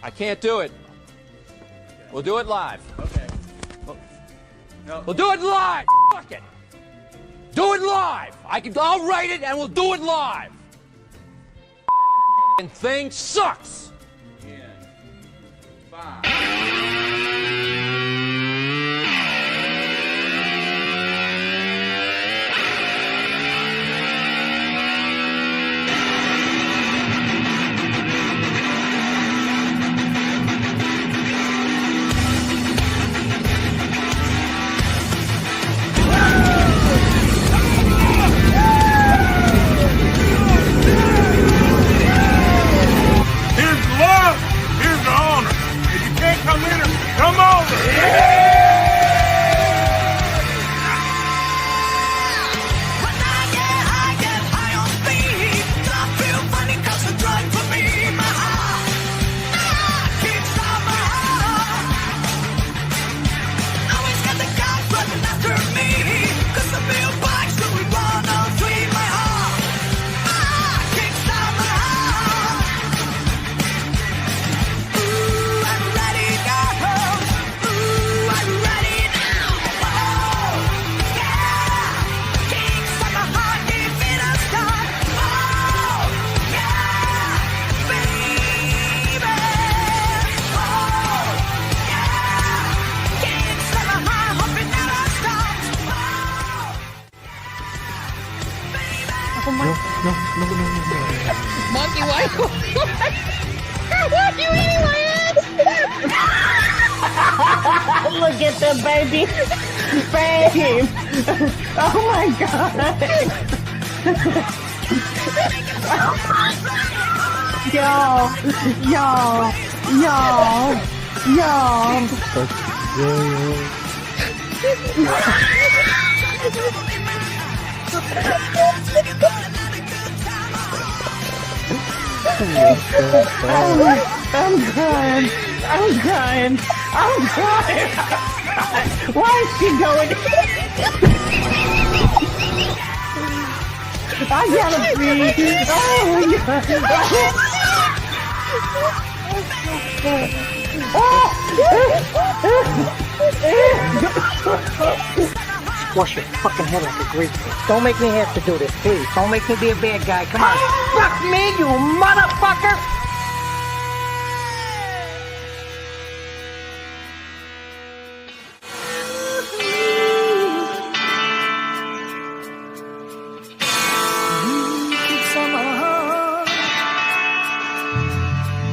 I can't do it. We'll do it live. Okay. No. We'll do it live. Fuck it. Do it live. I'll write it and we'll do it live. Thing sucks. In 5. Come over! No. Monkey, why are you eating my ass? Look at the baby. Babe. Oh my God. I'm crying. Why is she going? I gotta pee. Oh my God. Wash your fucking head like a grease. Don't make me have to do this, please. Don't make me be a bad guy. Come on. Fuck me, you motherfucker!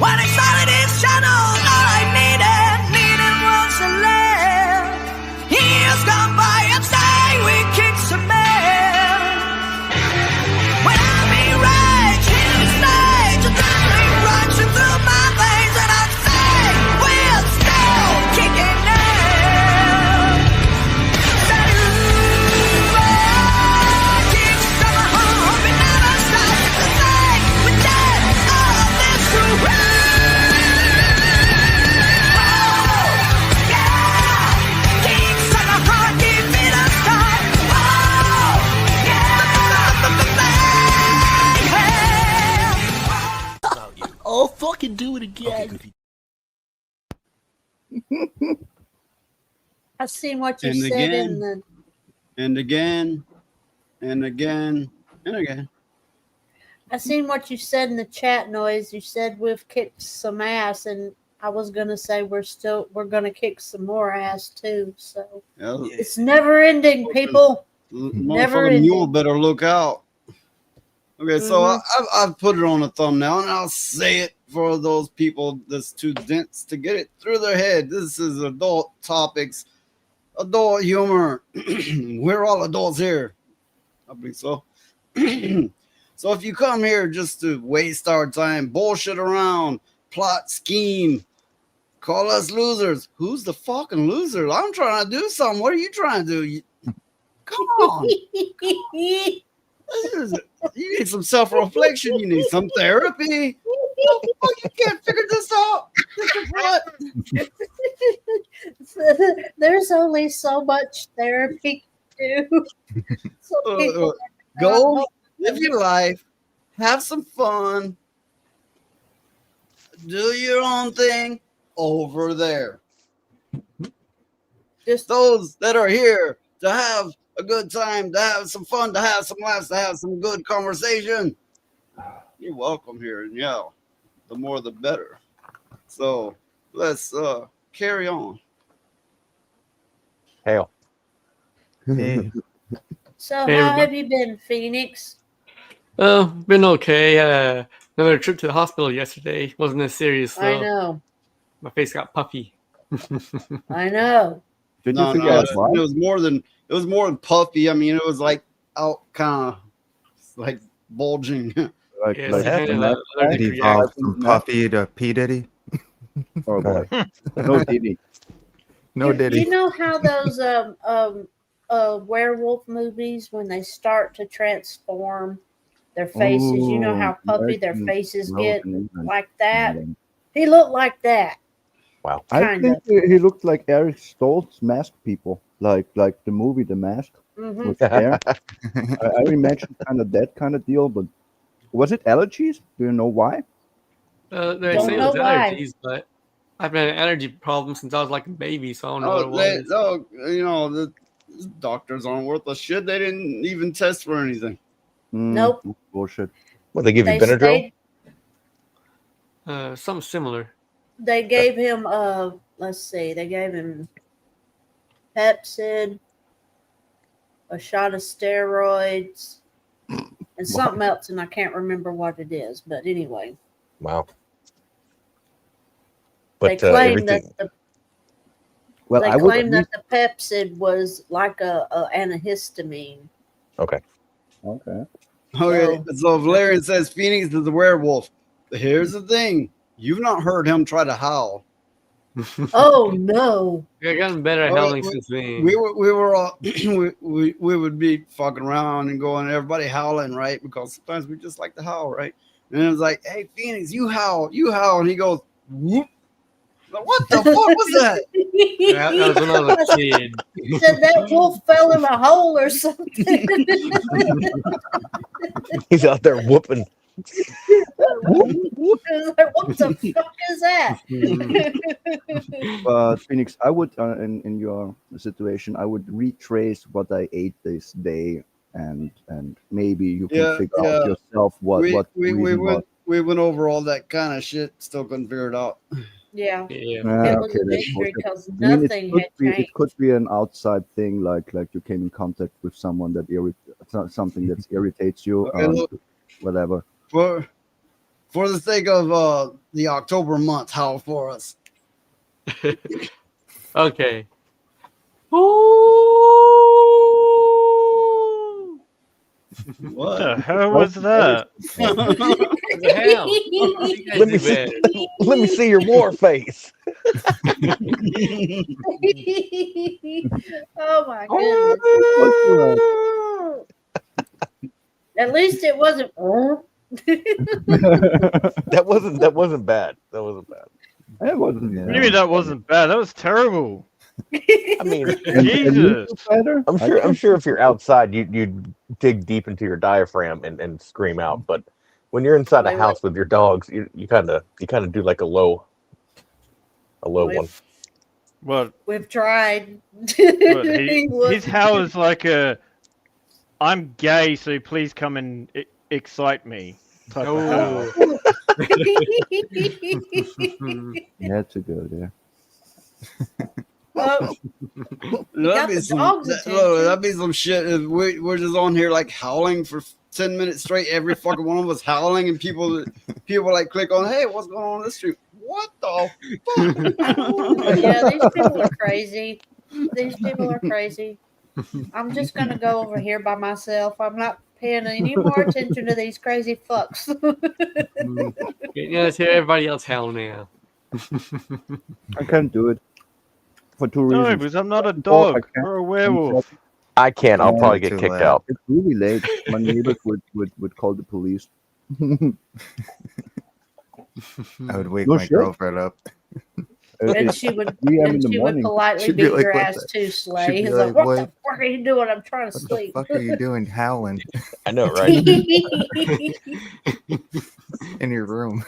When it's out of this channel, all I needed was a laugh. Years gone by and say we kicked some man. When I'm enraged, in the stage, adrenaline rushing through my veins, and I say we're still kicking now. Say, ooh, kick some home, it never stops to say we're dead of this through. Oh, fucking do it again. I seen what you And said again. in the. And again, and again, and again. I seen what you said in the chat noise. You said we've kicked some ass, and I was gonna say we're gonna kick some more ass too. So Yeah, it's never ending, people. Never motherfucking ending. mule better look out. Okay, so I've put it on a thumbnail, and I'll say it for those people that's too dense to get it through their head. This is adult topics, adult humor. We're all adults here. I believe so. So if you come here just to waste our time, bullshit around, plot, scheme, call us losers. Who's the fucking loser? I'm trying to do something. What are you trying to do? Come on. You need some self-reflection. You need some therapy. You can't figure this out. What? There's only so much therapy to do. So people Go live your life. Have some fun. do your own thing over there. Just Those that are here to have a good time, to have some fun, to have some laughs, to have some good conversation, you're welcome here. And yeah, the more the better. So let's carry on. Hell. Hey, so. Hey, How everybody. have you been, Phoenix? Been okay. Another trip to the hospital yesterday. Wasn't as serious I though. know. My face got puffy. I know. Did No, you figure out why? it was more than puffy. I mean, it was like out kind of like bulging. Like, Yeah, like it's kind of that? allergic it evolved reaction. from Puffy to P. Diddy. Oh boy. No Diddy. No You Diddy. know how those werewolf movies, when they start to transform their faces, you know how puffy their American faces get American England. like that? He looked like that. Wow. I Kind think of. he looked like Eric Stoltz Mask People, like the movie The Mask Hmm. with hair. I imagine kind of that kind of deal, but was it allergies? Do you know why? They Don't say it know was why. allergies, but I've had an allergy problem since I was like a baby, so I don't know what it was. You know, the doctors aren't worth a shit. They didn't even test for anything. Nope. Bullshit. Well, they give you They Benadryl? stayed. Something similar. They gave him let's see, they gave him Pepsid, a shot of steroids, and something else, and I can't remember what it is. But anyway, Wow. they But claim that everything. the Well, they I would claim that the Pepsid was like a antihistamine. Okay. Okay. Okay, so Valerian says Phoenix is a werewolf. But here's the thing: you've not heard him try to howl. Oh no! I've gotten better at Oh, howling since then. We were all we would be fucking around and going, everybody howling, right? Because sometimes we just like to howl, right? And it was like, hey, Phoenix, you howl, and he goes, whoop. Like, what the fuck was that? That was when I was a kid. Said that wolf fell in a hole or something. He's out there whooping. Like, what the fuck is that? But Phoenix, I would in your situation, I would retrace what I ate this day, and maybe you can figure out yourself what we the reason was. went over all that kind of shit, still couldn't figure it out. Yeah. Yeah. It was Okay, a that's mystery bullshit. because I mean, nothing had changed. it could be an outside thing, like you came in contact with someone that something that irritates you, Okay, look. whatever. For the sake of the October month, howl for us. Okay. What the hell was that? Let me see your war face. Oh my goodness. At least it wasn't. That wasn't bad. That wasn't bad. It wasn't. What do you mean that wasn't bad? That was terrible. I mean, Jesus. I'm sure if you're outside, you'd dig deep into your diaphragm and scream out. But when you're inside a house with your dogs, you kind of do like a low one. Well, we've tried. Well, his howl is like a, I'm gay, so please come and excite me type of howl. You had to go there. Well, that'd be some shit if we're just on here like howling for 10 minutes straight, every fucking one of us howling, and people like click on, hey, what's going on in the street? What the fuck? Yeah, these people are crazy. These people are crazy. I'm just gonna go over here by myself. I'm not paying any more attention to these crazy fucks. Yeah, let's hear everybody else howl now. I can't do it for two No, reasons. because I'm not a dog or a werewolf. I can't. I'll probably get too kicked loud. out. It's really late. My neighbors would call the police. I would wake No my shit. girlfriend up. And she would, 3 a.m. in and the she would morning. politely She'd be beat like, your "What ass the-" too, she'd Slay. be He's like, like, what "What- the fuck are you doing? I'm trying to What the sleep. fuck are you doing howling I know, right? in your room?"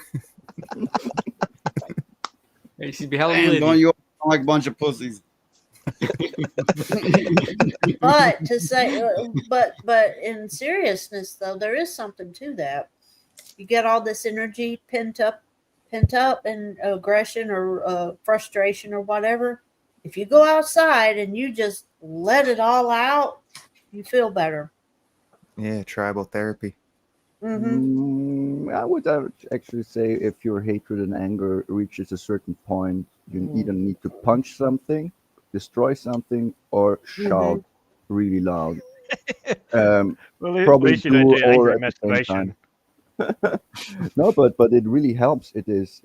You should be hella Damn, don't litty. you all like a bunch of pussies? But to say, but in seriousness though, there is something to that. You get all this energy pent up, and aggression or frustration or whatever. If you go outside and you just let it all out, you feel better. Yeah, tribal therapy. I would actually say if your hatred and anger reaches a certain point, you either need to punch something, destroy something, or shout really loud. Well, at Probably least you don't do all angry at the same masturbation. time. No, but it really helps. It is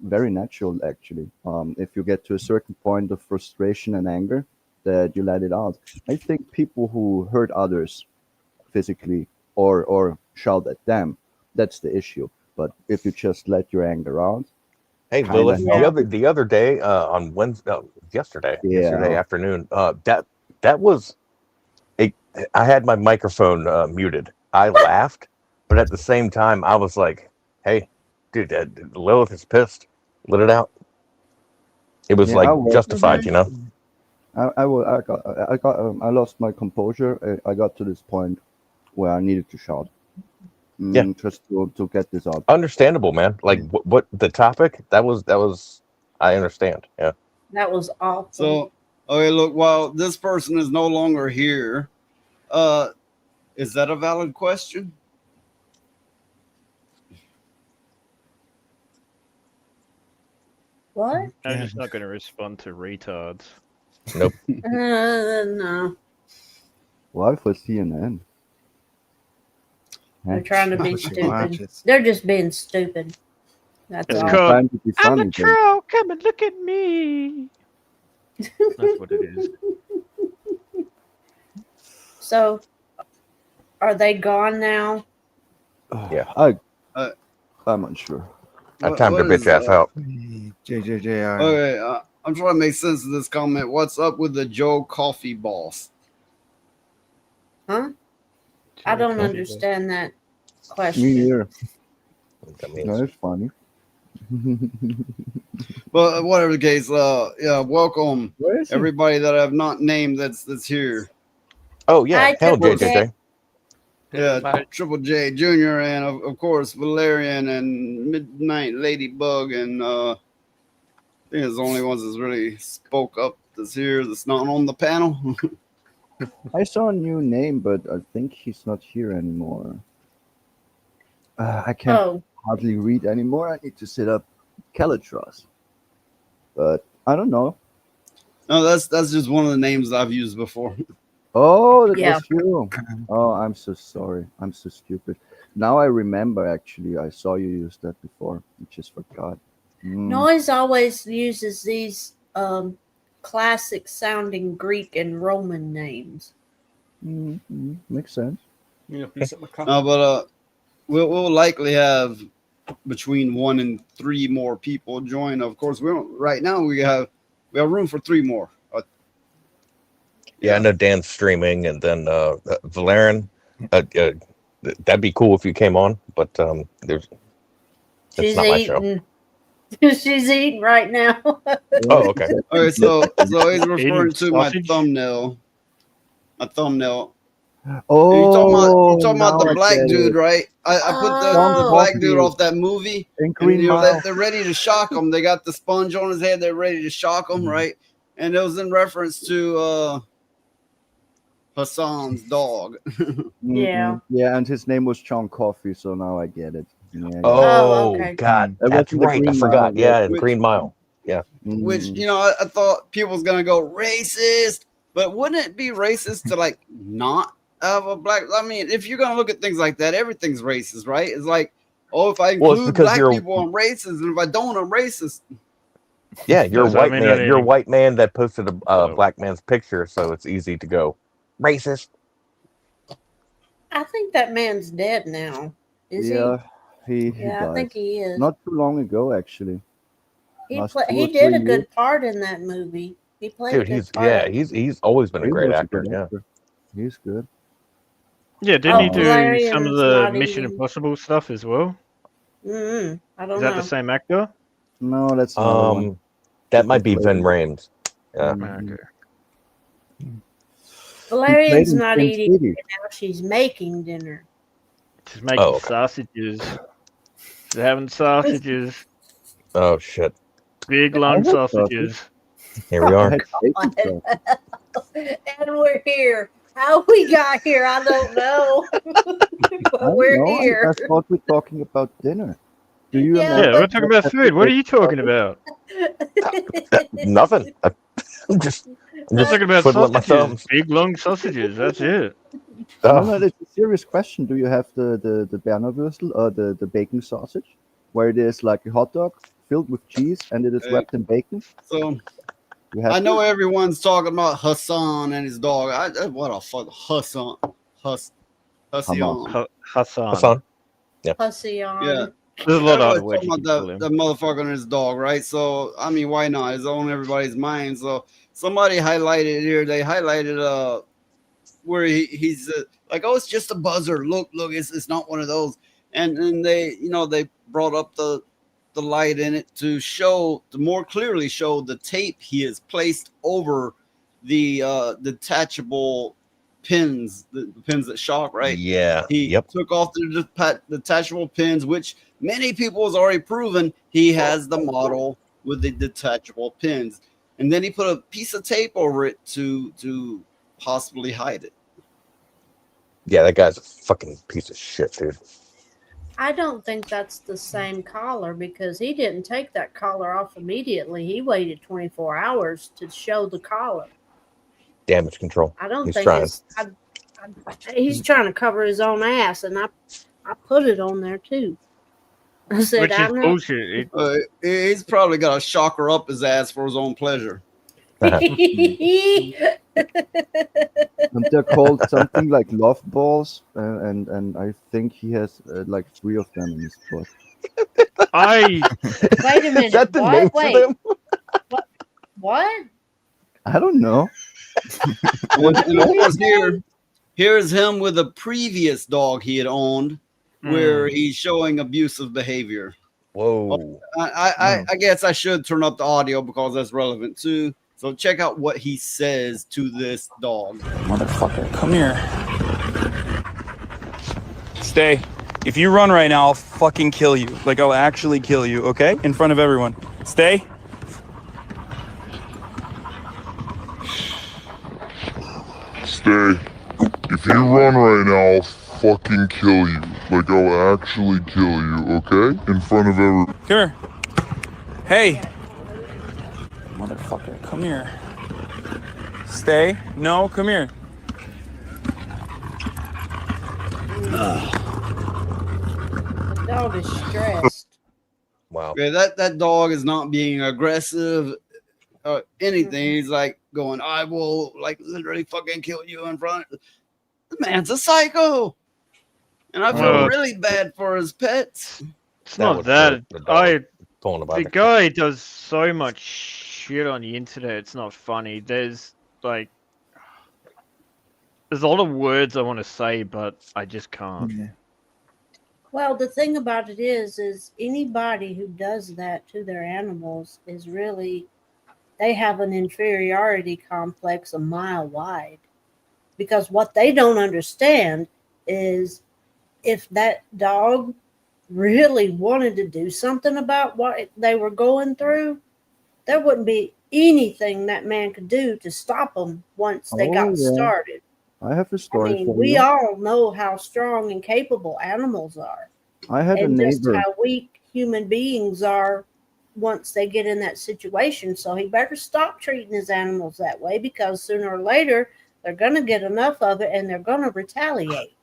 very natural actually. If you get to a certain point of frustration and anger, that you let it out. I think people who hurt others physically or shout at them, that's the issue. But if you just let your anger out, Hey, kinda Lilith, help. the other day on Wednesday, yesterday Yeah. afternoon, that was I had my microphone muted. I laughed, but at the same time, I was like, "Hey, dude, Lilith is pissed. Let it out." It was Yeah, like I was. justified, you know. I lost my composure. I got to this point where I needed to shout, Yeah, just to get this out. understandable, man. Like what the topic that was. I understand. Yeah. That was awful. So, okay, look, while this person is no longer here, is that a valid question? What? I'm just not going to respond to retards. Nope. No. Why for CNN? They're trying to be Watch it, stupid. watch it. They're just being stupid. That's It's all. called Trying to be I'm funny, a but- troll. Come and look at me. That's what it is. So, are they gone now? Yeah. I'm unsure. I timed her what is, bitch ass out. JJJR. Okay, I'm trying to make sense of this comment. What's up with the Joe Coffee boss? Huh? I don't understand that Me question. neither. That means No, it's funny. But whatever the case, yeah, welcome Where is he? everybody that I've not named that's here. Oh yeah, Hi, hell Triple J. JJJ. Yeah, Bye. Triple J Jr. and of course Valerian and Midnight Ladybug and I think it's the only ones that's really spoke up that's here that's not on the panel. I saw a new name, but I think he's not here anymore. I can't Oh, hardly read anymore. I need to set up Calitros. But I don't know. No, that's just one of the names I've used before. Oh, that Yeah. was you. Oh, I'm so sorry. I'm so stupid. Now I remember, actually. I saw you use that before. I just forgot. Noise always uses these classic sounding Greek and Roman names. Makes sense. You know, piece of my coffee. No, but we'll likely have between 1 and 3 more people join. Of course, we don't. Right now we have room for 3 more. Yeah, I know Dan's streaming, and then Valerian. That'd be cool if you came on, but there's. It's She's not my show. eating. She's eating right now. Oh, okay. Okay, so he's referring Eating to my sausage? thumbnail. My thumbnail. Oh, you talking about now the I black get dude, it. right? I put the Oh. black dude off that movie. In And, Green you know, Mile. they're ready to shock him. They got the sponge on his head. They're ready to shock him, right? And it was in reference to Hassan's dog. Yeah. Yeah, and his name was John Coffey, so now I get it. Yeah. Oh, okay. God, That that's was in the right. I Green forgot. Mile, Yeah, yeah. in Green Mile. Yeah. Which, you know, I thought people was gonna go racist, but wouldn't it be racist to like not have a black? I mean, if you're gonna look at things like that, everything's racist, right? It's like, oh, if I Well, it's include because black you're- people, I'm racist, and if I don't, I'm racist. Yeah, you're a Does that white mean man. You're a any- white man that posted a Oh. black man's picture, so it's easy to go racist. I think that man's dead now. Is Yeah, he he? Yeah, I died. think he is. Not too long ago, actually. He last pla- 2 he or did 3 a good years. part in that movie. He played Dude, a good he's part. he's always been a He great was a actor. good Yeah. actor. He's good. Yeah, didn't he Oh, do Valerian's some of the not Mission eating. Impossible stuff as well? I don't Is that know. the same actor? No, that's another one. That might be Vin Rames. Yeah. Mhm. Valerian's in not Sin eating City. dinner now. She's making dinner. She's making Oh, okay. sausages. She's having sausages. Oh shit. Big I long had sausage. sausages. Here we I are. had bacon sausage. And we're here. How we got here, I don't know. I But don't we're know. here. I thought we're talking about dinner. Do you Yeah, Yeah, imagine we're talking about food. What are you talking about? Nothing. I'm just We're talking about twiddling my sausages. thumbs. Big long sausages. That's it. No, Oh, it's a serious question. Do you have the Bernerwürstel or the bacon sausage, where it is like a hot dog filled with cheese and it is wrapped in bacon? So You have I know this? everyone's talking about Hassan and his dog. What a fuck, Hassan, Hassan. Hassan. Hassan. Pussy on. Yeah. There's a lot of other Everybody's words talking you can call about him. the motherfucker and his dog, right? So I mean, why not? It's on everybody's mind. So somebody highlighted here. They highlighted where he's like, oh, it's just a buzzer. Look, it's not one of those. And they they brought up the light in it to more clearly show the tape he has placed over the detachable pins, the pins that shock, right? Yeah. He Yep. took off the detachable pins, which many people has already proven he has the model with the detachable pins. And then he put a piece of tape over it to possibly hide it. Yeah, that guy's a fucking piece of shit, dude. I don't think that's the same collar because he didn't take that collar off immediately. He waited 24 hours to show the collar. Damage control. I don't He's think trying. he's trying to cover his own ass, and I put it on there too. I said, Which is I'm not. bullshit. He's probably got a shocker up his ass for his own pleasure. And they're called something like love balls, and I think he has like 3 of them in his butt. I Wait a minute. Is that the what? name Wait. for them? What? I don't know. And of course, here's him with a previous dog he had owned, where he's showing abusive behavior. Whoa. I guess I should turn up the audio because that's relevant too. So check out what he says to this dog. Motherfucker, come here. Stay. If you run right now, I'll fucking kill you. Like, I'll actually kill you, okay? In front of everyone. Stay. Stay. If you run right now, I'll fucking kill you. Like, I'll actually kill you, okay? In front of everyone. Come here. Hey. Motherfucker, come here. Stay. No, come here. The dog is stressed. Wow. Yeah, that dog is not being aggressive or anything. He's like going, I will like literally fucking kill you in front. The man's a psycho. And I feel really bad for his pets. It's not that. The guy does so much shit on the internet. It's not funny. There's a lot of words I want to say, but I just can't. Yeah. Well, the thing about it is anybody who does that to their animals is really, they have an inferiority complex a mile wide. Because what they don't understand is if that dog really wanted to do something about what they were going through, there wouldn't be anything that man could do to stop them once they got started. I have a story I mean, for we you. all know how strong and capable animals are. I had a And just neighbor. how weak human beings are once they get in that situation. So he better stop treating his animals that way because sooner or later they're going to get enough of it and they're going to retaliate.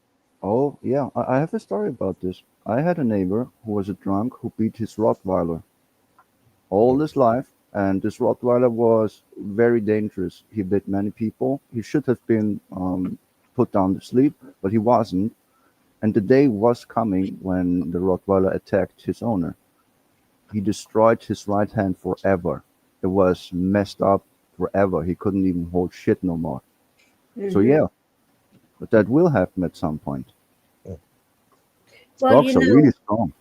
Oh, yeah, I have a story about this. I had a neighbor who was a drunk who beat his Rottweiler all his life, and this Rottweiler was very dangerous. He bit many people. He should have been put down to sleep, but he wasn't. And the day was coming when the Rottweiler attacked his owner. He destroyed his right hand forever. It was messed up forever. He couldn't even hold shit no more. So yeah, but that will happen at some point. Well, Dogs are really strong.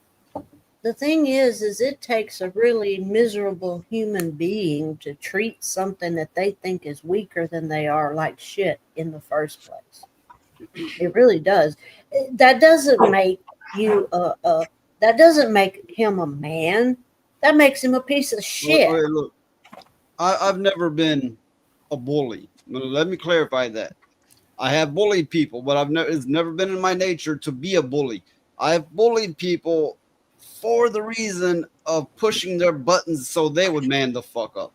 the thing is it takes a really miserable human being to treat something that they think is weaker than they are like shit in the first place. It really does. That doesn't make you that doesn't make him a man. That makes him a piece of shit. Wait, look, I've never been a bully. Let me clarify that. I have bullied people, but it's never been in my nature to be a bully. I've bullied people for the reason of pushing their buttons so they would man the fuck up.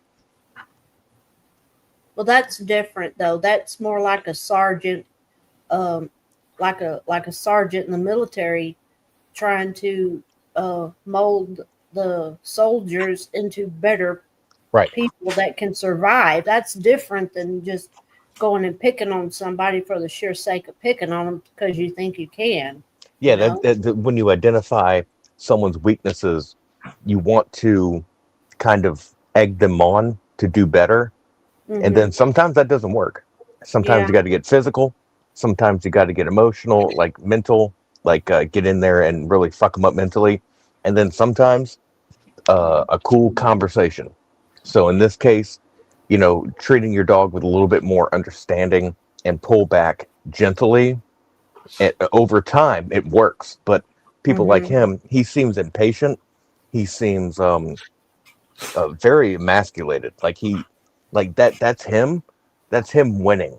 Well, that's different though. That's more like a sergeant, like a sergeant in the military, trying to mold the soldiers into better people that can survive. That's different than just going and picking on somebody for the sheer sake of picking on them because you think you can. Yeah, that when you identify someone's weaknesses, you want to kind of egg them on to do better. And then sometimes that doesn't work. Sometimes you got to get physical. Sometimes you got to get emotional, like mental, like get in there and really fuck them up mentally. And then sometimes a cool conversation. So in this case, you know, treating your dog with a little bit more understanding and pull back gently. And over time, it works. But people like him, he seems impatient. He seems very emasculated. That's him. That's him winning.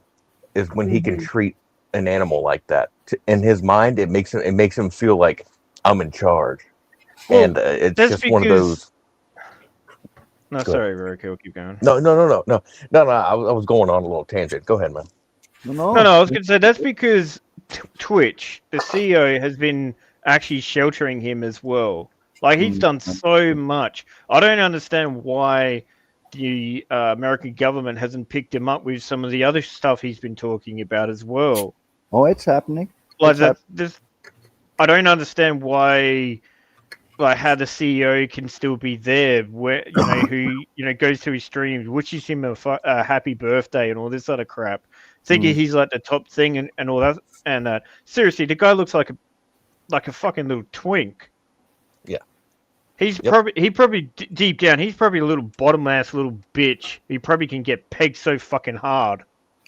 Is when he can treat an animal like that. In his mind, it makes him feel like I'm in charge. Well, and it's just one of those. No, sorry, Rick. We'll keep going. No. I was going on a little tangent. Go ahead, man. No. I was going to say that's because Twitch, the CEO, has been actually sheltering him as well. Like he's done so much. I don't understand why the American government hasn't picked him up with some of the other stuff he's been talking about as well. Oh, it's happening. Like I don't understand why. Like how the CEO can still be there, where who goes to his streams, wishes him a happy birthday and all this other crap, thinking he's like the top thing and all that. And seriously, the guy looks like a fucking little twink. Yeah, he's probably deep down, he's probably a little bottom ass little bitch. He probably can get pegged so fucking hard.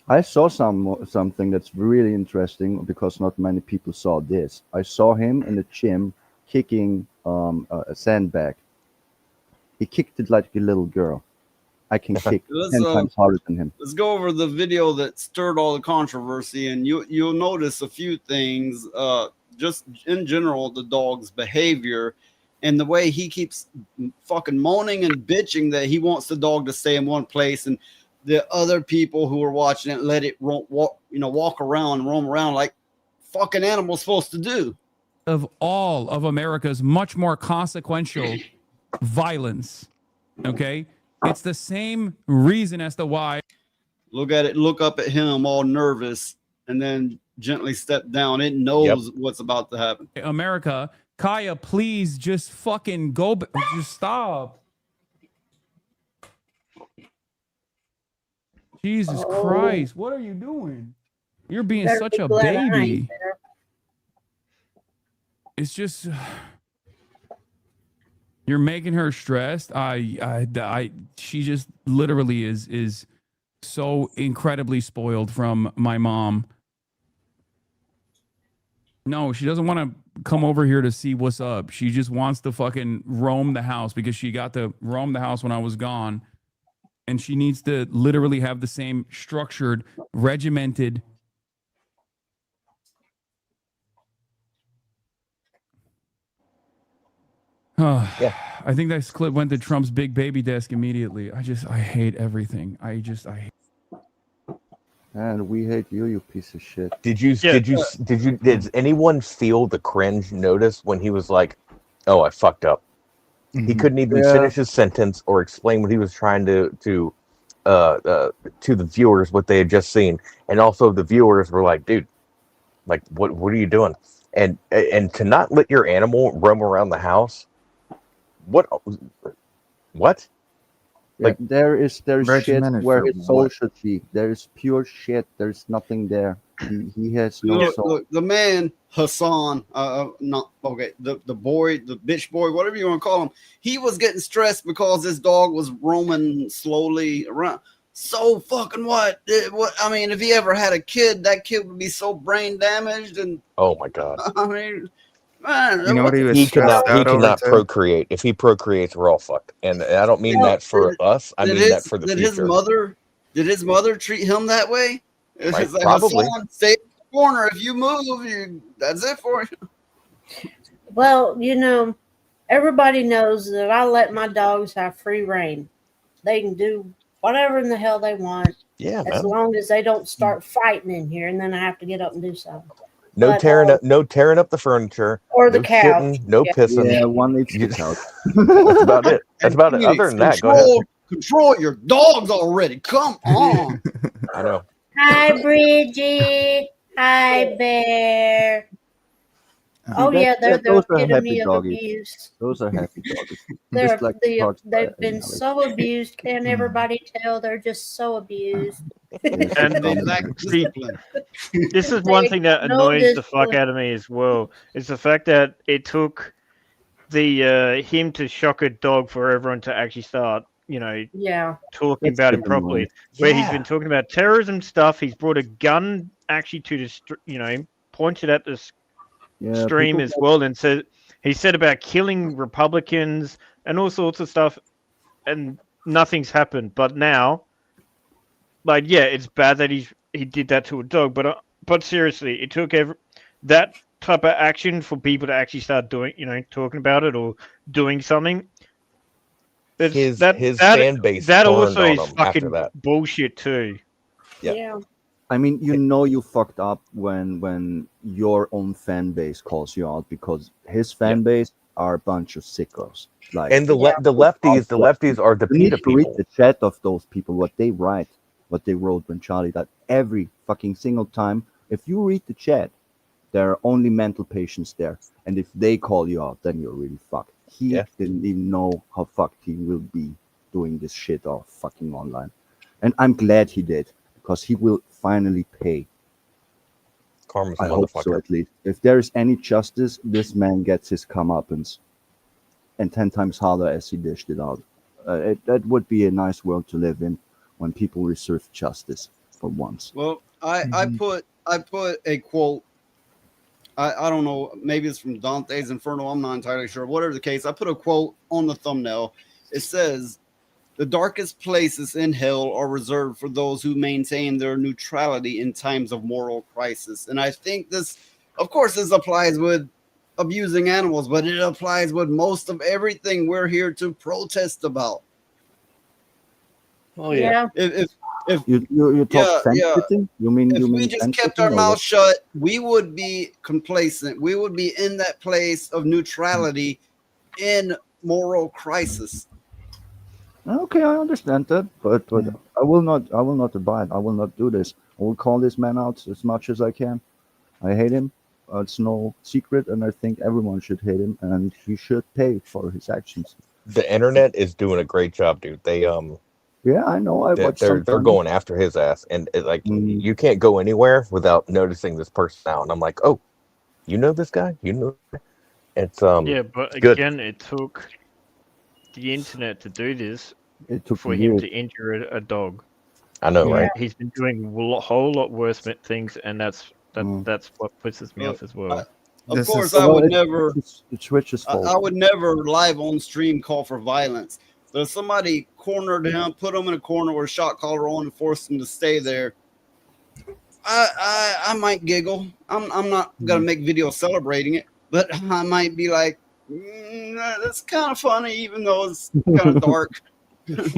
I saw something that's really interesting because not many people saw this. I saw him in the gym kicking a sandbag. He kicked it like a little girl. I can kick 10 times harder than him. Let's go over the video that stirred all the controversy, and you'll notice a few things. Just in general, the dog's behavior and the way he keeps fucking moaning and bitching that he wants the dog to stay in one place, and the other people who are watching it let it walk around and roam around like fucking animals supposed to do. Of all of America's much more consequential violence, okay? It's the same reason as to why. Look up at him all nervous and then gently step down. It knows what's about to happen. America, Kaya, please just fucking go. Just stop. Jesus Christ. What are you doing? You're being such a baby. It's just you're making her stressed. She just literally is so incredibly spoiled from my mom. No, she doesn't want to come over here to see what's up. She just wants to fucking roam the house because she got to roam the house when I was gone. And she needs to literally have the same structured, regimented. Yeah. I think that clip went to Trump's big baby desk immediately. I hate everything. I hate. And we hate you, you piece of shit. Did anyone feel the cringe notice when he was like, "Oh, I fucked up." He couldn't even finish his sentence or explain what he was trying to the viewers what they had just seen, and also the viewers were like, "Dude, like what are you doing?" And to not let your animal roam around the house. What? Like there's shit Regimented where for his soul what? should be. There's pure shit. There's nothing there. He has no Look, soul. look, the man Hassan, not okay, the boy, the bitch boy, whatever you want to call him, he was getting stressed because this dog was roaming slowly around. So fucking what? What? I mean, if he ever had a kid, that kid would be so brain damaged, and oh my god, I mean, man, You know what he was he stressed cannot out over cannot too? procreate. If he procreates, we're all fucked. And I don't mean that for us. I mean that for the did future. did his mother treat him that way? Right, It's like, probably. Hassan, stay in the corner. If you move, that's it for you. Well, everybody knows that I let my dogs have free reign. They can do whatever in the hell they want, Yeah, as man. long as they don't start fighting in here, and then I have to get up and do something. No But, tearing up, no tearing up the furniture, or the no couch. shitting, no Yeah. pissing. Yeah, one needs You- the couch. That's about it. That's about it. Phoenix, Other than that, go ahead. control your dogs already. Come on. I know. Hi, Bridget. Hi, Bear. Oh yeah, they're the those are epitome happy of doggies. abuse. Those are happy doggies. They're Just like the dogs by they've been Ellie. so abused. Can't everybody tell? They're just so abused. And They lack discipline. this is one thing that No annoys the fuck discipline. out of me as well. Is the fact that it took the him to shock a dog for everyone to actually start, Yeah. talking That's about him pretty properly. annoying. Where he's Yeah. been talking about terrorism stuff. He's brought a gun actually to pointed at the Yeah, stream people as get- well, and he said about killing Republicans and all sorts of stuff, and nothing's happened. But now, it's bad that he did that to a dog, but seriously, it took that type of action for people to actually start doing, talking about it or doing something. His fan base that turned also on is him after fucking that. bullshit too. Yeah. I mean, you fucked up when your own fan base calls you out, because his fan base are a bunch of sickos. Like, And the lefties are the you need PETA to read people. the chat of those people, what they write, what they wrote when Charlie died. Every fucking single time, if you read the chat, there are only mental patients there, and if they call you out, then you're really fucked. He didn't even know how fucked he will be doing this shit off fucking online, and I'm glad he did, because he will finally pay. Karma's a I hope so, motherfucker. at least. If there is any justice, this man gets his comeuppance, and 10 times harder as he dished it out. That would be a nice world to live in, when people reserve justice for once. Well, I put a quote. I don't know, maybe it's from Dante's Inferno. I'm not entirely sure. Whatever the case, I put a quote on the thumbnail. It says, "The darkest places in hell are reserved for those who maintain their neutrality in times of moral crisis." And I think this, of course, this applies with abusing animals, but it applies with most of everything we're here to protest about. Oh yeah. If You talk fence sitting? You mean if we fence just kept sitting our or mouth what? shut, we would be complacent. We would be in that place of neutrality in moral crisis. Okay, I understand that, but I will not abide. I will not do this. I will call this man out as much as I can. I hate him. It's no secret, and I think everyone should hate him, and he should pay for his actions. The internet is doing a great job, dude. They Yeah, I know. I watched they're some. going after his ass, and you can't go anywhere without noticing this person now. And I'm like, oh, you know this guy? You know? It's Yeah, but good. again, it took the internet to do this. It took for him to injure a dog. I know, right? He's been doing a whole lot worse things, and that's what pisses me off as well. Of course, I would never. It's Twitch's fault. I would never live on stream call for violence. So if somebody cornered him, put him in a corner with a shot collar on, and forced him to stay there, I might giggle. I'm not gonna make videos celebrating it, but I might be like, that's kind of funny, even though it's kind of dark.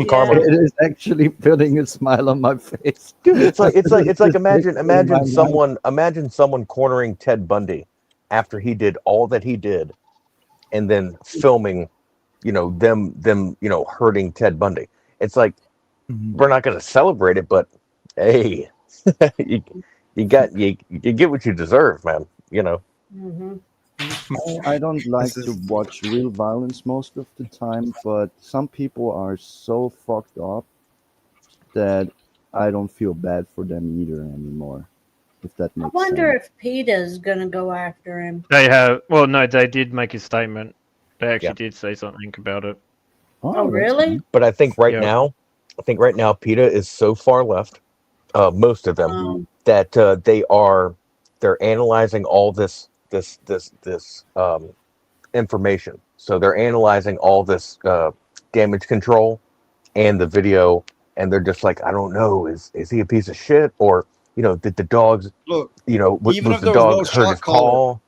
Karma. It is actually putting a smile on my face. Dude, it's like imagine my someone cornering Ted Bundy after he did all that he did, and then filming, them hurting Ted Bundy. It's like we're not going to celebrate it, but hey, you get what you deserve, man. Mm-hmm. I don't like This to is- watch real violence most of the time, but some people are so fucked up that I don't feel bad for them either anymore. If that I makes wonder sense. if PETA's gonna go after him. They have. Well, no, they did make a statement. They actually Yeah. did say something about it. Oh, that's really? nice. But I think right Yeah. now, PETA is so far left, most of them, Um, that they're analyzing all this information. So they're analyzing all this damage control and the video, and they're just like, I don't know, is he a piece of shit, or did the dogs, Look, was even if the there was no dog hurt his shot collar, paw?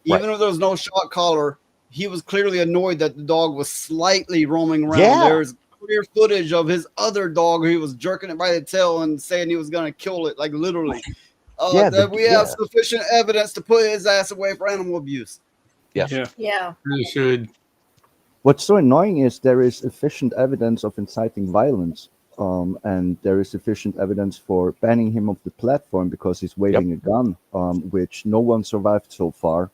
even if there was no shot collar, he was clearly annoyed that the dog was slightly roaming around. Yeah. There's clear footage of his other dog who he was jerking it by the tail and saying he was going to kill it, like literally. That we have sufficient evidence to put his ass away for animal abuse. Yes. yeah. Really should. What's so annoying is there is sufficient evidence of inciting violence, and there is sufficient evidence for banning him off the platform because he's waving a gun, which no one survived so far.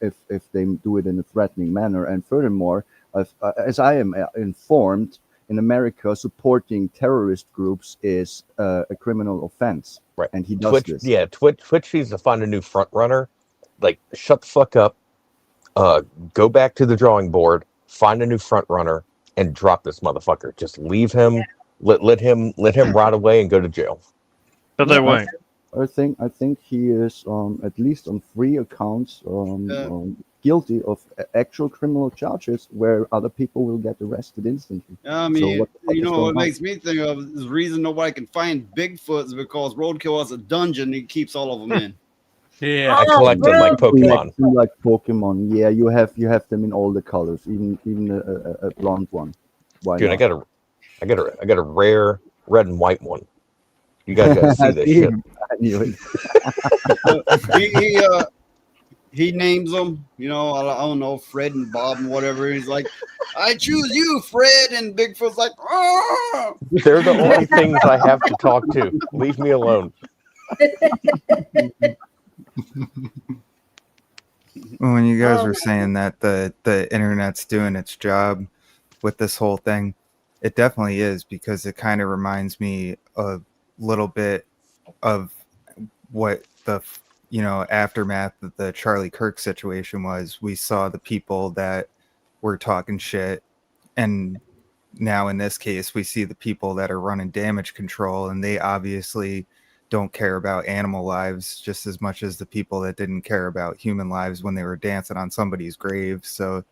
If they do it in a threatening manner, and furthermore, as I am informed, in America, supporting terrorist groups is a criminal offense, right? And he does Twitch, this. yeah, Twitch needs to find a new front runner. Like, shut the fuck up. Go back to the drawing board, find a new front runner, and drop this motherfucker. Just leave him. Let him rot away and go to jail. But they won't. I think he is at least on 3 accounts guilty of actual criminal charges where other people will get arrested instantly. I mean, what what makes me think of is the reason nobody can find Bigfoot is because Roadkill has a dungeon he keeps all of them in. Yeah, I collect them like Pokemon. Like Pokemon, yeah, you have them in all the colors, even a blonde one. Why Dude, not? I got a rare red and white one. You guys gotta see this shit. I knew it. He names them, I don't know, Fred and Bob and whatever. He's like, I choose you, Fred. And Bigfoot's like, oh. They're the only things I have to talk to. Leave me alone. When you guys were saying that the internet's doing its job with this whole thing, it definitely is, because it kind of reminds me a little bit of what the aftermath of the Charlie Kirk situation was. We saw the people that were talking shit, and now in this case we see the people that are running damage control, and they obviously don't care about animal lives just as much as the people that didn't care about human lives when they were dancing on somebody's grave. So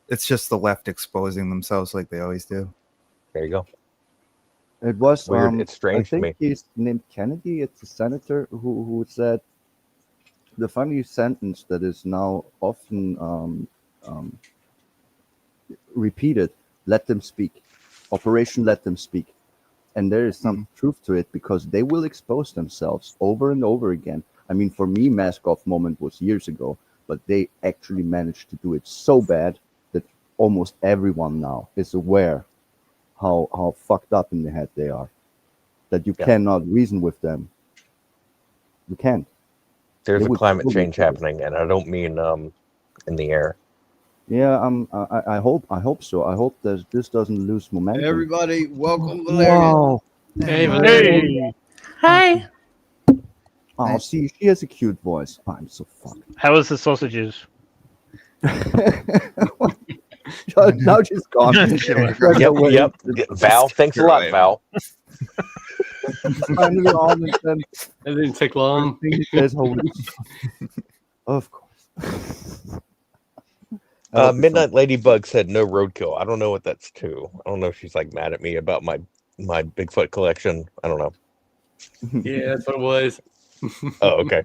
it's just the left exposing themselves like they always do. There you go. It was weird. It's strange I to think me. he's named Kennedy. It's a senator who said the funny sentence that is now often repeated: "Let them speak." Operation Let Them Speak. And there is some truth to it, because they will expose themselves over and over again. I mean, for me, Mask Off moment was years ago, but they actually managed to do it so bad that almost everyone now is aware how fucked up in the head they are, that you cannot reason with them. You can't. There's They a would climate totally change kill you. happening, and I don't mean in the air. Yeah, I hope so. I hope that this doesn't lose momentum. Everybody, welcome Valerian. Wow. Hey, Valerian. Hi. Oh, see, she has a cute voice. I'm so fucked. How is the sausages? Now she's gone. Yep. Val, thanks a lot, Val. Finally on, and then That didn't take long. says, "Holy." Of course. Midnight Ladybug said no roadkill. I don't know what that's to. I don't know if she's like mad at me about my Bigfoot collection. I don't know. Yeah, that's what it was. Oh, okay.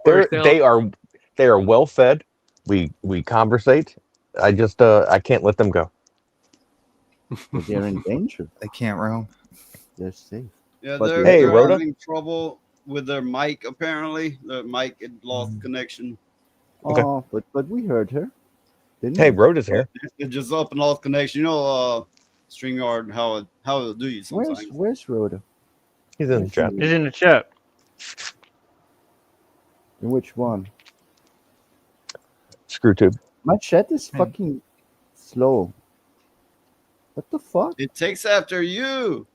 They're, they are well fed. We conversate. I just I can't let them go. They're in danger. They can't roam. They're safe. Yeah, But they're Rhoda? having trouble with their mic, apparently. The mic had lost connection. Okay. Oh, but we heard her. Didn't Hey, we? Rhoda's here. It just up and lost connection. StreamYard, how it'll do you sometimes. Where's Rhoda? He's in the chat. He's in the chat. In which one? Screw tube. My chat is fucking slow. What the fuck? It takes after you.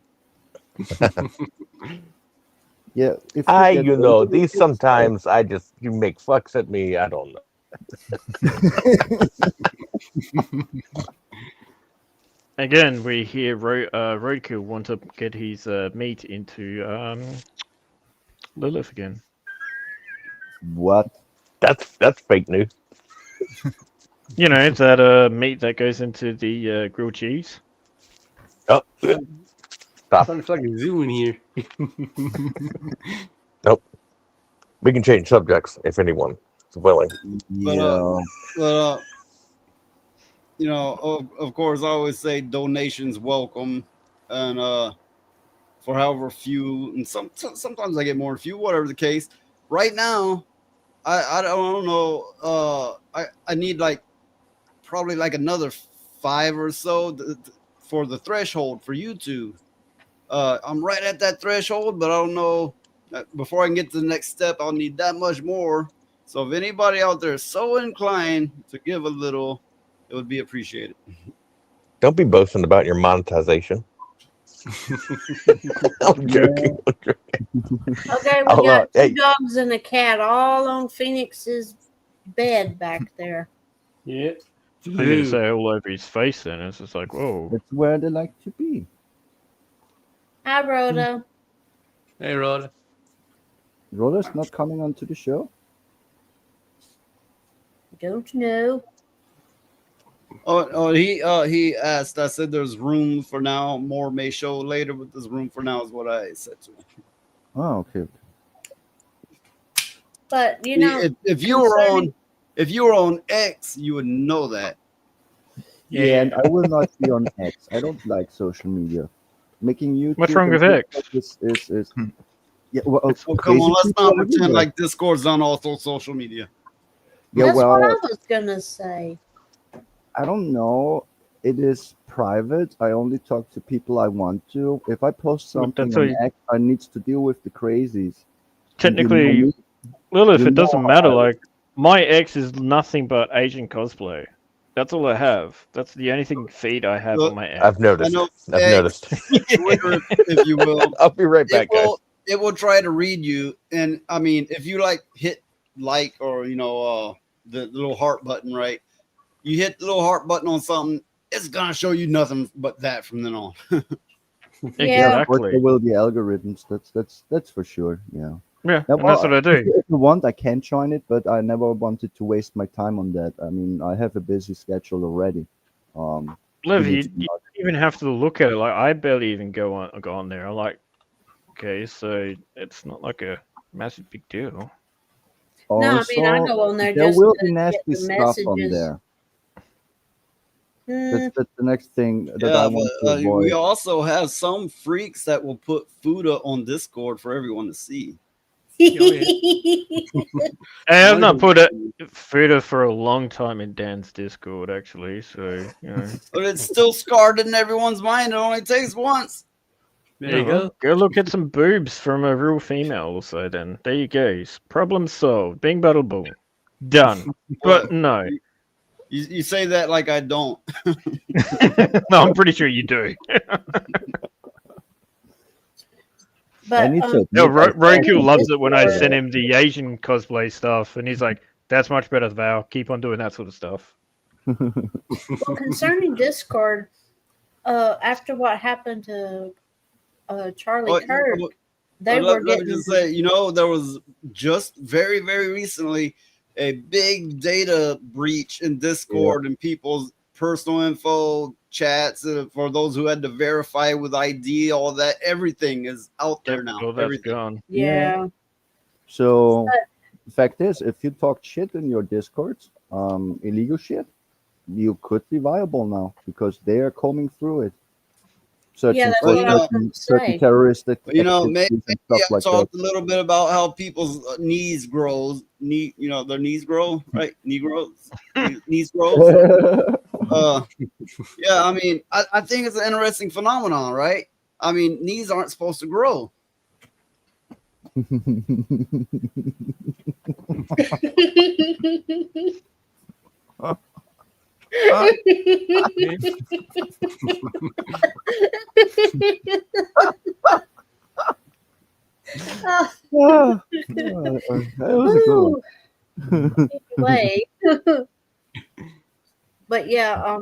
Yeah, if You know, these sometimes you make fucks at me. I don't know. Again, we hear Roadkill want to get his meat into Lilith again. What? That's fake news. You know, that meat that goes into the grilled cheese. Oh, stop. Trying to fucking zoom in here. Nope. We can change subjects if anyone is willing. But you know, of course, I always say donations welcome, and for however few, and sometimes I get more than few, whatever the case. Right now, I don't know. I need like probably like another 5 or so for the threshold for YouTube. I'm right at that threshold, but I don't know. Before I can get to the next step, I'll need that much more. So if anybody out there is so inclined to give a little, it would be appreciated. Don't be boasting about your monetization. I'm joking. I'm joking. Okay, we got two dogs and a cat all on Phoenix's bed back there. Yeah. I'm going to say all over his face then. It's just like, whoa. That's where they like to be. Hi, Rhoda. Hey, Rhoda. Rhoda's not coming onto the show? Don't know. He asked. I said there's room for now. More may show later, but there's room for now is what I said to him. Oh, okay. But you know, if you were on X, you would know that. Yeah, and I will not be on X. I don't like social media. Making YouTube. What's wrong with X? Is yeah. Well, Come on, let's not pretend like Discord's not also social media. Yeah, that's well, what I was gonna say. I don't know. It is private. I only talk to people I want to. If I post something on X, I need to deal with the crazies. Technically, Lilith, it doesn't matter. Like, my X is nothing but Asian cosplay. That's all I have. That's the only feed I have on my X. I've noticed. I've noticed. Twitter, if you will. I'll be right back, guys. It will try to read you, and I mean, if you hit like or the little heart button, right? You hit the little heart button on something, it's gonna show you nothing but that from then on. Yeah, of course there will be algorithms. That's for sure. Yeah. Yeah, and that's what I do. If you want, I can join it, but I never wanted to waste my time on that. I mean, I have a busy schedule already. Liv, you even have to look at it. Like, I barely even go on there. I'm like, okay, so it's not like a massive big deal. No, I mean, I go on there there just will to be get nasty the stuff on messages. there. That's the next thing that Yeah, I want to but avoid. we also have some freaks that will put food up on Discord for everyone to see. Hey, I've not put a Frida for a long time in Dan's Discord, actually. So, you know. But it's still scarred in everyone's mind. It only takes once. There you go. Go look at some boobs from a real female. So then, there you go. Problem solved. Bing, battle, boom. Done. But no. You say that like I don't. No, I'm pretty sure you do. But Roku loves it when I send him the Asian cosplay stuff, and he's like, "That's much better, Val. Keep on doing that sort of stuff." well, concerning Discord, after what happened to Charlie Kirk, they were let me getting. just say, there was just very, very recently a big data breach in Discord and people's personal info, chats, for those who had to verify with ID, all that, everything is out there now. All that's gone. Yeah. So the fact is, if you talk shit in your Discords, illegal shit, you could be viable now because they are combing through it. Searching for certain terroristic maybe activities and stuff I like talked that. a little bit about how people's knees grow, their knees grow, right? Knees grow. Yeah, I mean, I think it's an interesting phenomenon, right? I mean, knees aren't supposed to grow. That was a good one. Anyway, but yeah,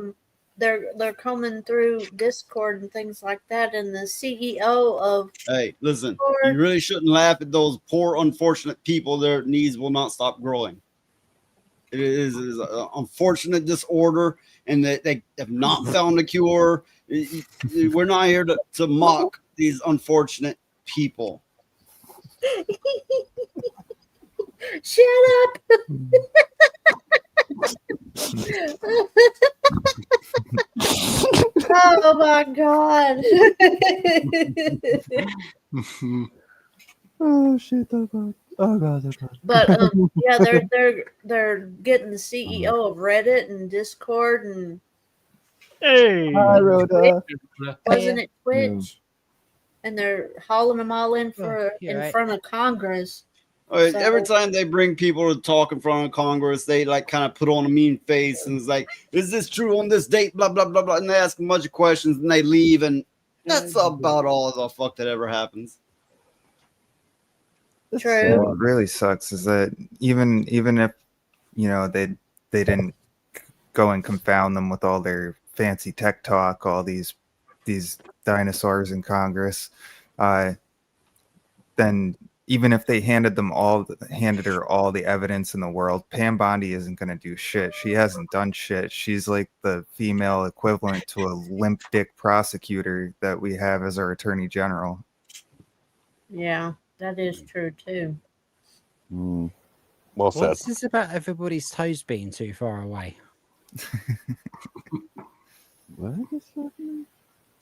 they're coming through Discord and things like that, and the CEO of Hey, listen, you Discord, really shouldn't laugh at those poor, unfortunate people. Their knees will not stop growing. It is an unfortunate disorder, and that they have not found a cure. We're not here to mock these unfortunate people. shut up. Oh my god. Oh shit! Oh god! Oh god! Oh god! But yeah, they're getting the CEO of Reddit and Discord and Hey, Hi, Rhoda. wasn't it Twitch? And they're hauling them all in for you're in right. front of Congress. All right, So- every time they bring people to talk in front of Congress, they like kind of put on a mean face and it's like, "Is this true on this date?" Blah blah blah blah, and they ask a bunch of questions and they leave, and that's about all the fuck that ever happens. True. What really sucks is that even if they didn't go and confound them with all their fancy tech talk, all these dinosaurs in Congress, then even if they handed her all the evidence in the world, Pam Bondi isn't going to do shit. She hasn't done shit. She's like the female equivalent to a limp dick prosecutor that we have as our attorney general. Yeah, that is true too. Well said. What's this about everybody's toes being too far away? What is happening?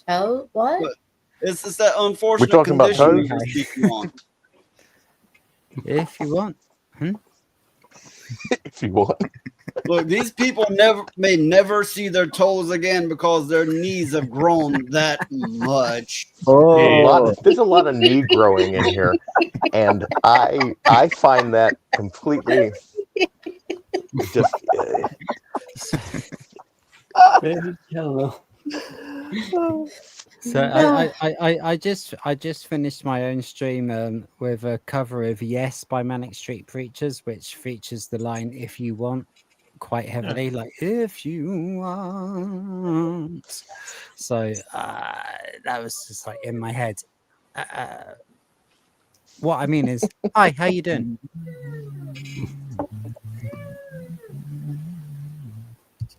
Oh, what? It's just that unfortunate We're talking about condition we toes? were speaking on. If you want. If you want. Look, these people may never see their toes again because their knees have grown that much. There's a lot of knee growing in here, and I find that completely just. So I just finished my own stream with a cover of Yes by Manic Street Preachers, which features the line "If you want" quite heavily, like "If you want." So that was just like in my head. What I mean is, hi, how you doing?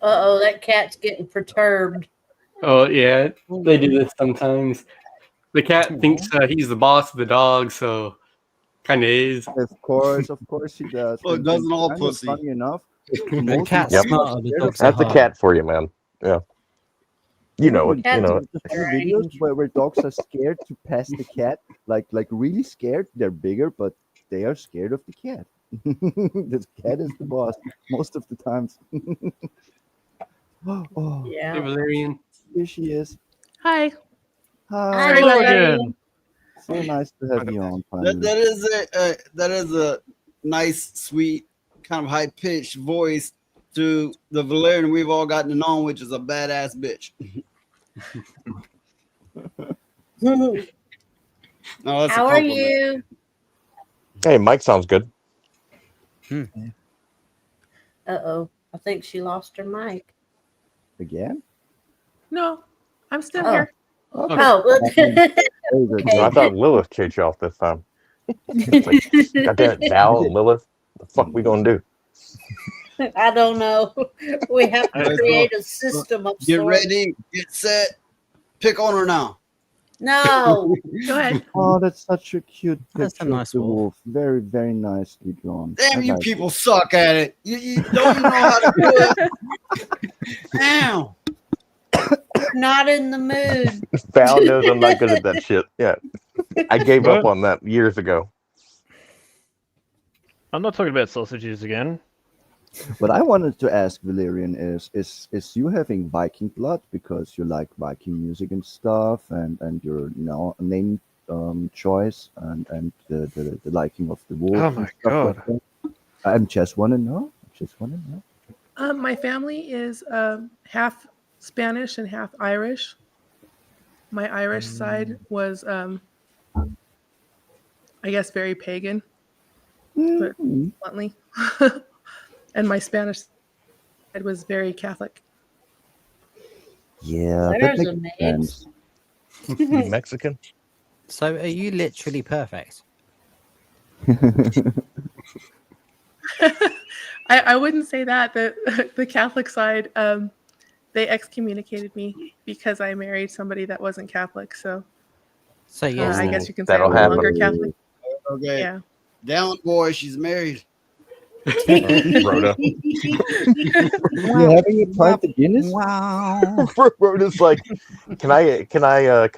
Uh-oh, that cat's getting perturbed. Oh yeah, they do this sometimes. The cat thinks he's the boss of the dog, so kind of is. Of course he does. Well, it doesn't all kind of pussy. funny enough. The cat's Yep. smarter. The dogs are That's a hard. cat for you, man. Yeah. You know it. You know it. The videos where dogs are scared to pass the cat, like really scared. They're bigger, but they are scared of the cat. The cat is the boss most of the times. Oh, Yeah. Hey, Valerian. here she is. Hi. Hi. Hello again. So nice to have you on. Finally. That is a nice, sweet, kind of high pitched voice to the Valerian we've all gotten to know, which is a badass bitch. No, that's a How are compliment. you? Hey, Mike sounds good. Uh-oh. I think she lost her mic. Again? No, I'm still Oh. here. Okay. Oh, Very good. No, I thought Lilith chased you off this time. God damn it, Val and Lilith. The fuck we gonna do? I don't know. We have to Alright, create so, a system of Get sorts. ready, get set, pick on her now. No. Go ahead. Oh, that's such a cute That's a picture nice of the wolf. wolf. Very, very nicely drawn. Damn, I you like people suck at it. You don't even know how to do it. Damn. Not in the mood. Val knows I'm not good at that shit. Yeah. I gave up on that years ago. I'm not talking about sausages again. What I wanted to ask Valerian is you having Viking blood because you like Viking music and stuff, and your name choice and the liking of the wolf. Oh and my stuff God. like that? I just want to know. My family is half Spanish and half Irish. My Irish side was, I guess, very pagan, but bluntly, and my Spanish side was very Catholic. Yeah, that There's makes a mix. sense. You Mexican? So are you literally perfect? I wouldn't say that. The Catholic side, they excommunicated me because I married somebody that wasn't Catholic. So, yes, I then. guess you can say I'm That'll no happen. longer Catholic. Okay. Yeah. Down, boy. She's married. Rhoda. You having a pint of Guinness? Wow. Rhoda's like, can I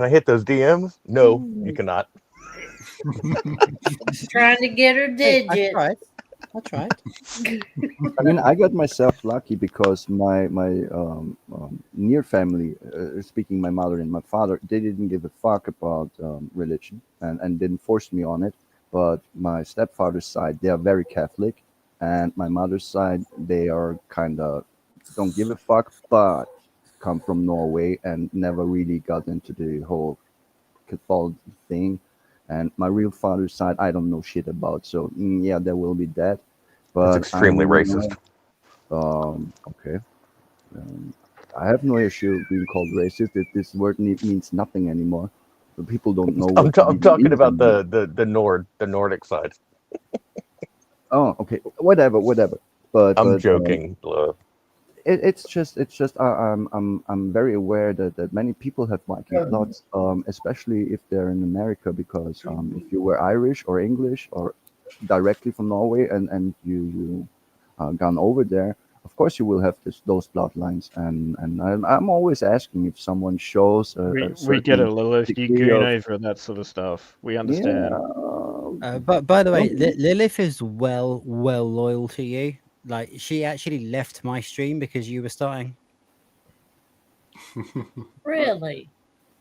hit those DMs? No, you cannot. Trying to get her Hey, I digits. tried. I tried. I mean, I got myself lucky because my near family, speaking my mother and my father, they didn't give a fuck about religion and didn't force me on it. But my stepfather's side, they are very Catholic, and my mother's side, they are kind of don't give a fuck, but come from Norway and never really got into the whole Catholic thing. And my real father's side, I don't know shit about. So yeah, there will be that. That's But extremely racist. Okay. I have no issue being called racist. This word means nothing anymore. So people don't know I'm what it talking means about anymore. the Nordic side. Oh, okay. Whatever. But I'm joking. it's just I'm very aware that many people have Viking plots, especially if they're in America, because if you were Irish or English or directly from Norway and you gone over there, of course you will have those bloodlines, and I'm always asking if someone shows a We get it, certain Lilith. You degree goon of over that sort of stuff. We yeah. understand. But by the way, don't- Lilith is well loyal to you. Like she actually left my stream because you were starting. Really?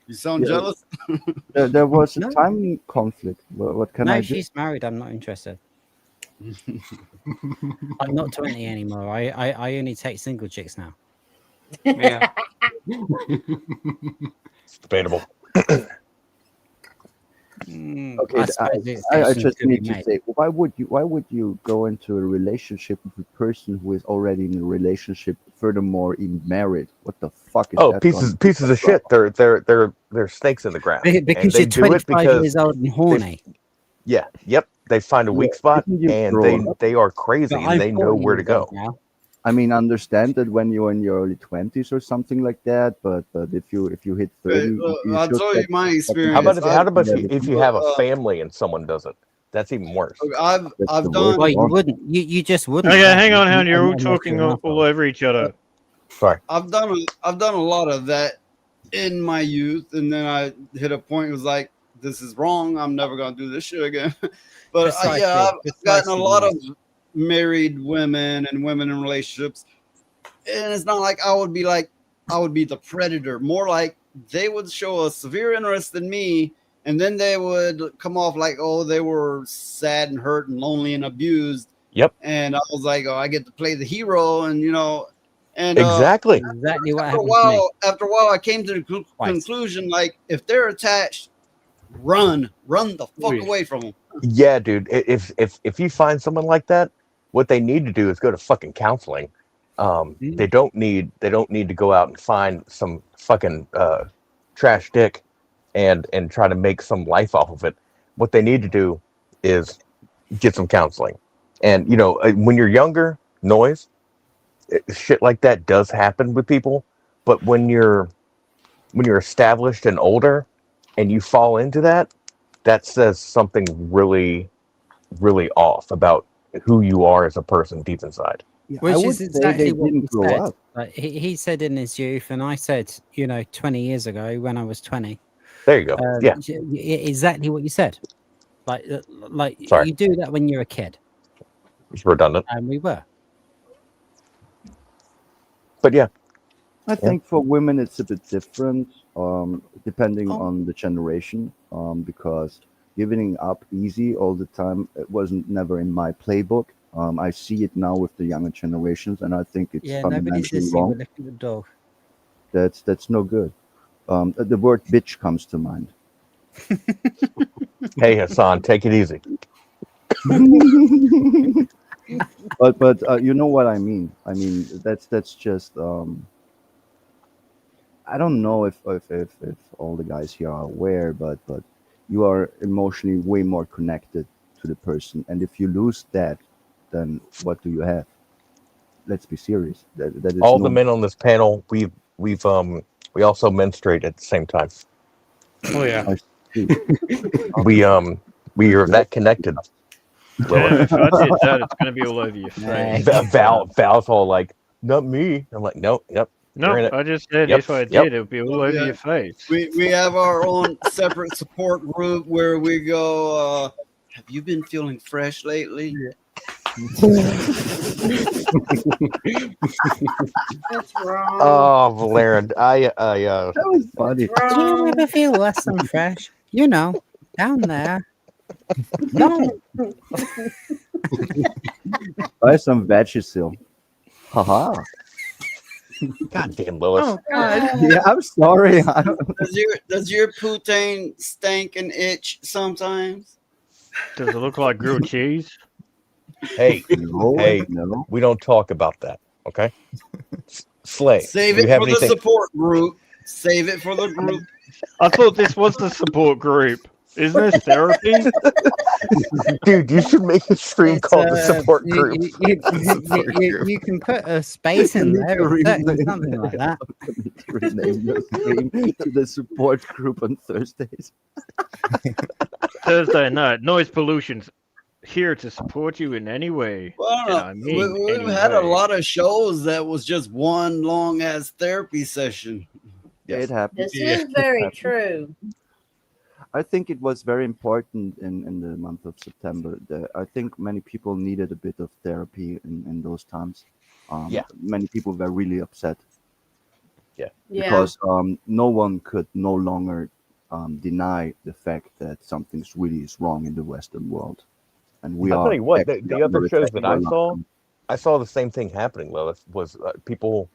You sound Yeah. jealous? There was a No. time conflict. What can I No, do? she's married. I'm not interested. I'm not 20 anymore. I only take single chicks now. Yeah. It's debatable. Okay, I suppose the I exception just could be need to made. say, why would you go into a relationship with a person who is already in a relationship, furthermore even married? What the fuck is Oh, that? pieces of shit. They're snakes in the ground, and Because they you're do it 25 because years old and horny. yep. They find a weak spot, Didn't you and grow up? they are crazy, But and I'm they know 40 where to years old go. now. I mean, understand that when you're in your early 20s or something like that, but if you hit 30, you I'll should tell you my fucking How about experience. if you have a family and someone doesn't? That's even worse. I've the done. Well, you wouldn't. You just wouldn't. Okay, then, hang on. unless You're all you're talking an all asshole. over each other. Sorry. I've done a lot of that in my youth, and then I hit a point. It was like, this is wrong. I'm never gonna do this shit again. But Precisely, yeah, I've gotten a precisely, lot of yes. married women and women in relationships, and it's not like I would be the predator. More like they would show a severe interest in me, and then they would come off like, oh, they were sad and hurt and lonely and abused. Yep. And I was like, oh, I get to play the hero, and and Exactly. Exactly what after a happened to me. while, I came to the Twice. conclusion, like, if they're attached, run the fuck yeah. away from them. Yeah, dude. If you find someone like that, what they need to do is go to fucking counseling. They don't need to go out and find some fucking trash dick and try to make some life off of it. What they need to do is get some counseling. And when you're younger, shit like that does happen with people. But when you're established and older, and you fall into that says something really, really off about who you are as a person deep inside. Yeah, Which I would is say exactly they what didn't he grow said. up. Like, he said in his youth, and I said, 20 years ago when I was 20. There you go. Yeah. Exactly what you said. Like Sorry. you do that when you're a kid, It's redundant. and we were. But yeah. I think for women it's a bit different, depending Oh. on the generation, because giving up easy all the time it wasn't never in my playbook. I see it now with the younger generations, and I think it's Yeah, nobody's fundamentally listening. We're wrong. looking at the dog. That's no good. The word bitch comes to mind. Hey Hassan, take it easy. but you know what I mean. I mean that's just I don't know if all the guys here are aware, but you are emotionally way more connected to the person, and if you lose that, then what do you have? Let's be serious. That is All the no. men on this panel, we also menstruate at the same time. Oh yeah. I see. We are that connected. Damn, Lilith. if I did that, it's gonna be all over your face. Val's all like, not me. I'm like, nope, yep, you're in No, it. I just said Yep, if I yep. did, it would be all over Yeah. your face. We have our own separate support group where we go. Have you been feeling fresh lately? That's wrong. Oh, Valerian, That was funny. Do you ever feel less than fresh? You know, down there. No. Buy some Vagisil. Haha. Goddamn, Lois. Oh God. Yeah, I'm sorry. I don't- Does your poutine stank and itch sometimes? Does it look like grilled cheese? Hey, No, hey, no. we don't talk about that, okay? Slay. Save do you it have for anything? the support group. Save it for the group. I thought this was the support group. Isn't this therapy? Dude, you should make a stream It's, called the support you, group. you can put a space in there. It's something like that. Rename your stream to the support group on Thursdays. Thursday night, noise pollution's here to support you in any way. Well, I don't know. And I mean We've any had a way. lot of shows that was just one long ass therapy session. It happens. This is very true. I think it was very important in the month of September. I think many people needed a bit of therapy in those times. Yeah. Many people were really upset Yeah. because no one could no longer deny the fact that something's really is wrong in the Western world. And we I'll are. tell you what, actually the other under shows attack that by I saw, lockdown. I saw the same thing happening, Lilith, was people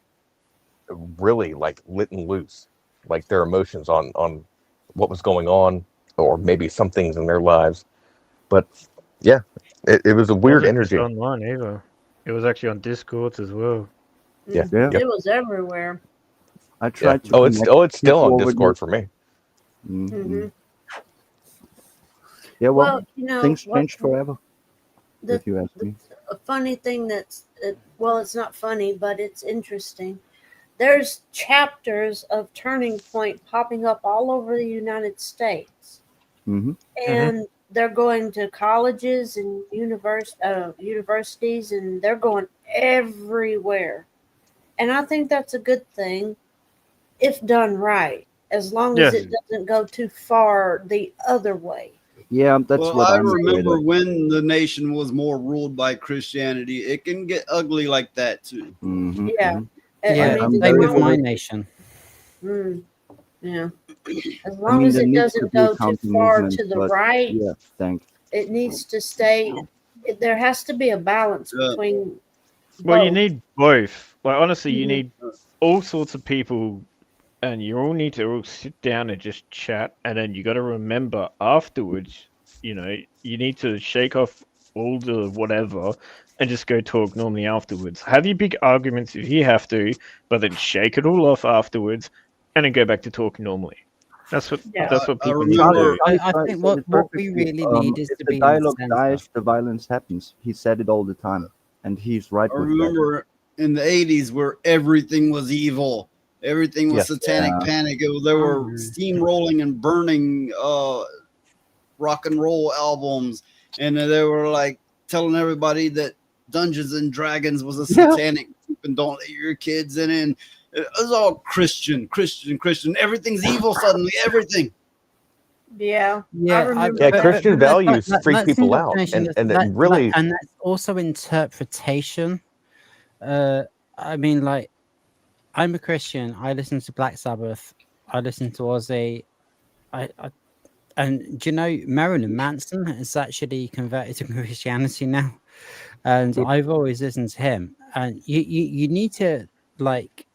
really like letting loose, like their emotions on what was going on, or maybe some things in their lives. But yeah, it was a weird Wasn't just energy. online either. It was actually on Discord as well. Yeah. Yeah. It was everywhere. I Yeah. tried to. Oh, it's connect still on people with Discord it. for me. Mhm. Yeah, well, Well, you know, things what- changed forever. the- if you ask me. a funny thing well, it's not funny, but it's interesting. There's chapters of Turning Point popping up all over the United States, Hmm. and they're going to colleges and universities, and they're going everywhere. And I think that's a good thing if done right, as long as Yes. it doesn't go too far the other way. Yeah, that's Well, what I I'm afraid remember of. when the nation was more ruled by Christianity. It can get ugly like that too. Mhm, Yeah. mhm. Yeah, I'm same very with my worried. nation. Yeah. As I long mean, as there it needs to doesn't be a go too counter far movement, to the but right, yeah, thanks. it needs to stay. There has to be a balance between Well, you both. need both. Like honestly, you Mhm. need all sorts of people, and you all need to all sit down and just chat. And then you got to remember afterwards. You know, you need to shake off all the whatever and just go talk normally afterwards. Have your big arguments if you have to, but then shake it all off afterwards, and then go back to talking normally. That's what Yeah. that's what I people need remember- to do. I think said what it we perfectly. really need is If to the be in dialogue the center. dies, the violence happens. He said it all the time, and he's right I with that. remember in the 80s where everything was evil. Everything was Yes. satanic Yeah. panic. They were steamrolling and burning rock and roll albums. And they were like telling everybody that Dungeons and Dragons was a satanic group and don't let your kids in. And it was all Christian. Everything's evil suddenly. Everything. Yeah. Yeah, I remember Yeah, that. Christian values freak that's people out, indoctrination, and that's- it really. and that's also interpretation. I mean, like, I'm a Christian. I listen to Black Sabbath. I listen to Ozzy. I And do you know Marilyn Manson has actually converted to Christianity now? And I've always listened to him. And you need to like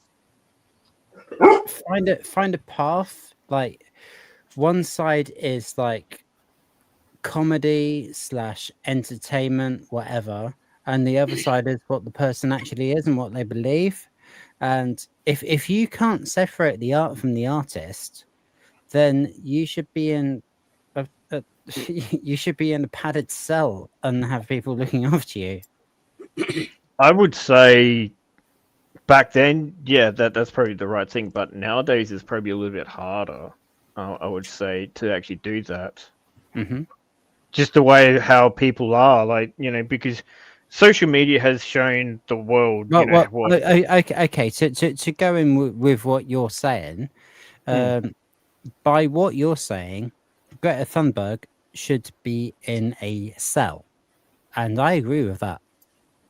find a path. Like one side is like comedy / entertainment, whatever, and the other side is what the person actually is and what they believe. And if you can't separate the art from the artist, then you should be in you should be in a padded cell and have people looking after you. I would say back then, yeah, that's probably the right thing. But nowadays, it's probably a little bit harder. I would say to actually do that. Mm-hmm. Just the way how people are, like because social media has shown the world. Okay. To go in with what you're saying, by what you're saying, Greta Thunberg should be in a cell, and I agree with that.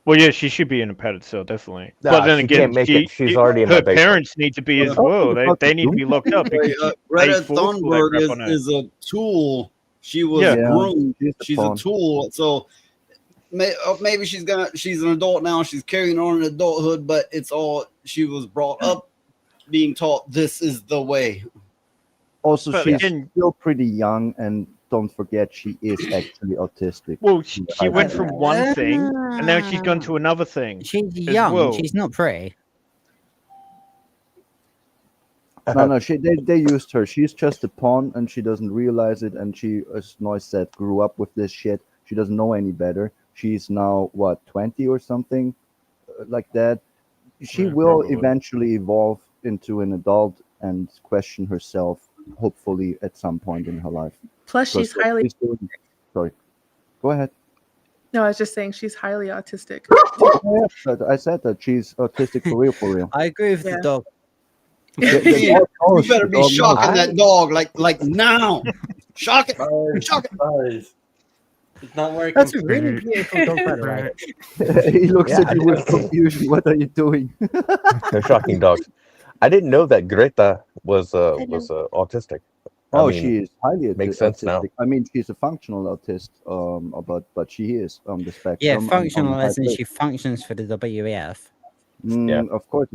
Well, yeah, she should be in a padded cell, definitely. Nah, but then she again, can't make it. She's already in my her basement. parents need to be as well. They need to be locked up because Greta they forced all that Thunberg crap on her. is a tool. She was Yeah. groomed. she's She's a pawn. tool. So maybe she's an adult now. She's carrying on in adulthood, but it's all she was brought up being taught. This is the way. Also, But she's again- still pretty young, and don't forget she is actually autistic. Well, she I went think. from one thing, and now she's gone to another thing. She's as young. well. She's not pretty. No, they used her. She's just a pawn, and she doesn't realize it. And she, as Noise said, grew up with this shit. She doesn't know any better. She's now 20 or something like that. She Yeah, will probably. eventually evolve into an adult and question herself. Hopefully, at some point in her life. Plus, she's Because highly. Sorry, go ahead. No, I was just saying she's highly autistic. Yeah, but I said that she's autistic for real, for real. I agree with Yeah. the dog. You better be dog shocking knows. that dog like now. Shock it. Shock it. Guys, it's not working. That's a really beautiful dog, by the way. He looks Yeah, at you with confusion. What are you doing? They're shocking dogs. I didn't know that Greta was autistic. I Oh, mean, she is highly makes sense now. autistic. I mean, she's a functional autist, but she is on the spectrum. Yeah, on functional the as in high she functions for the WEF. Yeah. Of course.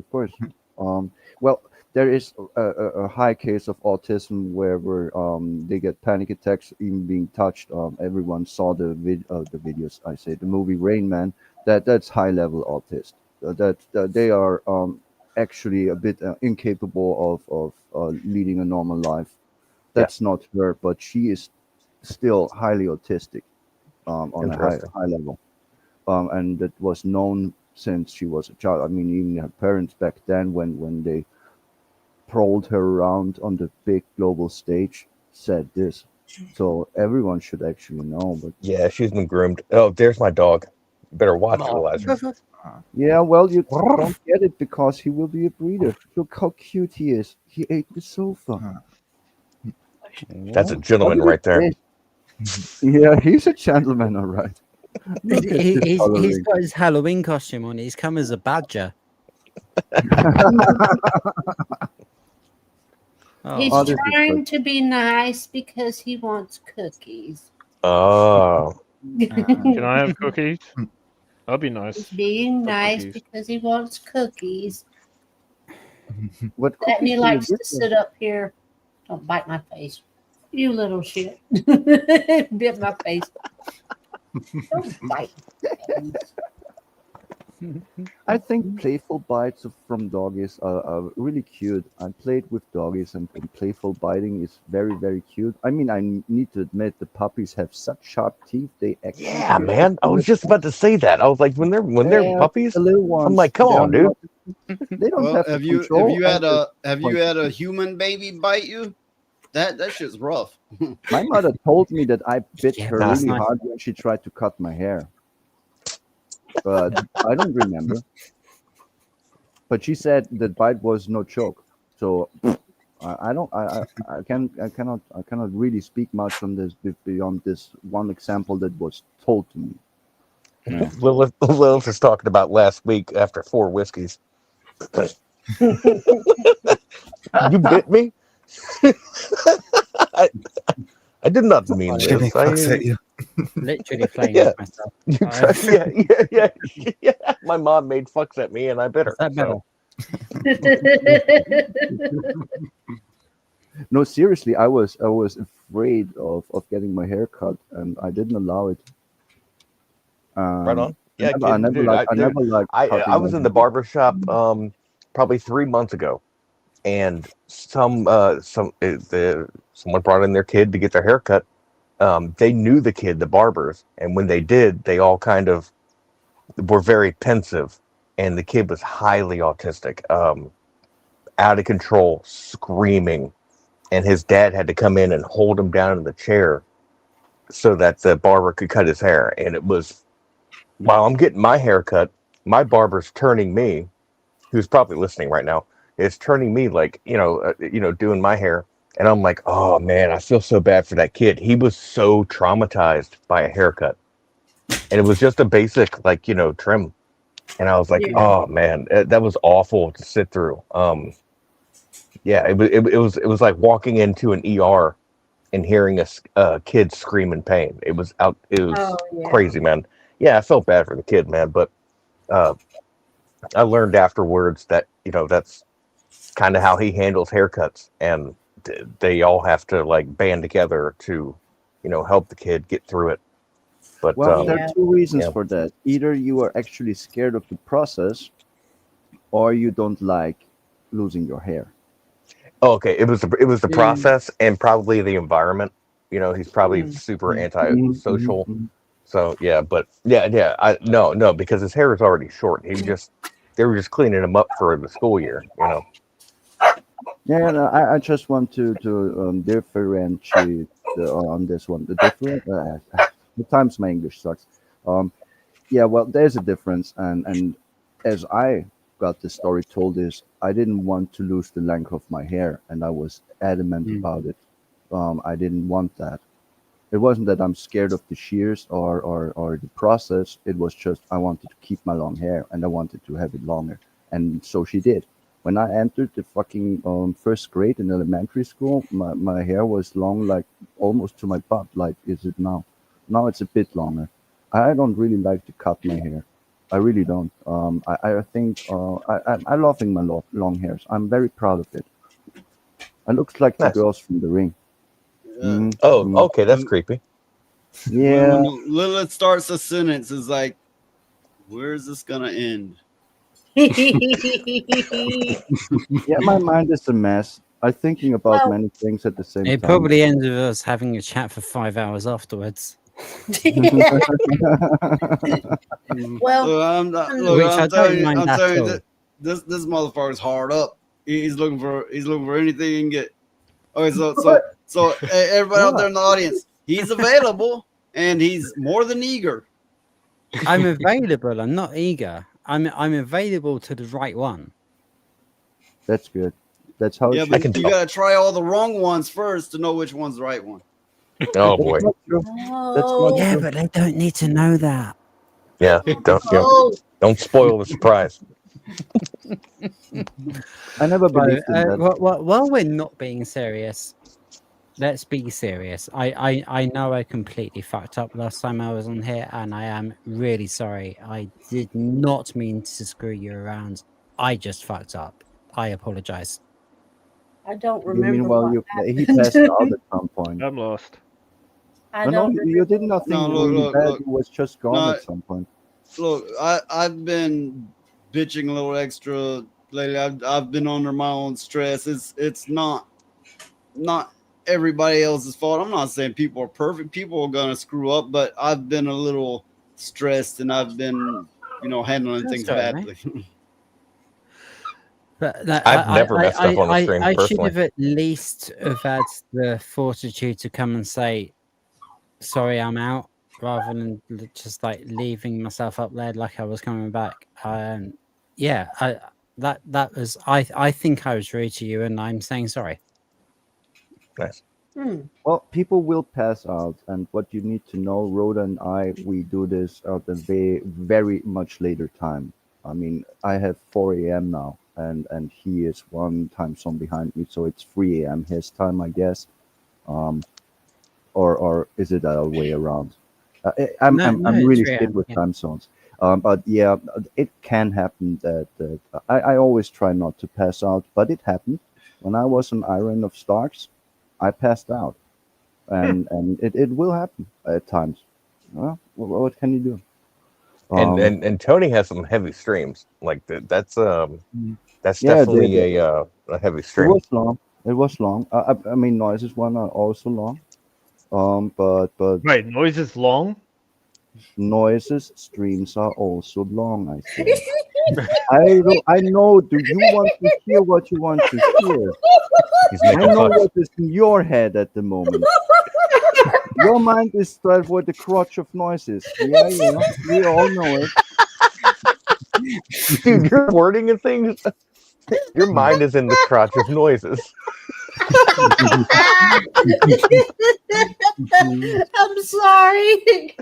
Well, there is a high case of autism where they get panic attacks even being touched. Everyone saw the videos. I say the movie Rain Man. That's high level autist. They are actually a bit incapable of leading a normal life. That's not her, but she is still highly autistic on a high Interesting. level, and that was known since she was a child. I mean, even her parents back then, when they prowled her around on the big global stage, said this. So everyone should actually know. But Yeah, she's been groomed. Oh, there's my dog. Better watch it, Elijah. yeah, well, you don't get it because he will be a breeder. Look how cute he is. He ate the sofa. That's a gentleman right there. Yeah, he's a gentleman, all right. Look at He's this coloring. got his Halloween costume on. He's come as a badger. He's Oh, this is trying good. to be nice because he wants cookies. Oh, Can I have cookies? That'd be nice. He's being nice cookies. because he wants cookies. What And cookies he do likes you to give sit up here. Don't bite my face. You little shit. Bit my face. Don't bite my face. I think playful bites from doggies are really cute. I played with doggies, and playful biting is very, very cute. I mean, I need to admit the puppies have such sharp teeth. They actually yeah, man. I was just about to say that. I was like, when they're Yeah, puppies, the little ones. I'm like, come they're on, dude. not- They don't Well, have the have you control. had a human baby bite you? That shit's rough. My mother told me that I bit Yeah, her that's really nice. hard when she tried to cut my hair, but I don't remember. But she said the bite was no joke. So I don't I cannot really speak much on this beyond this one example that was told to me. Yeah. Lilith was talking about last week after 4 whiskeys. You bit me? I did not mean Jimmy this. fucks at you. Literally playing Yeah. with myself. Yeah. My mom made fucks at me, and I bit her. Is that better? No, seriously, I was afraid of getting my hair cut, and I didn't allow it. Right on. I Yeah, never, kid, dude. I never liked I cutting was my in the hair. barber shop probably 3 months ago, and someone brought in their kid to get their hair cut. They knew the kid, the barbers, and when they did, they all kind of were very pensive, and the kid was highly autistic, out of control, screaming, and his dad had to come in and hold him down in the chair so that the barber could cut his hair. And it was, while I'm getting my hair cut, my barber's turning me, who's probably listening right now, is turning me like, doing my hair. And I'm like, oh man, I feel so bad for that kid. He was so traumatized by a haircut. And it was just a basic, like, trim. And I was like, Yeah. oh man, that was awful to sit through. Yeah, it was like walking into an ER and hearing a kid scream in pain. It was Oh, yeah. crazy, man. Yeah, I felt bad for the kid, man, but I learned afterwards that that's kind of how he handles haircuts, and they all have to like band together to help the kid get through it. But Well, there Yeah. are two reasons yeah. for that. Either you are actually scared of the process, or you don't like losing your hair. Oh, okay, it was the Mm. process and probably the environment. He's probably Mm. super Mhm, antisocial. mhm. So yeah, but yeah, no, because his hair is already short. They were just cleaning him up for the school year. Yeah, no, I just want to differentiate on this one. The times my English sucks. Um, yeah, well, there's a difference, and as I got the story told is I didn't want to lose the length of my hair, and I was adamant about it. I didn't want that. It wasn't that I'm scared of the shears or the process. It was just I wanted to keep my long hair and I wanted to have it longer. And so she did. When I entered the fucking first grade in elementary school, my hair was long, like almost to my butt. Like, is it now? Now it's a bit longer. I don't really like to cut my hair. I really don't. I think I loving my long hairs. I'm very proud of it. I look like the Nice. girls from the ring. Mhm, Oh, mhm. okay, that's creepy. Yeah. When Lilith starts a sentence, it's like, where's this gonna end? Yeah, my mind is a mess. I'm thinking about Well- many things at the same It time. probably ended with us having a chat for 5 hours afterwards. Well, Look, I'm not, um, look, Which I I'm telling don't you, mind I'm at telling you all. that this motherfucker's hard up. He's looking for anything he can get. Okay, so hey, everybody out there in the audience, he's available and he's more than eager. I'm available. I'm not eager. I'm available to the right one. That's good. That's how Yeah, it but should you be. gotta try all the wrong ones first to know which one's the right one. Oh That's boy. not true. That's not Oh, Yeah, true. but they don't need to know that. Yeah, oh, don't spoil the surprise. I never So, believed in that. while we're not being serious, let's be serious. I know I completely fucked up last time I was on here, and I am really sorry. I did not mean to screw you around. I just fucked up. I apologize. I don't You remember mean while what he happened. passed out at some point? I'm lost. I No, don't you did remember. nothing No, look, really look, bad. look. He was just gone No, at some point. look, I've been bitching a little extra lately. I've been under my own stress. It's not everybody else's fault. I'm not saying people are perfect. People are gonna screw up, but I've been a little stressed and I've been, handling That's things all right, mate. badly. But like, I've never messed up on the stream I should personally. have at least have had the fortitude to come and say, sorry, I'm out, rather than just like leaving myself up there like I was coming back. Yeah, that was I think I was rude to you, and I'm saying sorry. Nice. Hmm. Well, people will pass out, and what you need to know, Rhoda and I, we do this at a very, very much later time. I mean, I have 4 a.m. now, and he is one time zone behind me, so it's 3 a.m. his time, I guess. Um, or is it the other way around? I'm No, I'm no, I'm it's really shit real. with Yeah. time zones. But yeah, it can happen that I always try not to pass out, but it happened when I was on Iron of Starks. I passed out, and it will happen at times. Well, what can you do? And Um, and Tony has some heavy streams. Like that's yeah, definitely a heavy it stream. was long. It was long. I mean, noises one are also long. But Wait, noise is long. noises streams are also long. I said. I know. Do you want to hear what you want to hear? He's I making know fucks. what is in your head at the moment. Your mind is straight for the crotch of noises. Yeah, yeah. We all know it. Dude, you're wording and things. Your mind is in the crotch of noises. I'm sorry.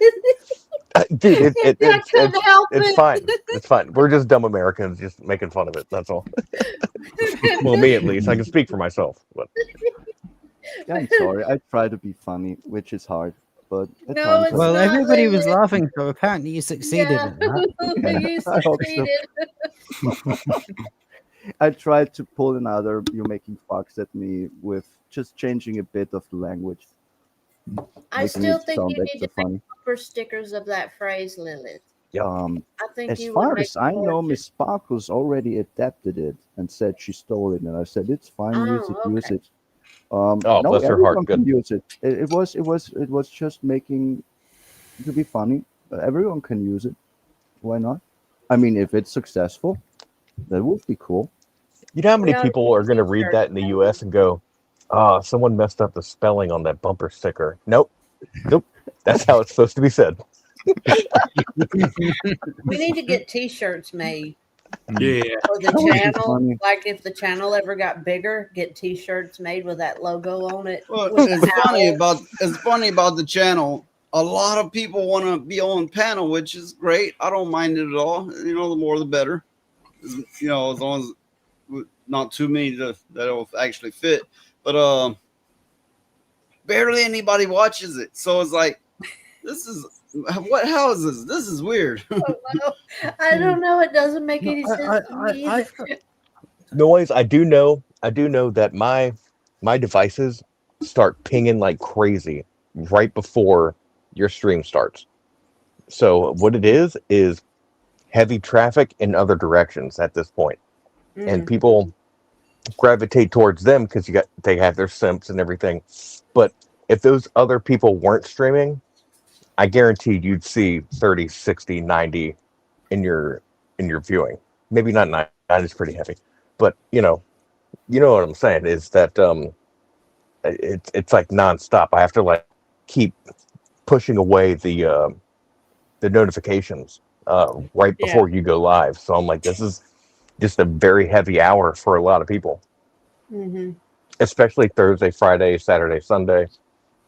Dude, I couldn't help it's it. fine. It's fine. We're just dumb Americans just making fun of it. That's all. Well, me at least. I can speak for myself. But Yeah, I'm sorry. I try to be funny, which is hard, but at No, times it's Well, not. everybody was laughing, so apparently you succeeded Yeah, at that. you I hope so. succeeded. I tried to pull another you making fucks at me with just changing a bit of the language, I making still it think sound you need extra to make funny. bumper stickers of that phrase, Lilith. Um, I think as you would far make as I know, fortune. Miss Sparkles already adapted it and said she stole it, and I said it's fine, use it, Oh, use okay. it. oh, No, bless her heart. everyone can Good. use it. It was just making to be funny. Everyone can use it. Why not? I mean, if it's successful, that would be cool. You know how We many ought to people get are going to read t-shirts. that in the U.S. and go, "Ah, someone messed up the spelling on that bumper sticker." Nope, nope. That's how it's supposed to be said. We need to get t-shirts made Yeah. for the That would be channel. funny. Like if the channel ever got bigger, get t-shirts made with that logo on it. Well, With it's the funny owl. about the channel. A lot of people want to be on panel, which is great. I don't mind it at all. You know, the more the better. You know, as long as not too many that'll actually fit. But barely anybody watches it, so it's like, this is what? How is this? This is weird. I don't know. It doesn't make any sense to me either. Noise. I do know. I do know that my devices start pinging like crazy right before your stream starts. So what it is heavy traffic in other directions at this point, and people gravitate towards them because they have their simps and everything. But if those other people weren't streaming, I guarantee you'd see 30, 60, 90 in your viewing. Maybe not 90, is pretty heavy. But you know what I'm saying is that it's like nonstop. I have to like keep pushing away the notifications right Yeah. before you go live. So I'm like, this is just a very heavy hour for a lot of people, Mm-hmm. especially Thursday, Friday, Saturday, Sunday.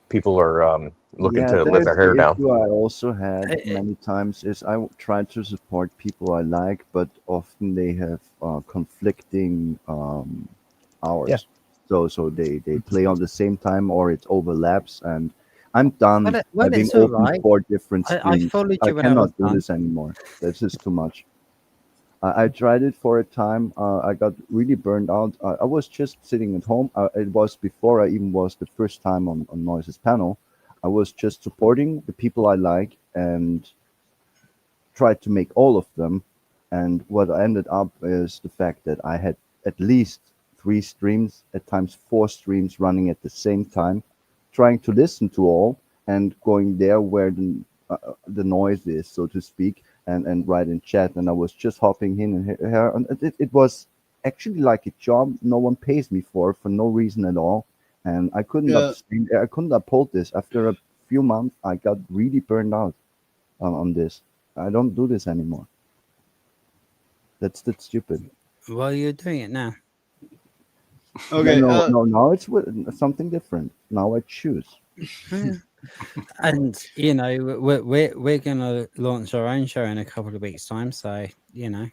People are looking Yeah, to that let is their hair the down. issue I also had many times is try to support people I like, but often they have conflicting hours. Yeah. So they play on the same time or it overlaps, and I'm done Well, having it's all opened right. 4 different I streams. followed I you when I was cannot do done. this anymore. This is too much. I tried it for a time. I got really burned out. I was just sitting at home. It was before I even was the first time on Noise's panel. I was just supporting the people I like and tried to make all of them. And what I ended up is the fact that I had at least 3 streams, at times 4 streams running at the same time, trying to listen to all and going there where the noise is, so to speak, and write in chat. And I was just hopping in and here, and it was actually like a job no one pays me for no reason at all. And I couldn't Yeah. I couldn't uphold this. After a few months, I got really burned out on this. I don't do this anymore. That's stupid. Well, you're doing it now. Okay. No. Now it's something different. Now I choose. And you know, we're gonna launch our own show in a couple of weeks' time, so you know.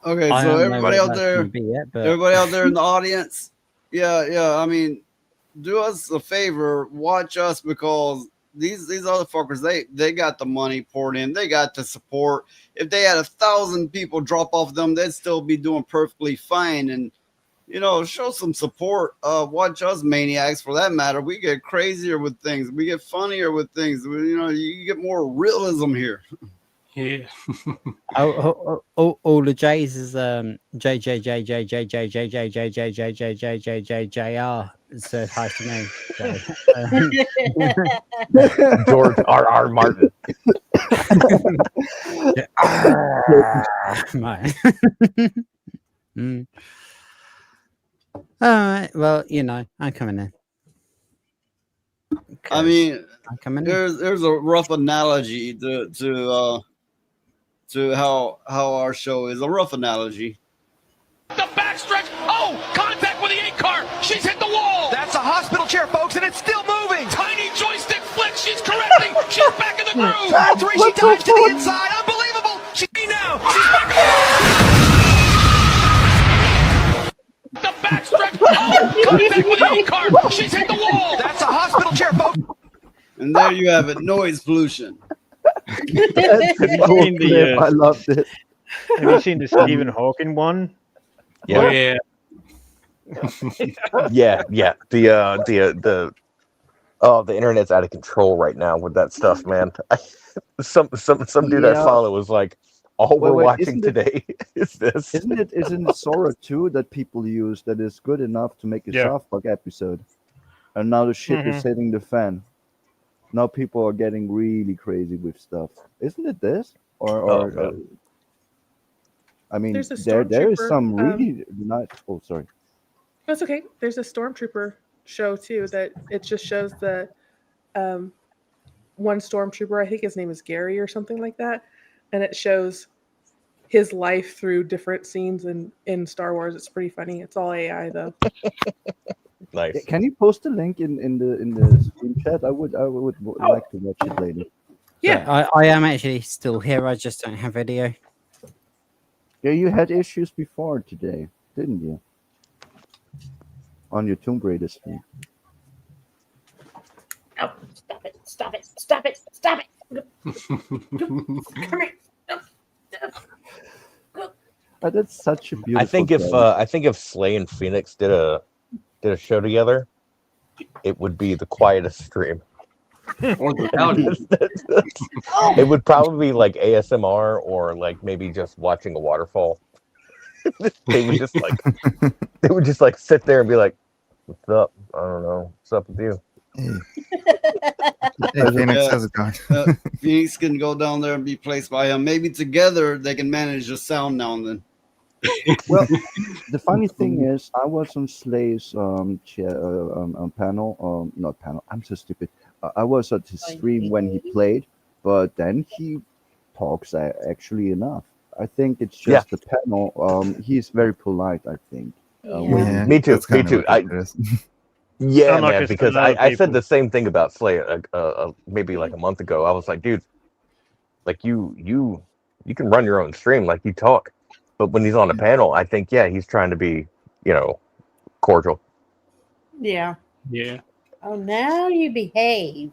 Okay, I so don't know everybody what out that's there, gonna be yet, but everybody out there in the audience, Yeah. I mean, do us a favor, watch us, because these other fuckers, they got the money poured in, they got the support. If they had 1,000 people drop off them, they'd still be doing perfectly fine. And show some support. Watch us maniacs, for that matter. We get crazier with things. We get funnier with things. You get more realism here. Yeah. All the J's is JJJJJJJJJJJJJJJJJR said hi to me. So, George R.R. Martin. Mate. All right. Well, I'm coming in. I mean, I'm coming in. there's a rough analogy to how our show is. A rough analogy. The backstretch. Oh, contact with the 8-car. She's hit the wall. That's a hospital chair, folks, and it's still moving. Tiny joystick flick. She's correcting. She's back in the groove. Factory. She dives to the inside. Unbelievable. She's now. She's back in the backstretch. Oh, contact with the 8-car. She's hit the wall. That's a hospital chair, folks. And there you have it. Noise pollution. Have you seen the, I loved it. Have you seen the Stephen Hawking one? Yeah. Oh, yeah. Yeah. The internet's out of control right now with that stuff, man. Some dude I follow was like, all we're watching today is this. Isn't it Sora 2 that people use that is good enough to make a South Park episode? And now the shit is hitting the fan. Now people are getting really crazy with stuff. Isn't it this? I mean, There's a there is stormtrooper, some really nice. Oh, sorry. That's okay. There's a stormtrooper show too that it just shows the one stormtrooper. I think his name is Gary or something like that, and it shows his life through different scenes in Star Wars. It's pretty funny. It's all AI though. Nice. Can you post a link in the stream chat? I would like to watch it later. Yeah, I am actually still here. I just don't have video. Yeah, you had issues before today, didn't you? On your Tomb Raider stream. Oh, stop it. Stop it. Stop it. Stop it. Come here. That's such a beautiful. I think if Slay and Phoenix did a show together, it would be the quietest stream. It would probably be like ASMR or like maybe just watching a waterfall. They would just like sit there and be like, "What's up? I don't know. What's up with you?" Hey, Phoenix, how's it going? Phoenix can go down there and be placed by him. Maybe together they can manage the sound now and then. Well, the funny thing is, I was on Slay's panel. Not panel. I'm so stupid. I was at his stream when he played, but then he talks actually enough. I think it's just the panel. He's very polite. I think. Me too. Me too. Yeah, man. Because I said the same thing about Slay maybe like a month ago. I was like, dude, like you can run your own stream, like you talk. But when he's on a panel, I think, he's trying to be, cordial. Yeah. Yeah. Oh, now you behave.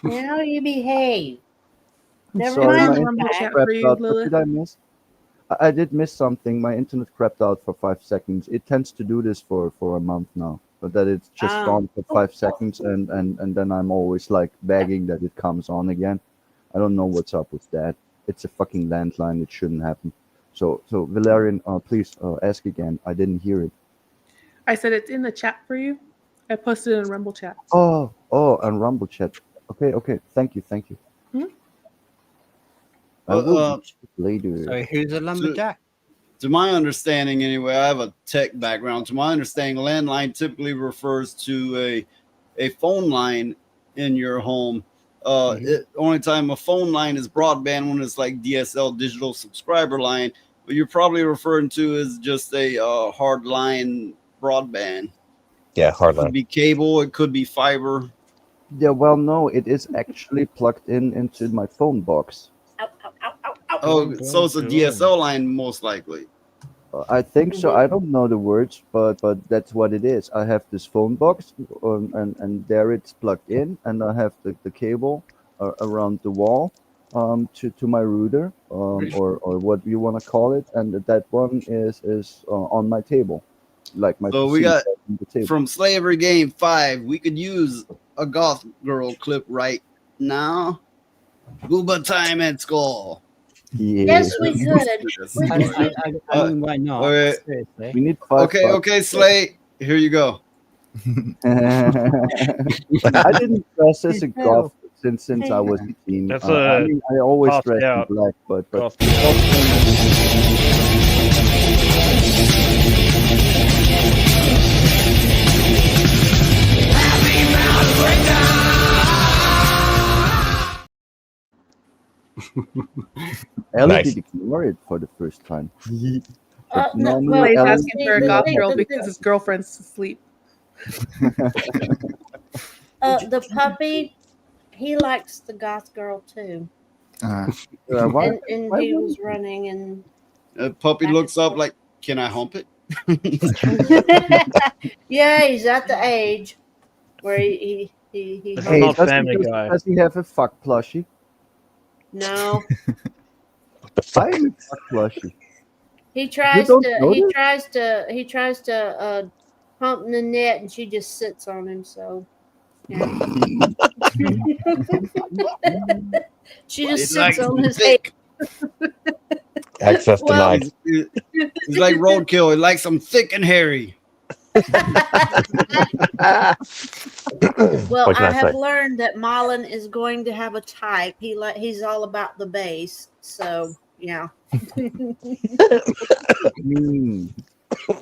Now you behave. Never Sorry, mind. my the internet fact. crapped out. What did I miss? I did miss something. My internet crapped out for 5 seconds. It tends to do this for a month now. But that it's just gone for 5 seconds, and then I'm always like begging that it comes on again. I don't know what's up with that. It's a fucking landline. It shouldn't happen. So Valerian, please ask again. I didn't hear it. I said it's in the chat for you. I posted it in Rumble chat. Oh, and Rumble chat. Okay. Thank you. Hmm? I will later. So who's a lumberjack? To my understanding, anyway, I have a tech background. To my understanding, landline typically refers to a phone line in your home. Only time a phone line is broadband when it's like DSL, digital subscriber line. What you're probably referring to is just a hard line broadband. Yeah, hard It could line. be cable. It could be fiber. Yeah, well, no, it is actually plugged into my phone box. Oh, so it's a DSL line most likely. I think so. I don't know the words, but that's what it is. I have this phone box, and there it's plugged in, and I have the cable around the wall to my router, or what you want to call it, and that one is on my table, like my So we PC got on the table. from Slavery Game 5. We could use a goth girl clip right now. Booba time at school. Yeah. Yes, we could. I mean, why not? Okay. Seriously. We need 5 Okay, bucks. okay, Slay. Here you go. I didn't dress as a goth since I was 18. That's I mean, I always passed dressed in out black, but goth. Ellie Nice. did ignore it for the first time. No, Normally, well, He's Ellen- asking for a goth the- girl the- because his girlfriend's asleep. the puppy, he likes the goth girl too, why, and why he would- was running and. The puppy looks up like, can I hump it? Yeah, he's at the age where he This is Hey, not does Family he, Guy. does he have a fuck plushie? no. The I fuck? am a fuck plushie. He tries don't to know he this? tries to hump the net and she just sits on him, so yeah. She just It's like sits on his head. thick. Access Well- denied. He's like roadkill. He likes them thick and hairy. Well, What can I I have say? learned that Marlon is going to have a type. He's all about the bass, so yeah. mean?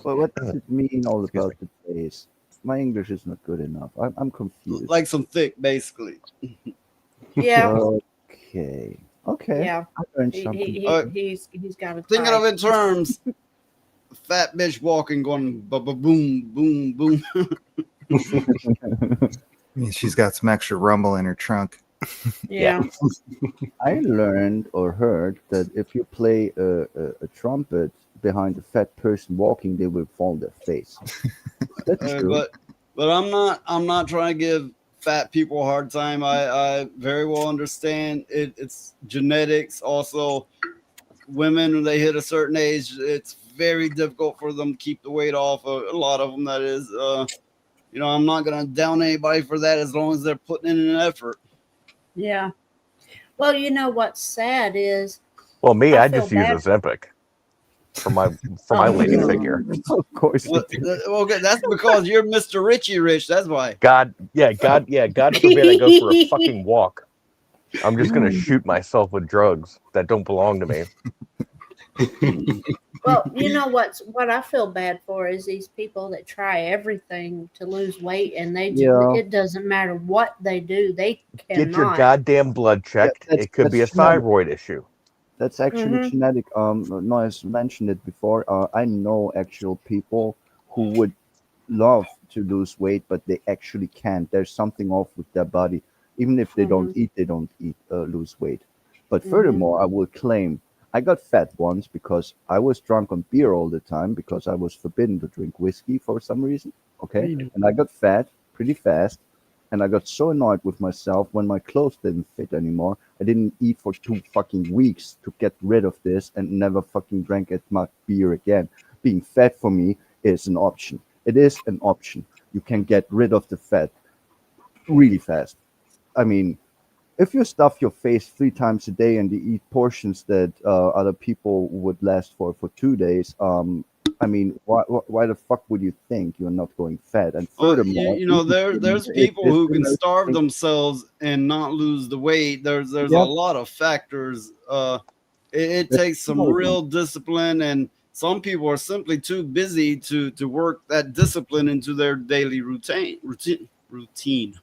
What does it mean all about the face? My English is not good enough. I'm confused. Like some thick, basically. Yeah. Okay. Okay. Yeah. I learned He, something. he's got a Thinking type. of it in terms, fat bitch walking, going boom, boom, boom. I mean, she's got some extra rumble in her trunk. Yeah. I learned or heard that if you play a trumpet behind a fat person walking, they will fall their face. That's true. But I'm not trying to give fat people a hard time. I very well understand it's genetics. Also, women when they hit a certain age, it's very difficult for them to keep the weight off. A lot of them, that is. I'm not gonna down anybody for that as long as they're putting in an effort. Yeah. Well, you know what's sad is Well, me, I I feel just use bad. Ozempic for my lady figure. Of course. Well, okay, that's because you're Mr. Richie Rich. That's why. God forbid I go for a fucking walk. I'm just gonna shoot myself with drugs that don't belong to me. Well, you know what I feel bad for is these people that try everything to lose weight and they just, Yeah. it doesn't matter what they do, they Get your cannot. goddamn blood checked. that's- It could be a that's genetic. thyroid issue. That's actually Mhm. genetic. Noise mentioned it before. I know actual people who would love to lose weight, but they actually can't. There's something off with their body. Even if they don't eat, lose weight. But furthermore, I will claim I got fat once because I was drunk on beer all the time because I was forbidden to drink whiskey for some reason. Okay, and I got fat pretty fast. And I got so annoyed with myself when my clothes didn't fit anymore. I didn't eat for 2 fucking weeks to get rid of this and never fucking drank as much beer again. Being fat for me is an option. It is an option. You can get rid of the fat really fast. I mean, if you stuff your face 3 times a day and you eat portions that other people would last for 2 days, I mean, why the fuck would you think you're not going fat? And furthermore, there's people who can starve themselves and not lose the weight. There's a lot of factors. It takes some real discipline, and some people are simply too busy to work that discipline into their daily routine.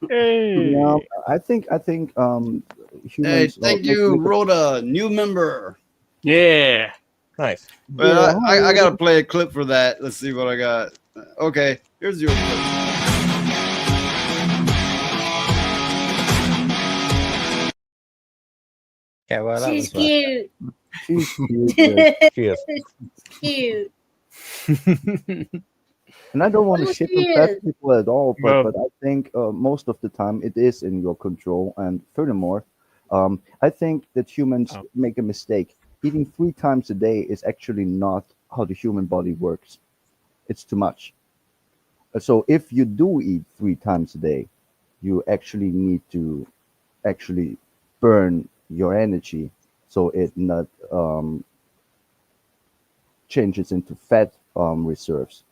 Yeah, I think humans. Hey, thank you, Rhoda, new member. Yeah. Nice. But I gotta play a clip for that. Let's see what I got. Okay, here's your clip. Yeah, well, that She's was cute. She's cute. She is. Cute. And I don't want to Well, shit she on fat is. people at all, Well- but I think most of the time it is in your control. And furthermore, I think that humans make a mistake. Eating 3 times a day is actually not how the human body works. It's too much. So if you do eat 3 times a day, you actually need to actually burn your energy so it not changes into fat reserves.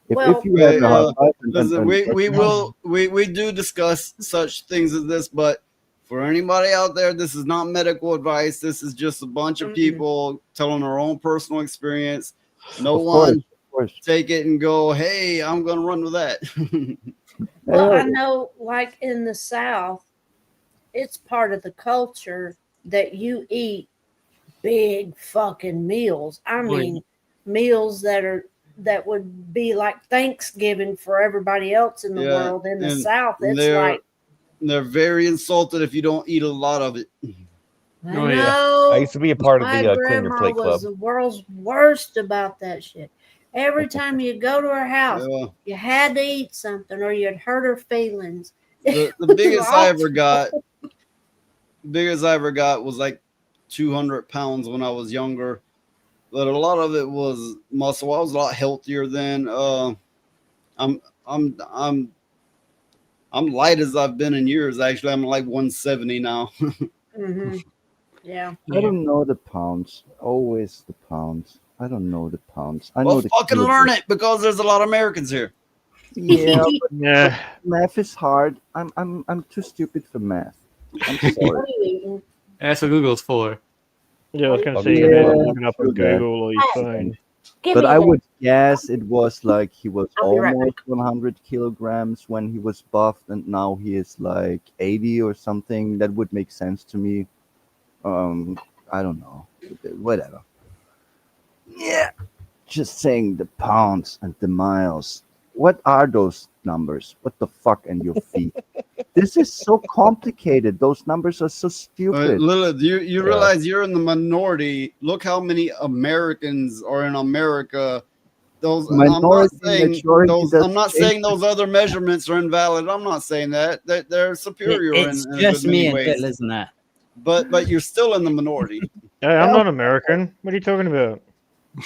If you have Wait, a hard life listen, we do discuss such things as this, but for anybody out there, this is not medical advice. This is just a bunch of people telling their own personal experience. No Of course, one of course. take it and go, hey, I'm gonna run with that. Well, I know, like in the South, it's part of the culture that you eat big fucking meals. I mean, meals that would be like Thanksgiving for everybody else in the world. In the and South, it's they're like, they're very insulted if you don't eat a lot of it. I know. I used to be a part of My the Clean Your grandma Plate Club. was the world's worst about that shit. Every time you go to her house, you had to eat something or you'd hurt her feelings. The biggest I ever got, was like 200 pounds when I was younger, but a lot of it was muscle. I was a lot healthier then. I'm light as I've been in years. Actually, I'm like 170 now. Mm-hmm. Yeah. I don't know the pounds. Always the pounds. I don't know the pounds. I know Well, the fucking kilograms. learn it because there's a lot of Americans here. Yeah, but math is hard. I'm too stupid for math. I'm sorry. That's what Google's for. Yeah, I was going to say, Yeah, you can look it up on true that. Google or your phone. But I would guess it was like he was I'll be right almost 100 kilograms when he was buffed, and now he is like 80 or something. That would make sense to me. I don't know. Whatever. Yeah. Just saying the pounds and the miles. What are those numbers? What the fuck and your feet? This is so complicated. Those numbers are so stupid. Lilith, you realize you're in the minority. Look how many Americans are in America. Those Minority, majority, I'm that's not saying those other measurements are invalid. I'm not saying that. They're superior It's in just many me and ways. Bill, isn't it? But you're still in the minority. Hey, I'm not American. What are you talking about?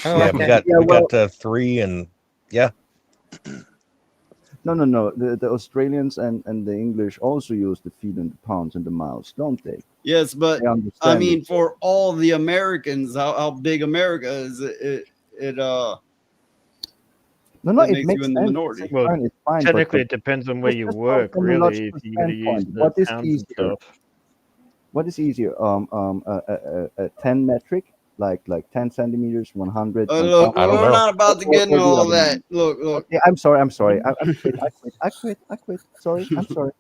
Yeah, we got 3 and yeah. No. The Australians and the English also use the feet and the pounds and the miles, don't they? Yes, but I I understand mean, it. for all the Americans, how big America is, it No, it it makes makes you in the sense. minority. It's fine. It's fine. Technically, but it depends on where it's you just work, from a really. logical If you're going to use standpoint, the what is pounds and easier? stuff. What is easier? A 10 metric, like 10 centimeters, 100. Look, we're not about to get into all that. Look. Okay, I'm sorry. I quit. Sorry, I'm sorry.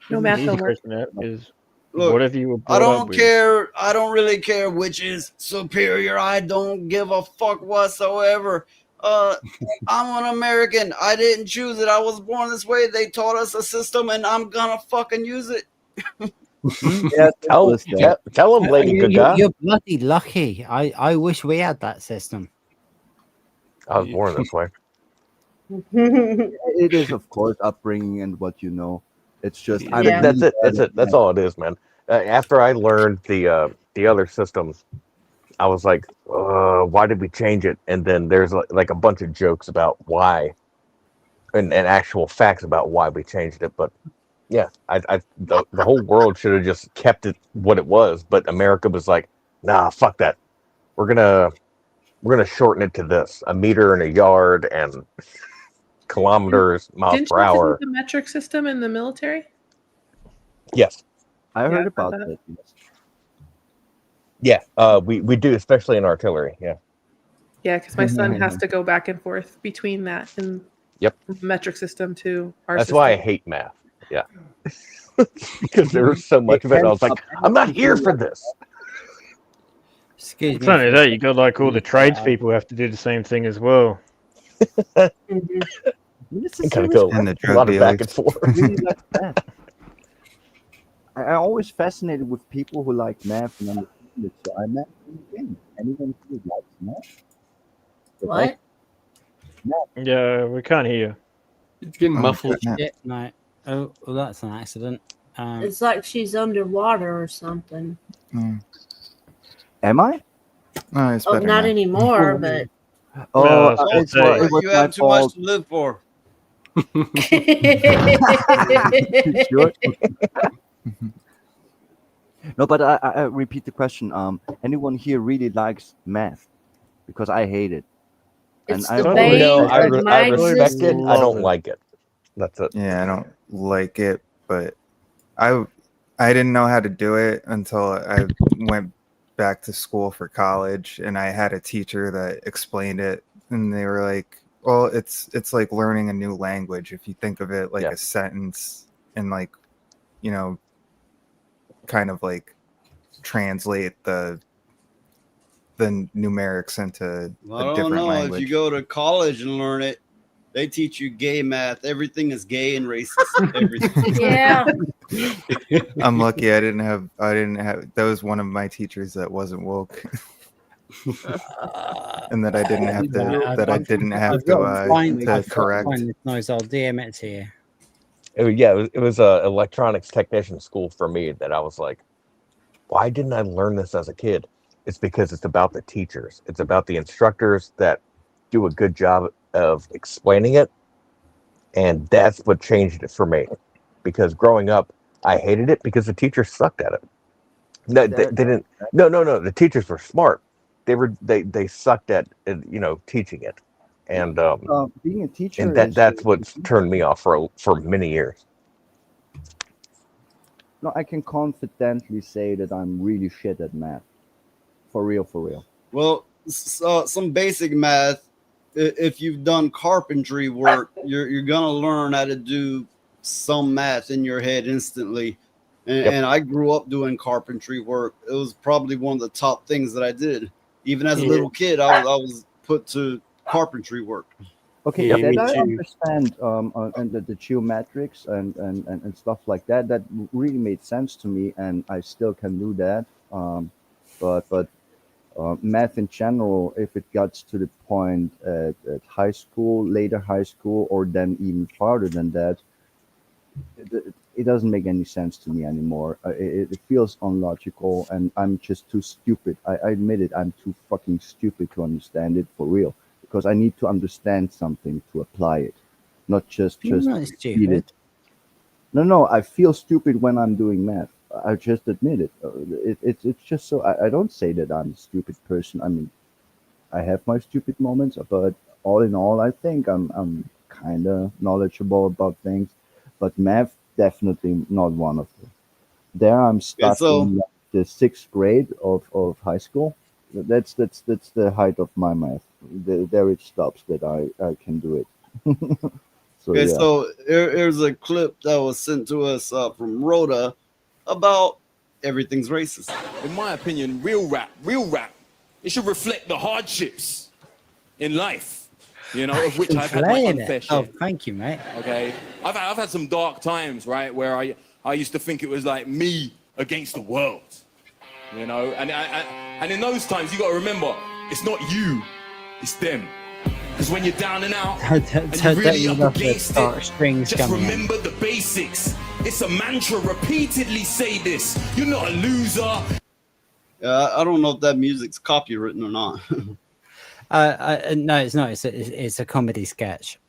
No math Easy homework. question that is, Look, whatever you were I brought up don't with. care. I don't really care which is superior. I don't give a fuck whatsoever. I'm an American. I didn't choose it. I was born this way. They taught us a system, and I'm gonna fucking use it. Yeah, Tell him, lady Gaga. You're bloody lucky. I wish we had that system. I was born this way. It is, of course, upbringing and what you know. It's just I think that's it. That's it. That's all it is, man. After I learned the other systems, I was like, why did we change it? And then there's like a bunch of jokes about why, and actual facts about why we changed it. But yeah, the whole world should have just kept it what it was. But America was like, nah, fuck that. We're gonna shorten it to this: a meter and a yard and kilometers, miles Didn't per you have to hour. do the metric system in the military? Yes. I heard Yeah, about that. that. Yes. Yeah, we do, especially in artillery. Yeah. Yeah, because my son has to go back and forth between that and Yep. the metric system to our That's system. why I hate math. Yeah. Because there was so much of it. I was like, I'm not here for this. Excuse It's not only that, you got like all the tradespeople have to do the same thing as well. This And is kind of so go And the a drug lot of back dealers. and forth. really like math. I'm always fascinated with people who like math and understand it. So I math anything. Anyone who likes math. But What? Yeah, we can't hear you. It's getting muffled. Shit, no. Oh, well, that's an accident. It's like she's underwater or something. Am I? No, it's Oh, better not now. anymore, but Oh, I was gonna it's, it say. was You my have too much fault. to live for. Sure. No, but I repeat the question. Anyone here really likes math? Because I hate it. it's And the I bane No, I, of re- my I respect it. I existence. don't like it. That's it. Yeah, I don't like it, but I didn't know how to do it until I went back to school for college, and I had a teacher that explained it, and they were like, "Well, it's like learning a new language if you think of it like a sentence and like, you know, kind of like translate the numerics into I a don't different know. language." If you go to college and learn it, they teach you gay math. Everything is gay and racist. Everything. Yeah. I'm lucky I didn't have that was one of my teachers that wasn't woke. And that I didn't have to I've to correct. find this noise. I'll DM it to you. It was a electronics technician school for me that I was like, why didn't I learn this as a kid? It's because it's about the teachers. It's about the instructors that do a good job of explaining it. And that's what changed it for me. Because growing up, I hated it because the teachers sucked at it. No, they didn't. No. The teachers were smart. They sucked at teaching it, and being a teacher and is that's what's turned me off for many years. no. I can confidently say that I'm really shit at math. For real, for real. Well, some basic math. If you've done carpentry work, you're gonna learn how to do some math in your head instantly. And I grew up doing carpentry work. It was probably one of the top things that I did. Even as a little kid, I was put to carpentry work. Okay, Yeah, that me I too. understand, and the geometrics and stuff like that. That really made sense to me, and I still can do that. But math in general, if it gets to the point at high school, later high school, or then even farther than that, it doesn't make any sense to me anymore. It feels unlogical, and I'm just too stupid. I admit it. I'm too fucking stupid to understand it for real. Because I need to understand something to apply it, not just You're not read stupid. it. No. I feel stupid when I'm doing math. I just admit it. It's just so. I don't say that I'm a stupid person. I mean, I have my stupid moments, but all in all, I think I'm kind of knowledgeable about things. But math definitely not one of them. There I'm stuck so- in like, the 6th grade of high school. That's the height of my math. There it stops that I can do it. So Okay, yeah. so here's a clip that was sent to us from Rhoda about everything's racist. In my opinion, real rap, it should reflect the hardships in life, of which I've had my Playing unfair it. share. Oh, thank you, mate. Okay, I've had some dark times, right, where I used to think it was like me against the world, and in those times you got to remember it's not you, it's them. Because when you're down and out and you're really up against it, just remember the basics. It's a mantra. Repeatedly say this. You're not a loser. I don't know if that music's copywritten or not. No, it's not. It's a comedy sketch.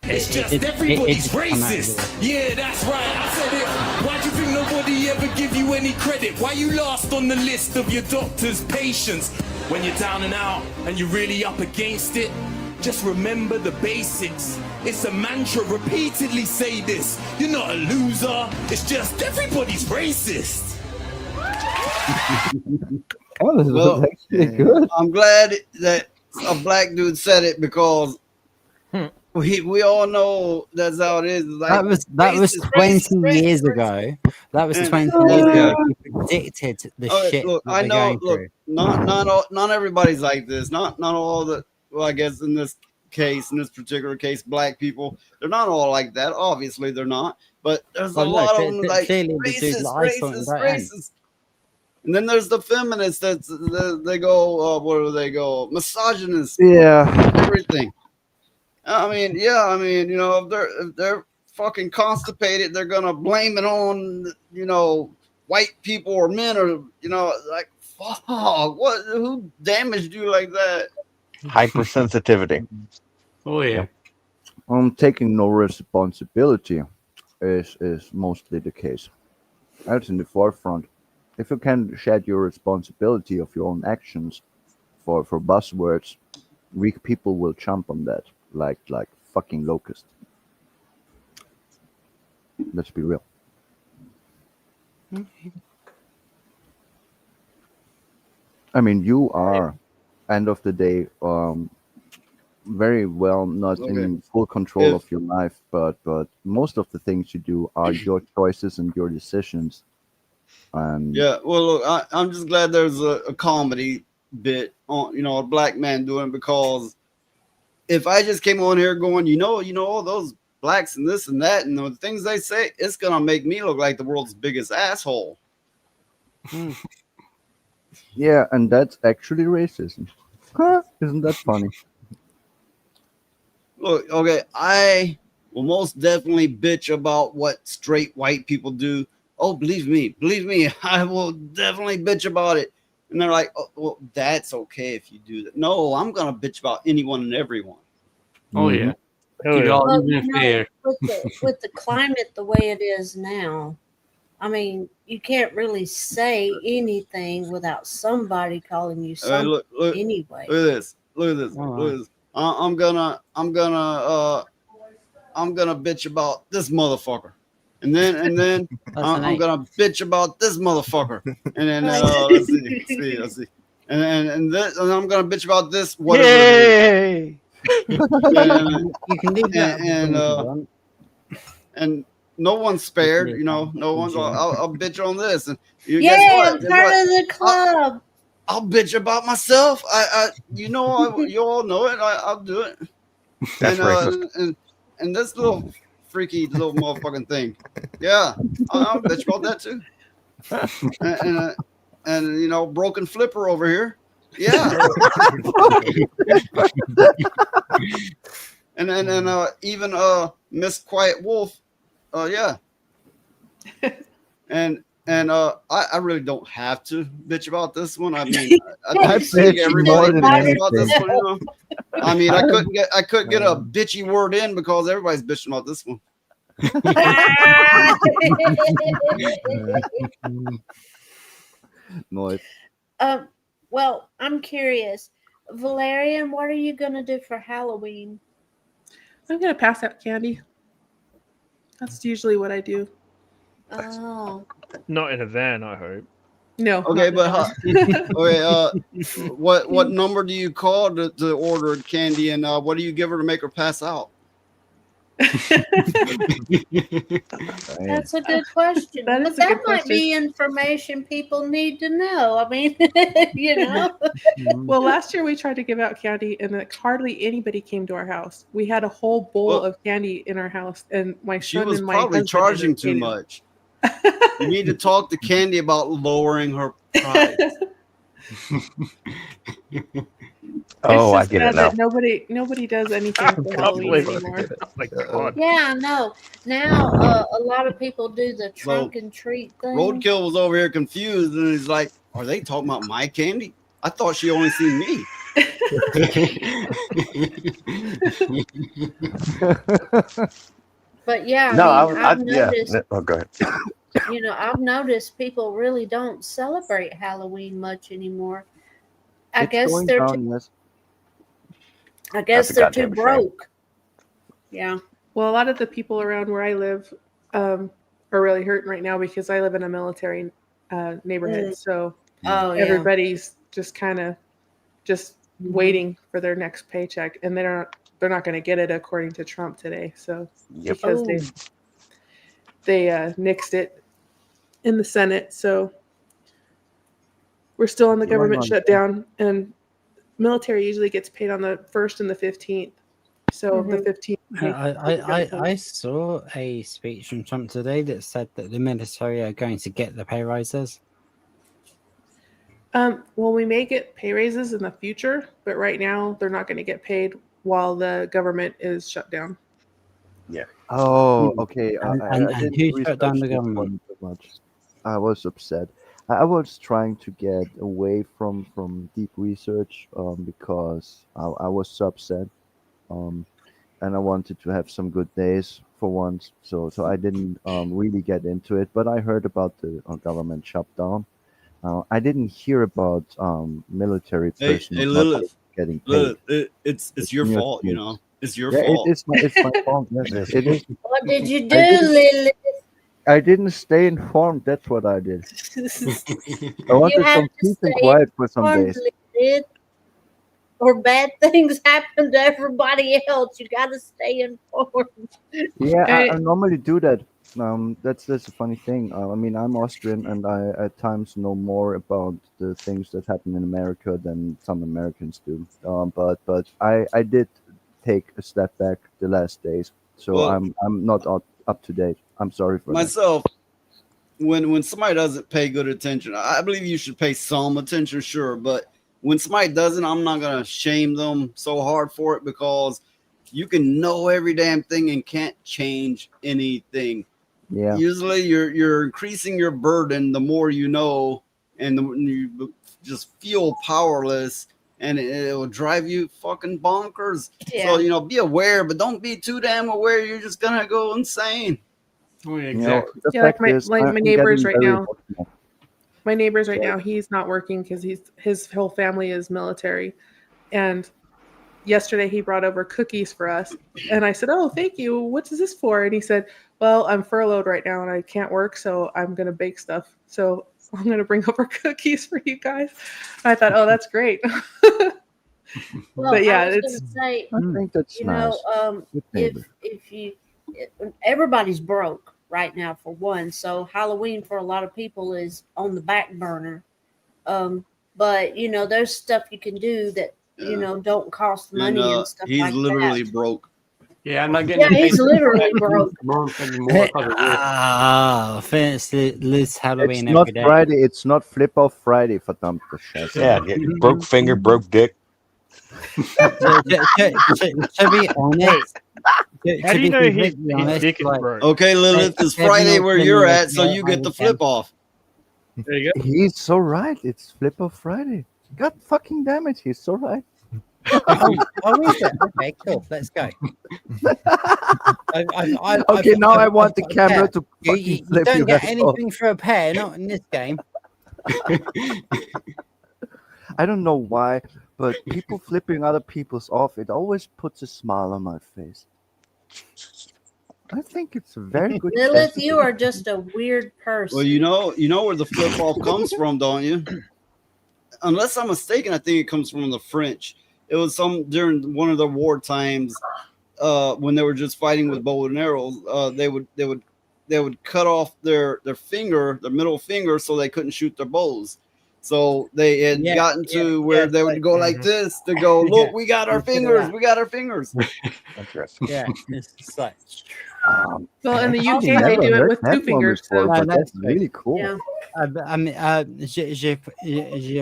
It's just everybody's racist. Yeah, that's right. I said it. Why do you think nobody ever give you any credit? Why you last on the list of your doctor's patients? When you're down and out and you're really up against it, just remember the basics. It's a mantra. Repeatedly say this. You're not a loser. It's just everybody's racist. Oh, this Well, was actually good. I'm glad that a black dude said it because we all know that's how it is. Like, that was 20 years ago. That was 20 years ago. You predicted the shit Look, that I we're know. going Look, through. not everybody's like this. Not all the. Well, I guess in this particular case, black people, they're not all like that. Obviously, they're not. But there's a lot of them like racist. And then there's the feminists they go, where do they go? Misogynist. Yeah. Everything. I mean, yeah, I mean, if they're fucking constipated, they're gonna blame it on white people or men or like fuck. What? Who damaged you like that? Hypersensitivity. Oh yeah. Taking no responsibility is mostly the case. That's in the forefront. If you can shed your responsibility of your own actions for buzzwords, weak people will jump on that like fucking locust. Let's be real. I mean, you are, end of the day, very well not Okay. in full control If of your life, but most of the things you do are your choices and your decisions. And Yeah, well, look, I'm just glad there's a comedy bit on, a black man doing it, because if I just came on here going, all those blacks and this and that and the things they say, it's gonna make me look like the world's biggest asshole. yeah, and that's actually racism. Huh? Isn't that funny? Look, okay, I will most definitely bitch about what straight white people do. Oh, believe me, I will definitely bitch about it. And they're like, oh, well, that's okay if you do that. No, I'm gonna bitch about anyone and everyone. Oh yeah. Hell Keep it yeah. all Well, even fair. with the climate the way it is now, I mean, you can't really say anything without somebody calling you Hey, something look anyway. at this. Look at this. All Look right. at this. I'm gonna bitch about this motherfucker, and then That's an I'm 8. gonna bitch about this motherfucker, and then Oh. let's see, and I'm gonna bitch about this whatever it is, Yay! and You can leave that as and, long as you want. and no one's You can spared. leave that as No long as one's. you want. I'll bitch on this, and you Yay, guess what? I'm part of the club. I'll bitch about myself. You all know it. I'll do it. That's racist. And this little freaky little motherfucking thing, yeah, I'll bitch about that too. And broken flipper over here, yeah. and even Miss Quiet Wolf, yeah. I really don't have to bitch about this one. I mean, I think everybody bitches about this one. I mean, I couldn't get a bitchy word in because everybody's bitching about this one. Noise. Well, I'm curious. Valerian, what are you going to do for Halloween? I'm gonna pass out candy. That's usually what I do. Oh. Not in a van, I hope. No. Okay, not but okay, what number do you call to order candy, and what do you give her to make her pass out? That's a good question. That But is a good that might question. be information people need to know. I mean, Well, last year we tried to give out candy, and like hardly anybody came to our house. We had a whole bowl Well, of candy in our house, and my she son was and my probably husband charging too ate it. much. You need to talk to Candy about lowering her price. Oh, I It's just get it sad now. that nobody does anything for Halloween anymore. Oh my god. yeah, no. Now a lot of people do the trunk and treat thing. Roadkill was over here confused, and he's like, "Are they talking about my candy? I thought she only seen me." But yeah, No, I mean, I've yeah. noticed. Oh, go ahead. I've noticed people really don't celebrate Halloween much anymore. I It's guess going they're down, too, yes. I guess That's a they're too goddamn shame. broke. Yeah. Well, a lot of the people around where I live are really hurting right now because I live in a military neighborhood. So Oh, yeah. everybody's just kind of just waiting for their next paycheck, and they're not going to get it according to Trump today. So Yep. because Oh. they nixed it in the Senate, so we're still on the Going government on. shutdown, and military usually gets paid on the 1st and the 15th. So the 15th. I saw a speech from Trump today that said that the military are going to get the pay rises. Well, we may get pay raises in the future, but right now they're not going to get paid while the government is shut down. Yeah. Oh, okay. And I didn't who shut down research the this government? one too much. I was upset. I was trying to get away from deep research because I was so upset. Um, and I wanted to have some good days for once. So I didn't really get into it. But I heard about the government shutdown. I didn't hear about military Hey, personnel not Lilith. getting paid. Lilith, it's It's your news fault, to you me. know. It's your Yeah, fault. it's my fault. Yes, it is. What did you do, I didn't Lily? I didn't stay informed. That's what I did. I You wanted have some to peace and stay quiet for some informed, days. Lily, or bad things happen to everybody else. You got to stay informed. Yeah, I And normally do that. That's a funny thing. I mean, I'm Austrian, and I at times know more about the things that happen in America than some Americans do. But I did take a step back the last days, so Well, I'm not up to date. I'm sorry for that. myself, when somebody doesn't pay good attention, I believe you should pay some attention, sure, but when somebody doesn't, I'm not gonna shame them so hard for it because you can know every damn thing and can't change anything. Yeah. Usually, you're increasing your burden the more you know, and you just feel powerless, and it will drive you fucking bonkers. Yeah. So be aware, but don't be too damn aware. You're just gonna go insane. Oh, yeah, You know, exactly. the yeah, like fact is, my I'm neighbors getting right very now. emotional. My neighbors right So, now, he's not working because his whole family is military. And yesterday he brought over cookies for us. And I said, "Oh, thank you. What is this for?" And he said, "Well, I'm furloughed right now and I can't work, so I'm going to bake stuff. So I'm going to bring over cookies for you guys." I thought, "Oh, that's great." Well, But yeah, I was it's going to say, I think that's you know, nice. Good neighbor. everybody's broke right now for one, so Halloween for a lot of people is on the back burner. But there's stuff you can do that don't cost And money and stuff he's like literally that. broke. Yeah, I'm not getting Yeah, any he's paper literally broke. month anymore because of this. I think it's Liz It's Halloween not every day. Friday. It's not Flip Off Friday, verdammte Scheiße. Yeah, broke finger, broke dick. To be honest, How do you be know his completely honest, dick is like, broke? Okay, Lilith, it's Kevin Friday will where tell you're you at, so about you get the Halloween. flip off. There you go. He's so right. It's Flip Off Friday. God fucking damn it, he's so right. Oh, is it? Okay, cool. Let's go. Okay, now I want the camera to You, fucking you flip don't you get guys off. anything for a pair, not in this game. I don't know why, but people flipping other people's off, it always puts a smile on my face. I think it's a very good. Lilith, gesture. you are just a weird person. Well, you know where the flip off comes from, don't you? Unless I'm mistaken, I think it comes from the French. It was during one of the war times when they were just fighting with bow and arrows. They would cut off their middle finger, so they couldn't shoot their bows. So they had gotten to where they would go like this to go, look, we got our fingers, we got our fingers. Interesting. Yeah, it's just like. well, in the Actually, UK they never do it heard with that two one fingers. before, So but No, that's that's really cool. Yeah. I mean, j'ai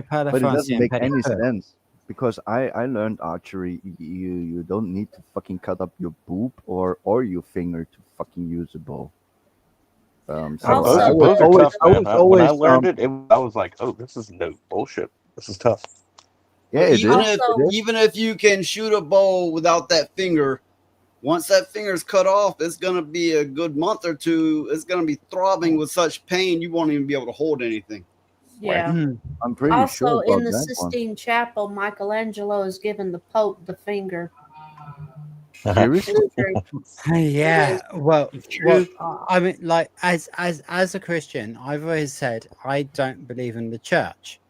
pas la But it France doesn't in make any Petitford. sense because I learned archery. You don't need to fucking cut up your boob or your finger to fucking use a bow. So Also, I was Bows are always, tough, man. When I always learned it, I was like, oh, this is no bullshit. This is tough. yeah, it even is. if It is. even if you can shoot a bow without that finger, once that finger's cut off, it's gonna be a good month or two. It's gonna be throbbing with such pain you won't even be able to hold anything. yeah. I'm pretty Also, sure in about the that one. Sistine Chapel, Michelangelo is giving the Pope the finger. Seriously? It's true. Yeah, well, true. I mean, like as a Christian, I've always said I don't believe in the church.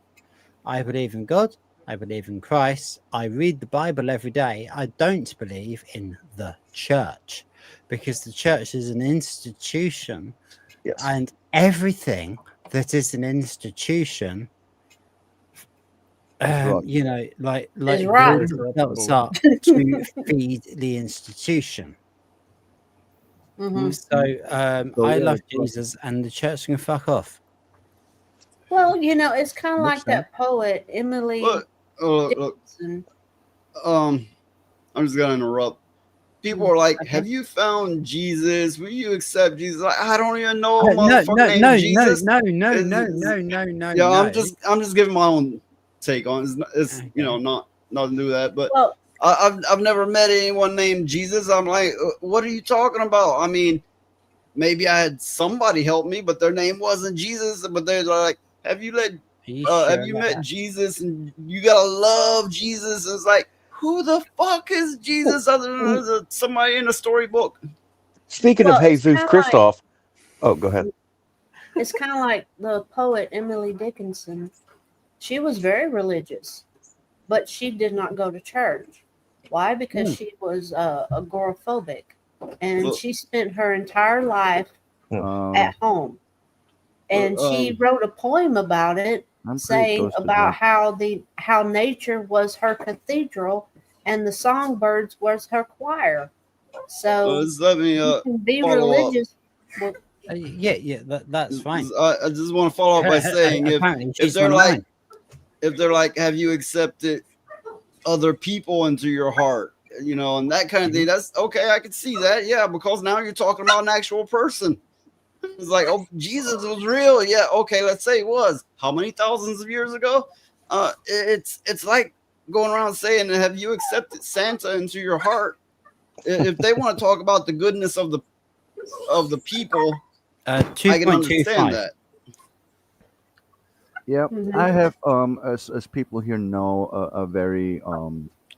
I believe in God. I believe in Christ. I read the Bible every day. I don't believe in the church because the church is an institution, Yes. and everything that is an institution, rotten. you know, like rotten. builds themselves up to feed the institution. Mhm. So So, I yeah, love it's rotten. Jesus, and the church can fuck off. Well, it's kind of Makes like that poet Emily Look, look, Dickinson. I'm just gonna interrupt. People are like, "Have you found Jesus? Will you accept Jesus?" Like, I don't even know a No, no, motherfucker named no, no, Jesus. no, no, It's- no, it's- no, no, no, yeah, no. I'm just giving my own take on it. It's you know not to do that, but Well, I've never met anyone named Jesus. I'm like, what are you talking about? I mean, maybe I had somebody help me, but their name wasn't Jesus. But they're like, have you Are you have sure you about met that? Jesus? And you gotta love Jesus. It's like, who the fuck is Jesus other than somebody in a storybook? Speaking of well, it's Jesus kind of like Christoph, oh, go ahead. it's kind of like the poet Emily Dickinson. She was very religious, but she did not go to church. Why? Because Hmm. she was agoraphobic, and she spent her entire life at home. And she wrote a poem about it, I'm pretty saying close to about that. how nature was her cathedral and the songbirds was her choir. So Just let me you can be follow up. religious. Well, Yeah, that's fine. I just want to follow up by saying Apparently, if she's one of they're like, have you accepted other people into your heart, you know, and that kind of thing. That's okay. I can see that. Yeah, because now you're talking about an actual person. It's like, oh, Jesus was real. Yeah, okay, let's say it was. How many thousands of years ago? It's like going around saying, have you accepted Santa into your heart? If they want to talk about the goodness of the people, I can understand 2.25. that. Yeah, Mhm. I have as people here know a very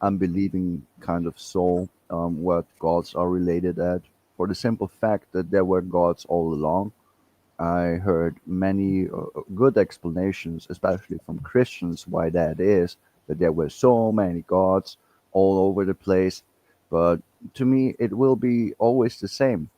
unbelieving kind of soul what gods are related at for the simple fact that there were gods all along. I heard many good explanations, especially from Christians, why that is, that there were so many gods all over the place. But to me, it will be always the same.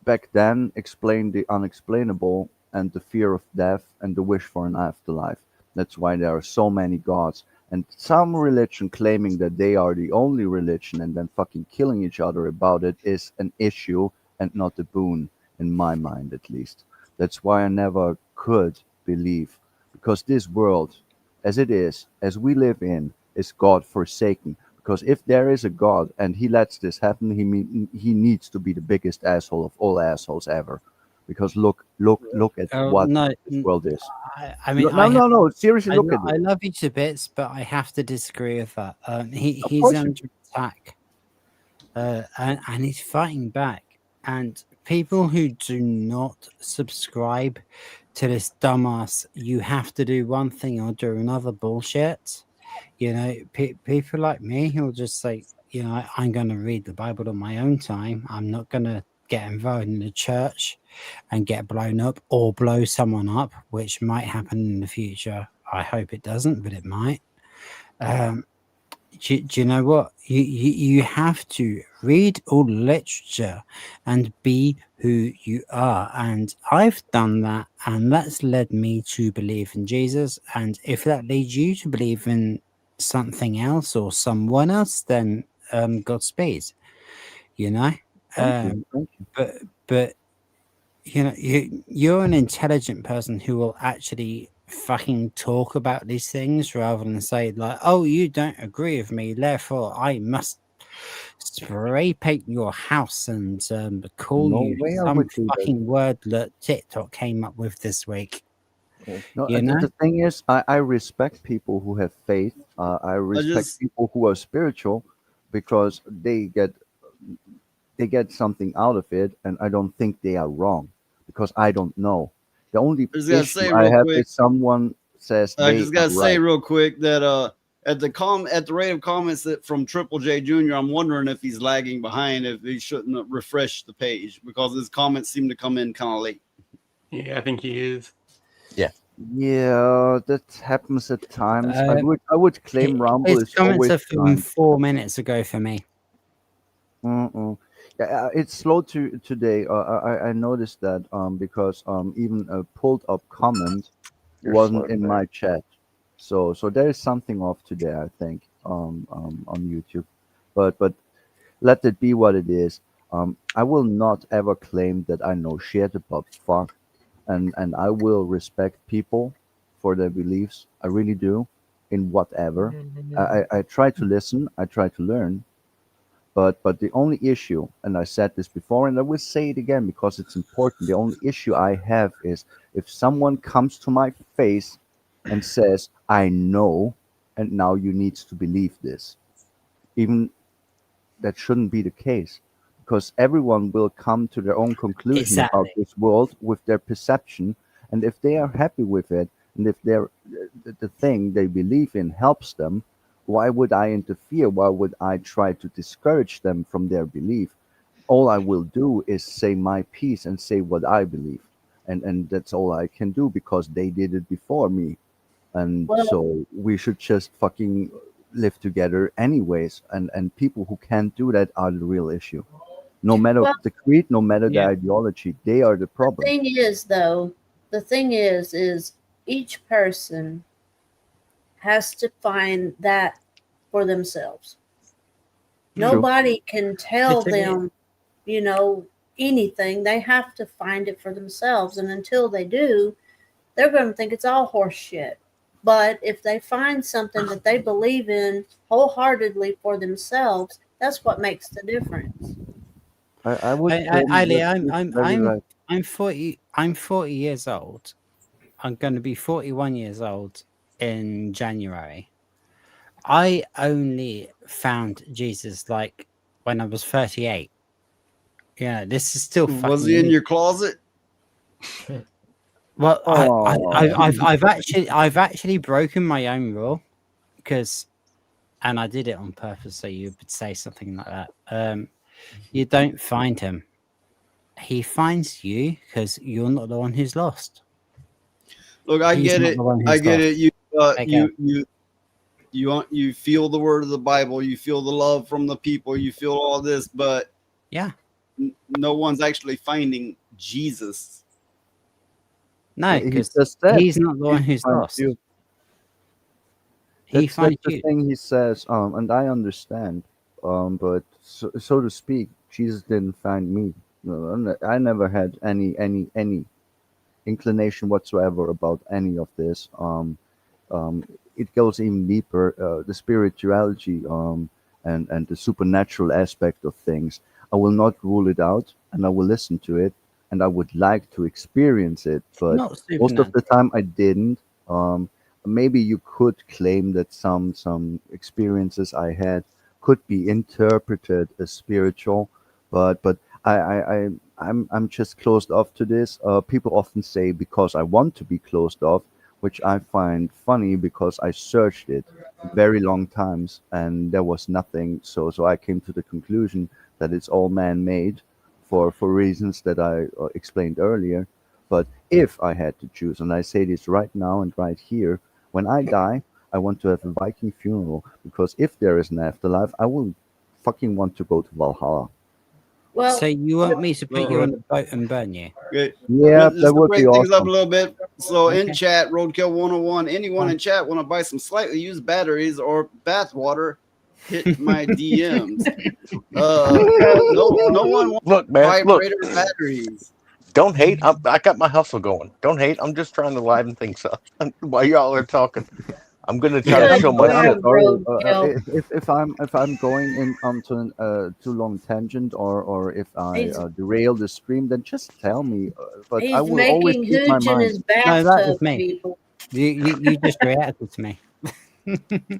Back then, explained the unexplainable and the fear of death and the wish for an afterlife. That's why there are so many gods. And some religion claiming that they are the only religion and then fucking killing each other about it is an issue and not a boon, in my mind at least. That's why I never could believe. Because this world, as it is, as we live in, is God forsaken. Because if there is a God and he lets this happen, he needs to be the biggest asshole of all assholes ever. Because look at Oh what no, this world is. I mean, No. Seriously, look at I it. love you to bits, but I have to disagree with that. Of He's course, under attack, and he's fighting back. And people who do not subscribe to this dumbass, you have to do one thing or do another bullshit. You know, people like me who'll just say, you know, I'm going to read the Bible on my own time. I'm not going to get involved in the church and get blown up or blow someone up, which might happen in the future. I hope it doesn't, but it might. Do you know what? You have to read all literature and be who you are. And I've done that, and that's led me to believe in Jesus. And if that leads you to believe in something else or someone else, then Godspeed. You know? Thank you. But you know, you're an intelligent person who will actually fucking talk about these things rather than say like, oh, you don't agree with me, therefore I must spray paint your house and call No you way I some would do that. fucking word that TikTok came up with this week. No, You know? the thing is, I respect people who have faith. I respect just people who are spiritual because they get something out of it, and I don't think they are wrong because I don't know. The only I just gotta issue say I real have quick. is someone says I they just are gotta say right. real quick that at the rate of comments that from Triple J Jr., I'm wondering if he's lagging behind, if he shouldn't refresh the page because his comments seem to come in kind of late. Yeah, I think he is. Yeah. Yeah, that happens at times. I would claim Rumble His is comments always are from kind. 4 minutes ago for me. Mm-mm. Yeah, it's slow today. I noticed that because even a pulled up comment You're slow wasn't in today. my chat, so there is something off today. I think on YouTube, but let it be what it is. I will not ever claim that I know shit about fuck, and I will respect people for their beliefs. I really do, in whatever. I try to listen. I try to learn, But the only issue, and I said this before, and I will say it again because it's important. The only issue I have is if someone comes to my face and says, "I know," and now you need to believe this, even that shouldn't be the case, because everyone will come to their own conclusion about Exactly. this world with their perception, and if they are happy with it, and if the thing they believe in helps them, why would I interfere? Why would I try to discourage them from their belief? All I will do is say my piece and say what I believe, and that's all I can do because they did it before me, and Well, so we should just fucking live together anyways, and people who can't do that are the real issue. No matter well, the creed, no matter the Yeah. ideology, they are the problem. thing is, though, the thing is each person has to find that for themselves. True. Nobody can tell Literally, them, you know, anything. They have to find it for themselves. And until they do, they're going to think it's all horse shit. But if they find something that they believe in wholeheartedly for themselves, that's what makes the difference. I would Ali, that's very right. I'm 40 years old. I'm going to be 41 years old in January. I only found Jesus like when I was 38. Yeah, this is still Was fucking he in new. your closet? Well, Oh, I've actually broken my own rule because, and I did it on purpose so you would say something like that. You don't find him; he finds you because you're not the one who's lost. Look, I He's get not it. the one I who's get lost. it. You Okay. you feel the word of the Bible. You feel the love from the people. You feel all this, but Yeah. no one's actually finding Jesus. No, He because just said he's not the one he who's finds lost. you. He That's finds the you. thing he says, and I understand. But so to speak, Jesus didn't find me. No, I never had any inclination whatsoever about any of this. It goes even deeper. The spirituality, and the supernatural aspect of things. I will not rule it out, and I will listen to it, and I would like to experience it, but Not most of the supernatural. time I didn't. Maybe you could claim that some experiences I had could be interpreted as spiritual, but I'm just closed off to this. People often say because I want to be closed off, which I find funny because I searched it very long times and there was nothing. So I came to the conclusion that it's all man-made for reasons that I explained earlier. But if I had to choose, and I say this right now and right here, when I die, I want to have a Viking funeral because if there is an afterlife, I will fucking want to go to Valhalla. Well, So you want me to put you on a boat and burn you? Okay. Yeah, Just that to would be break things up a awesome. little bit. So in Okay. chat, Roadkill 101, anyone in chat want to buy some slightly used batteries or bath water? Hit my DMs. No one wants Look, man, look. vibrator batteries. Don't hate. I got my hustle going. Don't hate. I'm just trying to liven things up while y'all are talking. I'm gonna try to Good show my job, shit. Sorry, Roadkill. if I'm going in onto an too long tangent, or if I He's derail the stream, then just tell me. But I he's will always making keep my hooch in mind. his No, that was bathtub, me. people. You just reacted to me.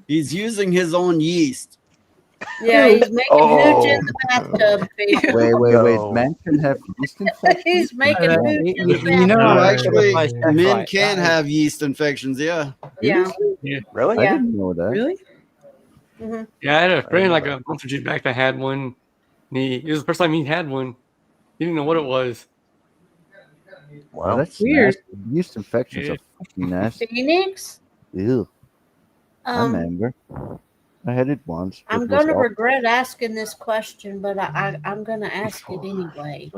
He's using his own yeast. Yeah, he's making hooch in Oh the bathtub, people. Wait. no! Man can have yeast infections. He's making Yeah. hooch in the You know No, I'm bathtub. a actually, certified chef, men right? can That is- have yeast infections. Yeah. Yeah, Yeah. Really? I yeah. didn't know that. Really? hmm Yeah, I had a I didn't friend know like that. a month or two back that had one. And it was the first time he had one. He didn't know what it was. Oh, Wow. that's Weird. nasty. Yeast infections Yeah. are fucking nasty. Phoenix. Ew. I'm Um, angry. I had it once. I'm That was gonna awful. regret asking this question, but I'm gonna ask it anyway.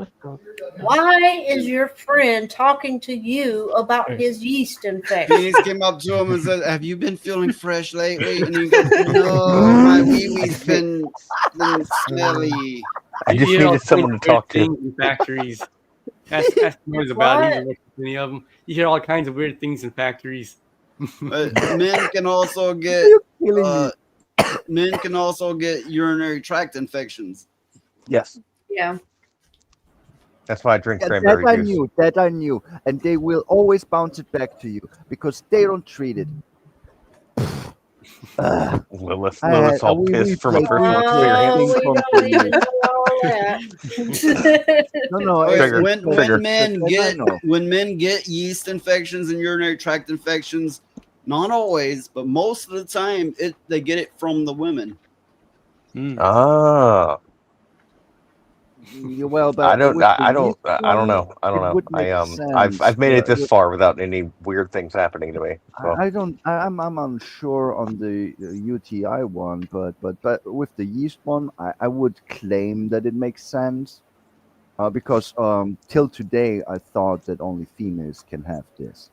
Why is your friend talking to you about his yeast infection? Phoenix came up to him and said, "Have you been feeling fresh lately?" And he goes, "No, my wee wee's been smelly." I You just hear all needed someone to kinds of weird talk to. things in factories. Ask noise about it. You What? don't look at any of them. You hear all kinds of weird things in factories. Men can also get Are you killing me? men can also get urinary tract infections. Yes, Yeah. that's why I drink Yeah, cranberry that I juice. knew. That I knew. And they will always bounce it back to you because they don't treat it. Lilith, I had, Lilith's all we pissed from a played personal Oh, experience. we don't even know all that. No, Okay, Triggered, when triggered. men get yeast infections and urinary tract infections, not always, but most of the time, they get it from the women. Ah, well, I but don't, with the I yeast don't, I don't one, know. I don't it know. would make I've sense. made it this far without any weird things happening to me. So I don't. I'm unsure on the UTI one, but with the yeast one, I would claim that it makes sense. Because till today, I thought that only females can have this.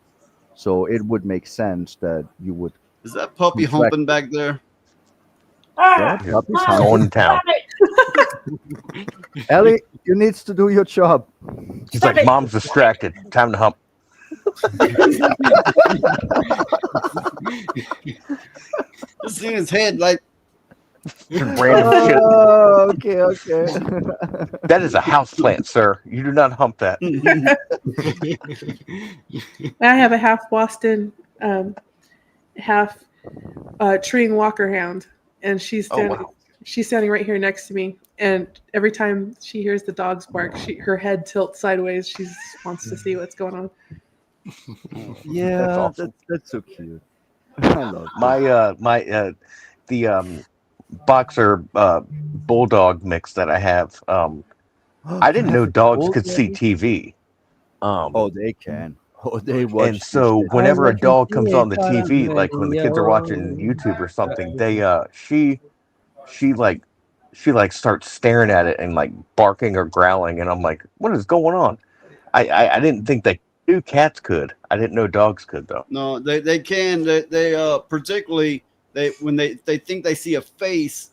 So it would make sense that you would. Is that puppy contract humping it. back there? Yeah, you're puppy's going humping. to town. Ellie, you needs to do your job. She's like, Mom's distracted. Time to hump. Just seeing his head like Random shit. Oh, okay. That is a house plant, sir. You do not hump that. I have a half Boston, half treeing Walker Hound, and she's standing right here next to me. And every time she hears the dogs bark, her head tilts sideways. She just wants to see what's going on. Yeah, That's awesome. that's so cute. I love the boxer bulldog mix that I have. I didn't know dogs could see TV. Oh, they can. Oh, they watch. And so whenever a dog comes on the TV, like when the kids are watching YouTube or something, they she starts staring at it and like barking or growling, and I'm like, what is going on? I didn't think they knew cats could. I didn't know dogs could though. no, they can. They particularly when they think they see a face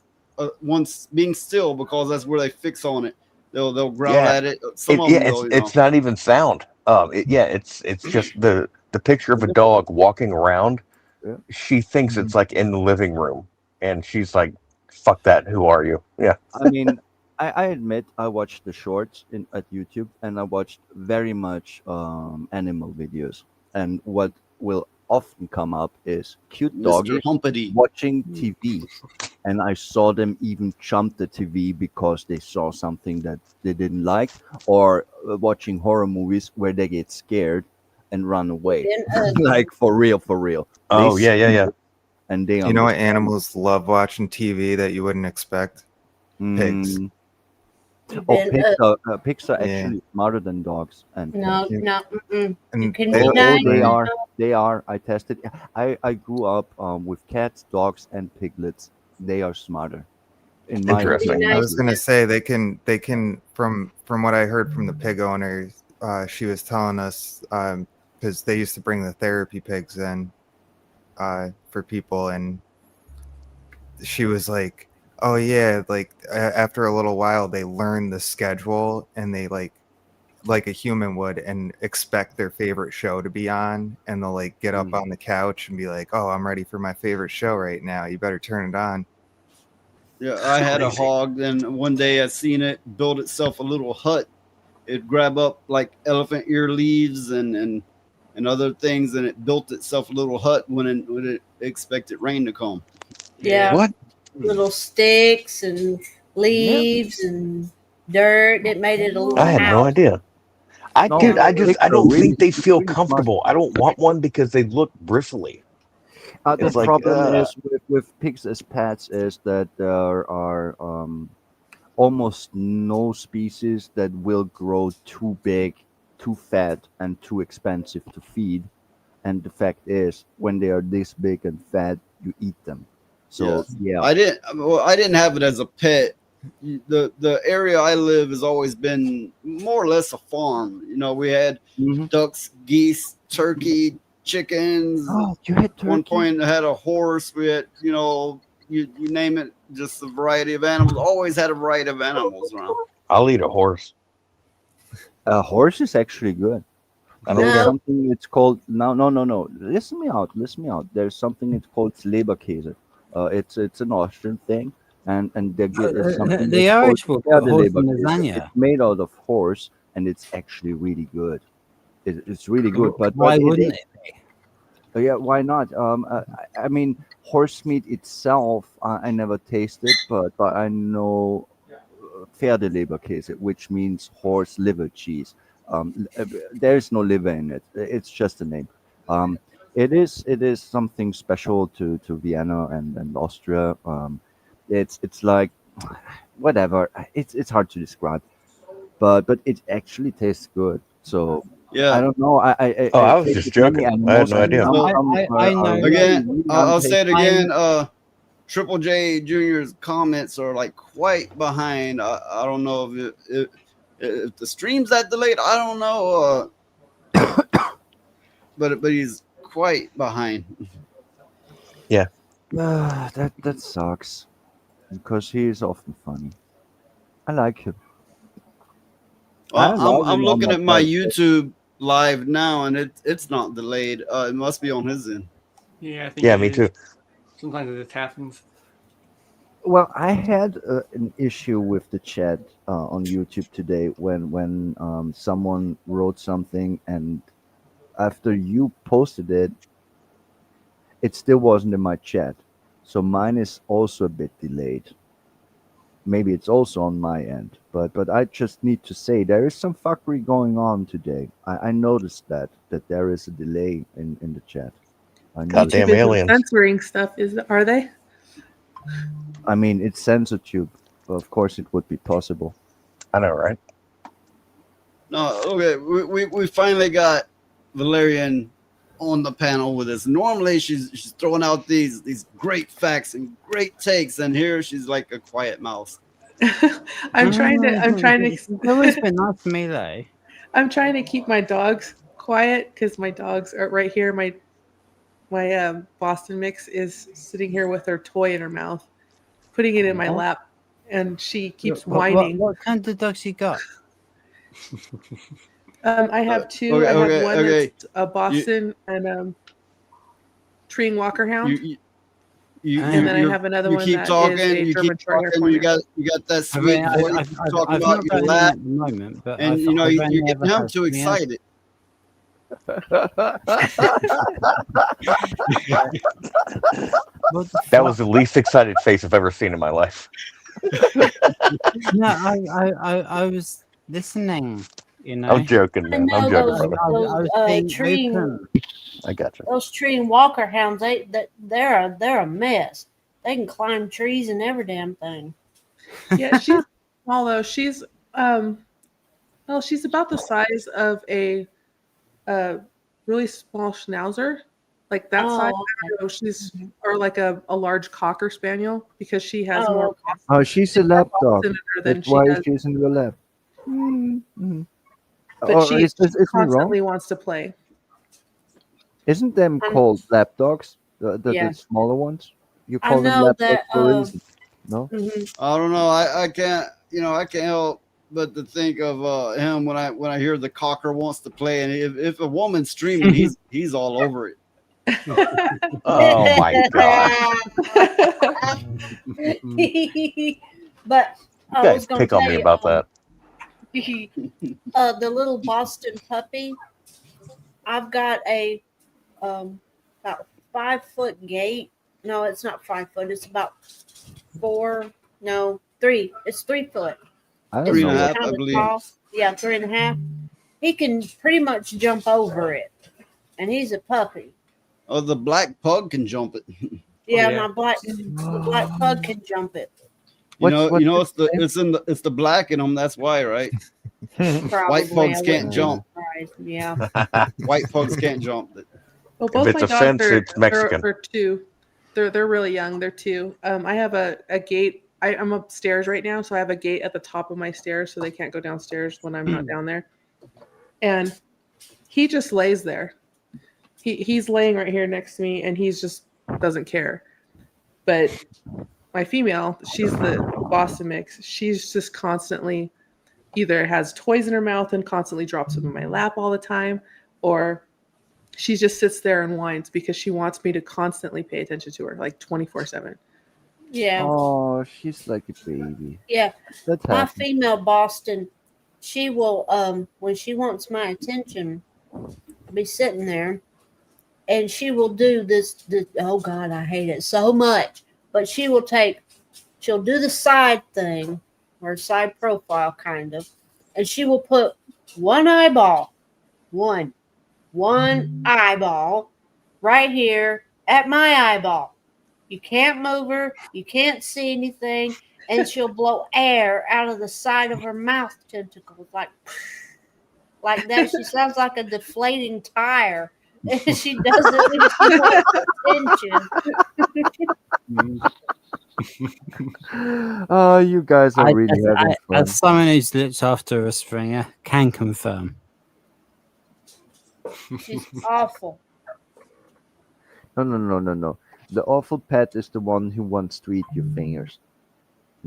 once being still, because that's where they fix on it. They'll growl at it. Some of them it's not even sound. It's just the picture of a dog walking around. Yeah. She thinks it's like in the living room, and she's like, "Fuck that! Who are you?" Yeah. I mean, I admit I watched the shorts at YouTube, and I watched very much animal videos. And what will often come up is cute Mr. doggies Humpity. watching TV, and I saw them even jump the TV because they saw something that they didn't like, or watching horror movies where they get scared and run away, like for real. Oh They yeah. see it, and they You know what understand. animals love watching TV that you wouldn't expect? Pigs. Mm. You've Oh, been, pigs are actually smarter than dogs. And no, no, mm-mm. You can they don't deny they it. are. They are. I tested. I grew up with cats, dogs, and piglets. They are smarter. In my Interesting. opinion. I was gonna say they can from what I heard from the pig owner, she was telling us because they used to bring the therapy pigs in for people, and she was like, oh yeah, like after a little while they learn the schedule, and they like a human would, and expect their favorite show to be on, and they'll like get up on the couch and be like, oh, I'm ready for my favorite show right now, you better turn it on. Yeah, I had a hog, and one day I seen it build itself a little hut. It'd grab up like elephant ear leaves and other things, and it built itself a little hut when it expected rain to come. Yeah. What? Little sticks and leaves and dirt. It made it a little I had no house. idea. I No, don't really- think they feel really smart. comfortable. I don't want one because they look bristly. The It's like, problem is with pigs as pets is that there are almost no species that will grow too big, too fat, and too expensive to feed. And the fact is, when they are this big and fat, you eat them. So yeah, I didn't have it as a pet. The area I live has always been more or less a farm. You know, we had ducks, geese, turkey, chickens. Oh, you had turkey. At one point, I had a horse. We had, you name it, just a variety of animals. Always had a variety of animals around. I'll eat a horse. A horse is actually good. I don't There's care. something it's called no. Listen me out. There's something it's called Leberkäse. It's an Austrian thing, and they get something The that's called Irish will put horse in Pferdeleberkäse. lasagna. It's made out of horse, and it's actually really good. It's really good, but Why it wouldn't is. it be? Yeah, why not? I mean, horse meat itself, I never tasted, but I know Pferdeleberkäse, which means horse liver cheese. There is no liver in it. It's just a name. Um, it is something special to Vienna and Austria. It's like whatever. It's hard to describe, but it actually tastes good. So I Yeah. don't know. Oh, I I was take just it many joking. I had animals, no and idea. some I are know. really, Again, really I'll say it untasty. again. Triple J Junior's comments are like quite behind. I don't know if the stream's that delayed. I don't know. But he's quite behind. Yeah. That sucks because he is often funny. I like him. I Well, love I'm him on looking my at my podcast. YouTube live now, and it's not delayed. It must be on his end. Yeah, I think Yeah, it me is. too. Sometimes it just happens. Well, I had an issue with the chat on YouTube today when someone wrote something, and after you posted it, it still wasn't in my chat. So mine is also a bit delayed. Maybe it's also on my end, but I just need to say there is some fuckery going on today. I noticed that there is a delay in the chat. I noticed. Goddamn YouTube isn't aliens. censoring stuff, are they? I mean, it's censorship. Of course, it would be possible. I know, right? No, okay. We finally got Valerian on the panel with us. Normally she's throwing out these great facts and great takes, and here she's like a quiet mouse. I'm trying to It's always been nice for me though. I'm trying to keep my dogs quiet because my dogs are right here. My Boston mix is sitting here with her toy in her mouth, putting it in my What? lap, and she keeps What whining. what kind of dogs you got? I have two. Okay, I have okay, one okay. that's a Boston and Treeing Walker Hound. And then I have another you one keep that talking, is a you German keep talking. Shorthair You Pointer. got that I sweet mean, voice. You talk I've about not your got any laugh, at the moment, but and you know I've you're only getting ever him had too yeah. excited. What the That fuck? was the least excited face I've ever seen in my life. No, I was listening. You know. I'm joking, I man. I'm know joking, those brother. I was being treeing open. I got you. those treeing Walker hounds. They're a mess. They can climb trees and every damn thing. Yeah, she's small though. She's well, she's about the size of a really small schnauzer, like that size. Oh, I don't know. She's or like a large cocker spaniel because she has Oh, more okay. Oh, she's a lap dog. in her than That's she why does. she's in your lap. Mm-hmm. But Or she is me wrong? constantly wants to play. Isn't them called lap dogs? The Yeah. smaller ones? You I call them know lap that. dogs for a reason. No? I don't know. I can't. I can't help but to think of him when I hear the cocker wants to play, and if a woman's streaming, he's all over it. Oh my god. But You I guys was going to pick on tell me you, about that. the little Boston puppy. I've got a about 5 foot gate. No, it's not 5 foot. It's about 4. No, 3. It's 3 foot. I don't Three know and a what. half, I Kinda believe. tall. Yeah, 3.5. He can pretty much jump over it, and he's a puppy. Oh, the black pug can jump it. Yeah, yeah. the black pug can jump it. What's It's the black in them. That's why, right? Probably. White pugs I can't wouldn't be jump. surprised. Yeah. White pugs can't jump. Well, If both it's my a dogs fence, it's Mexican. are 2. They're really young. They're 2. I have a gate. I'm upstairs right now, so I have a gate at the top of my stairs, so they can't go downstairs when I'm not down there. And he just lays there. He's laying right here next to me, and he's just doesn't care. But my female, she's the Boston mix. She's just constantly either has toys in her mouth and constantly drops them in my lap all the time, or she just sits there and whines because she wants me to constantly pay attention to her, like 24/7. Yeah. Oh, she's like a baby. Yeah. That's My happy. female Boston, she will when she wants my attention, I'll be sitting there and she will do this oh God, I hate it so much. But she'll do the side thing or side profile kind of, and she will put one eyeball right here at my eyeball. You can't move her, you can't see anything, and she'll blow air out of the side of her mouth tentacles like that. She sounds like a deflating tire. And she does it when she wants attention. Oh, you guys are really having fun. As someone who's looked after a Springer, can confirm. She's awful. No. The awful pet is the one who wants to eat your fingers.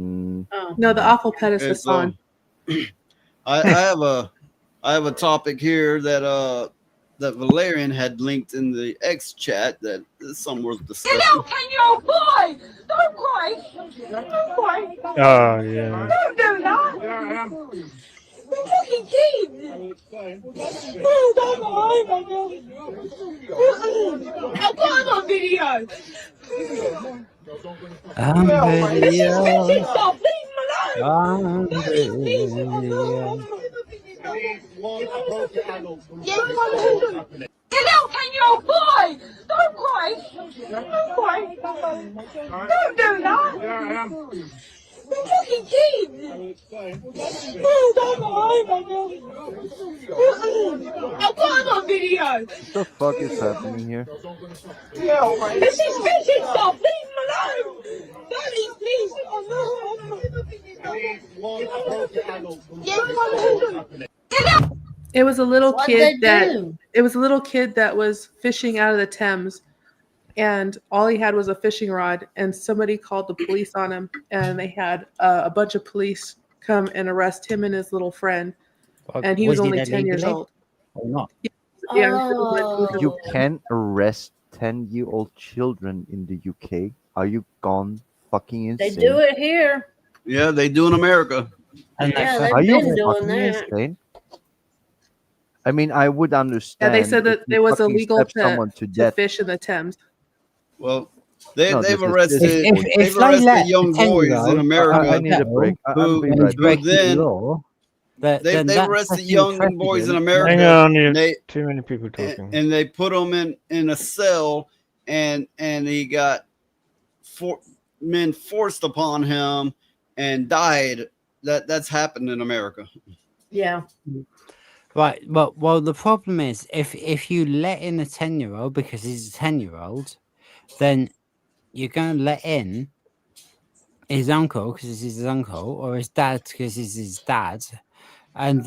Mm. Oh. No, the awful pet is Okay, Hassan. I have a topic here that Valerian had linked in the X chat that is somewhere discussing. Get out, 10-year-old boy! Don't cry! Don't cry! Oh, yeah. Don't do that! You're fucking kids! Don't cry, my girl! I got it on video! Video. Stop, leave him alone! Video. Get out, 10-year-old boy! Don't cry! Don't cry! Don't do that! You're fucking kids! Don't cry, my girl! I got it on video! What the fuck is happening here? This is fishing stuff! Leave him alone! Don't eat fish! Oh no! It was a little What'd kid they do? that was fishing out of the Thames, and all he had was a fishing rod, and somebody called the police on him, and they had a bunch of police come and arrest him and his little friend, and he was only 10 years old. Or not? You can arrest 10-year-old children in the UK. Are you gone fucking insane? They do it here. Yeah, they do in America. Yeah, they've Are you been doing fucking that. insane? I mean, I would Yeah, understand. they said that if you it was fucking illegal stab to someone to death. fish in the Thames. Well, No, they've this is- arrested If they've they arrested let young a boys 10-year-old in America I need a break. I'll be who right back. break the then law, then they've that's arrested setting young precedent. boys in America. Hang on, and there's they too many people talking. and they put him in a cell, and he got men forced upon him and died. That's happened in America. Yeah. Right. Well, the problem is if you let in a 10-year-old because he's a 10-year-old, then you're going to let in his uncle because he's his uncle, or his dad because he's his dad, and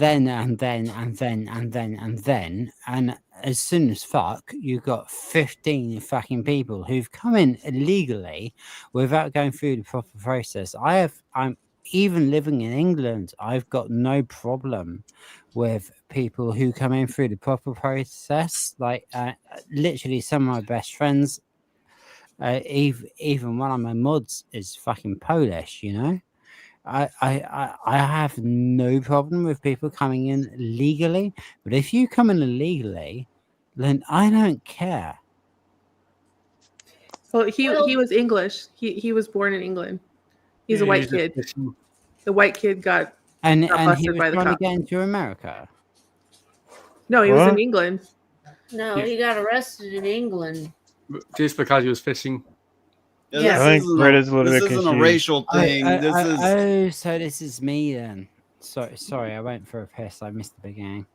as soon as fuck, you've got 15 fucking people who've come in illegally without going through the proper process. I'm even living in England, I've got no problem with people who come in through the proper process. Like literally some of my best friends, even one of my mods is fucking Polish, you know. I have no problem with people coming in legally, but if you come in illegally, then I don't care. Well, he was English. He was born in England. He's a white kid. The white kid got And he busted was by the trying to cops. get into America. No, he was in What? England. No, he got arrested in England. Just because he was fishing. Yeah, I think Greta's a little this bit isn't a confused. racial thing. Oh, so this is me then. Sorry, I went for a piss. I missed the beginning.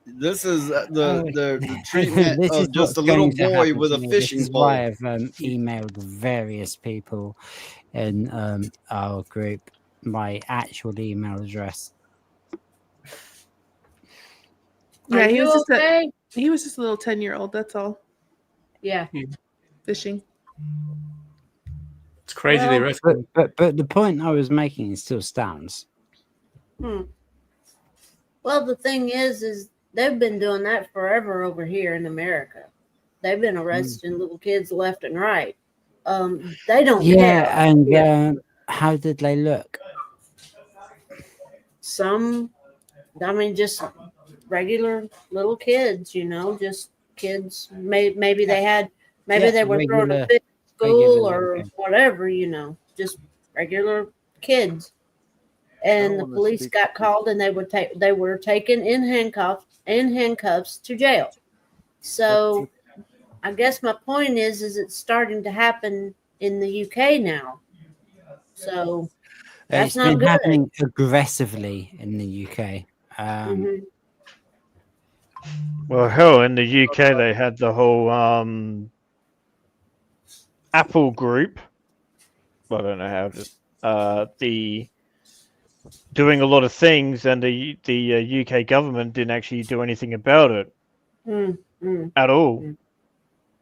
This is the treatment This is of just a what's little going to boy happen with to a me. fishing This is pole. why I've emailed various people in our group my actual email address. Yeah, Are he you was just okay? he was just a little 10-year-old. That's all. Yeah. Fishing. It's crazy they Well, arrested him. But the point I was making still stands. Hmm. Well, the thing is they've been doing that forever over here in America. They've been arresting little kids left and right. They don't Yeah, care. and how did they look? Some, I mean, just regular little kids, you know, just kids. Maybe they had, maybe Yeah, they were throwing a regular- fit at school regular, or okay. whatever, you know, just regular kids. And the police got called, and they were taken in handcuffs to jail. So, I guess my point is it's starting to happen in the UK now. So that's It's not been good. happening aggressively in the UK. Mhm. Well, hell, in the UK they had the whole Apple group. I don't know how to the doing a lot of things, and the UK government didn't actually do anything about it at all.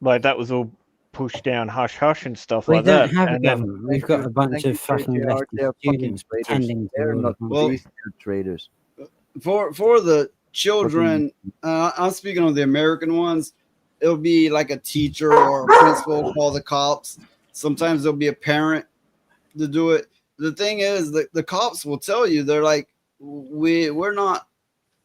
Like that was all pushed down, hush hush, and stuff We like don't that. have a And then government. We've got a bunch of fucking JR, leftist they're fucking students traitors. pretending to They're rule not the Well, police, they're traitors. For the children, I'm speaking of the American ones. It'll be like a teacher or a principal call the cops. Sometimes there'll be a parent to do it. The thing is, the cops will tell you, they're like, we're not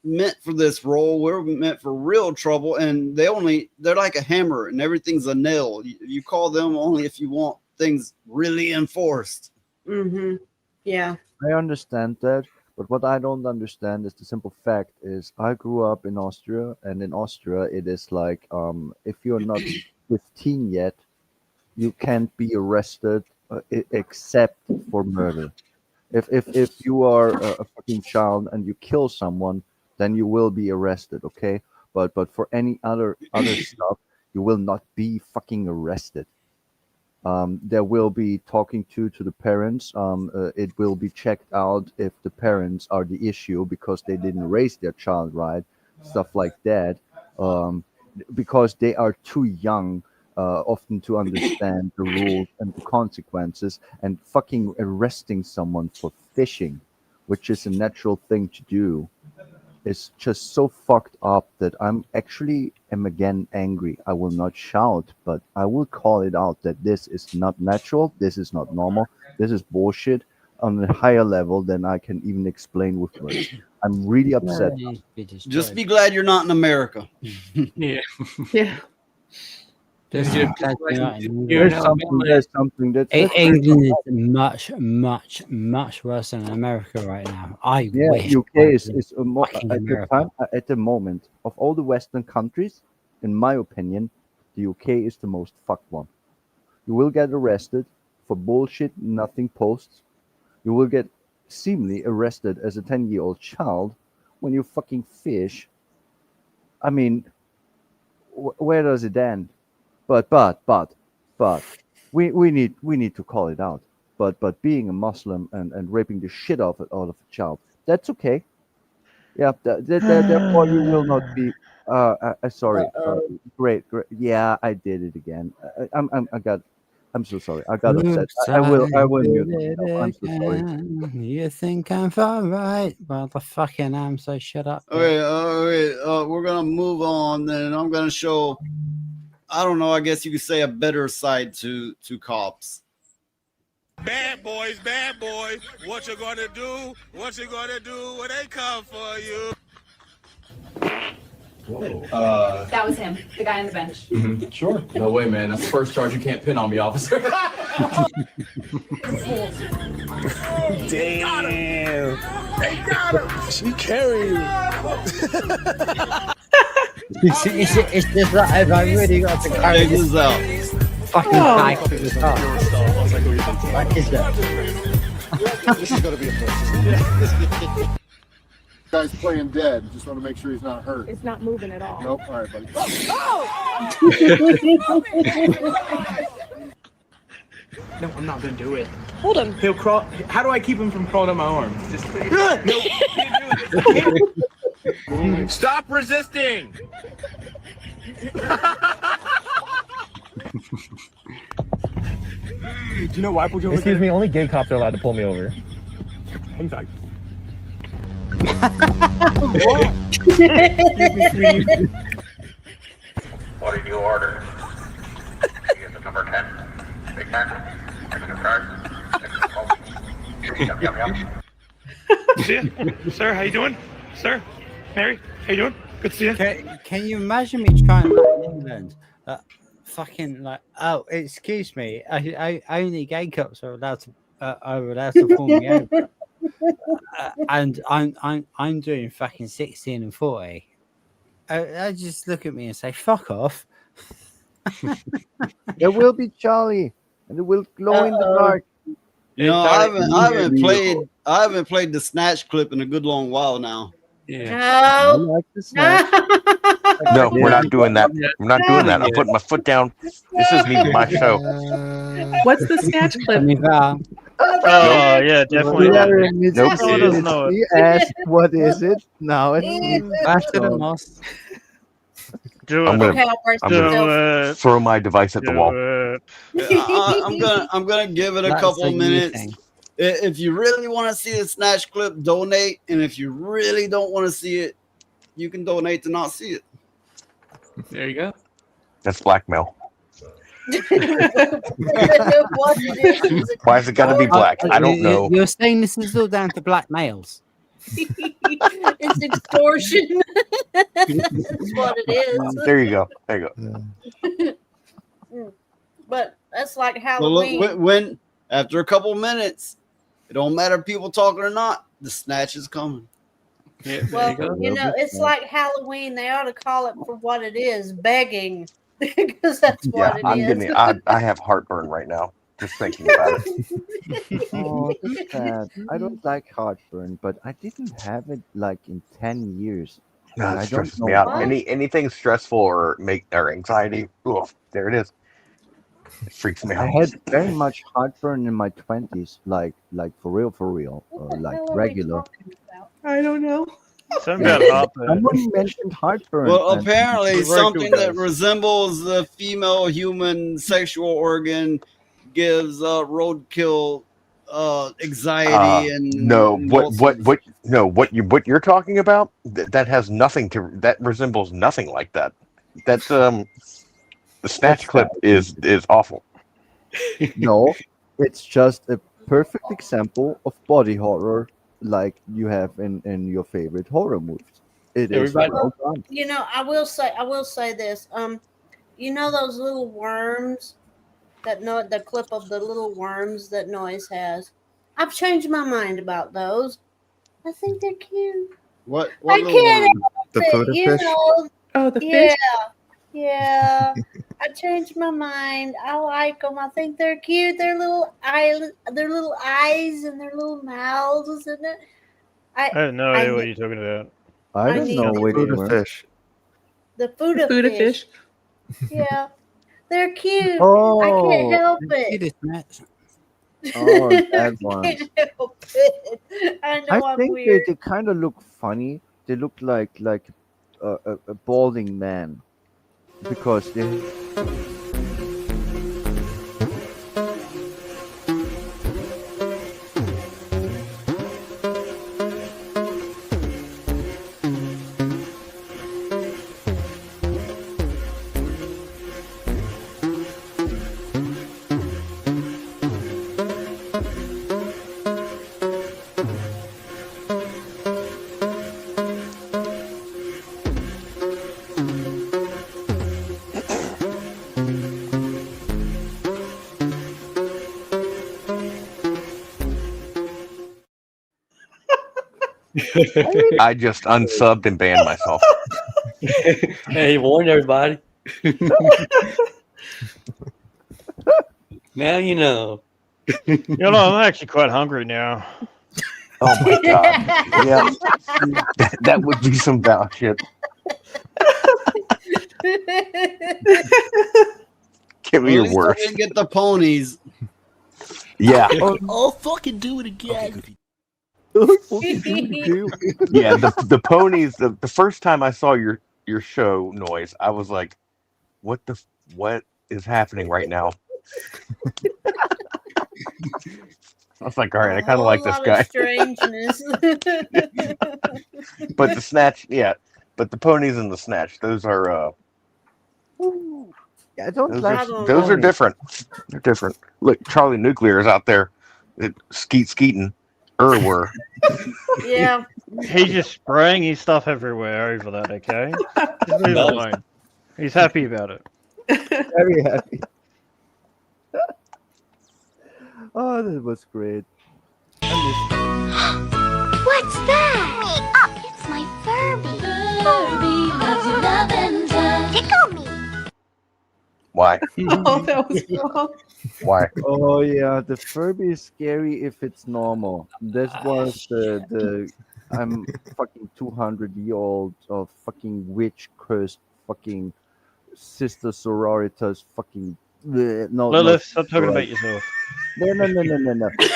meant for this role. We're meant for real trouble, and they're like a hammer, and everything's a nail. You call them only if you want things really enforced. Mm-hmm. Yeah. I understand that, but what I don't understand is the simple fact is I grew up in Austria, and in Austria it is like if you're not 15 yet, you can't be arrested except for murder. If you are a fucking child and you kill someone, then you will be arrested, okay? But for any other stuff, you will not be fucking arrested. There will be talking to the parents. It will be checked out if the parents are the issue because they didn't raise their child right, stuff like that. Because they are too young, often to understand the rules and the consequences. And fucking arresting someone for fishing, which is a natural thing to do, is just so fucked up that I'm again angry. I will not shout, but I will call it out that this is not natural, this is not normal, this is bullshit on a higher level than I can even explain with words. I'm really upset. Just be glad you're not in America. Yeah. Yeah. There's something that's England is much worse than America right now. I wish UK is more fucking at the moment of all the Western countries. In my opinion, the UK is the most fucked one. You will get arrested for bullshit, nothing posts. You will get seemingly arrested as a 10-year-old child when you fucking fish. I mean, where does it end? But we need to call it out. But being a Muslim and raping the shit out of a child, that's okay. Yeah, therefore you will not be. Sorry. Great. Yeah, I did it again. I'm so sorry. I got upset. I will mute myself. I'm so sorry. You think I'm far right, motherfucking am. So shut up. Okay, we're gonna move on, and I'm gonna show. I don't know. I guess you could say a better side to cops. Bad boys, what you gonna do? What you gonna do when they come for you? Whoa. That was him, the guy on the bench. Mm-hmm. Sure. No way, man. That's the first charge you can't pin on me, officer. Damn. They got him. She carried It's just that I really got to carry this out. Fucking bag for the car. What is that? This is gonna be a first. Guy's playing dead. Just want to make sure he's not hurt. It's not moving at all. Nope. All right, buddy. No, I'm not gonna do it. Hold him. He'll crawl. How do I keep him from crawling on my arms? Just no. Stop resisting. Do you know why I pulled you over? Excuse me, only gay cops are allowed to pull me over. In fact. What? What did you order? Here's the number 10. Big Mac. Extra fries. Extra smoke. Yum, yum, yum. See ya. Sir, how you doing? Sir, Mary, how you doing? Good to see you. Can you imagine me trying that in England? Fucking like, oh, excuse me, I only gay cops are allowed to pull me over, and I'm doing fucking 16 and 40. I just look at me and say, "Fuck off." There will be Charlie, and it will glow in the dark. You know, I haven't played the snatch clip in a good long while now. No. No, we're not doing that. I'm not doing that. I'm putting my foot down. This is me, my show. What's the snatch clip? Oh yeah, definitely. Nope. He asked, "What is it?" Now it's I'm gonna throw my device at the wall. I'm gonna give it a couple minutes. If you really want to see the snatch clip, donate, and if you really don't want to see it, you can donate to not see it. There you go. That's blackmail. Why has it got to be black? I don't know. You're saying this is all down to black males. It's extortion. That's what it is. There you go. There you go. But that's like So Halloween. look, when after a couple minutes, it don't matter if people talking or not, the snatch is coming. Yeah, well, you know, it's like Halloween. They ought to call it for what it is, begging, because that's what I'm it is. getting. I have heartburn right now just thinking about it. Oh, that's sad. I don't like heartburn, but I didn't have it like in 10 years. No, I it don't stresses know me out. why. Anything stressful or anxiety. Oof, there it is. It freaks me I out. had very much heartburn in my 20s, like for real, like regular. I don't know. Something about heartburn. Someone mentioned heartburn. Well, and- apparently The something regular that does. resembles the female human sexual organ gives roadkill anxiety and No, impulsive. what you're talking about that has nothing to that resembles nothing like that. That's the snatch clip is awful. No, it's just a perfect example of body horror, like you have in your favorite horror movies. It is well done. You know, I will say this. You know those little worms the clip of the little worms that Noise has. I've changed my mind about those. I think they're cute. What I can't help The it, photo you fish? know. Oh, the Yeah, fish? yeah. I changed my mind. I like them. I think they're cute. Their little eyes and their little mouths, and it. I have no idea what you're talking about. I don't need know to- which Food one. fish. The Fuda Fuda fish. Yeah, they're cute. Oh. I can't help it. Oh, that one. Can't help it. I know I I'm think weird. they kind of look funny. They look like a balding man because they. I just unsubbed and banned myself. Hey, warn everybody. Now you know. You know, I'm actually quite hungry now. Oh my god! Yeah, that would be some bad shit. Give me At your least I worst. didn't get the ponies. Yeah, I'll fucking do it again. yeah. The ponies. The first time I saw your show, Noise, I was like, what is happening right now? I was like, all right, I kind of like this guy. Strangeness. But the snatch, yeah. But the ponies and the snatch, those are I don't those like are those are ponies. different. They're different. Look, Charlie Nuclear is out there, skeeting, were. Yeah. He's just spraying his stuff everywhere over that. Okay, just leave it alone. He's happy about it. Very happy. Oh, that was great. What's that? It's my Furby. Furby loves you lavender. Tickle me. Why? Oh, that was wrong. Why? Oh yeah, the Furby is scary if it's normal. This was the I'm fucking 200-year-old of fucking witch cursed fucking sister sororitas fucking no Lilith, stop talking sorority. about yourself. No.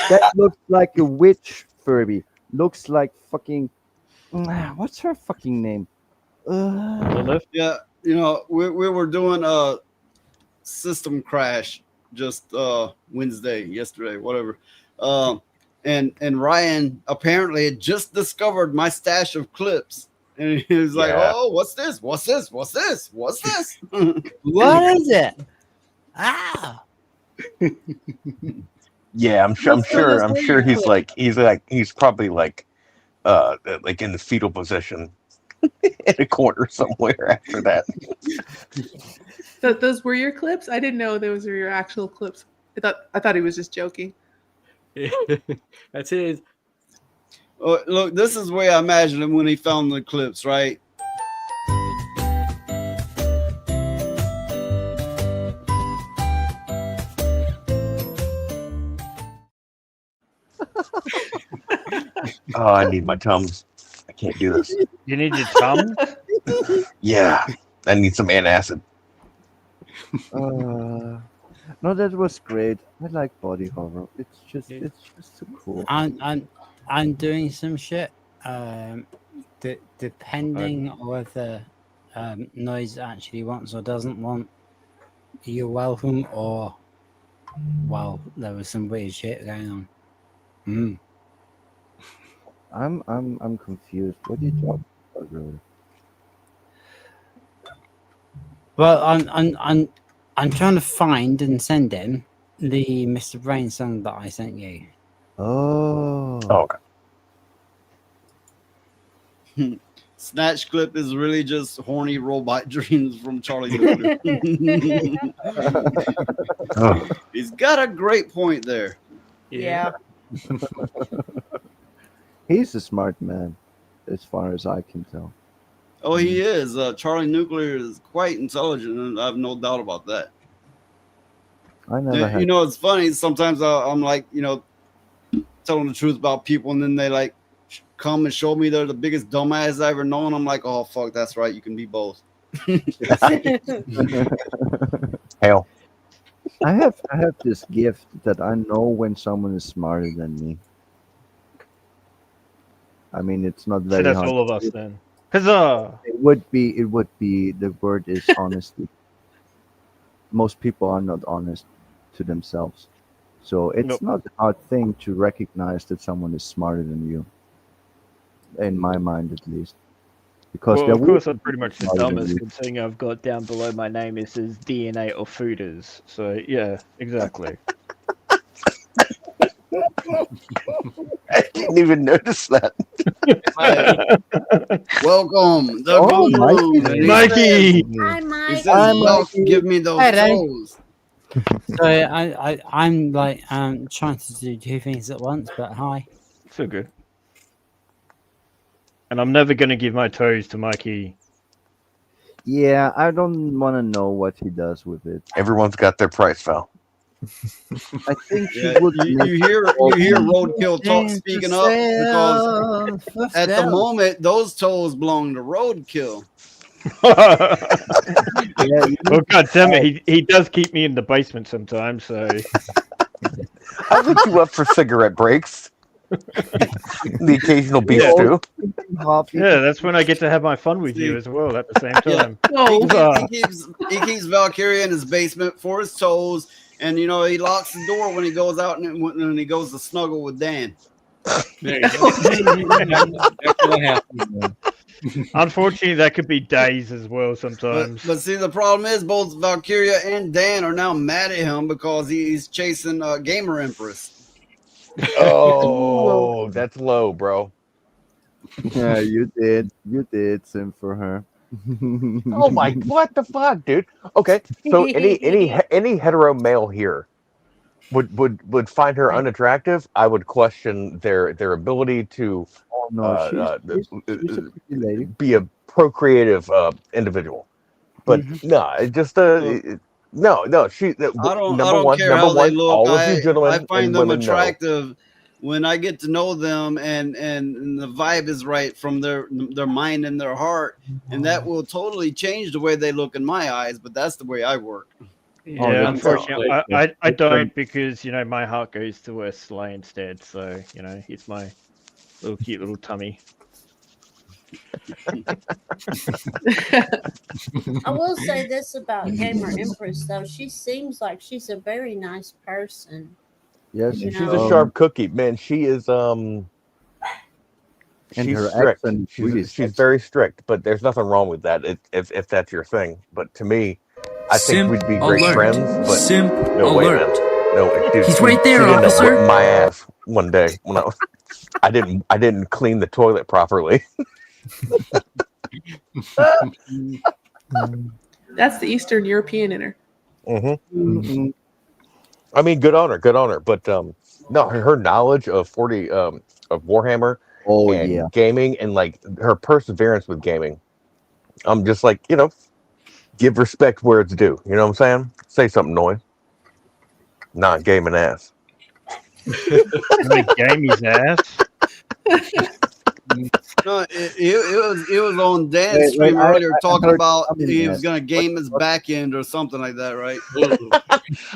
That looks like a witch Furby. Looks like fucking what's her fucking name? Lilith? Yeah, you know, we were doing a system crash just yesterday, whatever. And Ryan apparently had just discovered my stash of clips. And he was like, Yeah. "Oh, what's this? What's this? What's this? What's this?" What is it? Ah. Yeah, I'm sure he's probably like in the fetal position in a corner somewhere after that. Those were your clips? I didn't know those were your actual clips. I thought he was just joking. That's his. Oh, look, this is the way I imagined him when he found the clips, right? Oh, I need my Tums. I can't do this. You need your Tums? Yeah, I need some antacid. No, that was great. I like body horror. It's just so cool. I'm doing some shit. Depending on whether noise actually wants or doesn't want, you're welcome. Or well, there was some weird shit going on. I'm confused. What are you talking about, really? Well, I'm trying to find and send him the Mr. Brain song that I sent you. Oh. Okay. Snatch clip is really just horny robot dreams from Charlie Nuclear. He's got a great point there. Yeah. He's a smart man, as far as I can tell. Oh, he is. Charlie Nuclear is quite intelligent, and I have no doubt about that. I never had. You know, it's funny. Sometimes I'm like, you know, telling the truth about people, and then they like come and show me they're the biggest dumbass I ever known. I'm like, oh fuck, that's right. You can be both. Hell. I have this gift that I know when someone is smarter than me. I mean, it's not very So that's hard. all of us then. Huzzah! It would be. The word is honesty. Most people are not honest to themselves, so it's not a hard thing to recognize that someone is smarter than you. In my mind, at least, because Well, there of course, will I'm pretty much the smarter than dumbest, you. considering I've got down below my name it says DNA or fooders. So yeah, exactly. I didn't even notice that. Welcome, the Oh, golden Mikey. room. And he Mikey! says- Hi, He Mike. says, Hi, "Well, Mikey. give me those Hello. toes." So I'm like trying to do two things at once, but hi. So good. And I'm never going to give my toes to Mikey. Yeah, I don't want to know what he does with it. Everyone's got their price, Val. I think he Yeah, would. you hear Roadkill talk speaking up because at the moment those toes belong to Roadkill. Well, God damn it, he does keep me in the basement sometimes, so I'll look you up for cigarette breaks. The occasional beef Yeah. stew. yeah, that's when I get to have my fun with you as well at the same time. He keeps Valkyria in his basement for his toes, and you know he locks the door when he goes out and when he goes to snuggle with Dan. There you go. That's what happens, man. Unfortunately, that could be days as well sometimes. But see, the problem is both Valkyria and Dan are now mad at him because he's chasing Gamer Empress. Oh, that's low, bro. Yeah, you did sim for her. Oh my, what the fuck, dude? Okay, so any hetero male here would find her unattractive. I would question their ability to she's a pretty lady. be a procreative individual. But no, it just no. She I don't number one, care how they look. all of you gentlemen I find and them women know. attractive when I get to know them and the vibe is right from their mind and their heart, and that will totally change the way they look in my eyes. But that's the way I work. Yeah, unfortunately, I don't, because my heart goes to a sleigh instead. So it's my little cute little tummy. I will say this about Gamer Empress, though. She seems like she's a very nice person. Yes, she's a sharp cookie, man. She is she's her strict. accent is really She's very strict, but there's nothing wrong with that if that's your thing. But to me, I think we'd be great friends. But no way, man. No, dude, He's right there, she ended up officer. whipping my ass one day when I didn't clean the toilet properly. That's the Eastern European in her. Mm-hmm. I mean, good on her. But no, her knowledge of Warhammer, and gaming, and like her perseverance with gaming. I'm just like, give respect where it's due. You know what I'm saying? Say something, Noy. Not gaming ass. Gaming's ass. No, it was on Dan's stream earlier talking about he was going to game his back end or something like that, right?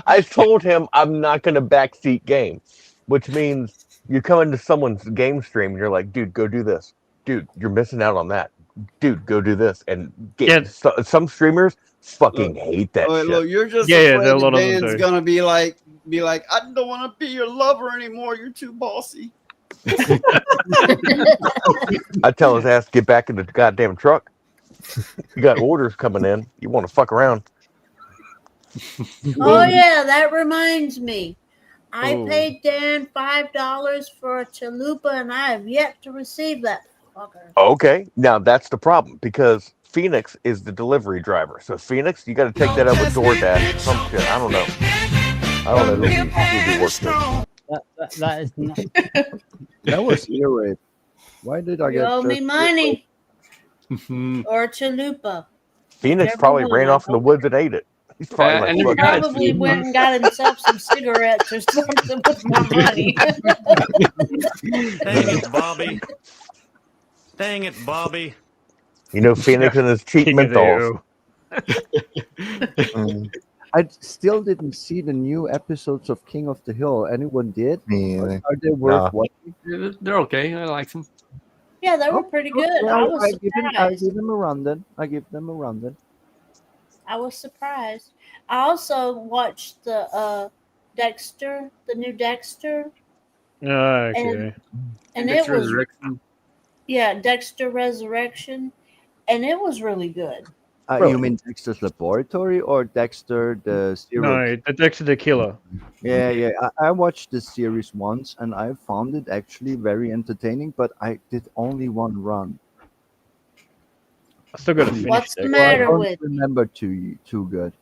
I told him I'm not going to backseat game, which means you come into someone's game stream and you're like, dude, go do this. Dude, you're missing out on that. Dude, go do this. And some streamers fucking hate that shit. Look, you're just afraid that Dan's going to be like, I don't want to be your lover anymore. You're too bossy. I tell his ass to get back in the goddamn truck. You got orders coming in. You want to fuck around? Oh yeah, that reminds me. I paid Dan $5 for a chalupa, and I have yet to receive that fucker. Okay, now that's the problem, because Phoenix is the delivery driver. So Phoenix, you got to take that up with DoorDash or some shit. I don't know. Who be working. That is not. That was ear rape. Why did I You get owe me money Mm-hmm. or chalupa. Phoenix Never probably mind. ran off in the woods and ate it. He's probably He probably went and got himself some cigarettes or something with my money. Dang it, Bobby. Dang it, Bobby. Phoenix and his cheap menthols. I still didn't see the new episodes of King of the Hill. Anyone did? Are they worth watching? They're okay. I like them. Yeah, they were pretty good. I was I surprised. give them a run then. I was surprised. I also watched the Dexter, the new Dexter. Okay. And it was Dexter Resurrection, and it was really good. You mean Dexter's Laboratory or Dexter the series? No, the Dexter the Killer. Yeah. I watched the series once, and I found it actually very entertaining, but I did only one run. I still got to finish. What's the matter I don't with? remember too good.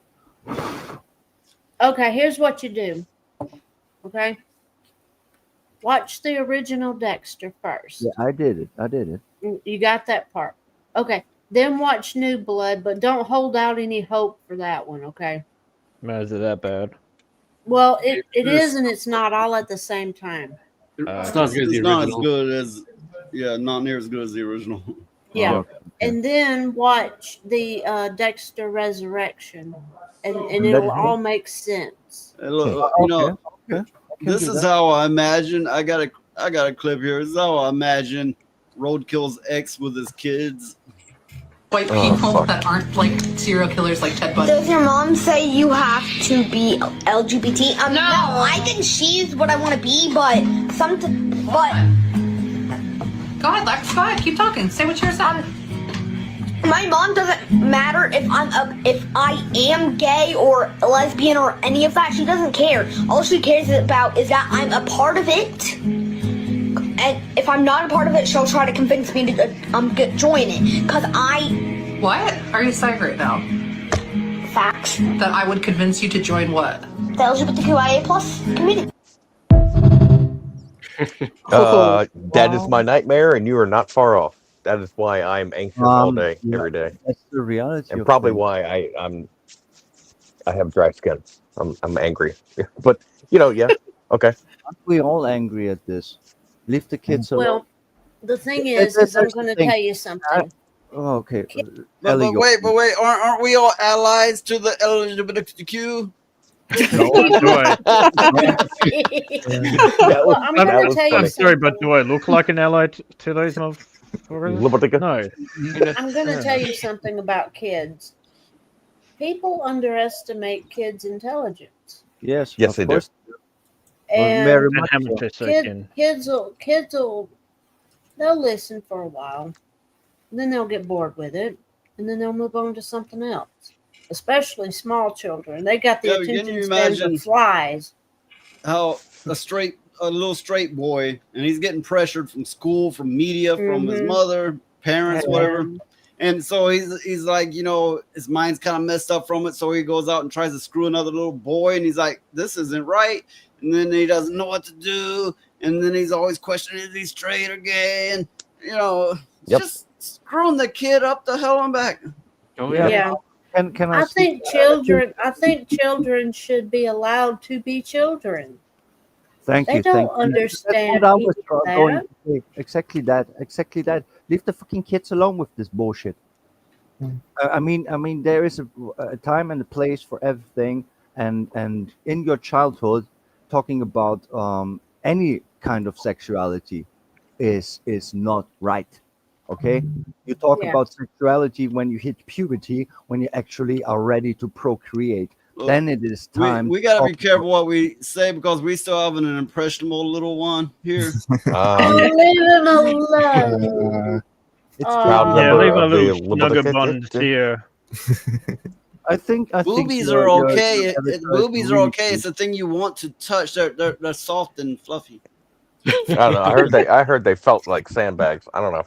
Okay, here's what you do. Okay, watch the original Dexter first. Yeah, I did it. You got that part. Okay, then watch New Blood, but don't hold out any hope for that one. Okay. Man, is it that bad? Well, it is and it's not all at the same time. It's not as good as the Not as original. good as, not near as good as the original. Yeah. Okay. And then watch the Dexter Resurrection, and it'll all make sense. Hey, look, this is how I imagine. I got a clip here. This is how I imagine Roadkill's ex with his kids. White people that aren't like serial killers like Ted Bundy. Does your mom say you have to be LGBT? No, I think she's what I want to be, but Go ahead, Lex. Go ahead. Keep talking. Say what you're saying. My mom doesn't matter if I am gay or lesbian or any of that. She doesn't care. All she cares about is that I'm a part of it. And if I'm not a part of it, she'll try to convince me to join it. Cause I. What are you saying right now? Facts. That I would convince you to join what? The LGBTQIA plus community. That is my nightmare, and you are not far off. That is why I'm anxious all day, Yeah, every day, that's the reality and of probably things. why I have dry skin. I'm angry, but yeah, okay. Aren't we all angry at this? Leave the kids alone. Well, the thing That- is that- I'm that's the going to thing. tell you something. Oh, okay. But Ellie, wait, aren't we all allies to the LGBTQ? Well, I'm going to tell you I'm sorry, but something. do I look like an ally to those motherfuckers? No. I'm going to tell you something about kids. People underestimate kids' intelligence. Yes, Yes, of they do. course. And Very much so. kids will they'll listen for a while, then they'll get bored with it, and then they'll move on to something else. Especially small children, they got the Yeah, can attention you spans imagine of flies. how a little straight boy, and he's getting pressured from school, from media, from his Mhm. mother, parents, whatever. Yeah. And so he's like, his mind's kind of messed up from it. So he goes out and tries to screw another little boy, and he's like, this isn't right. And then he doesn't know what to do. And then he's always questioning, is he straight or gay? And just screwing the kid up the hell and back. Yeah. Can I I speak- think children should be allowed to be children. Thank They you. don't thank you. understand That's what I was that. going to say. Exactly that. Exactly that. Leave the fucking kids alone with this bullshit. I mean, there is a time and a place for everything, and in your childhood, talking about any kind of sexuality is not right. Okay, you talk Yeah. about sexuality when you hit puberty, when you actually are ready to procreate. Look, Then it is time. We got to be careful what we say because we still have an impressionable little one here. Leave him alone. Proud Yeah, member leave my of the little snugger Leviticus. buns here. I think Boobies you're- are you're- okay. you're- Boobies are really okay. It's the thing you want to touch. They're soft and fluffy. I don't know. I heard they felt like sandbags. I don't know.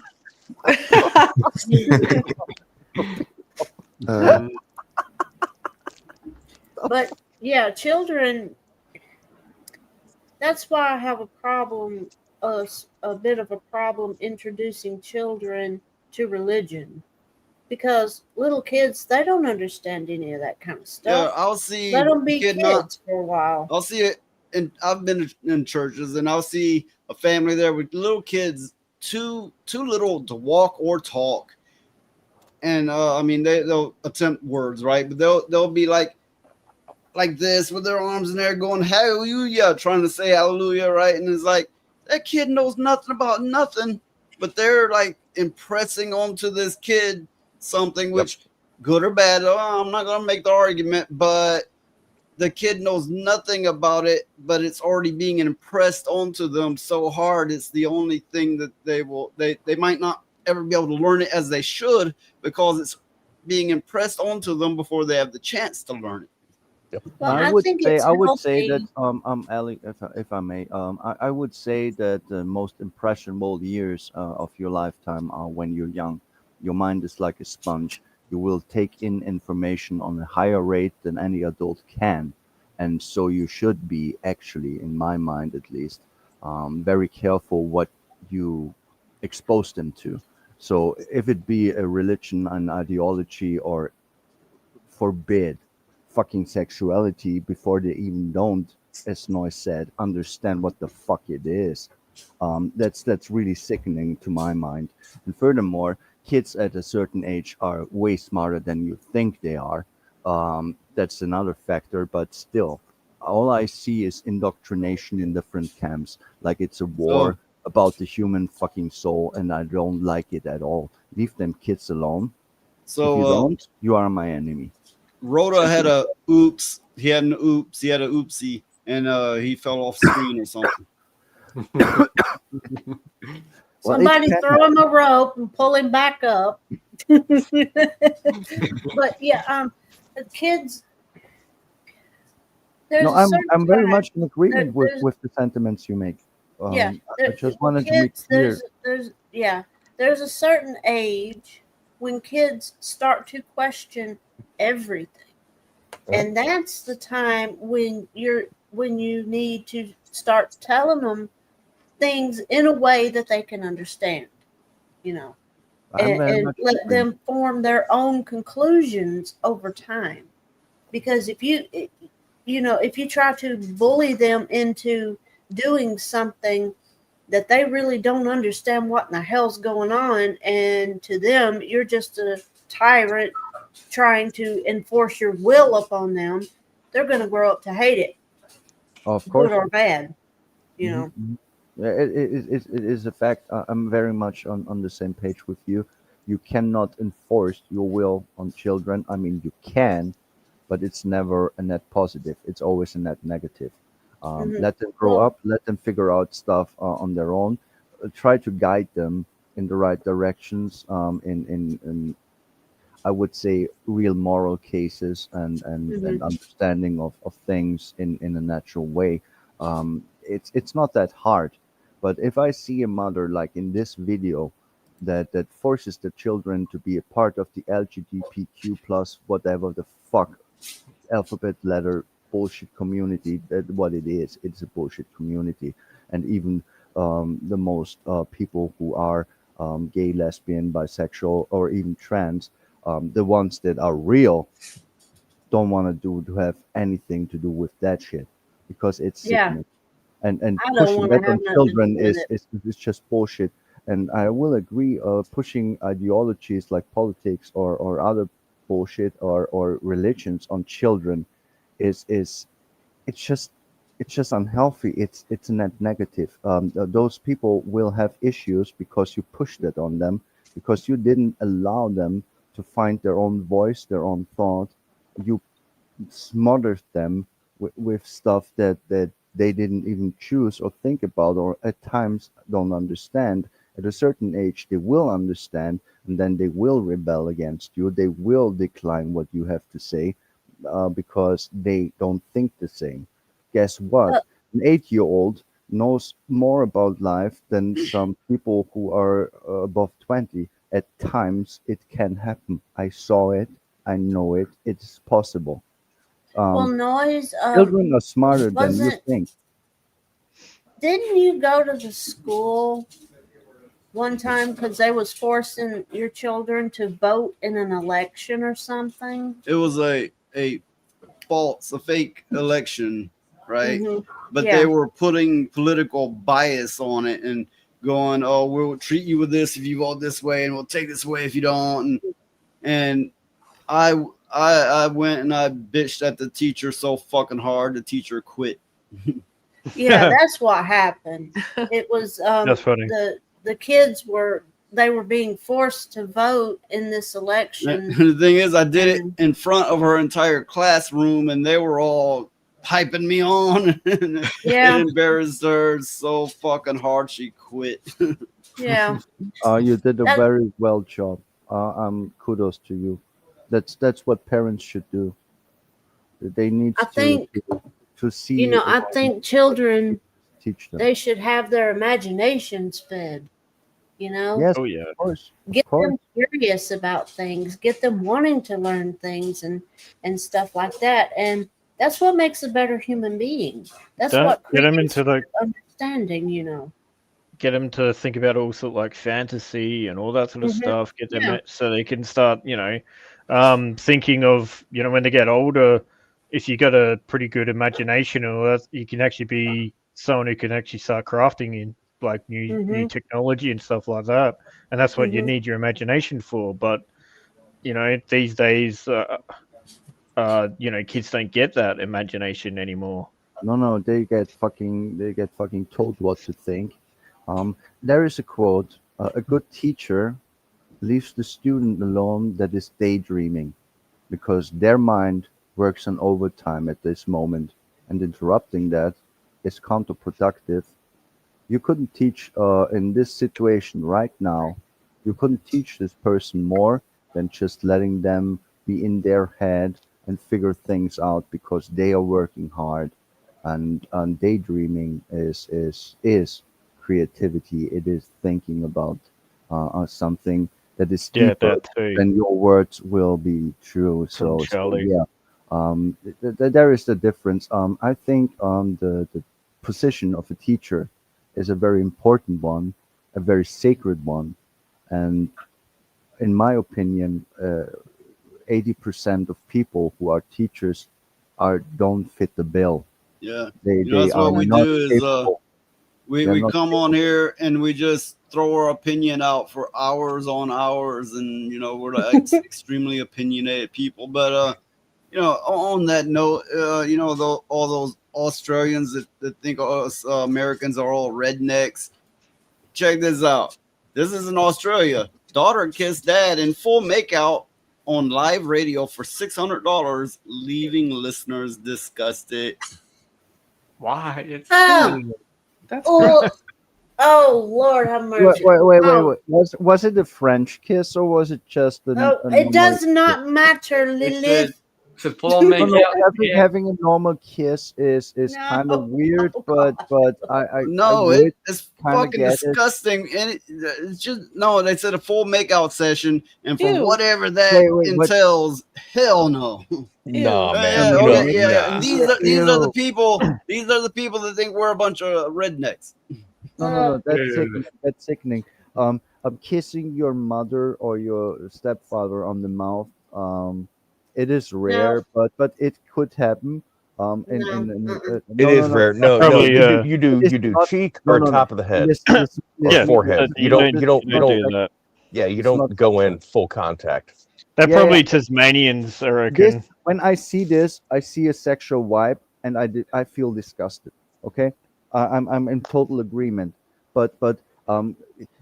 But yeah, children. That's why I have a problem, a bit of a problem introducing children to religion, because little kids, they don't understand any of that kind of Yeah, stuff. I'll see. Let them be kid kids not- for a while. I'll see it, and I've been in churches, and I'll see a family there with little kids, too little to walk or talk, and I mean they'll attempt words, right? But they'll be like this with their arms in there going hallelujah, trying to say hallelujah, right? And it's like that kid knows nothing about nothing, but they're like impressing onto this kid something which, good or bad, I'm not gonna make the argument, but the kid knows nothing about it, but it's already being impressed onto them so hard. It's the only thing that they might not ever be able to learn it as they should because it's being impressed onto them before they have the chance to learn it. Well, I I would think say it's I would say that healthy. Ali, if I may, I would say that the most impressionable years of your lifetime are when you're young. Your mind is like a sponge. You will take in information on a higher rate than any adult can, and so you should be actually, in my mind at least, very careful what you expose them to. So if it be a religion, an ideology, or forbid fucking sexuality before they even don't, as Noy said, understand what the fuck it is. That's really sickening to my mind. And furthermore, kids at a certain age are way smarter than you think they are. That's another factor, but still, all I see is indoctrination in different camps, like it's a war about the human fucking soul, and I don't like it at all. Leave them kids alone. So, if you don't, you are my enemy. Rhoda had a oops. He had an oops. He had a oopsie, and he fell off screen or something. Somebody throw him a rope and pull him back up. But yeah, the kids. There's No, a certain I'm very time. much in agreement There's with the sentiments you make. yeah. I just Well, wanted to make kids. clear. There's a certain age when kids start to question everything, and that's the time when you need to start telling them things in a way that they can understand. You know, I'm very and much in let agreement. them form their own conclusions over time. Because if you try to bully them into doing something that they really don't understand what in the hell's going on, and to them you're just a tyrant trying to enforce your will upon them, they're going to grow up to hate it, Of good course. or bad. You Mhm, know. mhm. Yeah, it is a fact. I'm very much on the same page with you. You cannot enforce your will on children. I mean, you can, but it's never a net positive. It's always a net negative. Let them grow Well, up. Let them figure out stuff on their own. Try to guide them in the right directions. In I would say real moral cases and mhm. understanding of things in a natural way. It's not that hard. But if I see a mother like in this video that forces the children to be a part of the LGBTQ plus whatever the fuck alphabet letter bullshit community, that what it is, it's a bullshit community. And even the most people who are gay, lesbian, bisexual, or even trans, the ones that are real don't want to have anything to do with that shit because it's Yeah, sickening. And I don't pushing want to that have on nothing to children do with it. is just bullshit. And I will agree, pushing ideologies like politics or other bullshit or religions on children is it's just it's just unhealthy. It's a net negative. Those people will have issues because you pushed it on them, because you didn't allow them to find their own voice, their own thought. You smothered them with stuff that they didn't even choose or think about, or at times don't understand. At a certain age, they will understand, and then they will rebel against you. They will decline what you have to say because they don't think the same. Guess what? Uh, An 8-year-old knows more about life than some people who are above 20. At times, it can happen. I saw it. I know it. It's possible. well, Um, noise. Children are smarter than you Wasn't think. Didn't you go to the school one time because they was forcing your children to vote in an election or something? It was a false, a fake election, right? Hmm. But they Yeah. were putting political bias on it and going, "Oh, we'll treat you with this if you vote this way, and we'll take this away if you don't." And I, I went and I bitched at the teacher so fucking hard. The teacher quit. Yeah, that's what happened. It was That's funny. the kids were they were being forced to vote in this And election. the thing is, I did it And in front of her entire classroom, and they were all hyping me on. And it yeah, embarrassed her so fucking hard. She quit. yeah. You did a That very well job. Kudos to you. That's what parents should do. They need I to think see I think children teach them. they should have their imaginations fed, you know? Yes, Oh yeah. of Get course. them curious about things, get them wanting to learn things and stuff like that. And that's what makes a better human being. That's Don't what get them creates into the understanding, you know. get them to think about all sort of like fantasy and all that sort of Hmm. stuff. Get them Yeah. so they can start, thinking of, when they get older. If you got a pretty good imagination and all that, you can actually be someone who can actually start crafting in like new Hmm. technology and stuff like that. And that's what you Hmm. need your imagination for. But these days, kids don't get that imagination anymore. No, they get fucking told what to think. There is a quote: "A good teacher leaves the student alone that is daydreaming, because their mind works on overtime at this moment, and interrupting that is counterproductive. You couldn't teach in this situation right now You couldn't teach this person more than just letting them be in their head and figure things out because they are working hard, and daydreaming is creativity. It is thinking about something that is Yeah, deeper that too. than your words will be true. From So Charlie. yeah, there is the difference. I think the position of a teacher is a very important one, a very sacred one, and in my opinion, 80% of people who are teachers don't fit the bill. Yeah. They You know, they that's are what we not do is capable. we, They're we not come on capable. here and we just throw our opinion out for hours on hours, and you know, we're like extremely opinionated people. But you know, on that note, you know, all those Australians that think us Americans are all rednecks. Check this out. This is in Australia. Daughter kissed dad in full makeout on live radio for $600, leaving listeners disgusted. Why? It's Oh, silly. That's oh, oh, Lord have Wait, mercy. wait. Oh, Was it a French kiss or was it just oh, a it normal does kiss? not matter, It Lilith. said full on make No, out. Yeah. having a normal kiss is kind of No, weird, oh, but God. I No, would it's kind of fucking get it. disgusting. And it's just no. They said a full makeout session, and for Ew. whatever that Wait, what? entails, hell no. Nah, Ew. man. Yeah, You know, okay, yeah. And nah. these are the Ew. people. These are the people that think we're a bunch of rednecks. No. That's Yeah. sickening. That's sickening. Kissing your mother or your stepfather on the mouth. It is No, rare, but it could happen. no. No, It is no. rare. No, no. Probably, It is You do not. cheek No, or no. top of the head Listen, yeah, or forehead. you don't You don't. do that. Yeah, you It's not don't go sexual. in full contact. They're Yeah, probably Tasmanians, I this reckon. when I see this, I see a sexual vibe, and I feel disgusted. Okay, I'm in total agreement. But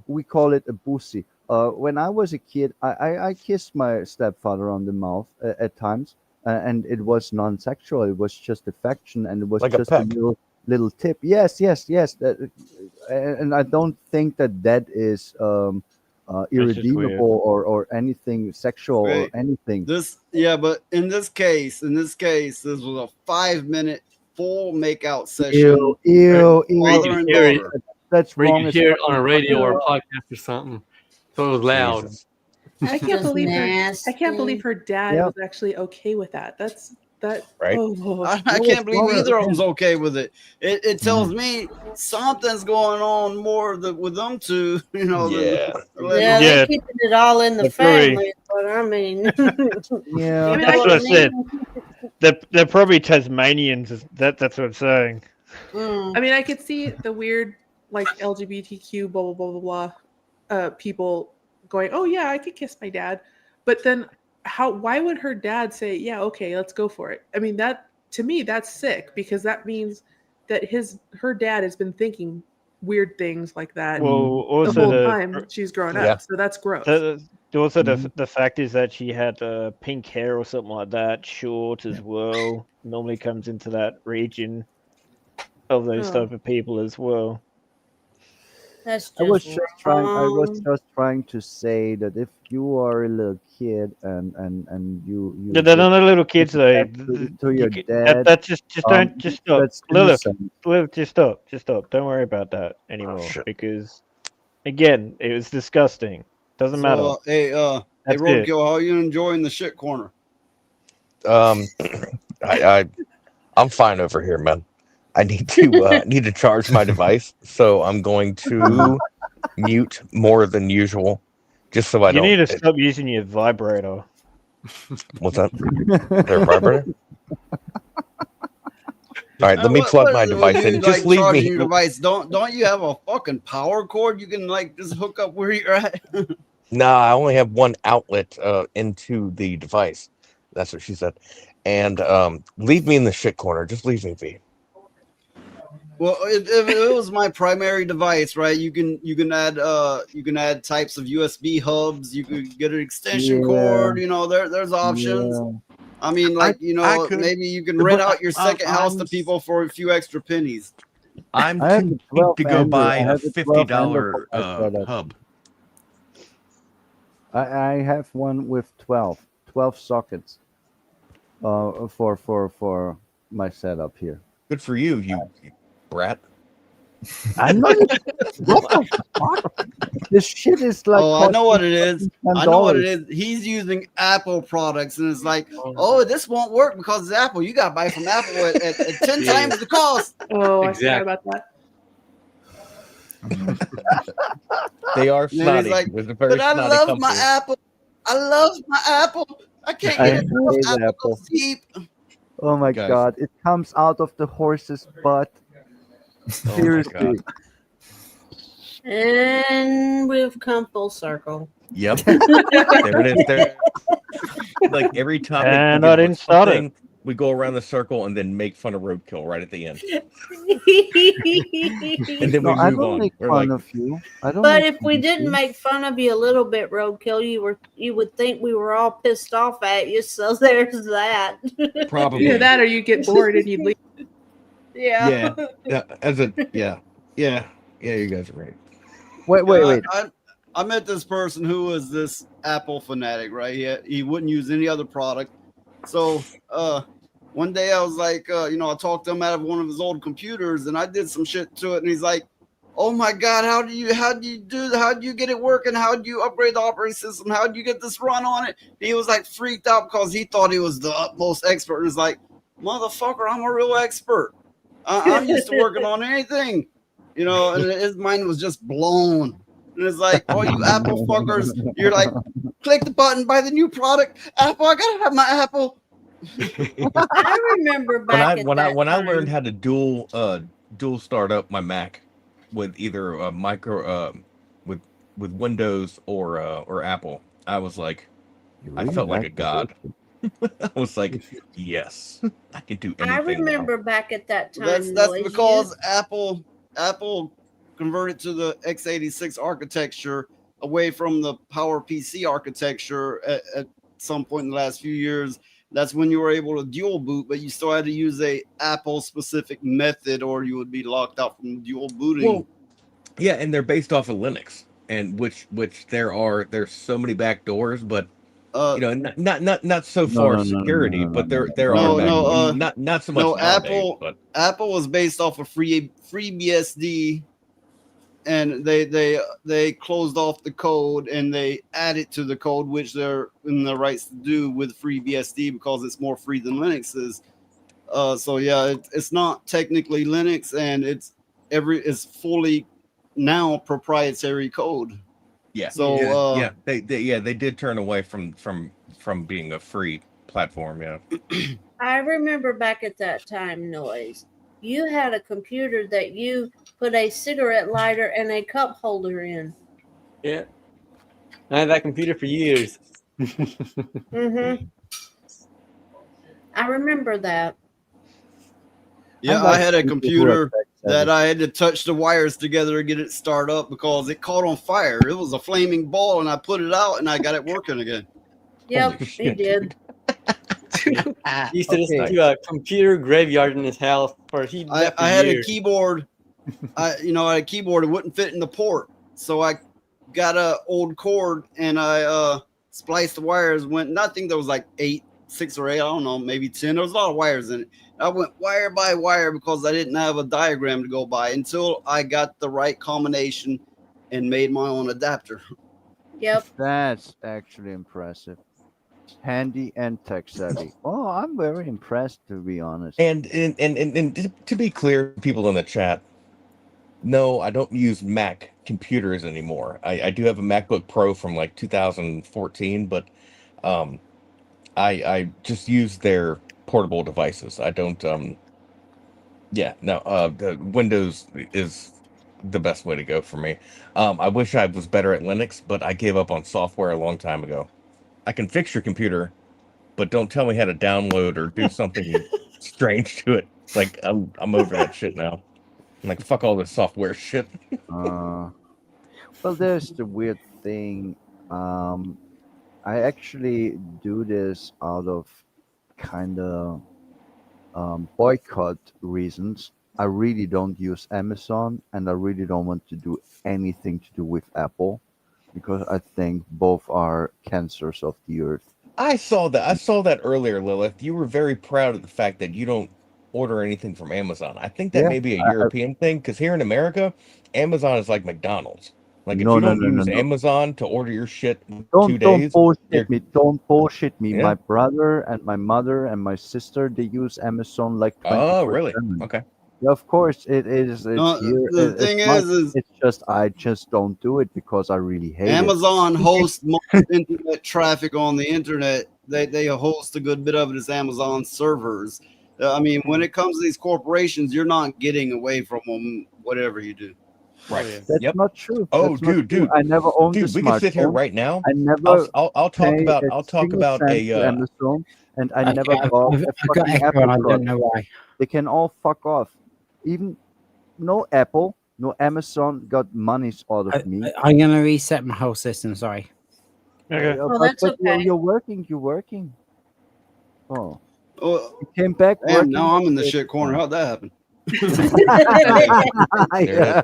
we call it a bussy. When I was a kid, I kissed my stepfather on the mouth at times, and it was non-sexual. It was just affection, and it was Like a just a peck. little tip. Yes. And I don't think that is That's just weird. irredeemable or anything sexual or Right. anything. But in this case, this was a 5-minute full makeout session. Ew, Where you Father could and hear it, daughter. That's where you wrong could as hear it fucking on a radio or a fuck. podcast or something. So it was loud. Jesus. I can't Just believe her. I nasty. can't believe her dad Yeah. was actually okay with that. That. Right? Oh, I No, can't it's believe not. either of Yeah. them's okay with it. It tells me something's going on more with them two. You know, Yeah. Yeah, Yeah. they're keeping it all in the They're probably- family. But I mean, Yeah. you know That's what what I said. mean? They're probably Tasmanians. That's what I'm saying. Mm. I mean, I could see the weird like LGBTQ blah blah blah blah blah people going, "Oh yeah, I could kiss my dad," but then why would her dad say, "Yeah, okay, let's go for it"? I mean, that to me that's sick because that means that her dad has been thinking weird things like that Well, the also whole the time she's grown Yeah. up. So that's gross. also Mhm. the fact is that she had pink hair or something like that, short as well. Normally comes into that region of those Oh. type of people as well. That's I was just just trying. I was wrong. just trying to say that if you are a little kid and you They're not little kids though. to your You dad, that just don't just stop. that's Lilith, innocent. just stop. Don't worry about that anymore shit. because again, it was disgusting. Doesn't matter. So, hey, That's it. Roadkill, how are you enjoying the shit corner? I'm fine over here, man. I need to charge my device, so I'm going to mute more than usual, just so I You don't. need to stop using your vibrator. What's that? Their vibrator? All right, let me plug my device in. Just leave charging me. your device. Don't you have a fucking power cord you can like just hook up where you're at? Nah, I only have one outlet into the device. That's what she said. And leave me in the shit corner. Just leave me be. Well, if it was my primary device, right? You can add types of USB hubs. You could get an extension Yeah. cord. You know, there's options. Yeah. I mean, like I could- maybe you can but rent out your I'm- second house to I'm- people for a few extra pennies. I'm I have too the cheap 12 to go Android. buy I a have the 12 $50 Android for my setup. hub. I have one with 12 sockets for my setup here. Good for you, you brat. I'm not. What the fuck? This shit is like. Oh, I know what it costing is. I know what it $10. is. He's using Apple products, and it's like, oh, this won't work because it's Apple. You got to buy from Apple at 10 Yeah. times the cost. Oh, I Exactly. forgot about that. They are And then snotty. he's like, It's a very but I snotty love company. my Apple. I love my Apple. I can't I get enough. hate Apple Apple. goes cheap. Oh my Guys. god! It comes out of the horse's butt. Oh my Seriously. God. And we've come full circle. Yep. There it is. There. Like every time And they I give didn't us start it. something, we go around the circle and then make fun of roadkill right at the end, and then No, we I move don't on. make We're fun like, of you. I don't. But make if we fun of didn't you. make fun of you a little bit, Roadkill, you would think we were all pissed off at you. So there's that. probably. Either that or you get bored and you leave. Yeah. Yeah. You guys are right. Wait. I met this person who was this Apple fanatic, right? He wouldn't use any other product. So one day I was like, I talked to him out of one of his old computers, and I did some shit to it, and he's like, "Oh my God, how do you get it working? How do you upgrade the operating system? How do you get this run on it?" He was like freaked out because he thought he was the utmost expert. And it's like, motherfucker, I'm a real expert. I'm used to working on anything, and his mind was just blown. And it's like, oh, you Apple fuckers, you're like, click the button, buy the new product. Apple, I gotta have my Apple. I remember back When I time. learned how to dual start up my Mac with either with Windows or Apple, I was like, I felt like a god. I was like, yes, I can do anything. I remember back at that time. That's Noise, because Apple converted to the x86 architecture away from the PowerPC architecture at some point in the last few years. That's when you were able to dual boot, but you still had to use a Apple specific method or you would be locked out from dual booting. Well, yeah, and they're based off of Linux, and which there's so many back doors, but not so far security, but there are not so much nowadays, but Apple was based off of FreeBSD, and they closed off the code and they added to the code, which they're in the rights to do with FreeBSD because it's more free than Linux is. So yeah, it's not technically Linux, and it's fully now proprietary code. Yeah. So they did turn away from being a free platform. Yeah. I remember back at that time, Noise. You had a computer that you put a cigarette lighter and a cup holder in. Yeah. I had that computer for years. Mm-hmm. I remember that. Yeah, I had a computer that I had to touch the wires together to get it start up because it caught on fire. It was a flaming ball, and I put it out, and I got it working again. Yep, he did. He used to listen to a computer graveyard in his house for I had a keyboard. I had a keyboard. It wouldn't fit in the port, so I got a old cord and I spliced the wires. I think there was like 6 or 8. I don't know, maybe 10. There was a lot of wires in it. I went wire by wire because I didn't have a diagram to go by until I got the right combination and made my own adapter. Yep. That's actually impressive. Handy and tech savvy. Oh, I'm very impressed, to be honest. And to be clear, people in the chat, no, I don't use Mac computers anymore. I do have a MacBook Pro from like 2014, but I just use their portable devices. I don't the Windows is the best way to go for me. I wish I was better at Linux, but I gave up on software a long time ago. I can fix your computer, but don't tell me how to download or do something strange to it. Like I'm over that shit now. I'm like, fuck all this software shit. Well, there's the weird thing. I actually do this out of kind of boycott reasons. I really don't use Amazon, and I really don't want to do anything to do with Apple because I think both are cancers of the earth. I saw that. I saw that earlier, Lilith. You were very proud of the fact that you don't order anything from Amazon. I think that Yeah, may be a European thing because here in America, Amazon is like McDonald's. Like if no, you no, don't no, no, use no. Amazon to order your shit in 2 Don't days, bullshit me. Don't bullshit me. Yeah. My brother and my mother and my sister, they use Amazon like Oh, really? 24/7. Okay. Yeah, of course it is. It's No, here. the thing is It's just I just don't do it because I really hate Amazon it. hosts most internet traffic on the internet. They host a good bit of it as Amazon servers. I mean, when it comes to these corporations, you're not getting away from them, whatever you do. Right. That's not true. Oh, That's not dude, true. dude, I never owned a dude, we can sit here smartphone. right now. I never I'll talk pay about a single cent to a Amazon, and I Okay, never bought a I've got fucking echo Apple and I don't product. know why. They can all fuck off. Even no Apple, no Amazon got monies out of me. I'm going to reset my whole system. Sorry. Okay. Oh, that's but okay. you're working. You're working. Oh, Oh, you came back damn, working. now I'm in the shit corner. How'd that happen? Yeah.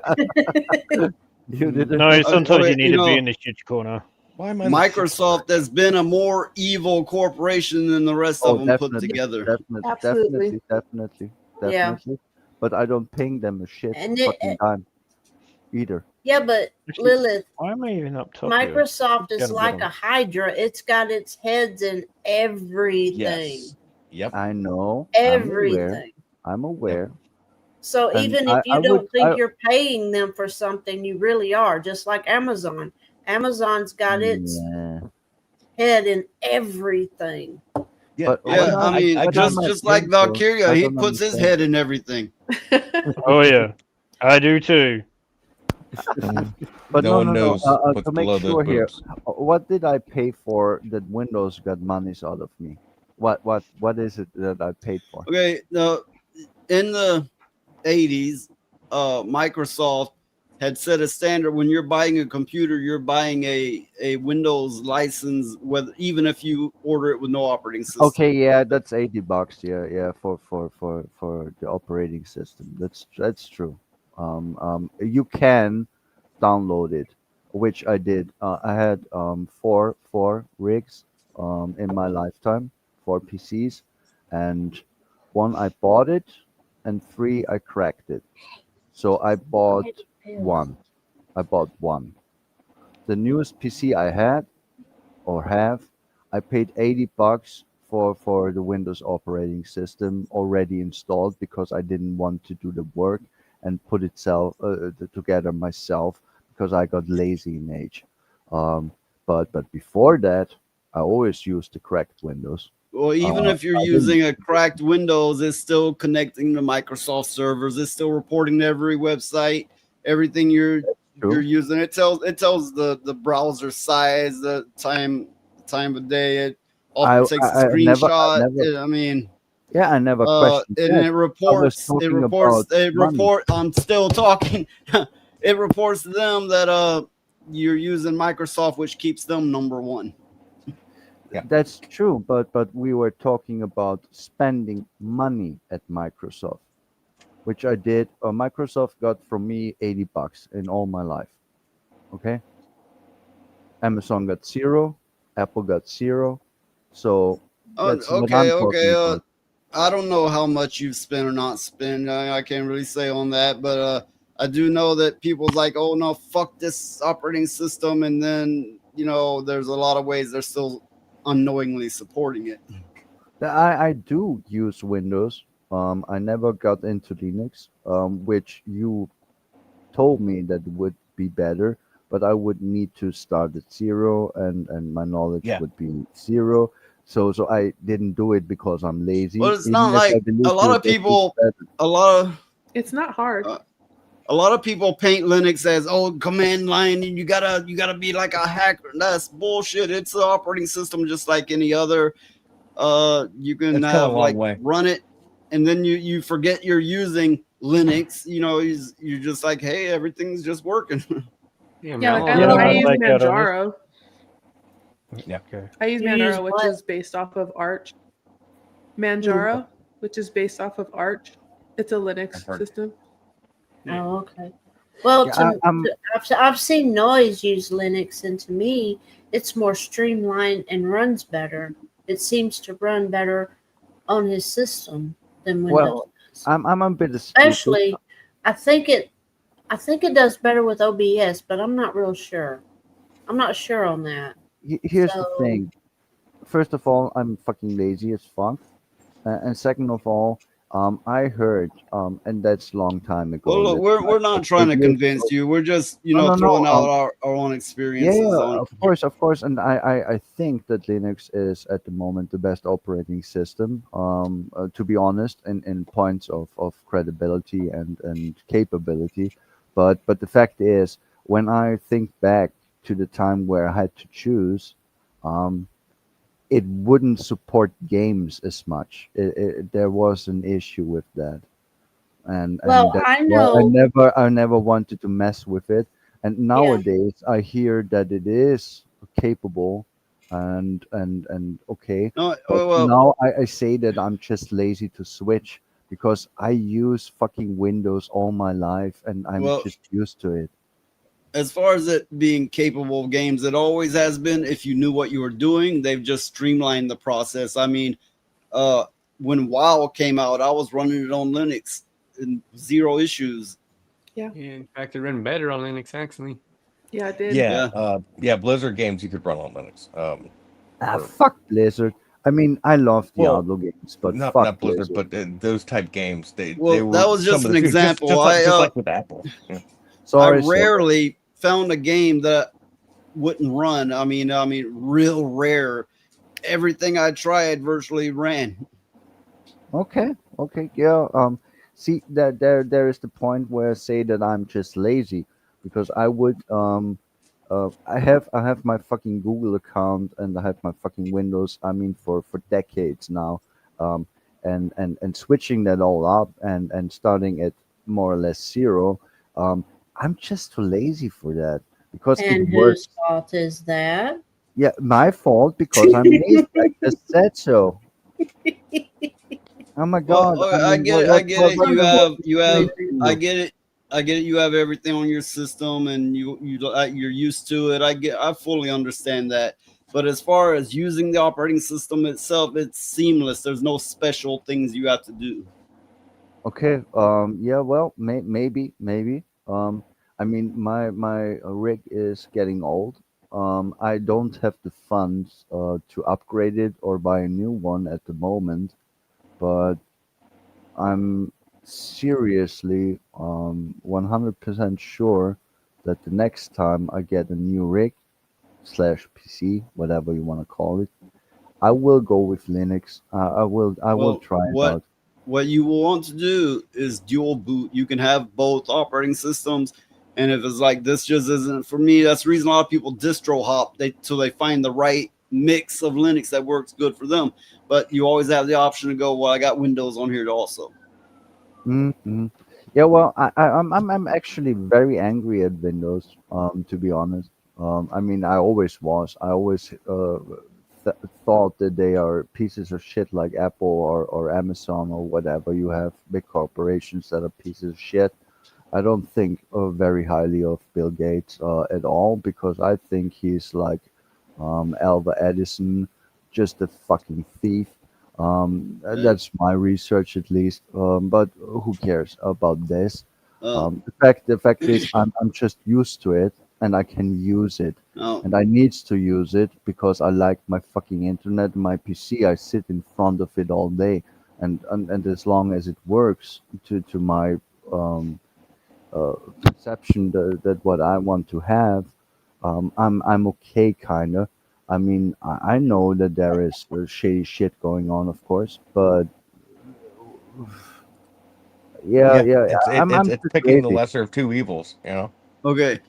You did it. No, sometimes Okay, you need you to be know, in the shit corner. Why am I in the shit Microsoft has been a more evil corporation than the rest of them put Definitely, together. definitely. Yeah. But I don't ping them a shit And fucking time either. Yeah, but Lilith, Why am I even up top here? Microsoft is Gotta like get a hydra. It's got its heads in everything. Yes. Yep. I know. Everything. I'm aware. So And even if I you don't would- think I- you're paying them for something, you really are. Just like Amazon. Amazon's got its Yeah. head in everything. But Yeah, I mean, but just like Valkyria, he don't puts his understand. head in everything. Oh yeah, I do too. But No one knows what's to make below those sure here, boobs. what did I pay for that Windows got monies out of me? What is it that I paid for? Okay, in the 80s, Microsoft had set a standard when you're buying a computer, you're buying a Windows license, whether even if you order it with no operating system. Okay, yeah, that's $80. Yeah, for the operating system. That's true. You can download it, which I did. I had four rigs in my lifetime, 4 PCs, and 1 I bought it, and 3 I cracked it. So I bought one. The newest PC I had or have, I paid $80 for the Windows operating system already installed because I didn't want to do the work and put it together myself because I got lazy in age. But before that, I always used the cracked Windows. Well, even if you're I using a cracked Windows, it's still connecting to Microsoft servers. It's still reporting to every website, everything you're using. It tells the browser size, the time of day. It I takes a never- screenshot. I mean, Yeah, I never questioned and that. it reports. Money. I'm still talking. It reports to them that you're using Microsoft, which keeps them number one. Yeah. That's true, but we were talking about spending money at Microsoft, which I did. Microsoft got from me $80 in all my life. Okay. Amazon got 0, Apple got 0. So that's what I'm talking about. I don't know how much you've spent or not spent. I can't really say on that, but I do know that people's like, oh no, fuck this operating system, and then there's a lot of ways they're still unknowingly supporting it. I do use Windows. I never got into Linux, which you told me that would be better, but I would need to start at 0, and my knowledge would be 0. So I didn't do it because I'm lazy. Well, it's even not if like I believe a lot you of that it's people. better. It's not hard. A lot of people paint Linux as command line, and you gotta be like a hacker. That's bullshit. It's an operating system just like any other. You can It's come a have long way. run it, and then you forget you're using Linux. You're just like, hey, everything's just working. Yeah, I use Manjaro. Yeah. I use You Manjaro, use which what? is based off of Arch. Manjaro, which is based off of Arch. It's a Linux system. Oh, okay. Well, Yeah, I've seen Noise use Linux, and to me, it's more streamlined and runs better. It seems to run better on his system than Windows well, does. I'm a bit stupid. Especially, I think it does better with OBS, but I'm not real sure. I'm not sure on that. Here's the So, thing. First of all, I'm fucking lazy as fuck. And second of all, I heard, and that's a long time ago. Well, look, That's we're like not 4 trying to years convince ago. you. We're just No, no, throwing no. out our own Yeah, experiences on it. of course, and I think that Linux is at the moment the best operating system. To be honest, in points of credibility and capability, but the fact is, when I think back to the time where I had to choose, um, it wouldn't support games as much. There was an issue with that, and well, that's I why know. I never wanted to mess with it. And Yeah, nowadays I hear that it is capable and okay, No, but well, now I say that I'm just lazy to switch because I use fucking Windows all my life and I'm well, just used to it. as far as it being capable of games, it always has been. If you knew what you were doing, they've just streamlined the process. I mean, uh, when WoW came out, I was running it on Linux and zero issues. Yeah. In fact, it ran better on Linux actually. Yeah, it did. Yeah, Blizzard games you could run on Linux. Fuck Blizzard. I mean, I love Well, Diablo games, but not fuck Blizzard, Blizzard. but those type games. They Well, were that was some just of an the few, example. just like with Apple. Yeah. I Sorry. rarely found a game that wouldn't run. I mean, real rare. Everything I tried virtually ran. Okay, yeah. See that there is the point where I say that I'm just lazy because I would I have my fucking Google account and I have my fucking Windows. I mean for decades now, um, and switching that all up and starting at more or less zero. I'm just too lazy for that because it and works. whose fault is that? Yeah, my fault because I'm lazy. I just said so. Oh my Well, god! I I mean, get it. I get it. what I get it. I get it. You have everything on your system, and you're used to it. I fully understand that. But as far as using the operating system itself, it's seamless. There's no special things you have to do. Okay. Yeah. Well, maybe. I mean, my rig is getting old. I don't have the funds to upgrade it or buy a new one at the moment, but I'm seriously 100% sure that the next time I get a new rig slash PC, whatever you want to call it, I will go with Linux. I will Well, try it out. what you will want to do is dual boot. You can have both operating systems, and if it's like this just isn't for me, that's the reason a lot of people distro hop. Till they find the right mix of Linux that works good for them. But you always have the option to go, well, I got Windows on here also. Mm-hmm. Yeah, well, I'm actually very angry at Windows. To be honest, I mean, I always was. I always thought that they are pieces of shit like Apple or Amazon or whatever. You have big corporations that are pieces of shit. I don't think very highly of Bill Gates at all because I think he's like Alva Edison, just a fucking thief. That's my research at least. But who cares about this? The fact is, I'm just used to it, and I can use it, Oh. and I need to use it because I like my fucking internet, my PC. I sit in front of it all day, and as long as it works to my perception that what I want to have, I'm okay, kinda. I mean, I know that there is shady shit going on, of course, but yeah, I'm It's just picking the lazy. lesser of two evils. You know. Okay.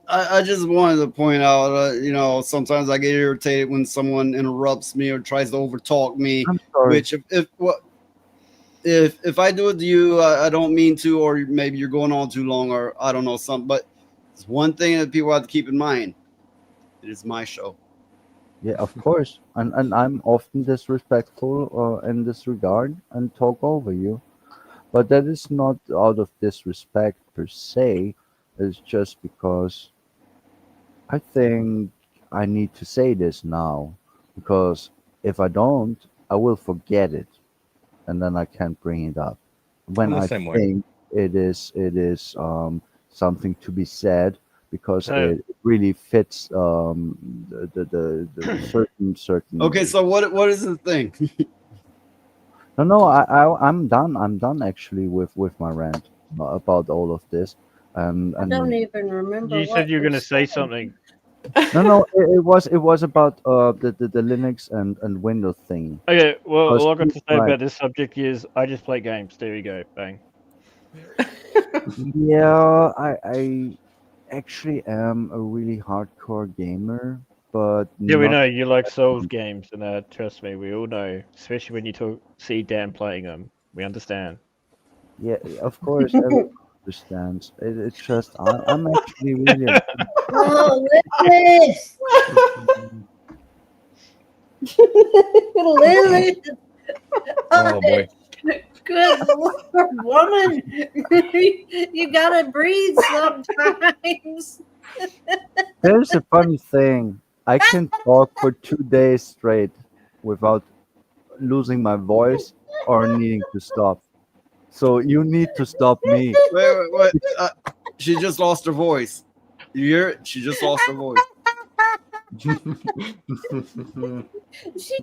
I just wanted to point out, sometimes I get irritated when someone interrupts me or tries to overtalk me. I'm sorry. Which, if I do it to you, I don't mean to, or maybe you're going on too long, or I don't know something. But it's one thing that people have to keep in mind: it is my show. Yeah, of course, and I'm often disrespectful in this regard and talk over you. But that is not out of disrespect per se. It's just because I think I need to say this now, because if I don't, I will forget it, and then I can't bring it up. I'm When the I same way. think it is something to be said, because So it really fits the certain. Okay, so what is the thing? No, I'm done. I'm done actually with my rant about all of this, I don't and even remember you said what you were going to was say said. something. no, it was about the Linux and Windows thing. Okay, well, Because all I got to say right, about this subject is I just play games. There you go. Bang. yeah, I actually am a really hardcore gamer, but Yeah, we not. know you like Souls games, and trust me, we all know. Especially when you see Dan playing them, we understand. Yeah, of course, everyone understands. It's just I'm actually really. Oh, Lilith! Lilith! Oh boy. Good Lord, woman! You gotta breathe sometimes. There's a funny thing. I can talk for 2 days straight without losing my voice or needing to stop. So you need to stop me. Wait. She just lost her voice. You hear it? She just lost her voice. She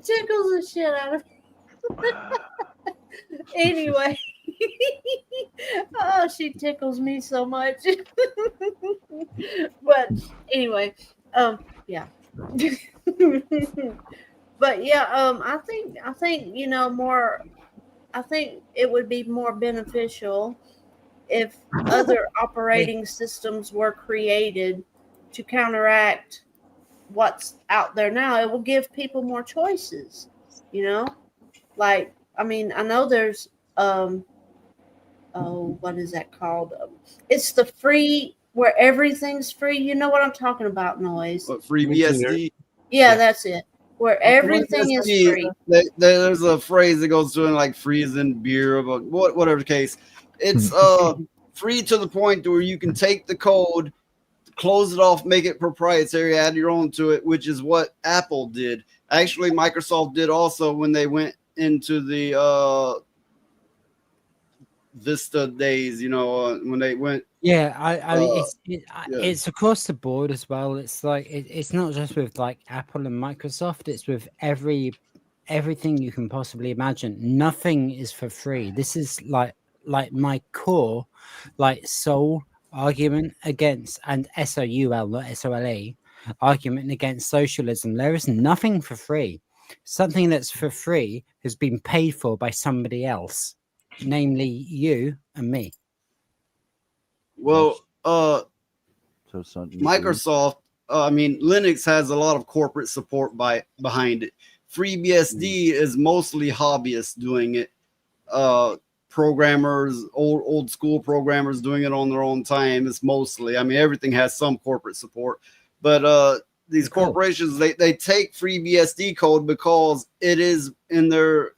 tickles the shit out of me. Anyway. Oh, she tickles me so much. But anyway, yeah. But yeah, I think more. I think it would be more beneficial if other operating systems were created to counteract what's out there now. It will give people more choices, like, I mean, I know there's what is that called? It's the free, where everything's free. You know what I'm talking about, Noise? What, free BSD? Yeah, that's it. Where everything is BSD, free. there's a phrase that goes to it like freezing beer, but whatever the case, it's free to the point where you can take the code, close it off, make it proprietary, add your own to it, which is what Apple did. Actually, Microsoft did also when they went into the Vista days, when they went. Yeah, it's across the board as well. It's like it's not just with like Apple and Microsoft. It's with everything you can possibly imagine. Nothing is for free. This is like my core, like sole argument against, and SOUL, not SOLE, argument against socialism. There is nothing for free. Something that's for free has been paid for by somebody else, namely you and me. Well, Microsoft, Linux has a lot of corporate support behind it. FreeBSD is mostly hobbyists doing it. Programmers, old school programmers doing it on their own time. It's mostly, everything has some corporate support, but these corporations, they take FreeBSD code because it is in their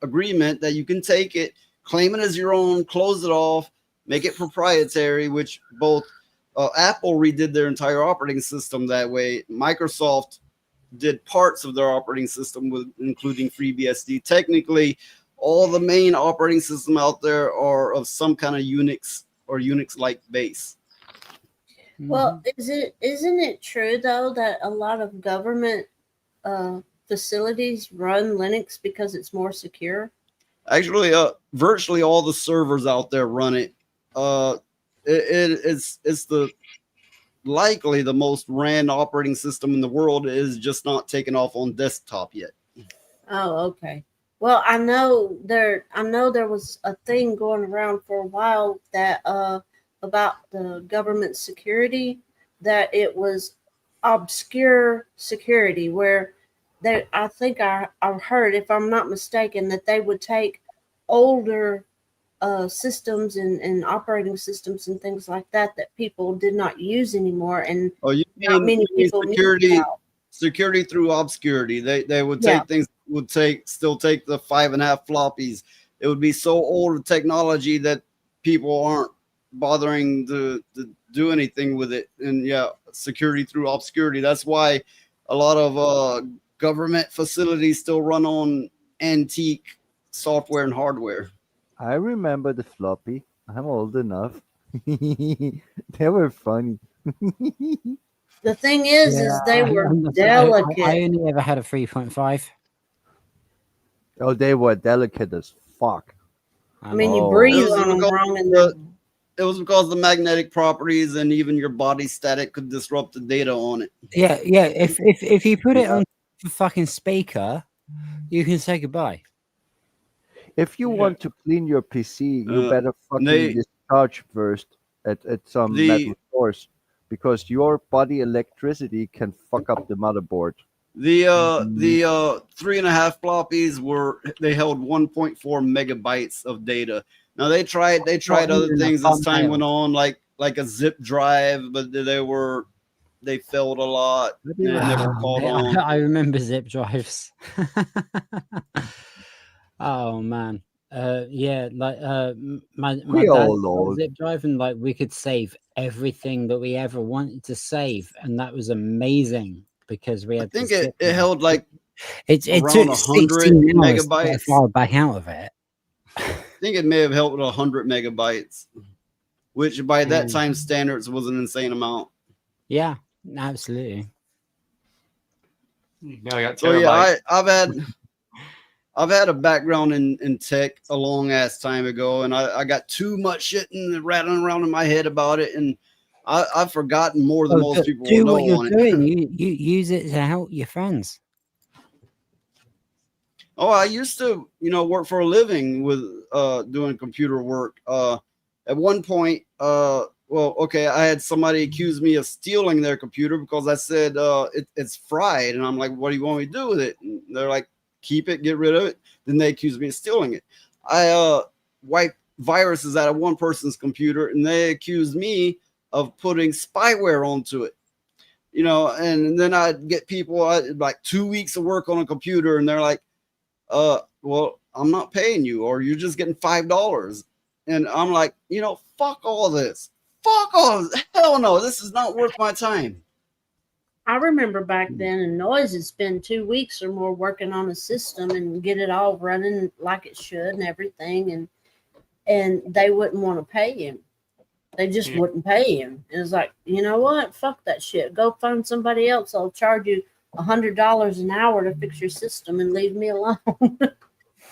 agreement that you can take it, claim it as your own, close it off, make it proprietary, which both Apple redid their entire operating system that way. Microsoft did parts of their operating system, including FreeBSD. Technically, all the main operating system out there are of some kind of Unix or Unix-like base. Well, isn't it true though that a lot of government facilities run Linux because it's more secure? Actually, virtually all the servers out there run it. It's the likely the most ran operating system in the world. Is just not taken off on desktop yet. Oh, okay. Well, I know there was a thing going around for a while that about the government security, that it was obscure security, where I think I heard, if I'm not mistaken, that they would take older systems and operating systems and things like that people did not use anymore, and you not many people knew about. Security through obscurity. They would take things, still take the 5.5 floppies, it would be so old of technology that people aren't bothering to do anything with it. And yeah, security through obscurity. That's why a lot of government facilities still run on antique software and hardware. I remember the floppy. I'm old enough. They were funny. The thing is they were delicate. I only ever had a 3.5. Oh, they were delicate as fuck. I mean, you Oh. breathe on them wrong, and It was because the magnetic properties and even your body static could disrupt the data on it. Yeah, yeah. If you put it on the fucking speaker, you can say goodbye. If you want to clean your PC, you better fucking discharge first at some metal source, because your body electricity can fuck up the motherboard. The 3.5 floppies they held 1.4 megabytes of data. Now they tried other things as time went on, like a zip drive, but they failed a lot and never caught on. I remember zip drives. Oh man, yeah, like my We dad's all got a know. zip drive, and like we could save everything that we ever wanted to save, and that was amazing because we had. I think it held like it around took 100 16 hours to get a megabytes. file back out of it. I think it may have held 100 megabytes, which by that time standards was an insane amount. Yeah, absolutely. Now I got So yeah, terabytes. I've had a background in tech a long ass time ago, and I got too much shit and rattling around in my head about it, and I've forgotten more than most people do will what know you're on doing. it. You use it to help your friends. Oh, I used to, work for a living with doing computer work. At one point, I had somebody accuse me of stealing their computer because I said it's fried, and I'm like, "What do you want me to do with it?" And they're like, "Keep it, get rid of it." Then they accused me of stealing it. I wiped viruses out of one person's computer, and they accused me of putting spyware onto it. And then I'd get people like 2 weeks of work on a computer, and they're like, well, I'm not paying you, or you're just getting $5. And I'm like, fuck all this. Fuck all this. Hell no, this is not worth my time. I remember back then in Noise, it'd spend 2 weeks or more working on a system and get it all running like it should and everything, and they wouldn't want to pay him. They just wouldn't pay him. It was like, you know what? Fuck that shit. Go find somebody else. I'll charge you $100 an hour to fix your system and leave me alone.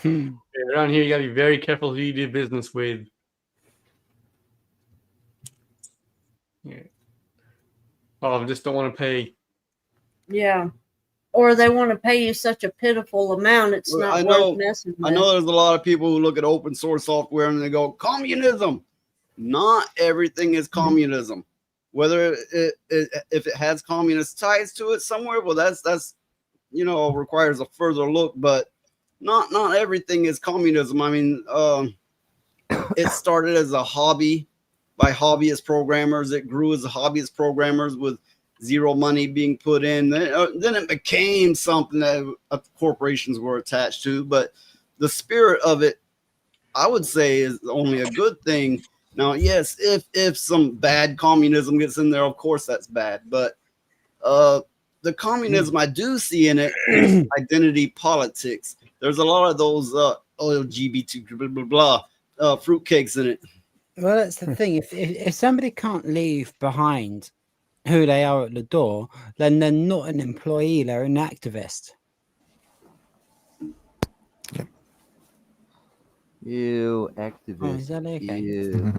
Around here, you gotta be very careful who you do business with. Yeah. Oh, just don't want to pay. Yeah. Or they want to pay you such a pitiful amount, it's not worth messing with. I know there's a lot of people who look at open source software and they go, communism. Not everything is communism. Whether if it has communist ties to it somewhere, well, that's requires a further look. But not everything is communism. I mean, it started as a hobby by hobbyist programmers. It grew as hobbyist programmers with zero money being put in. Then it became something that corporations were attached to. But the spirit of it, I would say, is only a good thing. Now, yes, if some bad communism gets in there, of course that's bad. But the communism I do see in it is identity politics. There's a lot of those LGBT blah blah blah fruitcakes in it. Well, that's the thing. If somebody can't leave behind who they are at the door, then they're not an employee; they're an activist. You activist. Oh, is that okay? You.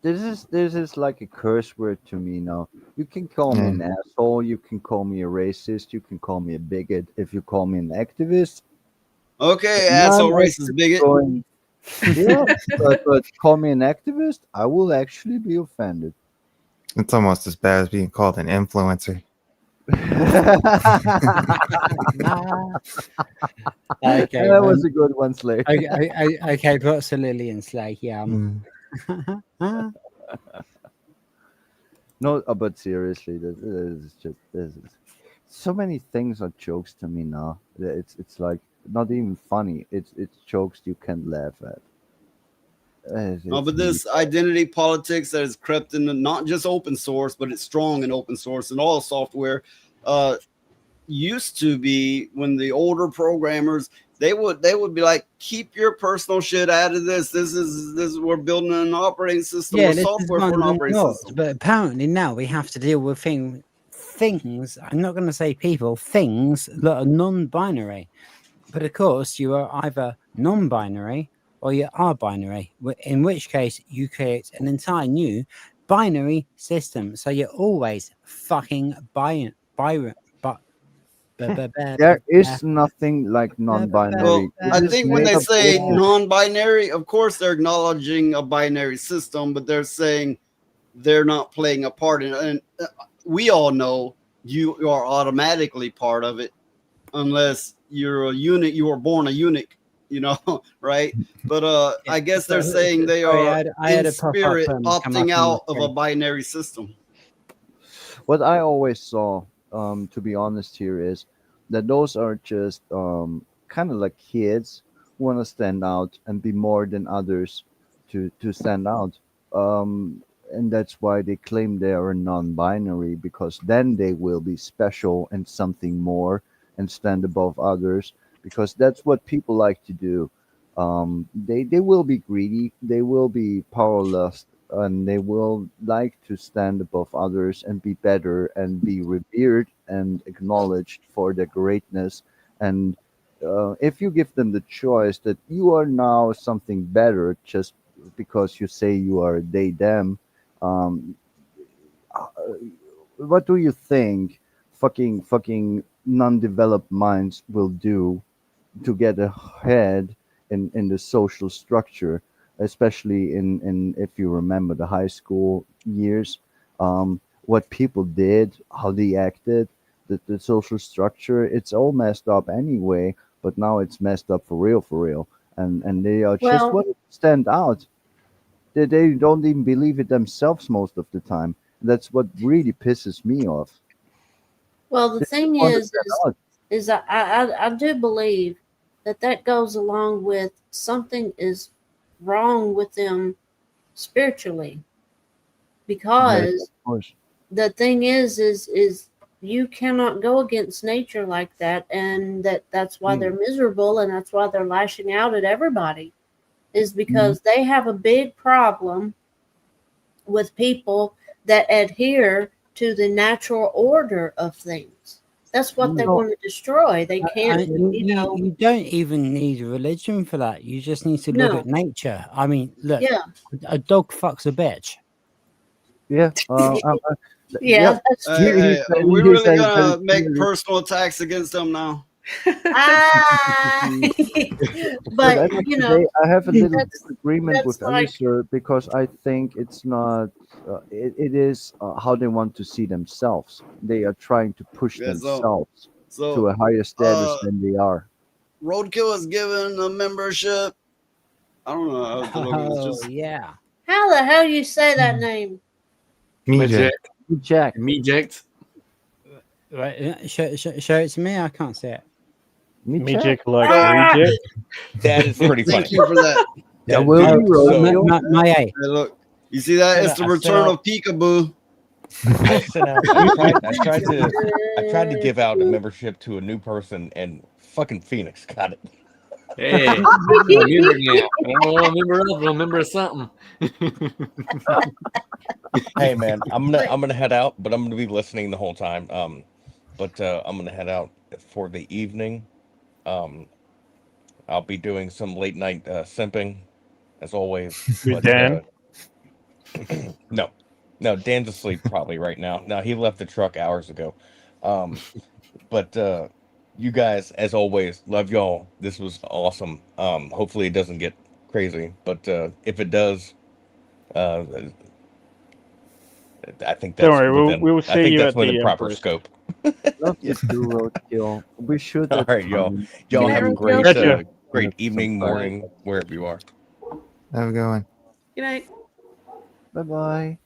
This is like a curse word to me now. You can call me an asshole. You can call me a racist. You can call me a bigot. If you call me an activist, okay, asshole, racist, bigot. Yeah, but call me an activist, I will actually be offended. It's almost as bad as being called an influencer. Okay, that was a good one, Slay. Okay, but Lillian Slay, yeah. No, but seriously, this is so many things are jokes to me now. It's like not even funny. It's jokes you can laugh at. No, It's but really this identity politics that has crept into not just open source, but it's strong in open source and all software. Used to be when the older programmers they would be like, keep your personal shit out of this. This is we're building an operating system Yeah, or this is software for one an of the operating knots, system. but apparently now we have to deal with things. I'm not going to say people, things that are non-binary. But of course, you are either non-binary or you are binary. In which case, you create an entire new binary system. So you're always fucking There is nothing like non-binary. Well, It I is think when made they up say bullshit. non-binary, of course they're acknowledging a binary system, but they're saying they're not playing a part in it. And we all know you are automatically part of it, unless you're a unit. You were born a eunuch, right? But I guess they're saying they sorry, are I had in a pop-up spirit come up opting on my out of a screen. binary system. What I always saw, to be honest, here is that those are just kind of like kids who want to stand out and be more than others to stand out. And that's why they claim they are non-binary, because then they will be special and something more and stand above others, because that's what people like to do. They will be greedy, they will be powerless, and they will like to stand above others and be better and be revered and acknowledged for their greatness. And if you give them the choice that you are now something better just because you say you are they them, um, uh, what do you think fucking non-developed minds will do to get ahead in the social structure, especially in if you remember the high school years, what people did, how they acted, the social structure, it's all messed up anyway, but now it's messed up for real, and they are just Well, want to stand out. They don't even believe it themselves most of the time. That's what really pisses me off. well, the They just thing want to stand out. is I do believe that goes along with something is wrong with them spiritually, Yes, of because course. the thing is you cannot go against nature like that, and that's why they're miserable, and that's why they're lashing out at everybody, is because they have a big problem with people that adhere to the natural order of things. That's what they No, want to destroy. They can't, you don't even need a religion for that. You just need to look No. at nature. I mean, look, Yeah. a dog fucks a bitch. Yeah. Yeah, that's true. Are we really gonna make personal attacks against them now? But But end of you the know, day, I have a little that's disagreement with like Alistair, because I think it's not. It is how they want to see themselves. They are trying to push Yeah, themselves so to a higher status than they are. Roadkill is given a membership. I don't know how to look at this. Oh Just yeah. how the hell you say that name? Jack. Meject. Right, show it to me. I can't see it. Mijik like Ah! reject. That is pretty funny. Thank you for that. There will be roadkill. My Hey, look, you see that? It's the return of Peekaboo. I tried to give out a membership to a new person, and fucking Phoenix got it. Hey, I'm a member now. I'm a member of something. Hey man, I'm gonna head out, but I'm gonna be listening the whole time. But I'm gonna head out for the evening. I'll be doing some late night simping, as always. With But Dan? no, Dan's asleep probably right now. Now he left the truck hours ago. But you guys, as always, love y'all. This was awesome. Hopefully it doesn't get crazy, but if it does, uh, I think that's Don't worry, within. we'll I see think you that's at the within proper Empress. scope. Love to do roadkill. We should. All at right, y'all. times. Y'all Good have a night, great, Gotcha. great Some evening, fun. morning, wherever you are. Have a good one. Good night. Bye bye.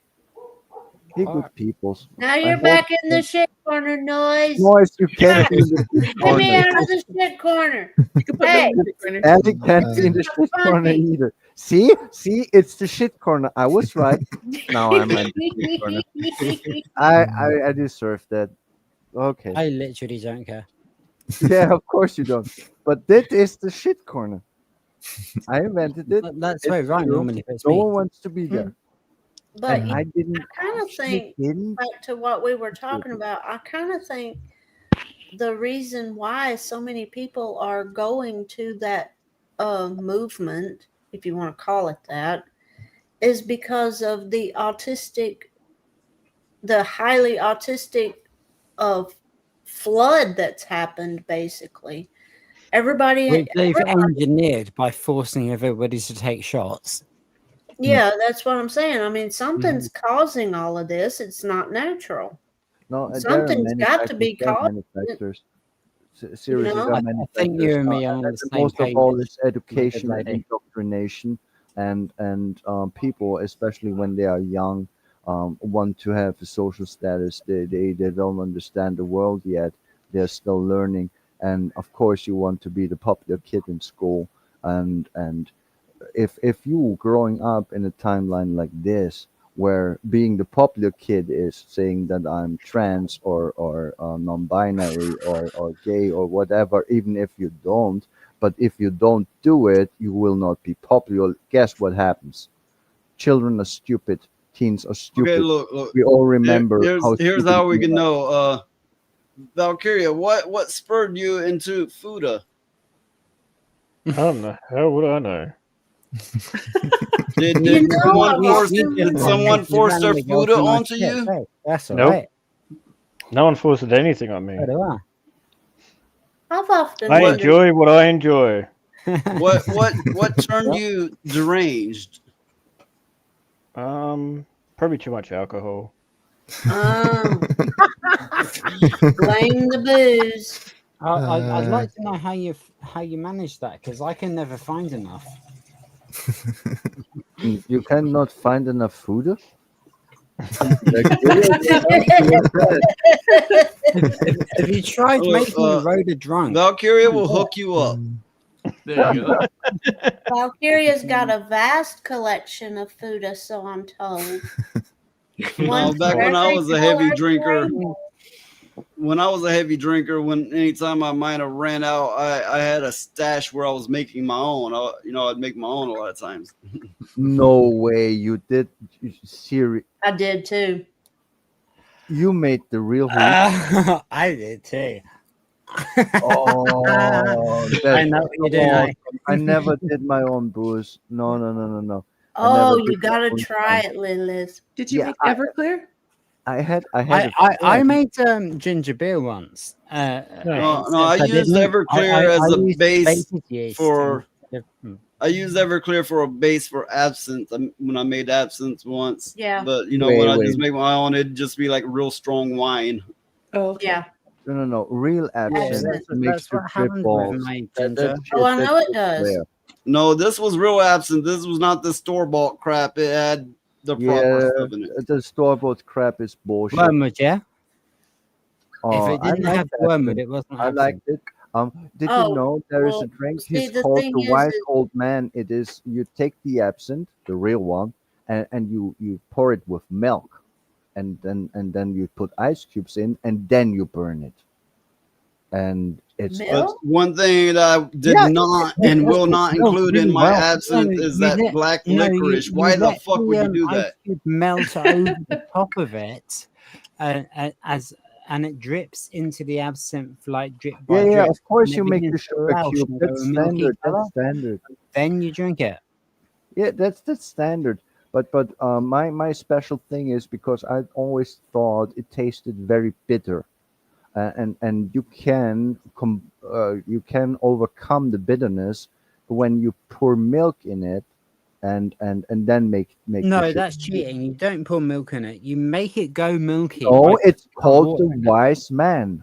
Be good peoples. now I you're hope back in the ship. corner noise. Noise, you can't be in the shit Get corner. me out of the shit corner. Hey, Ellie can't be in the shit corner either. See, it's the shit corner. I was right. Now I'm in the shit corner. I deserve that. Okay. I literally don't care. Yeah, of course you don't. But that is the shit corner. I invented it. That's It's where right true. normally puts No me. one wants to be there. but And you I didn't. kind of think back to what we were talking about. I kind of think the reason why so many people are going to that movement, if you want to call it that, is because of the highly autistic flood that's happened. Basically, Which they've engineered by forcing everybody to take shots. yeah, that's what I'm saying. I mean, something's causing all of this. It's not natural. No, there are Something's many got factors. to be There are caused. many factors. You Seriously, there know? are many I think factors. you and me are on the And same most of page. all is my good education and lady. indoctrination, and people, especially when they are young, want to have a social status. They don't understand the world yet. They're still learning, and of course, you want to be the popular kid in school. And if you growing up in a timeline like this, where being the popular kid is saying that I'm trans or non-binary or gay or whatever, even if you don't, but if you don't do it, you will not be popular. Guess what happens? Children are stupid. Teens are stupid. Okay, look. We all remember how Here's stupid how we we can are. know. Valkyria, what spurred you into Fuda? How the hell would I know? Did You know, someone I've force often did wondered- someone force their Fuda onto you? That's all Nope. right. No one forced anything on me. So do I. I've often I wondered. enjoy what I enjoy. What turned you deranged? Probably too much alcohol. Oh. Blame the booze. I'd like to know how you manage that, because I can never find enough. You cannot find enough food. Have you tried making a Rhoda drunk? Valkyria will hook you up. There you go. Valkyria's got a vast collection of food, so I'm told. No, One back for when I every was a heavy color drinker, rainbow. anytime I might have ran out, I had a stash where I was making my own. I'd make my own a lot of times. No way, you did. Serious. I did too. You made the real hoop. I did too. Oh, I know what you're doing. awesome. I never did my own booze. No. I Oh, never you did my gotta own try thing. it, Lilith. Did you Yeah, make Everclear? I had. I made ginger beer once. No, I used Everclear as a base for. I used Everclear for a base for absinthe when I made absinthe once. Yeah. But when I just make my own, it'd just be like real strong wine. Oh, yeah. No. Real absinthe that's makes you what trip happens with balls. my That ginger. shit, Oh, I know that's it does. rare. No, this was real absinthe. This was not the store bought crap. It had the proper Yeah, stuff in it. the store bought crap is bullshit. Wormwood, yeah. Oh, If it I didn't like have that wormwood, drink. it wasn't I liked it. Did Oh, you know there is well, a drink? see, It's the called thing the is Wise that- Old Man. It is you take the absinthe, the real one, and you pour it with milk, and then you put ice cubes in, and then you burn it. And it's But one thing that I did not and will not include in my absinthe is that black licorice. Why the fuck would you do that? Melt over the top of it, and it drips into the absinthe like drip by yeah. drip. Of course, and you it make begins the to sugar loush cube. and go That's a milky standard. colour. That's standard. Then you drink it. Yeah, that's standard. But my special thing is because I always thought it tasted very bitter, and you can overcome the bitterness when you pour milk in it, and then make the No, shit. that's cheating. You don't pour milk in it. You make it go milky. No, by it's putting called water the in it. Wise Man.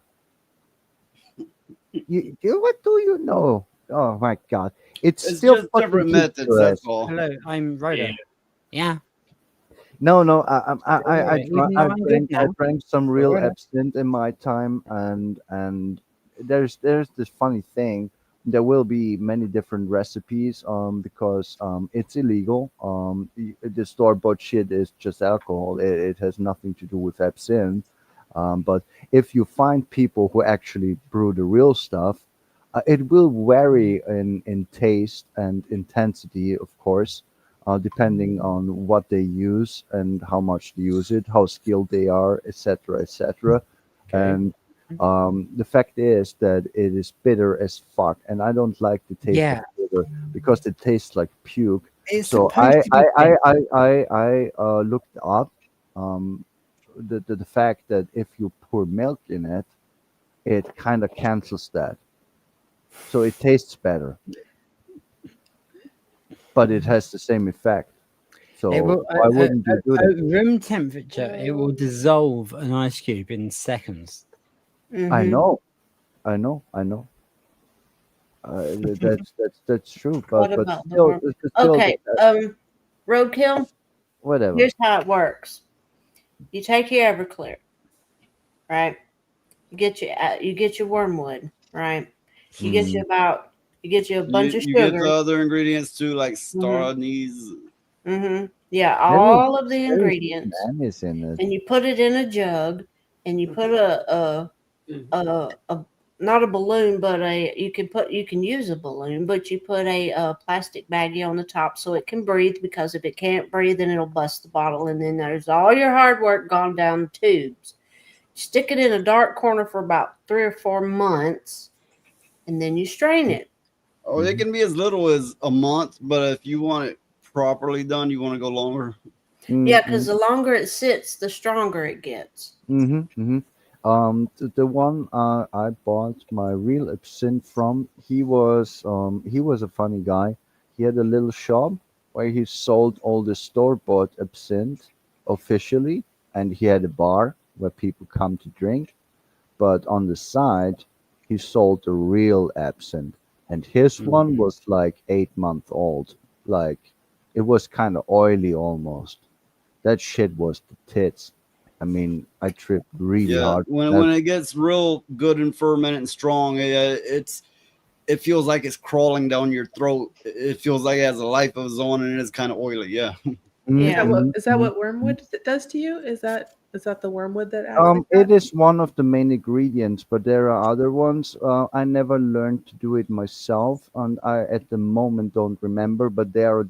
What do you know? Oh my God! It's It's still just fucking different kids methods. to That's us. all. Hello, I'm Rhoda. Yeah. No. No, I'm good I now. drank some real Alright. absinthe in my time, and there's this funny thing. There will be many different recipes, because it's illegal. The store bought shit is just alcohol. It has nothing to do with absinthe. But if you find people who actually brew the real stuff, it will vary in taste and intensity, of course, depending on what they use and how much they use it, how skilled they are, etc., etc. And the fact is that it is bitter as fuck, and I don't like the taste Yeah. of bitter because it tastes like puke. It's So supposed to be bitter. I looked up the fact that if you pour milk in it, it kind of cancels that. So it tastes better, but it has the same effect. So It will, why wouldn't you do at that? room temperature, it will dissolve an ice cube in seconds. I Mhm. know, I know. That's true, What but about the still, worm? still, Okay, roadkill. whatever. Here's how it works. You take your Everclear, right? You get your wormwood, right? You get you a bunch of You get sugar. the other ingredients too, like Mhm. star anise. Yeah, There is all of the there is ingredients, bananas in it. and you put it in a jug, and you put a not a balloon, but you can use a balloon, but you put a plastic baggie on the top so it can breathe, because if it can't breathe, then it'll bust the bottle, and then there's all your hard work gone down the tubes. Stick it in a dark corner for about 3 or 4 months, and then you strain it. Oh, it can be as little as a month, but if you want it properly done, you want to go longer. Yeah, because the longer it sits, the stronger it gets. The one I bought my real absinthe from, he was a funny guy. He had a little shop where he sold all the store bought absinthe officially, and he had a bar where people come to drink. But on the side, he sold the real absinthe, and his one was like 8 month old. Like it was kind of oily almost. That shit was the tits. I mean, I tripped really Yeah, hard. when it gets real good and fermented and strong, it feels like it's crawling down your throat. It feels like it has a life of its own, and it's kind of oily. Yeah. Is that what wormwood does to you? Is that the wormwood that acts like It that? is one of the main ingredients, but there are other ones. I never learned to do it myself, and I at the moment don't remember. But there are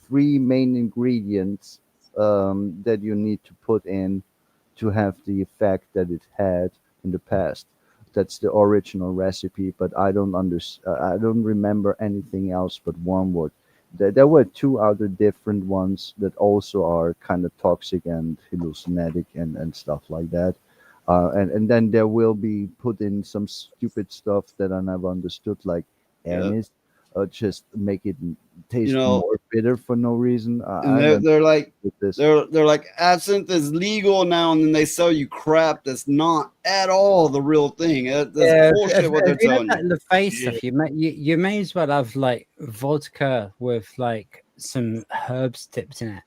three main ingredients that you need to put in to have the effect that it had in the past. That's the original recipe, but I don't remember anything else but wormwood. There were two other different ones that also are kind of toxic and hallucinogenic and stuff like that. And then there will be put in some stupid stuff that I never understood, like Yeah. anise, just make it You taste know, more bitter for no reason. and I went they're like with this. they're like absinthe is legal now, and then they sell you crap that's not at all the real thing. That's Yeah, bullshit what they're if you look telling at you. the face stuff, you may as well have like vodka with like some herbs tipped in it.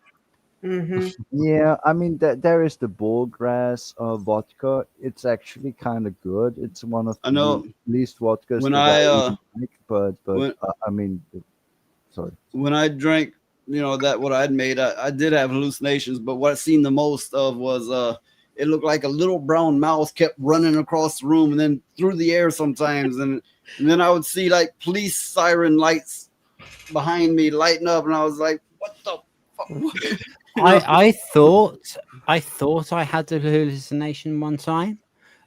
Mm-hmm. Yeah, I mean there is the bullgrass vodka. It's actually kind of good. It's one of I the know least vodkas when that I even like, but when I mean, sorry. when I drank, that what I'd made, I did have hallucinations, but what I seen the most of was it looked like a little brown mouse kept running across the room and then through the air sometimes, and then I would see like police siren lights behind me lighting up, and I was like, what the fuck? I thought I had a hallucination one time.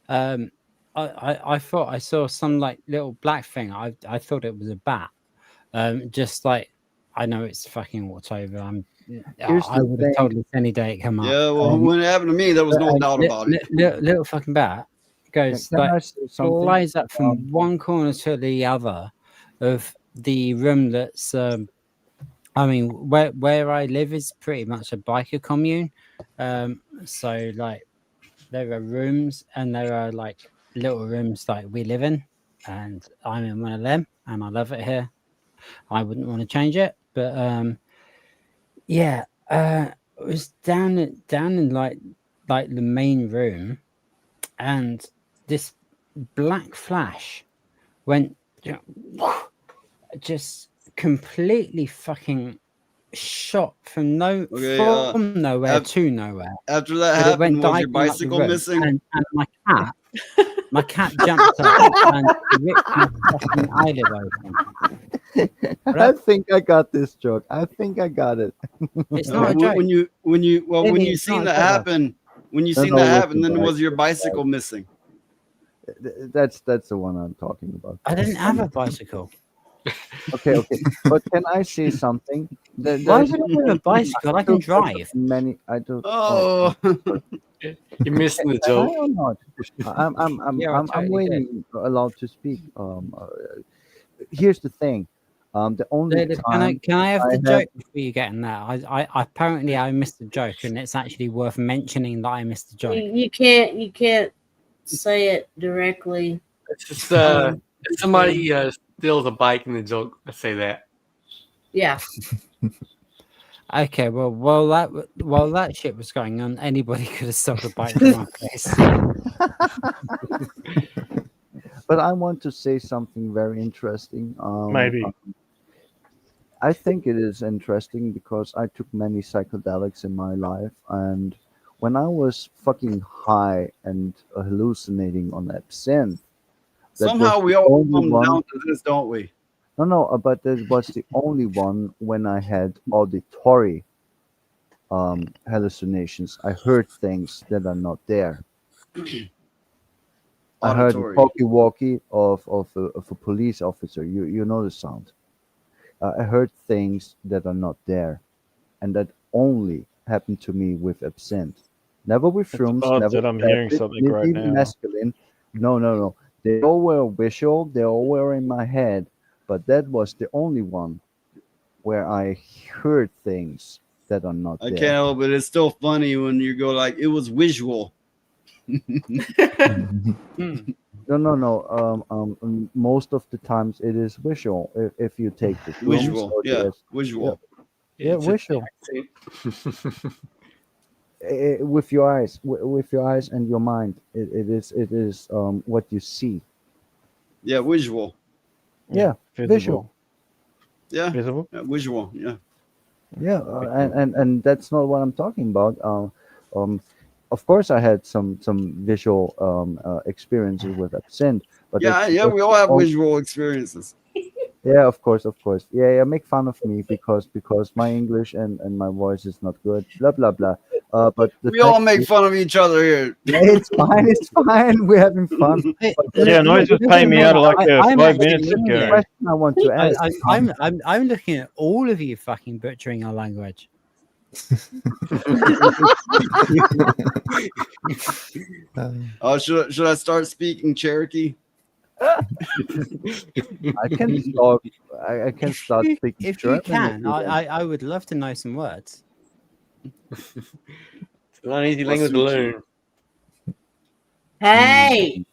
I thought I saw some like little black thing. I thought it was a bat. Just like I know it's fucking October. Here's I the would have thing. told this any day it come up. Yeah, well, when it happened to me, there was no doubt about it. Little fucking bat goes Can I like say something? flies up from one corner to the other of the room that's I mean where I live is pretty much a biker commune. So like there are rooms and there are like little rooms like we live in, and I'm in one of them and I love it here. I wouldn't want to change it, but yeah, was down in like the main room, and this black flash went just completely fucking shot from nowhere to nowhere. After that But it went happened, was your diagonal up the bicycle road, missing? and my cat jumped up and ripped my fucking eyelid open. I think I got this joke. I think I got it. It's not a joke. When you Maybe it's seen not a that joke. happen, when you No, seen no, that listen, happen, then guys. was your bicycle missing? That's the one I'm talking about. I didn't have a bicycle. Okay. But can I say something? Why would I have a bicycle? I can drive. I do. Oh. You're missing the Can I joke. or not? Yeah, I I'm totally did. waiting allowed to speak. Here's the thing. The only time Can I have the had- joke before you get in there? I apparently I missed the joke, and it's actually worth mentioning that I missed the joke. You can't say it directly. It's just if somebody steals a bike in the joke, let's say that. Yeah. Okay, well, while that shit was going on, anybody could have stopped the bike from our place. But I want to say something very interesting. Maybe. I think it is interesting because I took many psychedelics in my life, and when I was fucking high and hallucinating on absinthe, that Somehow was we the all only come one- down to this, don't we? No, but that was the only one when I had auditory hallucinations. I heard things that are not there. I heard the Auditory. talkie-walkie of a police officer. You know the sound. I heard things that are not there, and that only happened to me with absinthe. Never with shrooms. odd Never that I'm with hearing acid, something not right even now. mescaline. No. They all were visual. They all were in my head, but that was the only one where I heard things that are not I there. can't help it. It's still funny when you go like, it was visual. No. Most of the times it is visual. If you take the shrooms Visual, or yeah, the- visual. Yeah, visual. With your eyes, with your eyes and your mind, it is what you see. Yeah, visual. Yeah, visual. Yeah, visible. Yeah, visual. Yeah. Yeah, and that's not what I'm talking about. Of course, I had some visual experiences with absinthe, but Yeah, it's yeah, we all have visual experiences. Yeah, of course. Yeah, make fun of me because my English and my voice is not good. Blah blah blah. But the We all fact make is- fun of each other here. Yeah, it's fine. We're having fun. Yeah, Noise was paying me out of like I'm 5 actually minutes in ago. there. Question I want to ask. I'm looking at all of you fucking butchering our language. Oh, should I start speaking Cherokee? I can start. I can start speaking If you German. can, you want. I would love to know some words. It's not an easy language to learn. Hey,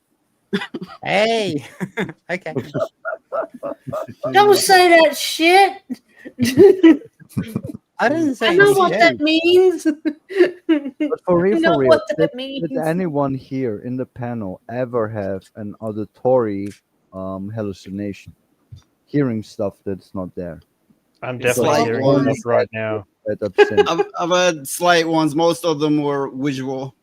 Hey, okay. don't say that shit. I didn't say I know it's what shit. that means. But for real, I know what that did means. anyone here in the panel ever have an auditory hallucination, hearing stuff that's not there? I'm It's definitely like hearing one- stuff right now. That absinthe. I've had slight ones. Most of them were visual.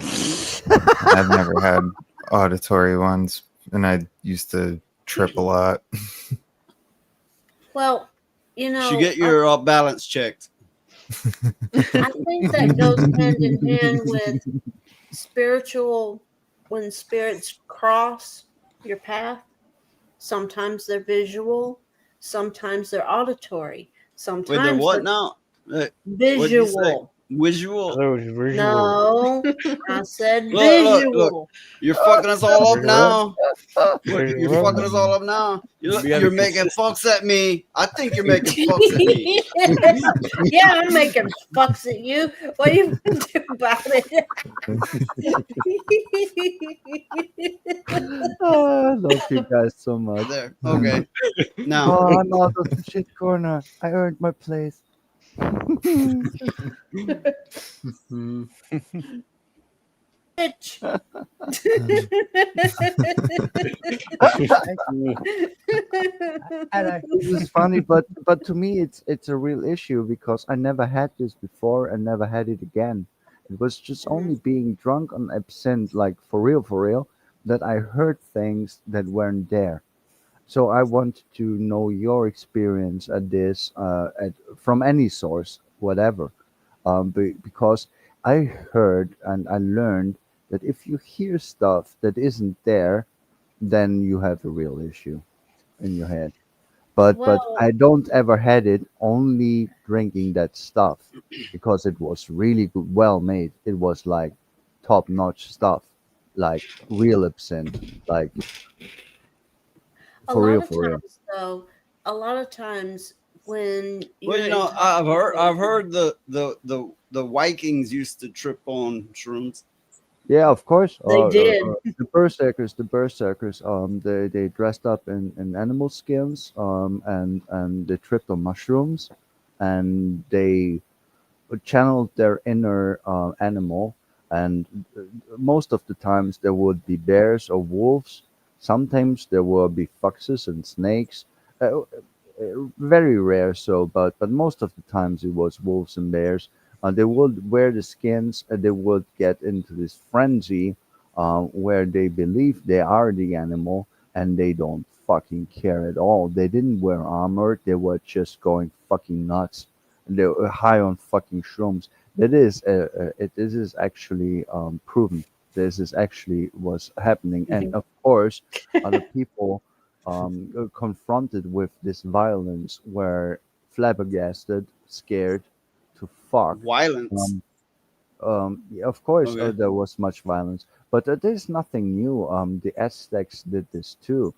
I've never had auditory ones, and I used to trip a lot. Well, you know, Should get your balance checked. I think that goes hand in hand with spiritual. When spirits cross your path, sometimes they're visual, sometimes they're auditory, sometimes Wait, they're what they're now? What'd you say? visual. Visual. That was visual. No, I said Look, visual. look. You're fucking us all up now. You're fucking us all up now. You're making fucks at me. I think you're making fucks at me. Yeah, I'm making fucks at you. What are you gonna do about it? I love you guys so much. There. Okay. Now. Oh, I'm out of the shit corner. I earned my place. Bitch. This is funny, but to me, it's a real issue because I never had this before and never had it again. It was just only being drunk on absinthe, like for real, that I heard things that weren't there. So I want to know your experience at this, from any source, whatever, because I heard and I learned that if you hear stuff that isn't there, then you have a real issue in your head. But Well, I don't ever had it only drinking that stuff because it was really good, well made. It was like top notch stuff, like real absinthe, like a for lot real, of for real. times, though, a lot of times when Well, you're you know, intoxicated, I've heard the Vikings used to trip on shrooms. Yeah, of course. they did. The berserkers. They dressed up in animal skins. And they tripped on mushrooms, and they channeled their inner animal. And most of the times there would be bears or wolves. Sometimes there will be foxes and snakes. Very rare, so but most of the times it was wolves and bears. They would wear the skins, and they would get into this frenzy, where they believe they are the animal, and they don't fucking care at all. They didn't wear armor. They were just going fucking nuts. They were high on fucking shrooms. This is actually proven. This is actually was happening, and of course, other people confronted with this violence were flabbergasted, scared to fuck. Violence. Yeah, of course, Okay. there was much violence, but there's nothing new. The Aztecs did this too.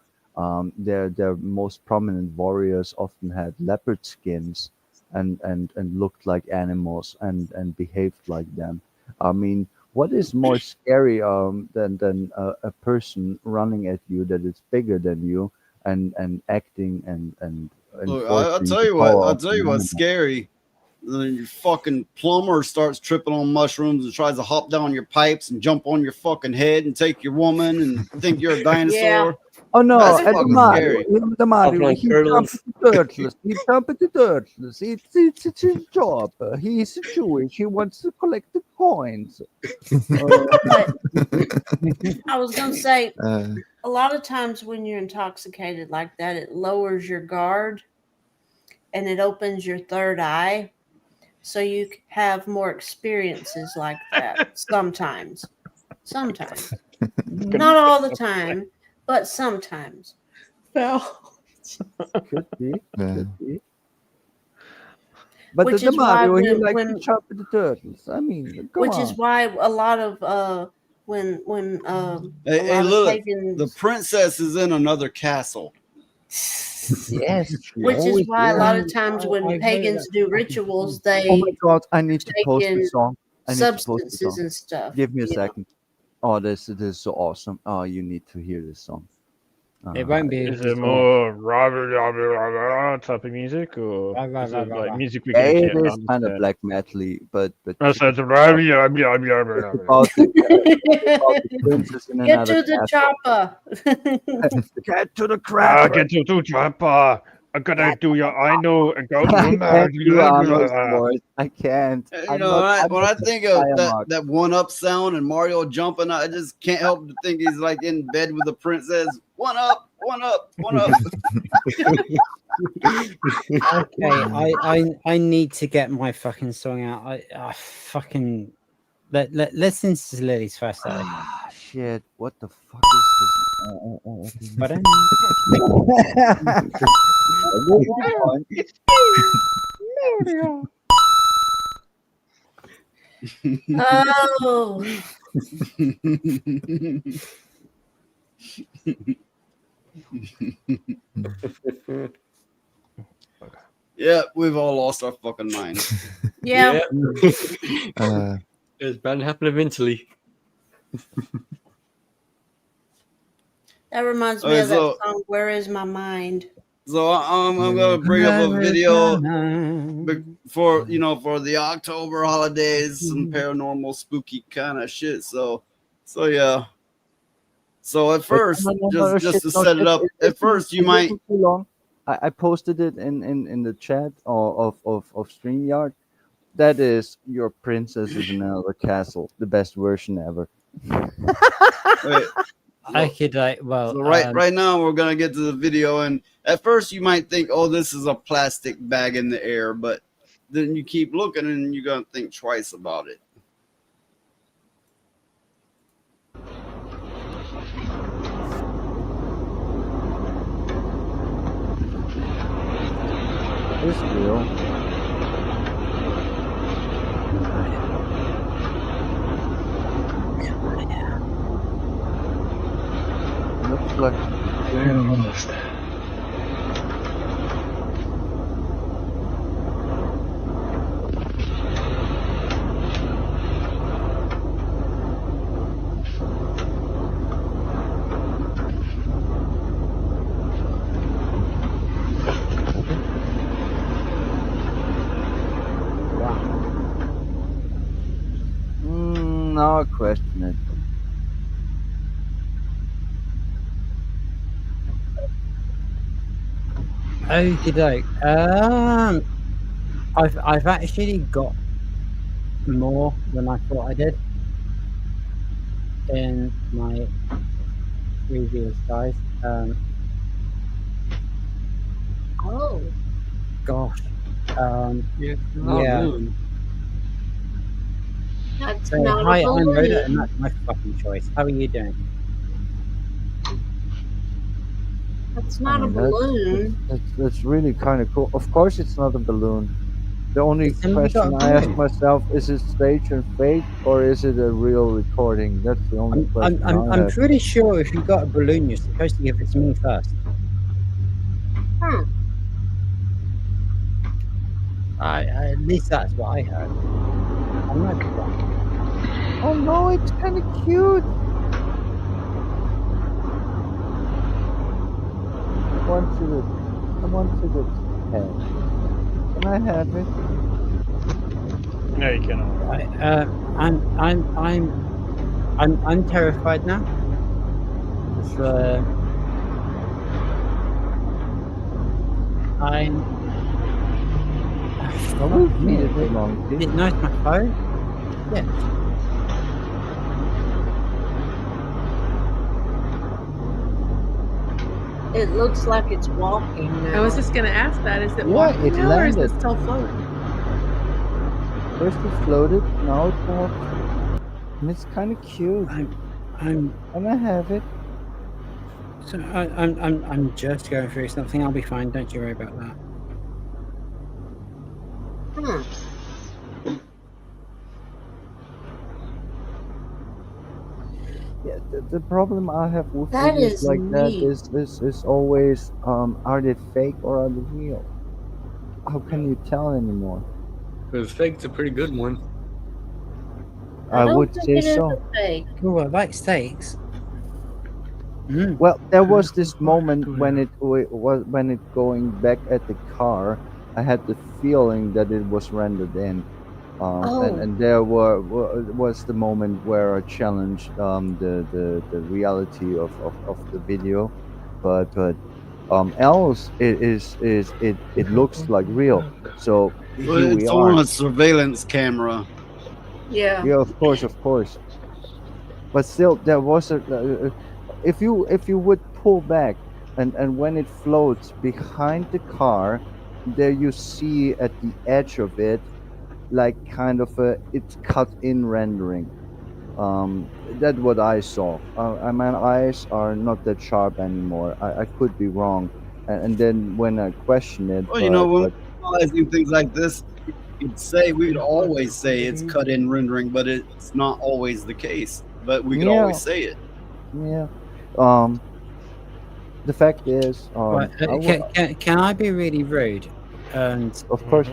Their most prominent warriors often had leopard skins, and looked like animals, and behaved like them. I mean, what is more scary than a person running at you that is bigger than you, and acting and Look, I'll enforcing tell the you what. power I'll of tell an you what's animal? scary. Then your fucking plumber starts tripping on mushrooms and tries to hop down your pipes and jump on your fucking head and take your woman and think you're a dinosaur. Oh no, That's the fucking Mario, scary. the Mario, on he turtles. jumped the turtles. He jumped the turtles. It's his job. He's Jewish. He wants to collect the coins. But I was gonna say, Uh, a lot of times when you're intoxicated like that, it lowers your guard and it opens your third eye, so you have more experiences like that. Sometimes, not all the time, but sometimes. Val. Could be. yeah. Could be. But Which the is why Mario, he likes to when chop the turtles. I mean, come which is on. why a lot of when Hey, a hey, lot of look, pagans, the princess is in another castle. Yes, she which is always why a lot is. of times when I've heard pagans that do fucking rituals, Oh my they God, I need to take post the in song. I need to post the substances song. and stuff. Give me a you know. second. Oh, this is so awesome. Oh, you need to hear this song. It won't be. Is It's it so more type of music, or Rah, rah, is rah, it rah, like rah. music we Yeah, can it is kind of understand? black metally, but Oh, so it's it's about the princess in Get another to the castle. chopper. Get to the Ah, crapper. get to do Trapper. I gotta do your I know and go I can't do Arnold's voice. I can't. You know, when I think of that one up sound and Mario jumping, I just can't help but think he's like in bed with the princess. One up, one up, one up. Okay, I need to get my fucking song out. I fucking let's listen to Lily's first. Ah, shit. What the fuck is this? Okay. But Oh, Yeah, we've all lost our fucking minds. Yeah. It's bound to happen eventually. That reminds me Okay, of that so- song, Where Is My Mind? So I'm gonna bring up a video for for the October holidays, some paranormal, spooky kind of shit. So yeah. So at first, just to set it up, at first you might. Too long. I posted it in the chat of StreamYard. That is Your Princess is in Another Castle, the best version ever. Wait, I could well. So right now we're gonna get to the video, and at first you might think, "Oh, this is a plastic bag in the air," but then you keep looking, and you're gonna think twice about it. It's real. Looks like now I question it. Okie doke. I've actually got more than I thought I did in my previous guys. Oh. Gosh. Yeah. That's So, not hi, a I'm Rhoda, balloon. and that's my fucking choice. How are you doing? That's not a balloon. That's really kind of cool. Of course, it's not a balloon. The only Somebody got question a I ask balloon. myself is it stage and fake, or is it a real recording? That's the only question I I'm have. pretty sure if you got a balloon, you're supposed to give it to me first. Hmm. At least that's what I heard. I might be wrong. Oh no, it's kind of cute. I want to head. Can I have it? No, you cannot. Right, I'm terrified now. So I'm. Did it notice my phone? Yeah. It looks like it's walking now. I was just gonna ask that. Is it Yeah, walking it now, or is it landed. still floating? First it floated, now it walks. And it's kind of cute. I'm. Can I have it? So I'm just going through something. I'll be fine. Don't you worry about that. Yeah, the problem I have with That videos is like that neat. is always are they fake or are they real? How can you tell anymore? Because fake's a pretty good one. I don't would think say it is so. a fake. Oh, I like steaks. Well, there was this moment when it was going back at the car. I had the feeling that it was rendered in, and there was the moment where I challenged the reality of the video, but else it looks like real. So But here we it's are. on a surveillance camera. Yeah. Yeah, of course. But still, there was if you would pull back and when it floats behind the car, there you see at the edge of it, like kind of it's cut in rendering. That's what I saw. My eyes are not that sharp anymore. I could be wrong, and then when I question it, Well, when we're analyzing things like this, we'd always say it's cut in rendering, but it's not always the case. But we could Yeah. always say it. Yeah, Um, the fact is, Right, can I be really rude? And of course,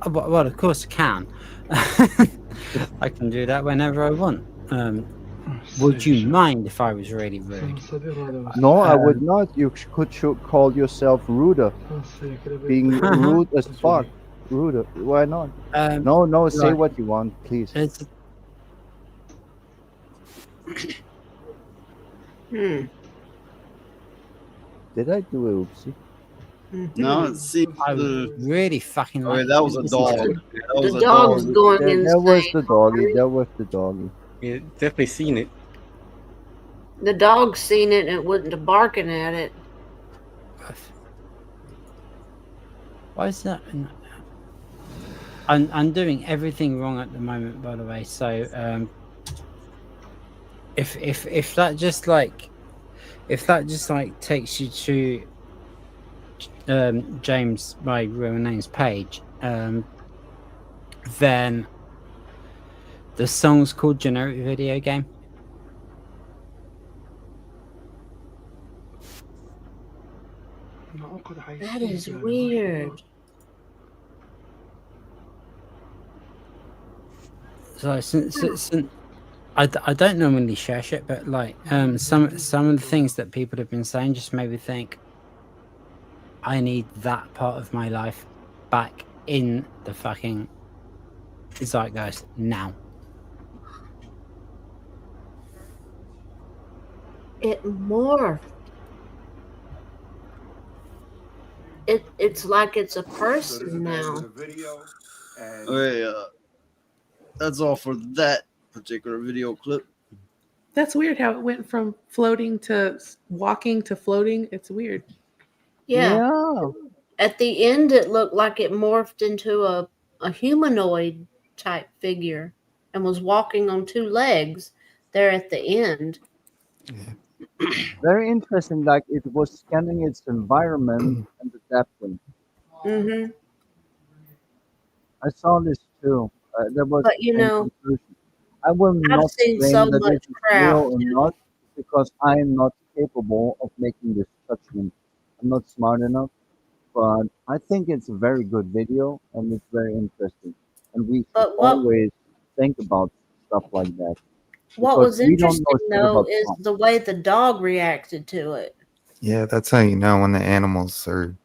well, of course I can. I can do that whenever I want. Would you mind if I was really rude? no, I would not. You should call yourself ruder. Being rude as fuck. Ruder. Why not? No, say right. what you want, please. Hmm. Did I do a oopsie? No, it seems I would really fucking Okay, like. that was a listen to dog. it. That was The a dog's dog. going That was insane. the doggy. That was the doggy. Yeah, definitely seen it. The dog's seen it and it wasn't barking at it. Why is that? I'm doing everything wrong at the moment, by the way. So if that just like takes you to James, my real name's page, then the song's called Generic Video Game. That is weird. So since I don't normally share shit, but like some of the things that people have been saying just made me think I need that part of my life back in the fucking zeitgeist now. It morphed. It's like it's a person now. Okay, that's all for that particular video clip. That's weird how it went from floating to walking to floating. It's weird. Yeah. At the end, it looked like it morphed into a humanoid type figure and was walking on two legs there at the end. Very interesting. Like it was scanning its environment and adapting. Mm-hmm. I saw this too. There was But you a know, conclusion. I will I've not seen claim so that much this is crap. real or not because I am not capable of making this judgment. I'm not smart enough, but I think it's a very good video and it's very interesting. And we should But what always think about stuff like that what because was we don't know interesting shit though about is Trump. the way the dog reacted to it. Yeah, that's how you know when the animals are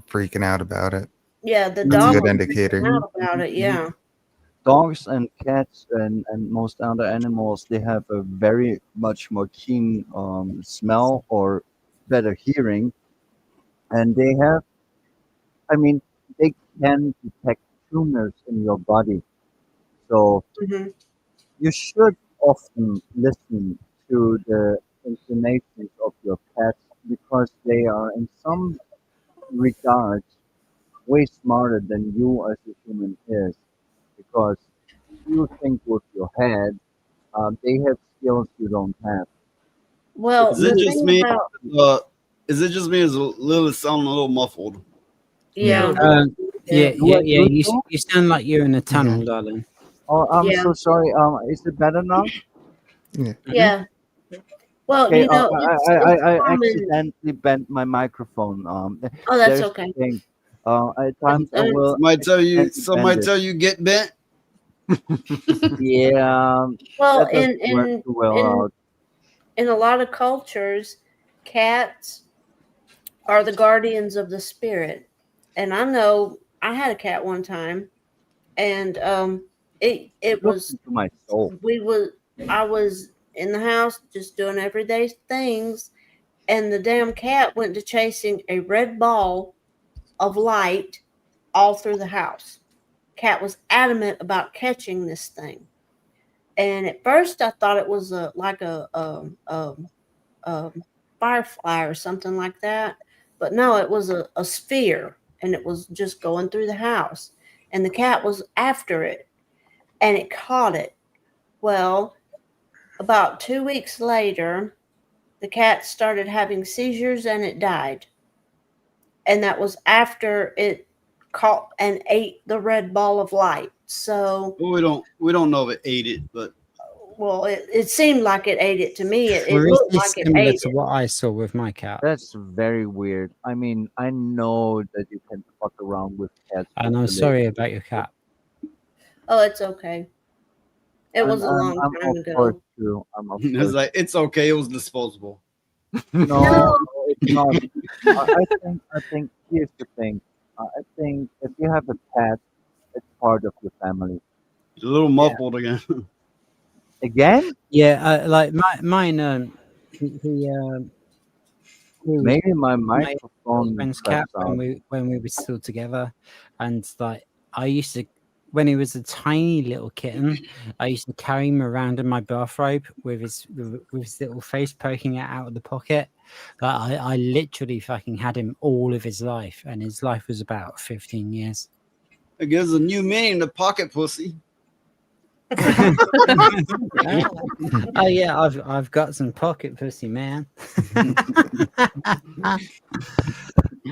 freaking out about it. Yeah, the That's a dog good was indicator. freaking out about it. Yeah. Dogs and cats and most other animals, they have a very much more keen smell or better hearing, and they have, I mean, they can detect tumors in your body. So Mm-hmm. you should often listen to the inclinations of your pets because they are in some regards way smarter than you as a human is. Because you think with your head, they have skills you don't have. Well, Is it the just thing me? about Is it just me? Is Lily sounding a little muffled? yeah, Yeah. Do I do You, too? you sound like you're in a tunnel, darling. Oh, I'm yeah, so sorry. Is it better now? Yeah. yeah. Well, Okay. you know, it's I common. accidentally bent my microphone. Oh, that's There's okay. the thing. At times I will Somebody accidentally bend tell you get bent. it. Yeah, Well, that doesn't work too well out. in a lot of cultures, cats are the guardians of the spirit. And I know I had a cat one time, and it Look was into my soul. I was in the house just doing everyday things, and the damn cat went to chasing a red ball of light all through the house. Cat was adamant about catching this thing, and at first I thought it was a firefly or something like that. But no, it was a sphere and it was just going through the house. And the cat was after it and it caught it. Well, about 2 weeks later, the cat started having seizures and it died. And that was after it caught and ate the red ball of light. So Well, we don't know if it ate it, but Well, it seemed like it ate it to me. It Or is looked this like it similar ate to it. what I saw with my cat? That's very weird. I mean, I know that you can fuck around with cats. And I'm with sorry relationships. about your cat. Oh, it's okay. It was a long I'm time up for it ago. too. I'm up It's for it. like it's okay. It was disposable. No, it's not. I think here's the thing. I think if you have a pet, it's part of your family. It's a little muffled again. Again? Yeah, like mine. He was Maybe my my microphone girlfriend's cat craps out. when we were still together, and like I used to, when he was a tiny little kitten, I used to carry him around in my bathrobe with his little face poking out of the pocket. Like I literally fucking had him all of his life, and his life was about 15 years. It gives a new meaning to pocket pussy. Oh yeah, I've got some pocket pussy, man.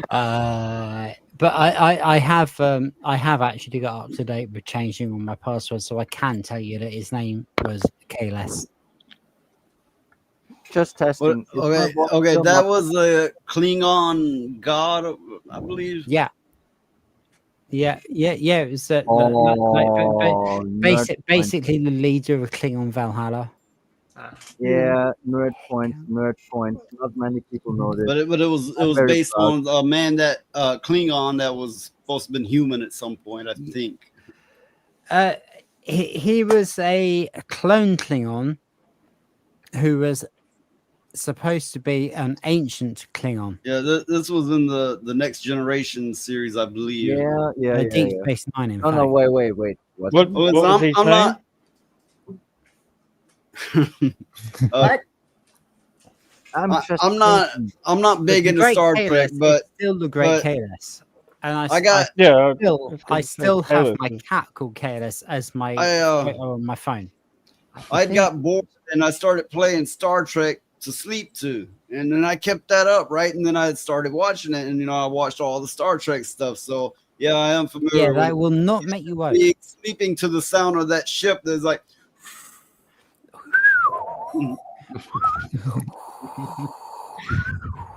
But I have actually got up to date with changing all my passwords, so I can tell you that his name was Kales. Just testing. Okay, that was a Klingon god, I believe. Yeah. It was basically the leader of Klingon Valhalla. Yeah, nerd points. Not many people know this. But it was very based proud. on a man that Klingon that was supposed to have been human at some point, I think. He was a clone Klingon who was supposed to be an ancient Klingon. Yeah, this was in the Next Generation series, I believe. Yeah. Deep Space Nine, in Oh fact. no, wait. What was he saying? I'm not big into Star Trek, but still the great Kalis. And I still have Kalis. my cat called Kalis as my on my phone. I got bored and I started playing Star Trek to sleep to, and then I kept that up, right? And then I started watching it, and I watched all the Star Trek stuff. So yeah, I am familiar. Yeah, that with will not make you woke. sleeping to the sound of that ship. That's like.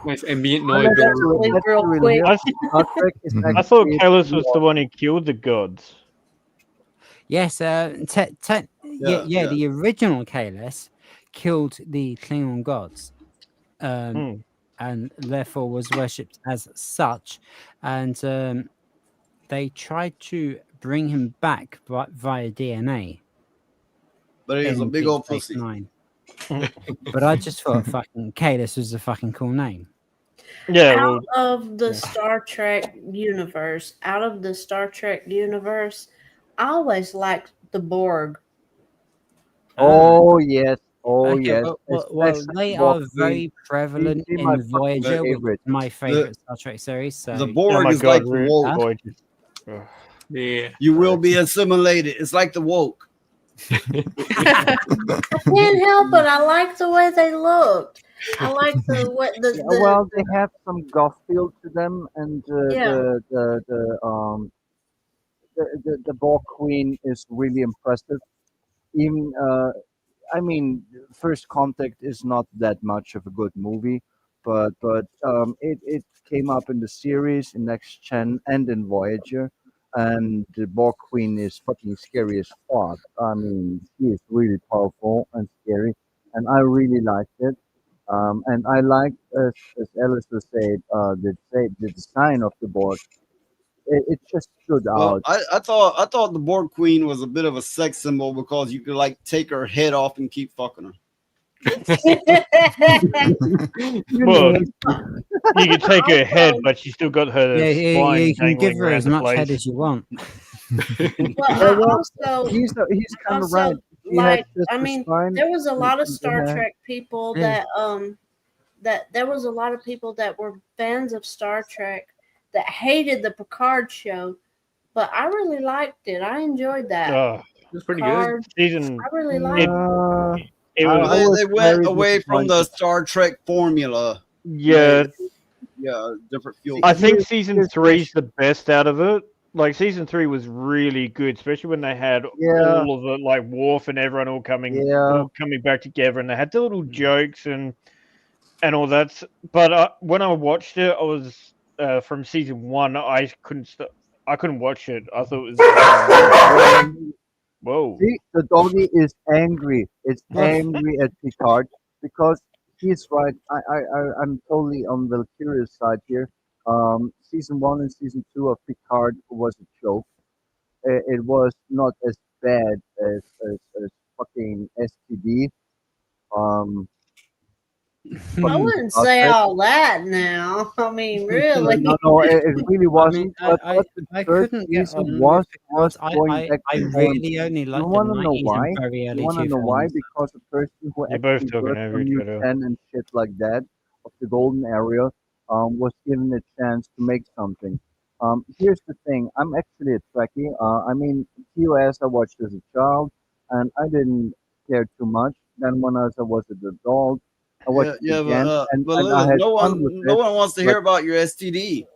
Nice ambient noise. Real quick. I thought Kalis was the one who killed the gods. Yes, the original Kalis killed the Klingon gods, and therefore was worshipped as such. And they tried to bring him back via DNA. But he was a big old pussy. But I just thought fucking Kalis was a fucking cool name. Yeah. Out of the Star Trek universe, I always liked the Borg. Oh yes. Well, they are very prevalent See my in Voyager, fucking which is favorite. my favorite Star Trek series. So. The Borg is like the woke. Yeah. You will be assimilated. It's like the woke. I can't help it. I like the way they looked. I like the Well, they have some goth feel to them, and Yeah. the Borg Queen is really impressive. Even I mean, First Contact is not that much of a good movie, but it came up in the series in Next Gen and in Voyager, and the Borg Queen is fucking scary as fuck. I mean, she is really powerful and scary, and I really liked it. And I liked, as Alistair said, the design of the Borg. It just stood Well, out. I thought the Borg Queen was a bit of a sex symbol because you could like take her head off and keep fucking her. Well, you can take her head, but she still got her spine you can give dangling her around as the much place. head as you want. He's kind of right. She Like, had just I the mean, spine, there was a lot of and Star her- Trek people Yeah. that there was a lot of people that were fans of Star Trek that hated the Picard show, but I really liked it. I enjoyed that. It was pretty Picard, Season. I really liked it. It was. They went away from the Star Trek formula. Yeah. Yeah, different fuel. I think season 3 is the best out of it. like season 3 was really good, especially when they had Yeah. all of the like Worf and everyone all coming back together, and they had the little jokes and all that. But when I watched it, I was from season 1. I couldn't watch it. I thought it was whoa. See, the doggy is angry. It's angry at Picard because he's right. I'm totally on the curious side here. Season 1 and season 2 of Picard was a joke. It was not as bad as fucking STD. I fucking wouldn't Star say Trek. all that now. I mean, really. No, it really wasn't. I but the I third couldn't get season on was with Picard. going back I to form. really only You like the want to know 90s why? and very You early want to know why? 2000s. Because the person who You're both actually talking worked over on each other. U10 and shit like that of the golden area was given a chance to make something. Here's the thing. I'm actually a Trekkie. I mean, TOS I watched as a child, and I didn't care too much. Then when I was an adult, I watched Yeah, it again, and but I Lilith, had no fun with one it. wants to But hear about your STD.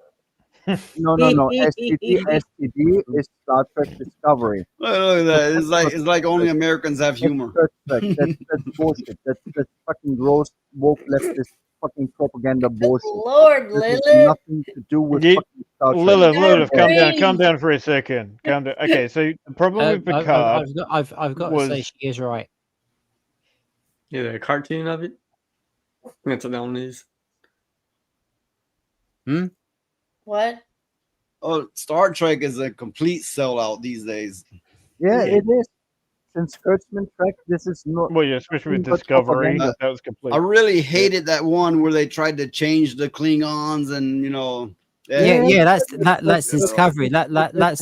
no. STD is Star Trek Discovery. Look at that. It's like only Americans have humor. That's Star Trek. That's bullshit. That's fucking gross woke leftist fucking propaganda bullshit. Lord, This has Lilith. nothing to do with Ye- fucking Star Trek. Lilith, Yeah. calm down for a second. Calm down. Okay, so the problem with Picard I've got to say she is right. Yeah, the cartoon of it. That's what that one is. What? Oh, Star Trek is a complete sellout these days. Yeah, it is. Since Kurtzman Trek, this is not. Well, yeah, especially with nothing but Discovery, propaganda. that was complete. I really hated that one where they tried to change the Klingons and Yeah, that's Discovery. That's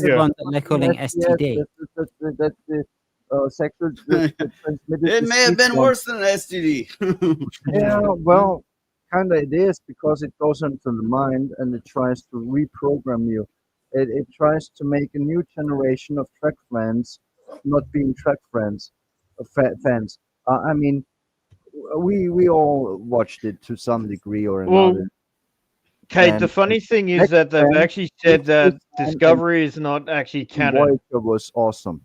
the Yeah. one that they're calling STD. That's the sexual transmitted. It may have disease been one. worse than STD. Yeah, well, kind of it is because it goes into the mind and it tries to reprogram you. It tries to make a new generation of Trek fans not being Trek fans. I mean, we all watched it to some degree or Well, another. Kate, the And funny thing is next that they've time, actually said that Deep Space Nine Discovery is not actually and canon. Voyager was awesome.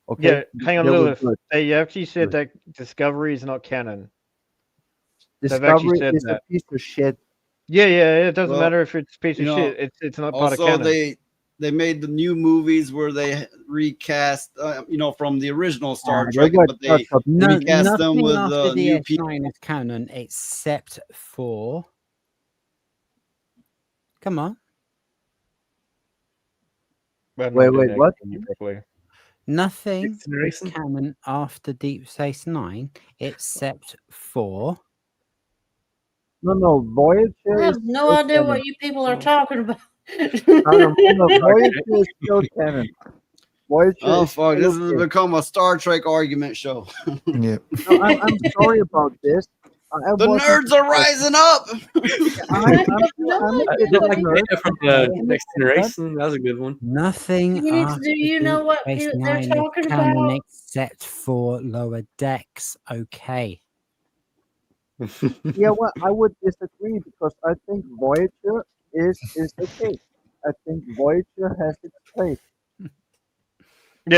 Okay, Yeah, hang on, they were Lilith. good. They actually said Good. that Discovery is not canon. They've Discovery actually said is that. a piece of shit. Yeah, it doesn't Well, matter if it's a piece of you know, shit. It's not part of Also, canon. they made the new movies where they recast, from the original Star they Trek, got but they fucked up. recast them Nothing with after the new people. S9 is canon except for. Come on. Well, Wait, no, what? can you properly. Nothing Next is Generation? canon after Deep Space Nine except for. No, Voyager I is have no still idea canon. what you people are talking about. No, Voyager is still canon. Voyager Oh is fuck! still This has okay. become a Star Trek argument show. Yep. No, I'm sorry about this. The nerds are rising up. I have no idea what you Yeah, from the Next Generation. That was a good one. Nothing You need to- after do you know Deep what Space people- they're Nine is talking canon about? except for Lower Decks. Okay. Yeah, well, I would disagree because I think Voyager is okay. I think Voyager has its place. Yeah,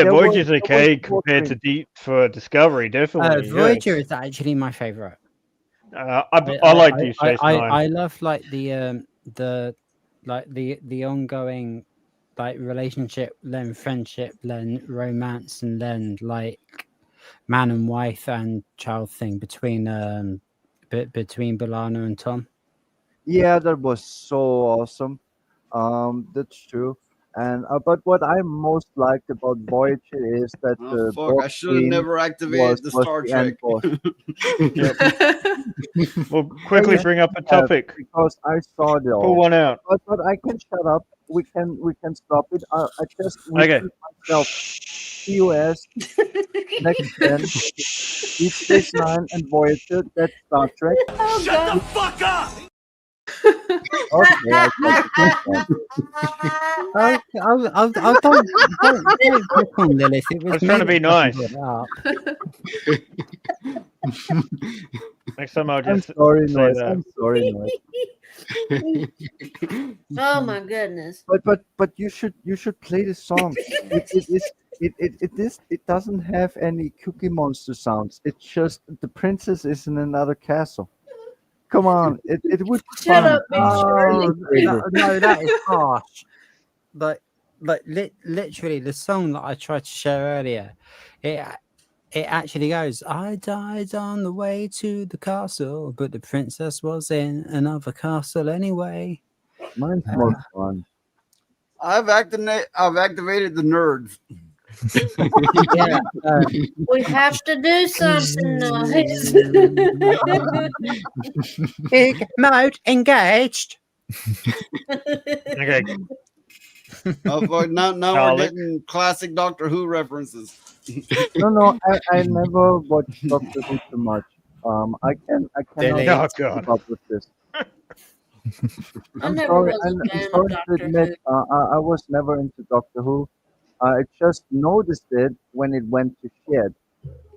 There Voyager's was okay compared to Discovery, definitely. Voyager yes. is actually my favorite. I like Deep Space Nine. I love like the ongoing like relationship, then friendship, then romance, and then like man and wife and child thing between B'Elanna and Tom. Yeah, that was so awesome. That's true. And but what I most liked about Voyager is that Oh, the fuck, I boss should have scene never activated the Star the end Trek. boss. Well, quickly bring up a topic. Because I saw it all. Pull one out. But I can shut up. We can stop it. I just Okay. repeat myself. TOS, Next Gen, Deep Space Nine, and Voyager. That's Star Trek. Shut the fuck up! Okay, I'll don't pick on Lilith. It I was me trying to be that nice. brought it up. Next time I'll I'm just sorry, say Noise. that. I'm sorry, Noise. Oh my goodness. But you should play the song. It doesn't have any Cookie Monster sounds. It's just the princess is in another castle. Come on, it would be Shut fun. up, Big Shirley. No, that is harsh. But literally, the song that I tried to share earlier, it actually goes, "I died on the way to the castle, but the princess was in another castle anyway." Mine's more fun. I've activated the nerds. Yeah, We have to do something nice. big mode engaged. Okay. Oh, boy, now we're Charlie. getting classic Doctor Who references. No, I never watched Doctor Who too much. I Delete. cannot Oh, God. keep up with this. I I'm never sorry. was a fan of sorry to Doctor admit, I was never into Doctor Who. I just noticed it when it went to shit,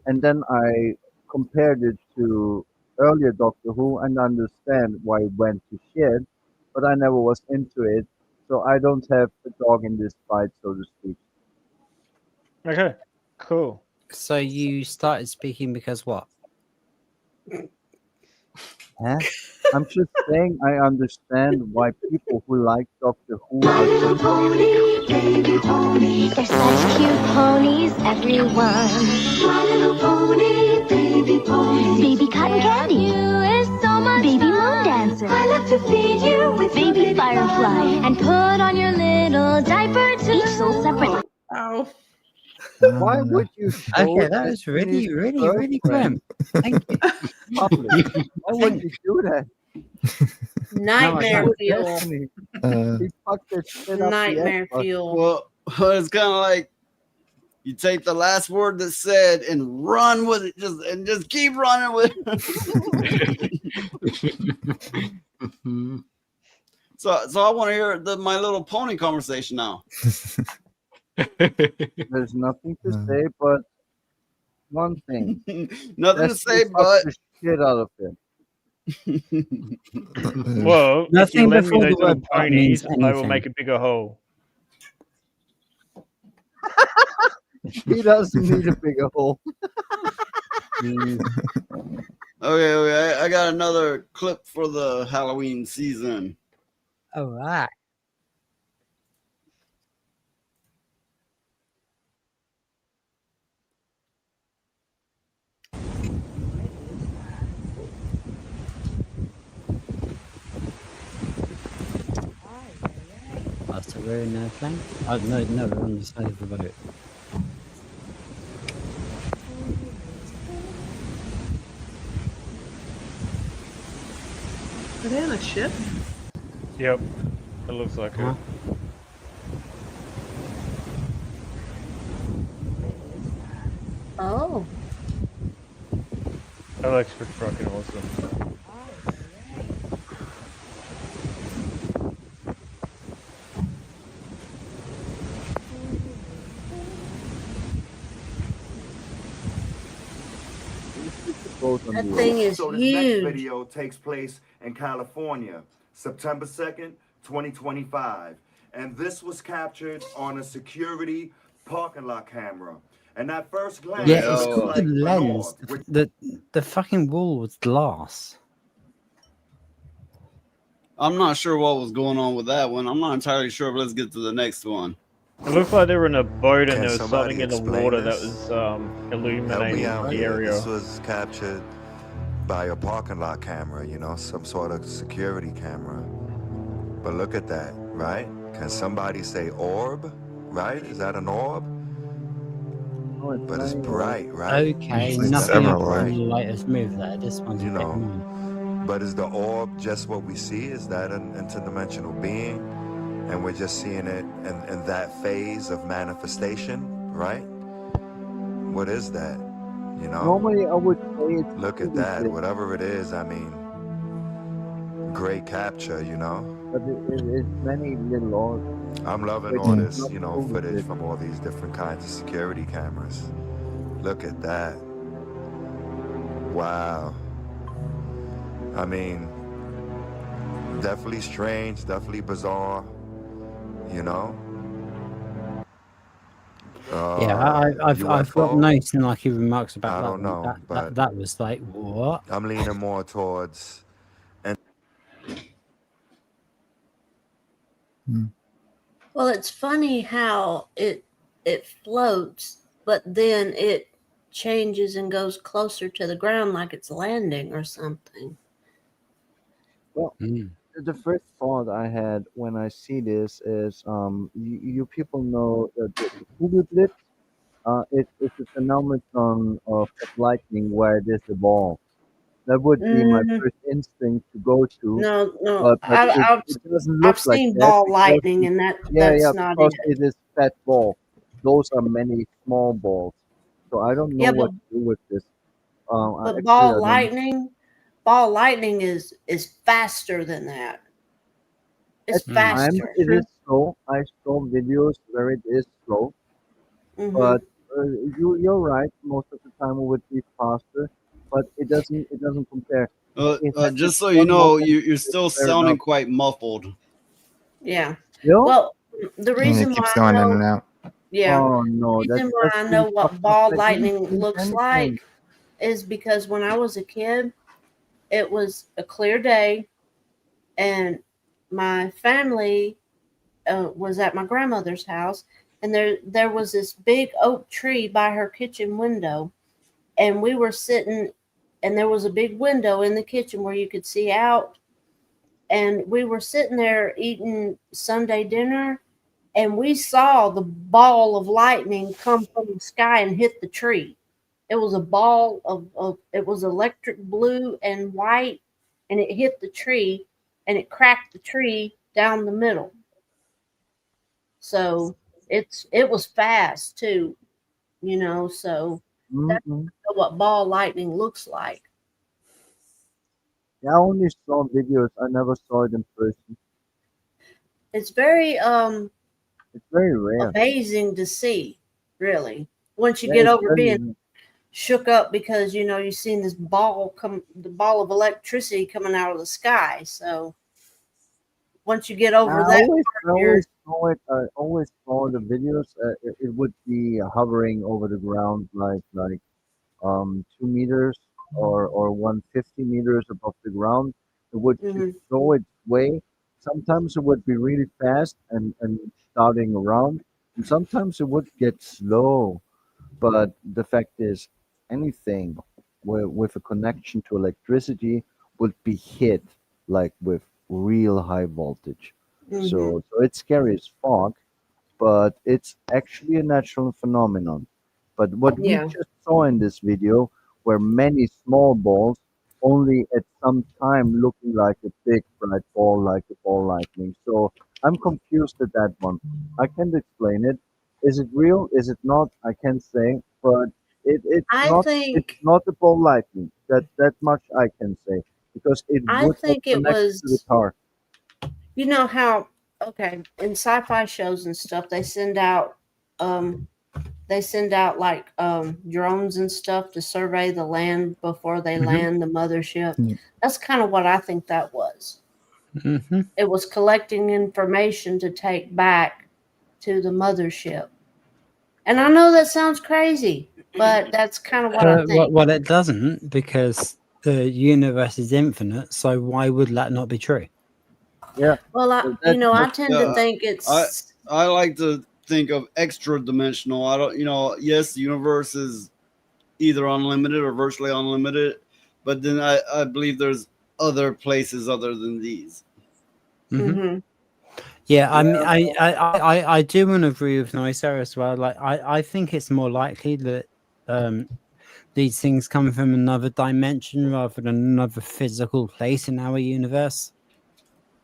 and then I compared it to earlier Doctor Who and understand why it went to shit, but I never was into it, so I don't have a dog in this fight, so to speak. Okay. Cool. So you started speaking because what? Huh? I'm just saying I understand why people who like Doctor Who are so They're such cute ponies, everyone. My little pony, baby pony. Baby cotton candy. You is so much baby moon dancer. I love to feed you with baby firefly and put on your little diaper too. Each sold separately. Ow. Why would you show Okay, that this was to really, his really, really girlfriend grim. Thank you. public? Why would you do that? Nightmare Poor fuel. Destiny. He fucked that shit up the Nightmare Xbox. fuel. Well, it's kind of like you take the last word that's said and run with it, just keep running with it. So I want to hear My Little Pony conversation now. There's nothing to say but one thing. Nothing to Destiny say fucked but the shit out of it. Well, if you Nothing lend me before those the little word but means ponies, I will anything. make a bigger hole. He doesn't need a bigger hole. Okay, I got another clip for the Halloween season. All right. So we're in a flank? Oh, no, we're on the side of the boat. Are they on a ship? Yep. It looks like Huh? it. Oh. That looks pretty fucking awesome. That thing is So this huge. next video takes place in California, September 2nd, 2025. And this was captured on a security parking lot camera. And at first glance, Yeah, it it's looks called like the an lens. orb, which The fucking wall was glass. I'm not sure what was going on with that one. I'm not entirely sure, but let's get to the next one. It looked like they were in a boat and Can there was somebody something in the explain water this? that was Help me illuminating out the here. area. This was captured by a parking lot camera, you know, some sort of security camera. But look at that, right? Can somebody say orb? Right? Is that an orb? But it's bright, right? Okay, It's nothing definitely else bright. on the latest move there. This one's You a bit know. more. But is the orb just what we see? Is that an interdimensional being? And we're just seeing it in that phase of manifestation, right? What is that? You know? Normally, I would say it's Look at that. Whatever it is, I mean, great capture, you know? but it's many little orbs. I'm loving Which all is this, not you know, cool with footage it. from all these different kinds of security cameras. Look at that. Wow. I mean, Definitely strange, definitely bizarre, you know? I've got UFO? nice and lucky remarks about I that don't one. know, but That was like what? I'm leaning more towards. And Well, it's funny how it floats, but then it changes and goes closer to the ground like it's landing or something. Well, the first thought I had when I see this is, you people know the Google blitz. It's a phenomenon of lightning where there's a ball. That would be my Mm, first instinct to go to, no, no, but it doesn't look I've like seen that ball because lightning, and yeah, that's not because it. it is fat ball. Those are many small balls, so I don't know Yeah, what to do with this. but Actually, I don't. ball lightning is faster than that. At It's times faster. it is slow. I saw videos where it is slow, Hmm. but you're right. Most of the time it would be faster, but it doesn't compare. It had this Just so you one know, moment you're it's still fair sounding enough. quite muffled. Yeah. No? Well, the Yeah, it reason keeps why I going in know, and out. yeah, Oh no, the that's reason why just I being know fucked what up. ball I didn't lightning change looks anything. like is because when I was a kid, it was a clear day, and my family was at my grandmother's house, and there was this big oak tree by her kitchen window, and we were sitting, and there was a big window in the kitchen where you could see out, and we were sitting there eating Sunday dinner, and we saw the ball of lightning come from the sky and hit the tree. It was a ball of it was electric blue and white, and it hit the tree, and it cracked the tree down the middle. So it was fast too, so that's Mm-mm. what ball lightning looks like. Yeah, I only saw videos. I never saw it in person. It's very It's very rare. amazing to see, really. Once you Yeah, get it's over very being rare. shook up because you've seen this the ball of electricity coming out of the sky. So once you get over that I part, you're always saw it. I always saw the videos. It would be hovering over the ground like 2 meters or 150 meters above the ground. It would just mhm. go its way. Sometimes it would be really fast and starting around, and sometimes it would get slow. But the fact is, anything with a connection to electricity would be hit like with real high voltage. Mhm. So it's scary as fuck, but it's actually a natural phenomenon. But what we Yeah. just saw in this video were many small balls, only at some time looking like a big bright ball, like a ball lightning. So I'm confused at that one. I can't explain it. Is it real? Is it not? I can't say. But it's I not. It's think not a ball lightning. That much I can say because it I would have think it connected to the was car. you know how okay, in sci-fi shows and stuff um they send out like drones and stuff to survey the land before they Hmm. land the mothership. That's kind of what I think that was. Hmm. It was collecting information to take back to the mothership. And I know that sounds crazy, but that's kind of what I think. Well, it doesn't because the universe is infinite. So why would that not be true? Yeah. Well, I tend to think I it's I like to think of extra dimensional. I don't, yes, the universe is either unlimited or virtually unlimited, but then I believe there's other places other than these. Hmm. mhm. Yeah, I mean, I do want to agree with Noiser as well. Like, I think it's more likely that these things come from another dimension rather than another physical place in our universe.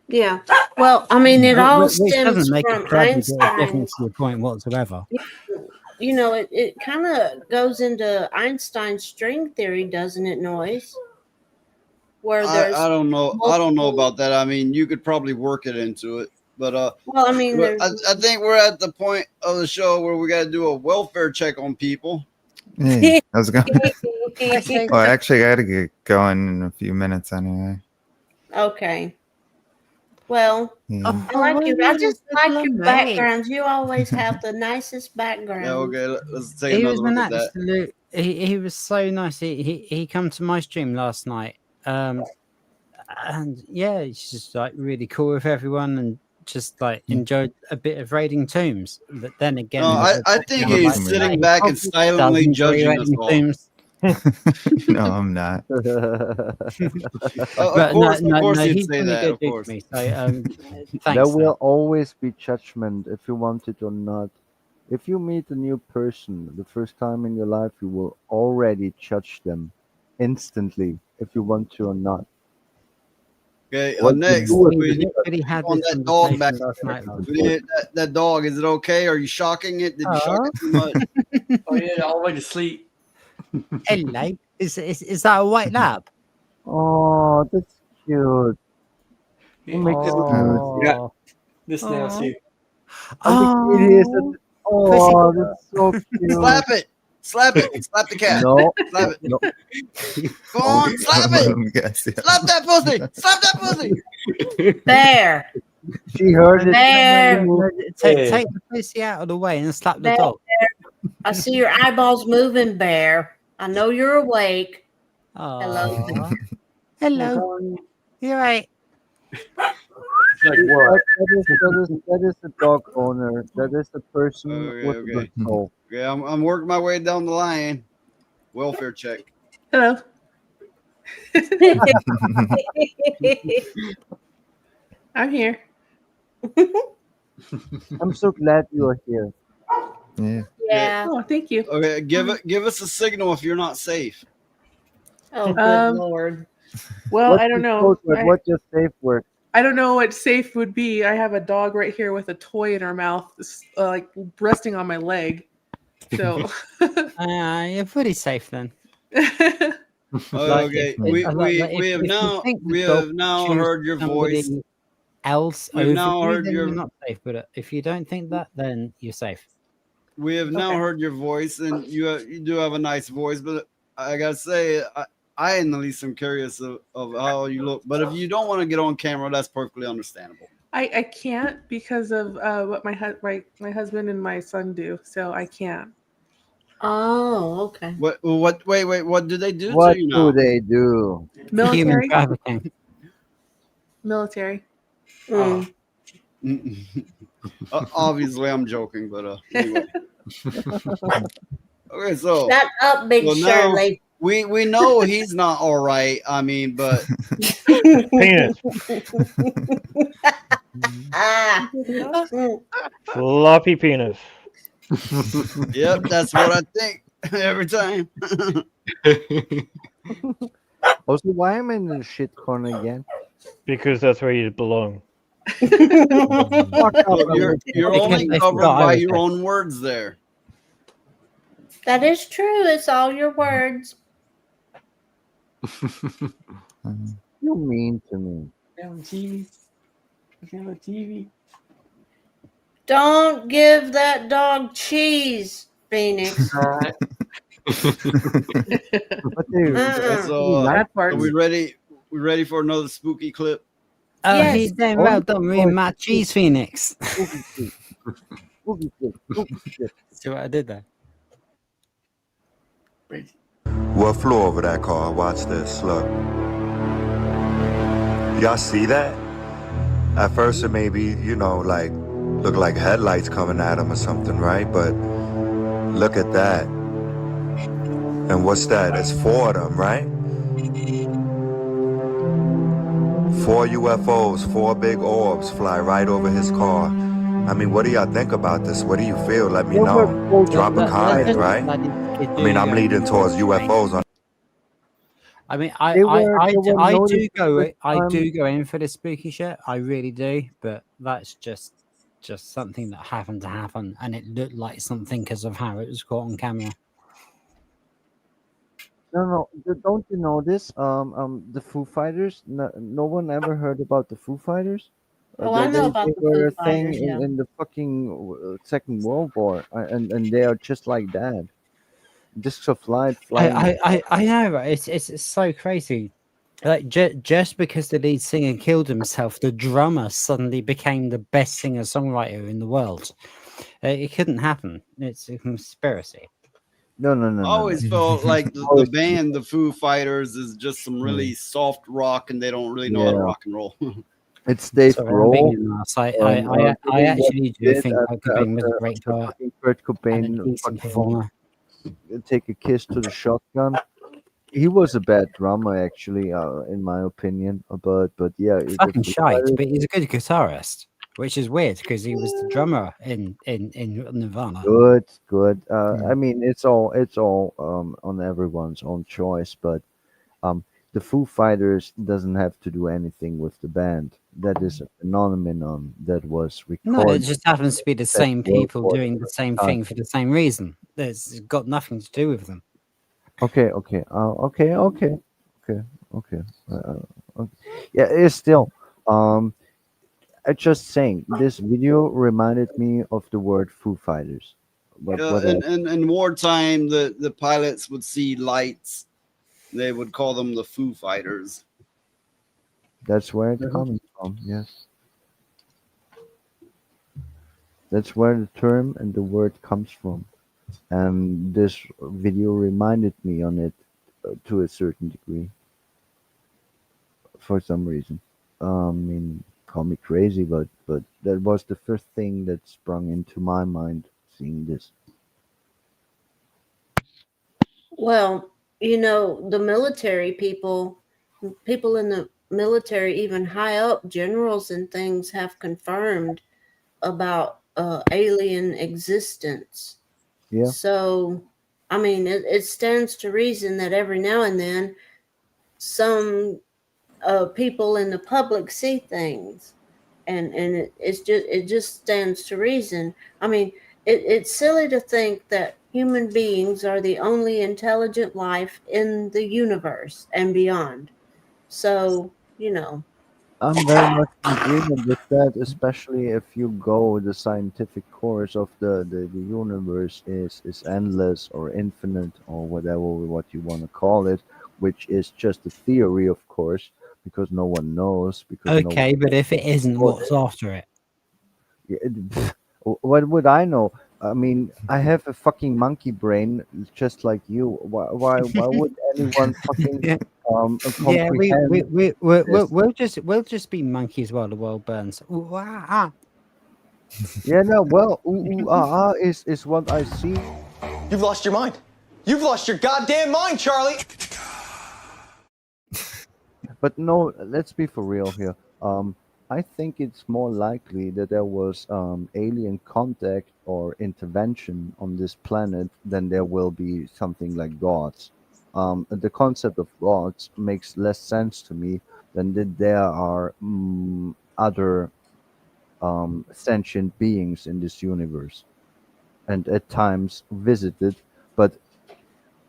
Yeah. Well, I mean, it all Which doesn't stems make a from crappy bit of difference Einstein's. to the point whatsoever. It kind of goes into Einstein's string theory, doesn't it, Noise? Where I there's don't know. I don't know multiple. about that. I mean, you could probably work it into it, but Well, I mean, but there's. I think we're at the point of the show where we got to do a welfare check on people. Hey, how's it going? Okay. Well, actually, I got to get going in a few minutes anyway. Okay. Well, Yeah. I like you. I just like your mate. backgrounds. You always have the nicest background. Yeah, okay, let's take He another was look an at that. absolute. He was so nice. He come to my stream last night. And yeah, he's just like really cool with everyone and just like enjoyed a bit of raiding tombs. But then again, No, I think he's sitting back and silently judging us all. No, I'm not. Of But course, of course, he's he'd say been a that. good Of dude course. to me. So There thanks. will always be judgment if you want it or not. If you meet a new person the first time in your life, you will already judge them instantly if you want to or not. Okay, What you next, do we is need literally had on this that dog back conversation last there. night. We need that dog. Is it okay? Are you shocking it? Did you shock it too much? Oh yeah, all the way to sleep. Hello, is that a white lab? Oh, that's cute. Yeah, Make it Oh. yeah. This now Oh. too. Oh, that's so cute. Slap it. Slap it. Slap the cat. No, Slap it. no. Go on, slap Let it. him guess, yeah. Slap that pussy. Slap that pussy. Bear. She heard it. Bear. Take the pussy out of the way and slap the Bear. dog. I see your eyeballs moving, Bear. I know you're awake. Hello. Aw. Hello. You're right. Like what? That is the dog owner. That is the person Okay, with okay. the soul. Okay, I'm working my way down the line. Welfare check. Hello. I'm here. I'm so glad you are here. Yeah. Yeah. Oh, thank you. Okay, give us a signal if you're not safe. Oh, good Lord. Well, What's I don't your know. code word? What's your safe word? I don't know what safe would be. I have a dog right here with a toy in her mouth, like resting on my leg. So You're pretty safe then. Okay, we have now heard your voice. Else We've over now you, heard then your- you're not safe. But if you don't think that, then you're safe. We have now heard your voice, and you do have a nice voice. But I gotta say, I at least am curious of how you look. But if you don't want to get on camera, that's perfectly understandable. I can't because of what my husband and my son do. So I can't. Oh, okay. Wait, what do they do What to you do now? they do? Military. Human trafficking. Military. Mm. Obviously, I'm joking, but anyway. Okay, so Shut up, Big well, now Shirley. we know he's not all right. I mean, but Penis. Ah. Floppy penis. yep, that's what I think every time. Also, why am I in the shit corner again? Because that's where you belong. Fuck up, Look, you're Because only they covered forgot I by was your there. own words there. That is true. It's all your words. You mean to me? On TV. On TV. Don't give that dog cheese, Phoenix. But dude, So, That are part. we ready? We ready for another spooky clip? Oh, Yes. he's damn well done me and Matt Cheese Phoenix. spooky shit. Spooky shit. Spooky shit. See what I did there? What flew over that car? Watch this. Look. Y'all see that? At first it may be, like, look like headlights coming at him or something, right? But look at that. And what's that? It's 4 of them, right? 4 UFOs, 4 big orbs fly right over his car. I mean, what do y'all think about this? What do you feel? Let me know. Drop a comment, right? I mean, I'm leading towards UFOs on. I mean, They were noticed I this do go in for the spooky shit. I really do, but that's just something that happened to happen, and it looked like something because of how it was caught on camera. No. Don't you know this? The Foo Fighters. No one ever heard about the Foo Fighters. Oh, I know about the were Foo a thing Fighters, yeah. in the fucking Second World War, and they are just like that. Discs of light flying. I know, right? It's so crazy. Like just because the lead singer killed himself, the drummer suddenly became the best singer-songwriter in the world. It couldn't happen. It's a conspiracy. No. I always felt like the Always- band, the Foo Fighters, is just some really soft rock, and they don't really know how to Yeah. rock and roll. It's Dave Sorry, I'm being Grohl. an arse. I doing what actually he do did think Kurt Cobain was a great after poet fucking Kurt and a Cobain decent fucking performer. take a kiss to the shotgun. He was a bad drummer, actually, in my opinion. But yeah, the Fucking Foo shite, Fighters- but he's a good guitarist, which is weird because he was the drummer in Nirvana. good. Yeah. I mean, it's all on everyone's own choice, but the Foo Fighters doesn't have to do anything with the band. That is a phenomenon that was No, it recorded. just happens to be the at same World people War doing the same time. thing for the same reason. It's got nothing to do with them. Okay. Okay. Yeah, it's still. I just saying this video reminded me of the word Foo Fighters. But Yeah, what and, else? and in wartime, the pilots would see lights. They would call them the Foo Fighters. That's where it's coming from. Yes, that's where the term and the word comes from. And this video reminded me on it to a certain degree for some reason. I mean, call me crazy, but that was the first thing that sprung into my mind seeing this. Well, the military people in the military, even high up generals and things, have confirmed about alien existence. Yeah. So, I mean, it stands to reason that every now and then some people in the public see things, and it just stands to reason. I mean, it's silly to think that human beings are the only intelligent life in the universe and beyond. So, I'm very much in agreement with that, especially if you go the scientific course of the universe is endless or infinite or whatever what you want to call it, which is just a theory, of course, because no one knows, because no Okay, one but if it isn't, what's after it? Yeah, what would I know? I mean, I have a fucking monkey brain just like you. Why would anyone fucking Yeah, comprehend this? we'll just be monkeys while the world burns. Ooh, ah, ah. Yeah, no, well, is what I see. You've lost your mind. You've lost your goddamn mind, Charlie. But no, let's be for real here. I think it's more likely that there was alien contact or intervention on this planet than there will be something like gods. The concept of gods makes less sense to me than that there are other sentient beings in this universe and at times visited. But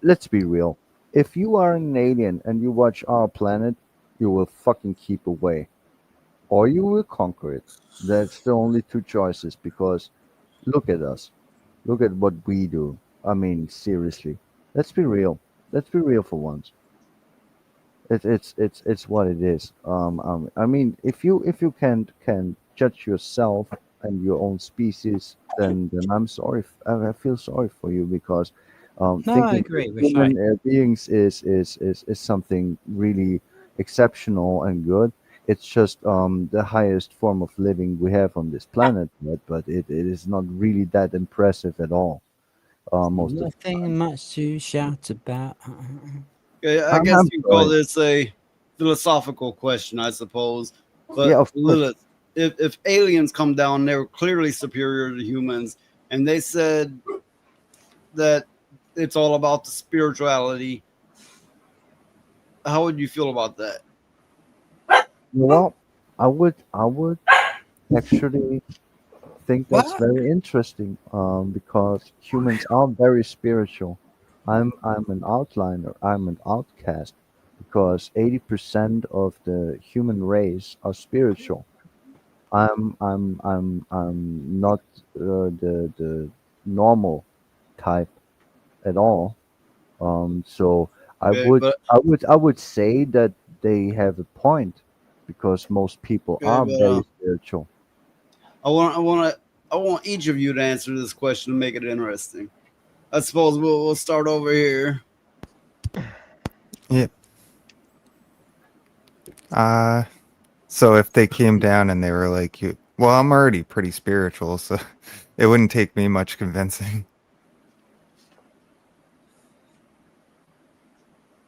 let's be real. If you are an alien and you watch our planet, you will fucking keep away or you will conquer it. That's the only two choices because look at us. Look at what we do. I mean, seriously. Let's be real. Let's be real for once. It's what it is. I mean, if you can judge yourself and your own species, then I'm sorry. I feel sorry for you because No, I thinking agree. We're human shy. beings is something really exceptional and good. It's just the highest form of living we have on this planet, but it is not really that impressive at all. Most of the Nothing much to shout about. Okay, I time. guess I'm you call sorry. this a philosophical question, I suppose. But Yeah, of course. Lilith, if aliens come down, they were clearly superior to humans, and they said that it's all about the spirituality. How would you feel about that? Well, I would actually think that's What? very interesting because humans are very spiritual. I'm an outliner. I'm an outcast because 80% of the human race are spiritual. I'm not the normal type at all. So I Okay, would but I would I would say that they have a point because most people Okay, are but very spiritual. I want each of you to answer this question to make it interesting. I suppose we'll start over here. Yeah. So if they came down and they were like, "You, well, I'm already pretty spiritual, so it wouldn't take me much convincing."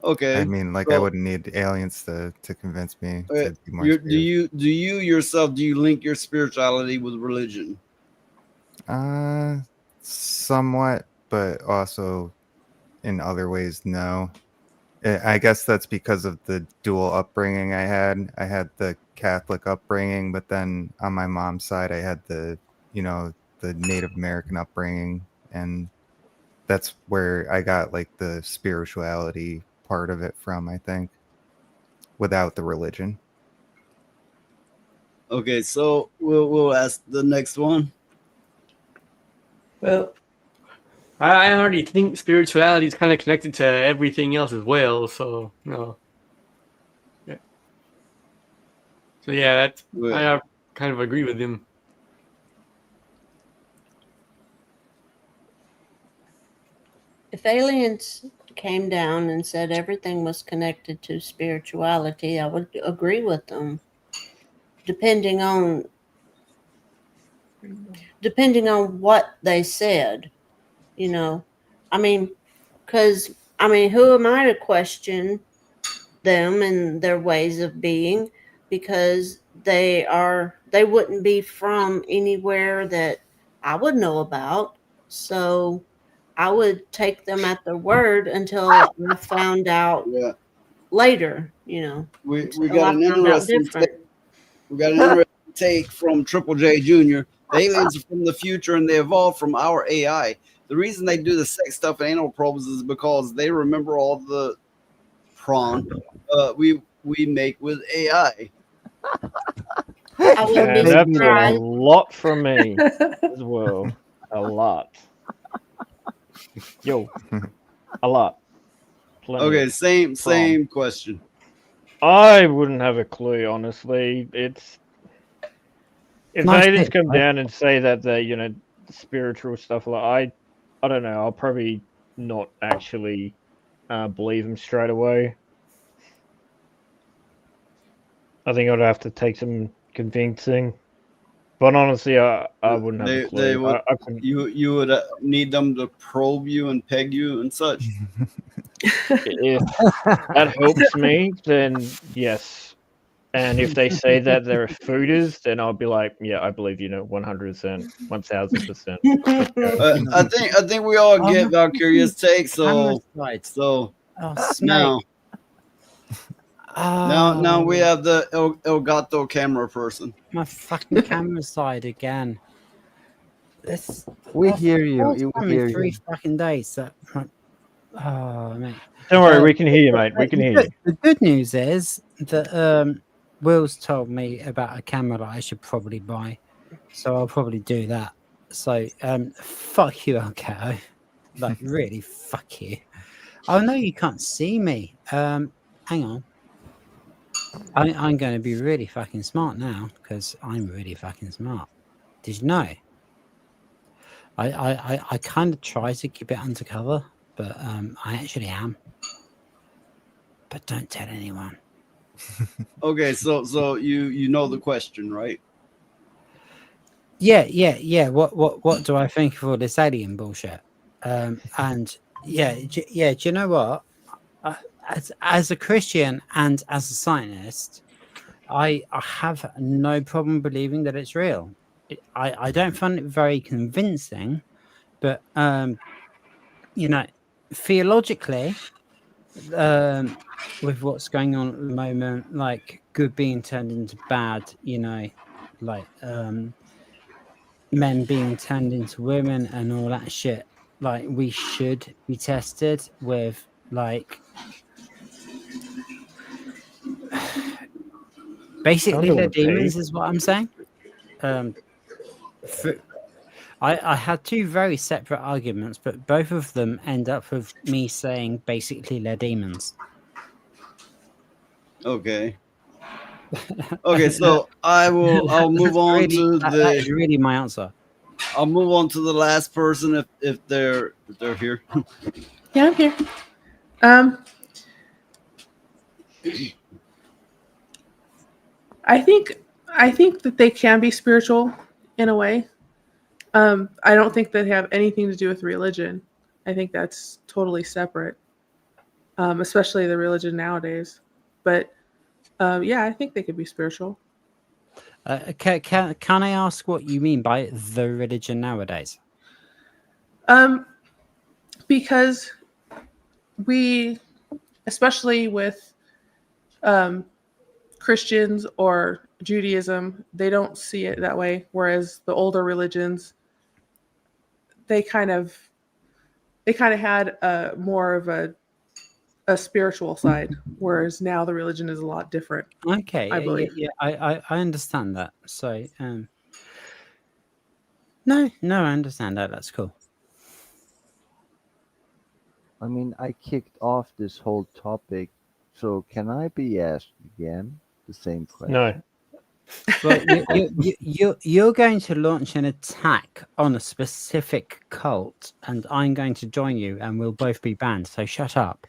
Okay. I mean, like, I So, wouldn't need aliens to convince me to be more do spiritual. you yourself link your spirituality with religion? Somewhat, but also in other ways, no. I guess that's because of the dual upbringing I had. I had the Catholic upbringing, but then on my mom's side, I had the Native American upbringing, and that's where I got like the spirituality part of it from, I think, without the religion. Okay, so we'll ask the next one. Well, I already think spirituality is kind of connected to everything else as well. So no. Yeah. So yeah, I kind of agree with him. If aliens came down and said everything was connected to spirituality, I would agree with them. Depending on what they said, I mean, because who am I to question them and their ways of being? Because they wouldn't be from anywhere that I would know about. So I would take them at their word until I found out later, We until got I an found out interesting different. take from Triple J Jr. The aliens are from the future and they evolved from our AI. The reason they do the sex stuff and anal probes is because they remember all the prawn we make with AI. I will be And that's a surprised. lot from me as well. A lot. Yo, a lot. Plenty. Okay, same question. I wouldn't have a clue, honestly. If Nice aliens tip, come right? down and say that they're spiritual stuff, like I don't know, I'll probably not actually believe them straight away. I think I'd have to take some convincing. But honestly, I wouldn't have a clue. They would I couldn't. you would need them to probe you and peg you and such. If that helps me, then yes. And if they say that they're fooders, then I'll be like, yeah, I believe you, 100%, 1000%. I think we all get Valkyria's take. So Oh, now. snake. Now we have the El Gato camera person. My fucking camera side again. We hear you. Fourth We time hear in 3 you. fucking days. Oh, mate. Don't worry, we can hear you, mate. We can hear you. The good news is that Will's told me about a camera that I should probably buy, so I'll probably do that. So fuck you, Alcato. Like really, fuck you. Oh no, you can't see me. Hang on. I'm going to be really fucking smart now because I'm really fucking smart. Did you know? I kind of try to keep it undercover, but I actually am. But don't tell anyone. Okay, so you know the question, right? Yeah. What do I think of all this alien bullshit? And yeah. Do you know what? As a Christian and as a scientist, I have no problem believing that it's real. I don't find it very convincing, but theologically, with what's going on at the moment, like good being turned into bad, like men being turned into women and all that shit, like we should be tested with basically the demons is what I'm saying. I had 2 very separate arguments, but both of them end up with me saying basically they're demons. Okay. Okay, so I'll move on to that is really my answer. I'll move on to the last person if they're here. Yeah, I'm here. I think that they can be spiritual in a way. I don't think they have anything to do with religion. I think that's totally separate, especially the religion nowadays. But yeah, I think they could be spiritual. Can I ask what you mean by the religion nowadays? Because we, especially with Christians or Judaism, they don't see it that way. Whereas the older religions, they kind of had a more of a spiritual side, whereas now the religion is a lot different. Okay, I believe. I understand that. So, no, I understand that. That's cool. I mean, I kicked off this whole topic, so can I be asked again the same question? No. Well, you're going to launch an attack on a specific cult, and I'm going to join you, and we'll both be banned. So shut up.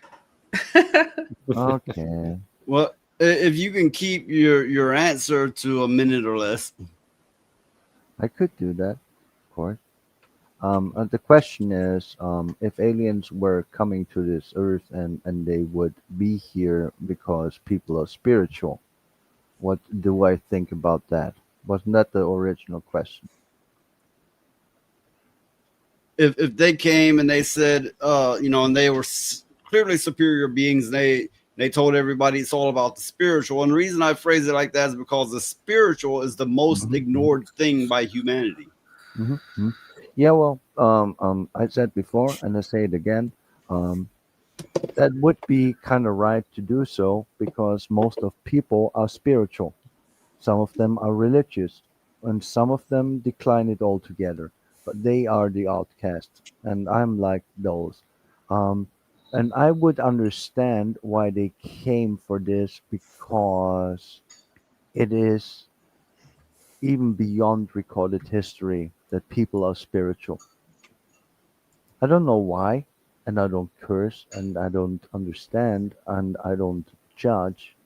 Okay. Well, if you can keep your answer to a minute or less. I could do that, of course. The question is, if aliens were coming to this earth and they would be here because people are spiritual, what do I think about that? Wasn't that the original question? If they came and they said, and they were clearly superior beings, they told everybody it's all about the spiritual. And the reason I phrase it like that is because the spiritual is the most ignored thing by humanity. Mm-hmm. Yeah, well, I said before, and I say it again. That would be kind of right to do so because most of people are spiritual. Some of them are religious, and some of them decline it altogether. But they are the outcasts, and I'm like those. Um, and I would understand why they came for this because it is even beyond recorded history that people are spiritual. I don't know why, and I don't curse, and I don't understand, and I don't judge.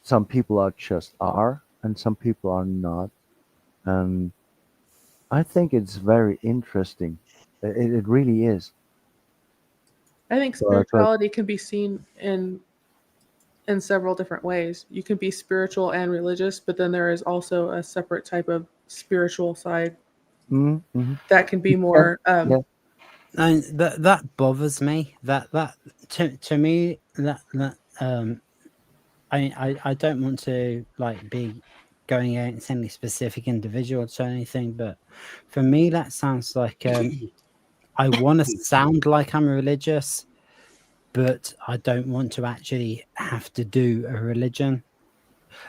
Some people are just are, and some people are not. And I think it's very interesting. It really is. I think But spirituality can be seen in several different ways. You can be spiritual and religious, but then there is also a separate type of spiritual side mm-hmm. that can be more. Yeah. And that bothers me. That to me that I don't want to like be going against any specific individuals or anything, but for me that sounds like I want to sound like I'm religious, but I don't want to actually have to do a religion,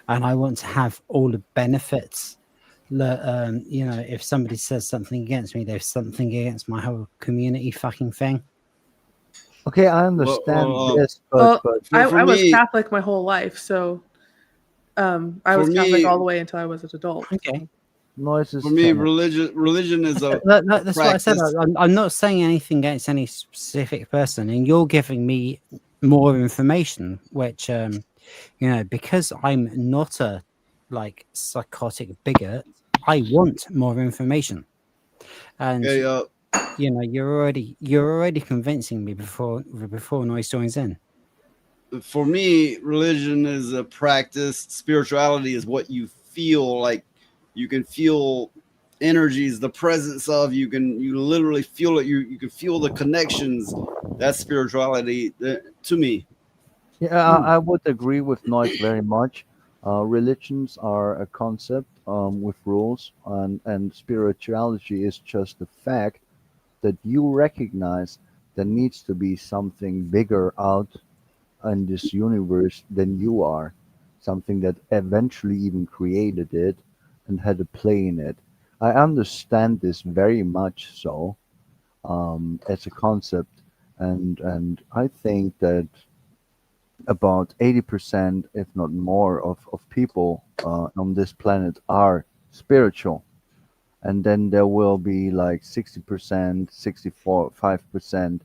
and I want to have all the benefits. If somebody says something against me, there's something against my whole community fucking thing. Okay, I understand this, Well, but I was Catholic my whole life, so I was Catholic all the way until I was an adult. Okay. Noises. For me, religion is a that's what I said. I'm not saying anything against any specific person, and you're giving me more information, which because I'm not a like psychotic bigot, I want more information, and you're already convincing me before Noise joins in. For me, religion is a practice. Spirituality is what you feel like. You can feel energies, the presence of. You literally feel it. You can feel the connections. That's spirituality to me. Yeah, I would agree with Noise very much. Religions are a concept with rules, and spirituality is just the fact that you recognize there needs to be something bigger out in this universe than you are, something that eventually even created it and had a play in it. I understand this very much so as a concept, and I think that about 80%, if not more, of people on this planet are spiritual. And then there will be like 60%, 5%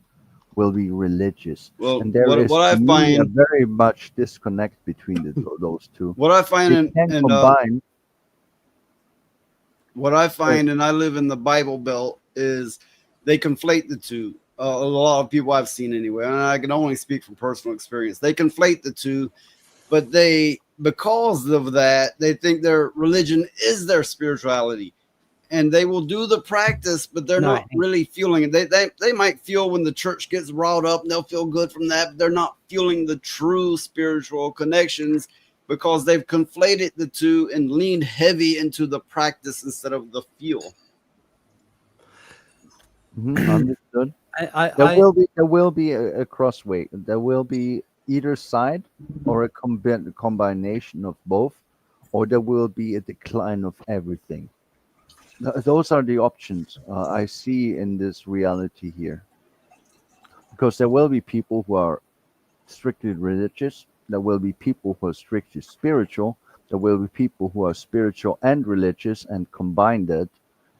will be religious. Well, And there is, what I to me, a find very much disconnect between those two. what I find They can combine. what I find, and I live in the Bible Belt, is they conflate the two. A lot of people I've seen anyway, and I can only speak from personal experience. They conflate the two, but because of that, they think their religion is their spirituality, and they will do the practice, but they're not really feeling it. They might feel when the church gets riled up, and they'll feel good from that, but they're not feeling the true spiritual connections because they've conflated the two and leaned heavy into the practice instead of the feel. Understood. There will be a crossway. There will be either side or a combination of both, or there will be a decline of everything. Those are the options I see in this reality here. Because there will be people who are strictly religious. There will be people who are strictly spiritual. There will be people who are spiritual and religious and combine that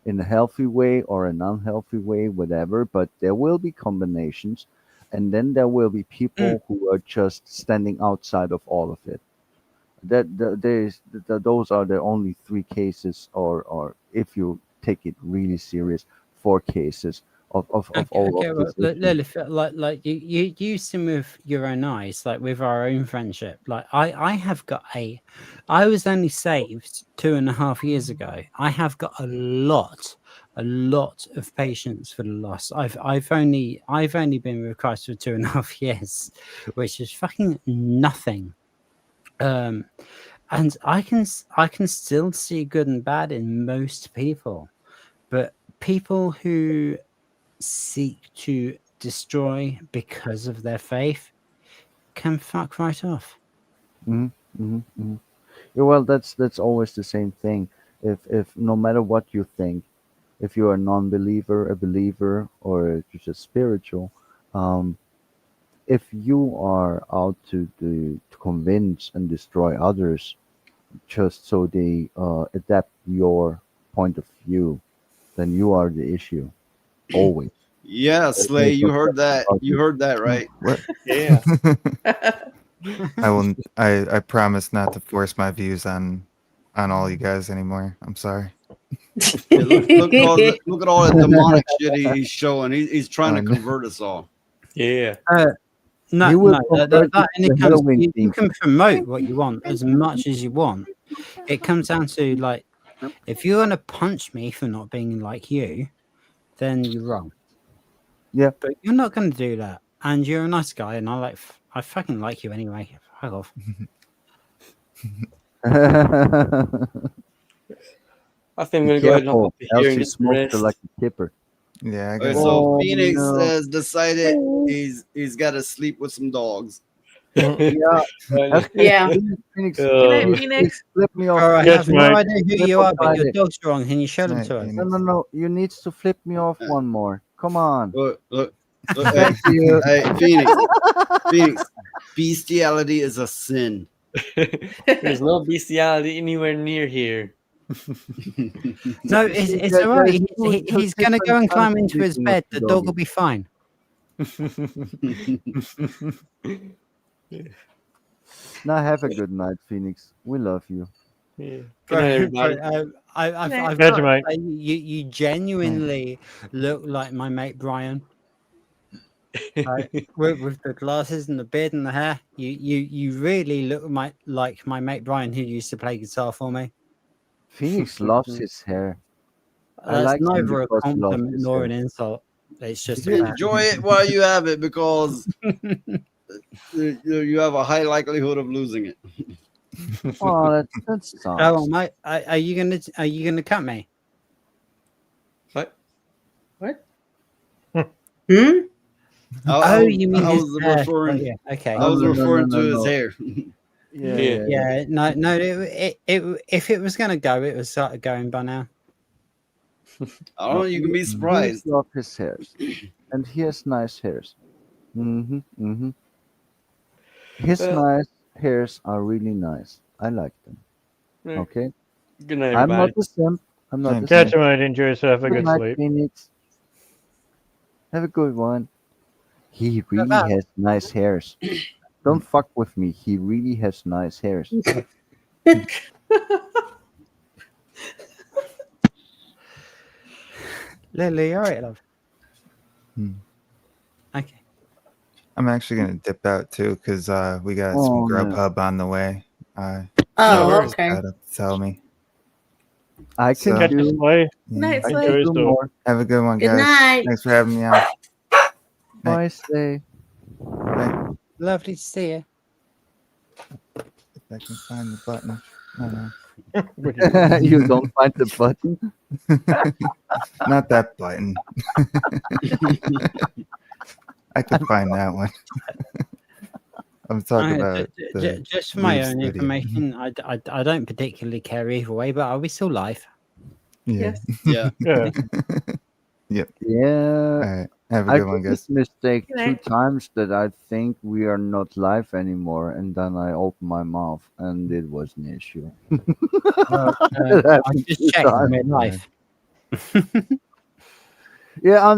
in a healthy way or an unhealthy way, whatever. But there will be combinations. And then there will be people who are just standing outside of all of it. Those are the only three cases, or if you take it really serious, four cases of all Okay, of well, this. Lilith, like you use them with your own eyes, like with our own friendship. Like I have got I was only saved 2.5 years ago. I have got a lot of patience for the loss. I've only been with Christ for 2.5 years, which is fucking nothing. And I can still see good and bad in most people, but people who seek to destroy because of their faith can fuck right off. Yeah, well, that's always the same thing. If no matter what you think, if you're a non-believer, a believer, or you're just spiritual, um, if you are out to convince and destroy others just so they adapt your point of view, then you are the issue. Always. Yeah, Slay, you heard that. You heard that right. What? Yeah. I promise not to force my views on all you guys anymore. I'm sorry. Yeah, look at all that demonic shit he's showing. He's trying to convert us all. Yeah. No, that to only the comes. Halloween You theme. can promote what you want as much as you want. It comes down to, like, if you're gonna punch me for not being like you, then you're wrong. Yeah, but you're not gonna do that, and you're a nice guy, and I fucking like you anyway. Fuck off. I think I'm Be gonna go ahead and hop careful, off here else and you get some smoke rest. like a kipper. Yeah, I Okay, got so Phoenix no. has decided he's got to sleep with some dogs. Yeah. Yeah. Phoenix, Good night, please Phoenix. flip me off. Bro, I Yes, have no mate. idea who Flip you are, off but your Friday. dog's wrong. Can you show them Right, to us? Phoenix. No. You need to flip me off one more. Come on. Look, hey, Thank you. hey, Phoenix, bestiality is a sin. There's no bestiality anywhere near here. No, it's There- all right. there's He's gonna go and climb into his speaking of bed. The dog will doggy. be fine. Now have a good night, Phoenix. We love you. Yeah. Good night, everybody. I've night. got to Mate. say, you genuinely look like my mate Brian. With the glasses and the beard and the hair, you really look like my mate Brian, who used to play guitar for me. Phoenix loves his hair. I That's like him neither a because he loves compliment his nor hair. an insult. It's just a fact. Enjoy it while you have it, because you have a high likelihood of losing it. Oh, that sucks. Oh, mate, are you gonna cut me? What? Hmm? You mean I his was hair? referring. Oh, yeah. Okay. I was No, referring to his no. hair. Yeah. No. If it was gonna go, it was going by now. I don't know. You can be surprised. Phoenix loves his hairs, and he has nice hairs. His Well, hairs are really nice. I like them. yeah. Okay. Good night, I'm not everybody. the simp. I'm not the Catch simp. him, mate. Enjoy yourself. Have a Good good night, sleep. Phoenix. Have a good one. He really that- has nice hairs. Don't fuck with me. He really has nice hairs. Lily, all right, love. Hmm. Okay. I'm actually gonna dip out too because we got some Oh no. Grubhub on the way. Oh, Shelby worries. just okay. gotta tell me. I can So Catch you, do. Slay. Night, I Enjoy can Slay. do yourself. more. Have a good one, Good guys. night. Thanks for having me on. Bye, Slay. Bye. Lovely to see you. If I can find the button. Oh no. What do you mean? You don't find the button. Not that button. I could find that one. I'm talking about the Just for my Reeves own video. information, I don't particularly care either way, but are we still live? Yeah. Yeah. Yeah. Yep. Yeah. All right. Have a I good one, did guys. this mistake Good 2 night. times that I think we are not live anymore, and then I opened my mouth, and it was an issue. It I happened just 2 checked times. we're live. Yeah, I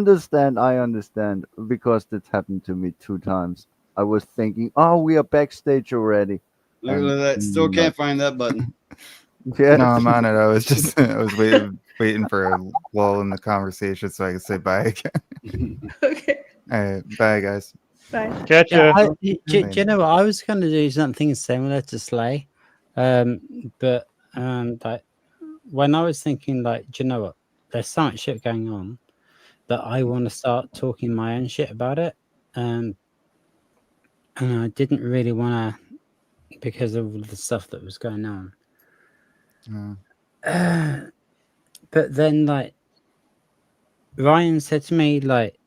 understand, because it happened to me 2 times. I was thinking, oh, we are backstage already. Look And at that. Still no. can't find that button. Yeah. No, I'm on it. I was just I was waiting for a lull in the conversation so I could say bye again. Okay. All right. Bye, guys. Bye. Catch Yeah, ya. do you know what? I was going to do something similar to Slay, but like when I was thinking, like, do you know what? There's so much shit going on that I want to start talking my own shit about it, and I didn't really want to because of all the stuff that was going on. But then, like, Ryan said to me, like,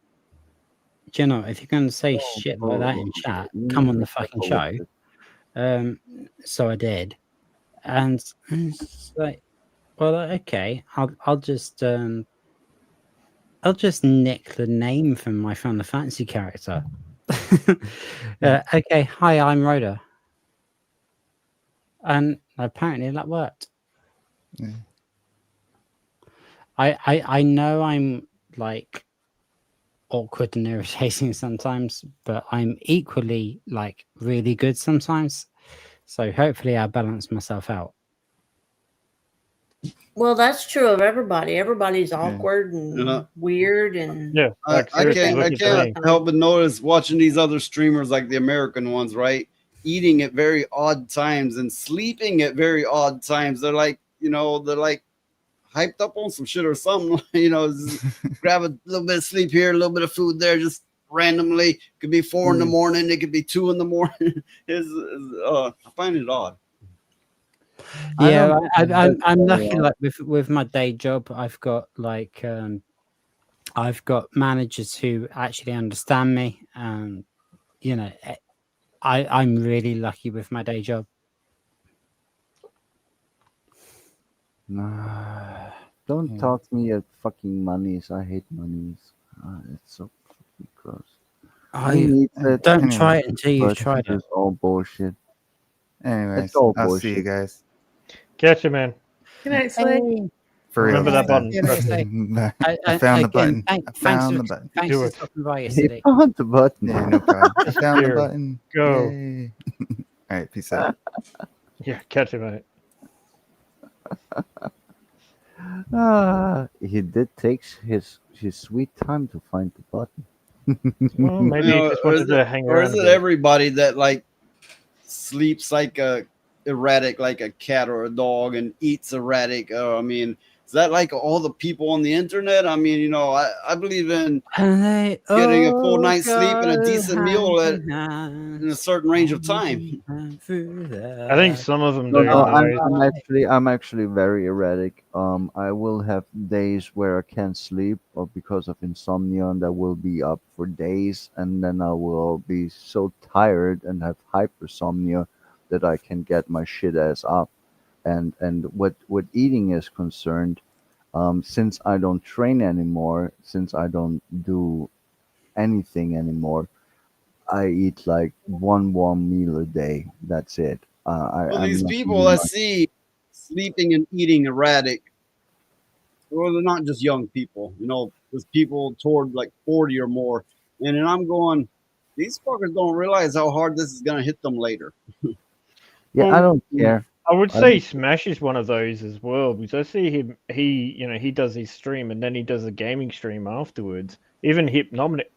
do you know, if you're going to say shit like that in chat, come on the fucking show. So I did, and it's like, well, okay, I'll just nick the name from my Final Fantasy character. Okay, hi, I'm Rhoda, and apparently that worked. Yeah. I know I'm like awkward and irritating sometimes, but I'm equally like really good sometimes. So hopefully I balance myself out. Well, that's true of everybody. Everybody's awkward and Yeah. weird and Yeah. Like, I seriously, can't look I at can't me. help but notice watching these other streamers like the American ones, right? Eating at very odd times and sleeping at very odd times. They're like, they're like hyped up on some shit or something. Just grab a little bit of sleep here, a little bit of food there, just randomly. Could be 4 in the morning, it could be 2 in the morning. I find it odd. Yeah, don't I'm lucky. Like with my day job, I've got like I've got managers who actually understand me. I'm really lucky with my day job. Don't talk to me at fucking monies. I hate monies. It's so fucking gross. He needs it. Don't try it until you've but tried it. It's all bullshit. Anyways, It's all I'll bullshit. see you guys. Catch you, man. Good night, Slay. For real. Remember that button. I found the button. I Thanks found for, the button. Thanks Do for it. stopping by He yesterday. found the button. Yeah, no problem. I found the Here. button. Go. Yay. All right, peace out. Yeah, catch you, mate. He did take his sweet time to find the button. Well, maybe he just Or wanted is to it, hang or around is a it bit. everybody that like sleeps like a erratic, like a cat or a dog, and eats erratic? I mean, is that like all the people on the internet? I mean, I believe in getting a full night's sleep and a decent meal in a certain range of time. I think some of them No, do. no, though. I'm actually very erratic. I will have days where I can't sleep or because of insomnia, and I will be up for days, and then I will be so tired and have hypersomnia that I can get my shit ass up. And what eating is concerned, since I don't train anymore, since I don't do anything anymore, I eat like one warm meal a day. That's it. Well, I'm these not people eating I much. see sleeping and eating erratic, well, they're not just young people, there's people toward like 40 or more. And then I'm going, these fuckers don't realize how hard this is going to hit them later. Yeah, I don't care. I would I say don't, Smash is one of those as well because I see him. He does his stream and then he does a gaming stream afterwards. Even Hypnotic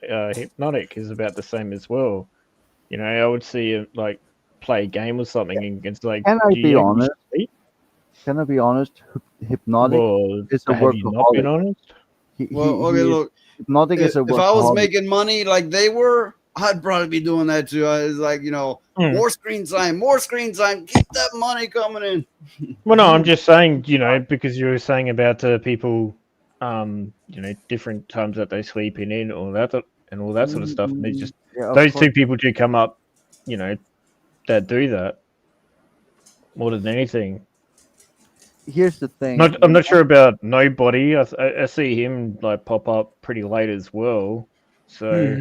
is about the same as well. I would see him like play a game or something, and it's like, can I do be you actually honest? sleep? Can I be honest? Hypnotic Well, is a have you not been workaholic. honest? Well, okay, He is look, Hypnotic is a if I was workaholic. making money like they were, I'd probably be doing that too. I was like, more screen time, keep that money coming in. Well, no, I'm just saying, because you were saying about people, different times that they sleep in all that and all that sort of stuff, and it's just Yeah, of those course. two people do come up, that do that more than anything. Here's the thing. I'm not sure about Nobody. I see him like pop up pretty late as well. So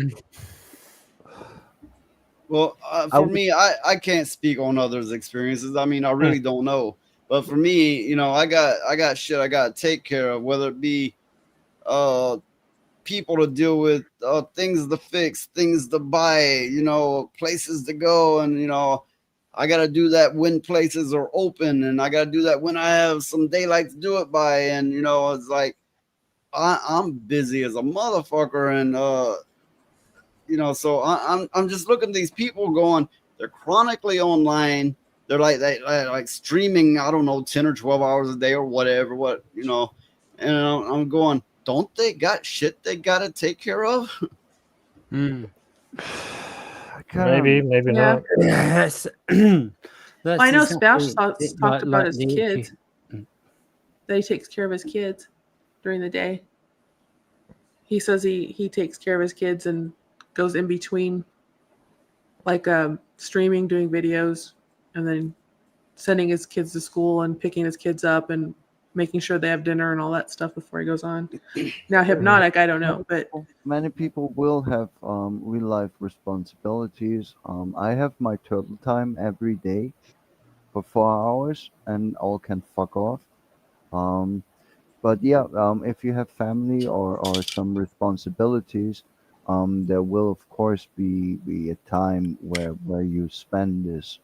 Well, I for would, me, I can't speak on others' experiences. I mean, I really don't know. But for me, I got shit I got to take care of, whether it be people to deal with, things to fix, things to buy, places to go, and I got to do that when places are open, and I got to do that when I have some daylight to do it by, and it's like I'm busy as a motherfucker, and so I'm just looking at these people going, they're chronically online. They're like streaming, I don't know, 10 or 12 hours a day or whatever, and I'm going, don't they got shit they got to take care of? maybe Yeah. not. Yes. I know Smash talked about his the kids. issue. That he takes care of his kids during the day. He says he takes care of his kids and goes in between, like streaming, doing videos, and then sending his kids to school and picking his kids up and making sure they have dinner and all that stuff before he goes on. Now Hypnotic, I don't know, but many people will have real life responsibilities. I have my turtle time every day for 4 hours, and all can fuck off. Um, but yeah, if you have family or some responsibilities, there will of course be a time where you spend this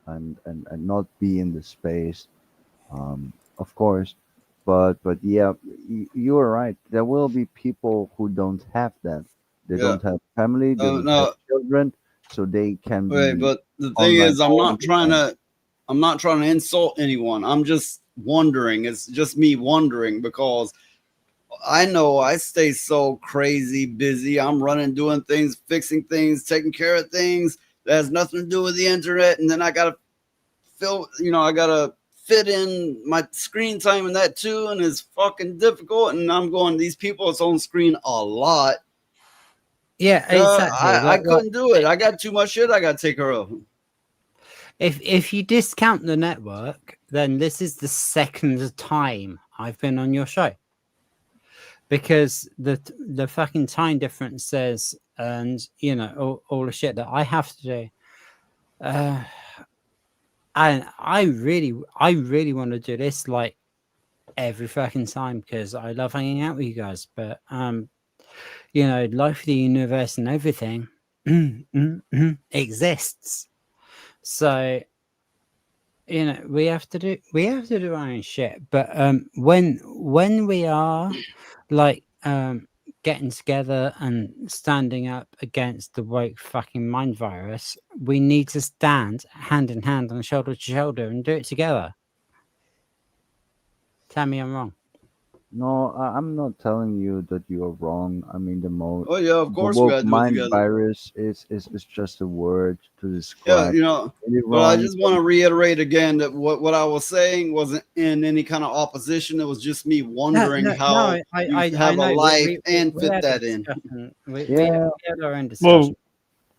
and not be in the space, of course. But yeah, you are right. There will be people who don't have that. They Yeah. don't have family. They don't have No, children, so they can wait, be but the thing online is, all the time. I'm not trying to insult anyone. I'm just wondering. It's just me wondering because I know I stay so crazy busy. I'm running, doing things, fixing things, taking care of things that has nothing to do with the internet, and then I gotta I gotta fit in my screen time in that too, and it's fucking difficult. And I'm going, these people it's on screen a lot. Yeah, exactly. I couldn't do it. I got too much shit I got to take care of. If you discount the network, then this is the second time I've been on your show, because the fucking time differences and all the shit that I have to do, and I really want to do this like every fucking time because I love hanging out with you guys. But life, the universe, and everything exists. So we have to do our own shit. But when we are like getting together and standing up against the woke fucking mind virus, we need to stand hand in hand and shoulder to shoulder and do it together. Tell me I'm wrong. No, I'm not telling you that you are wrong. I mean, Oh yeah, of the course we woke gotta do it mind together. virus is just a word to Yeah, describe any but I wrong. just want to reiterate again that what I was saying wasn't in any kind of opposition. It was just me wondering how you have a know. life and We fit had a that in. discussion. We Yeah. had our own discussion. Well,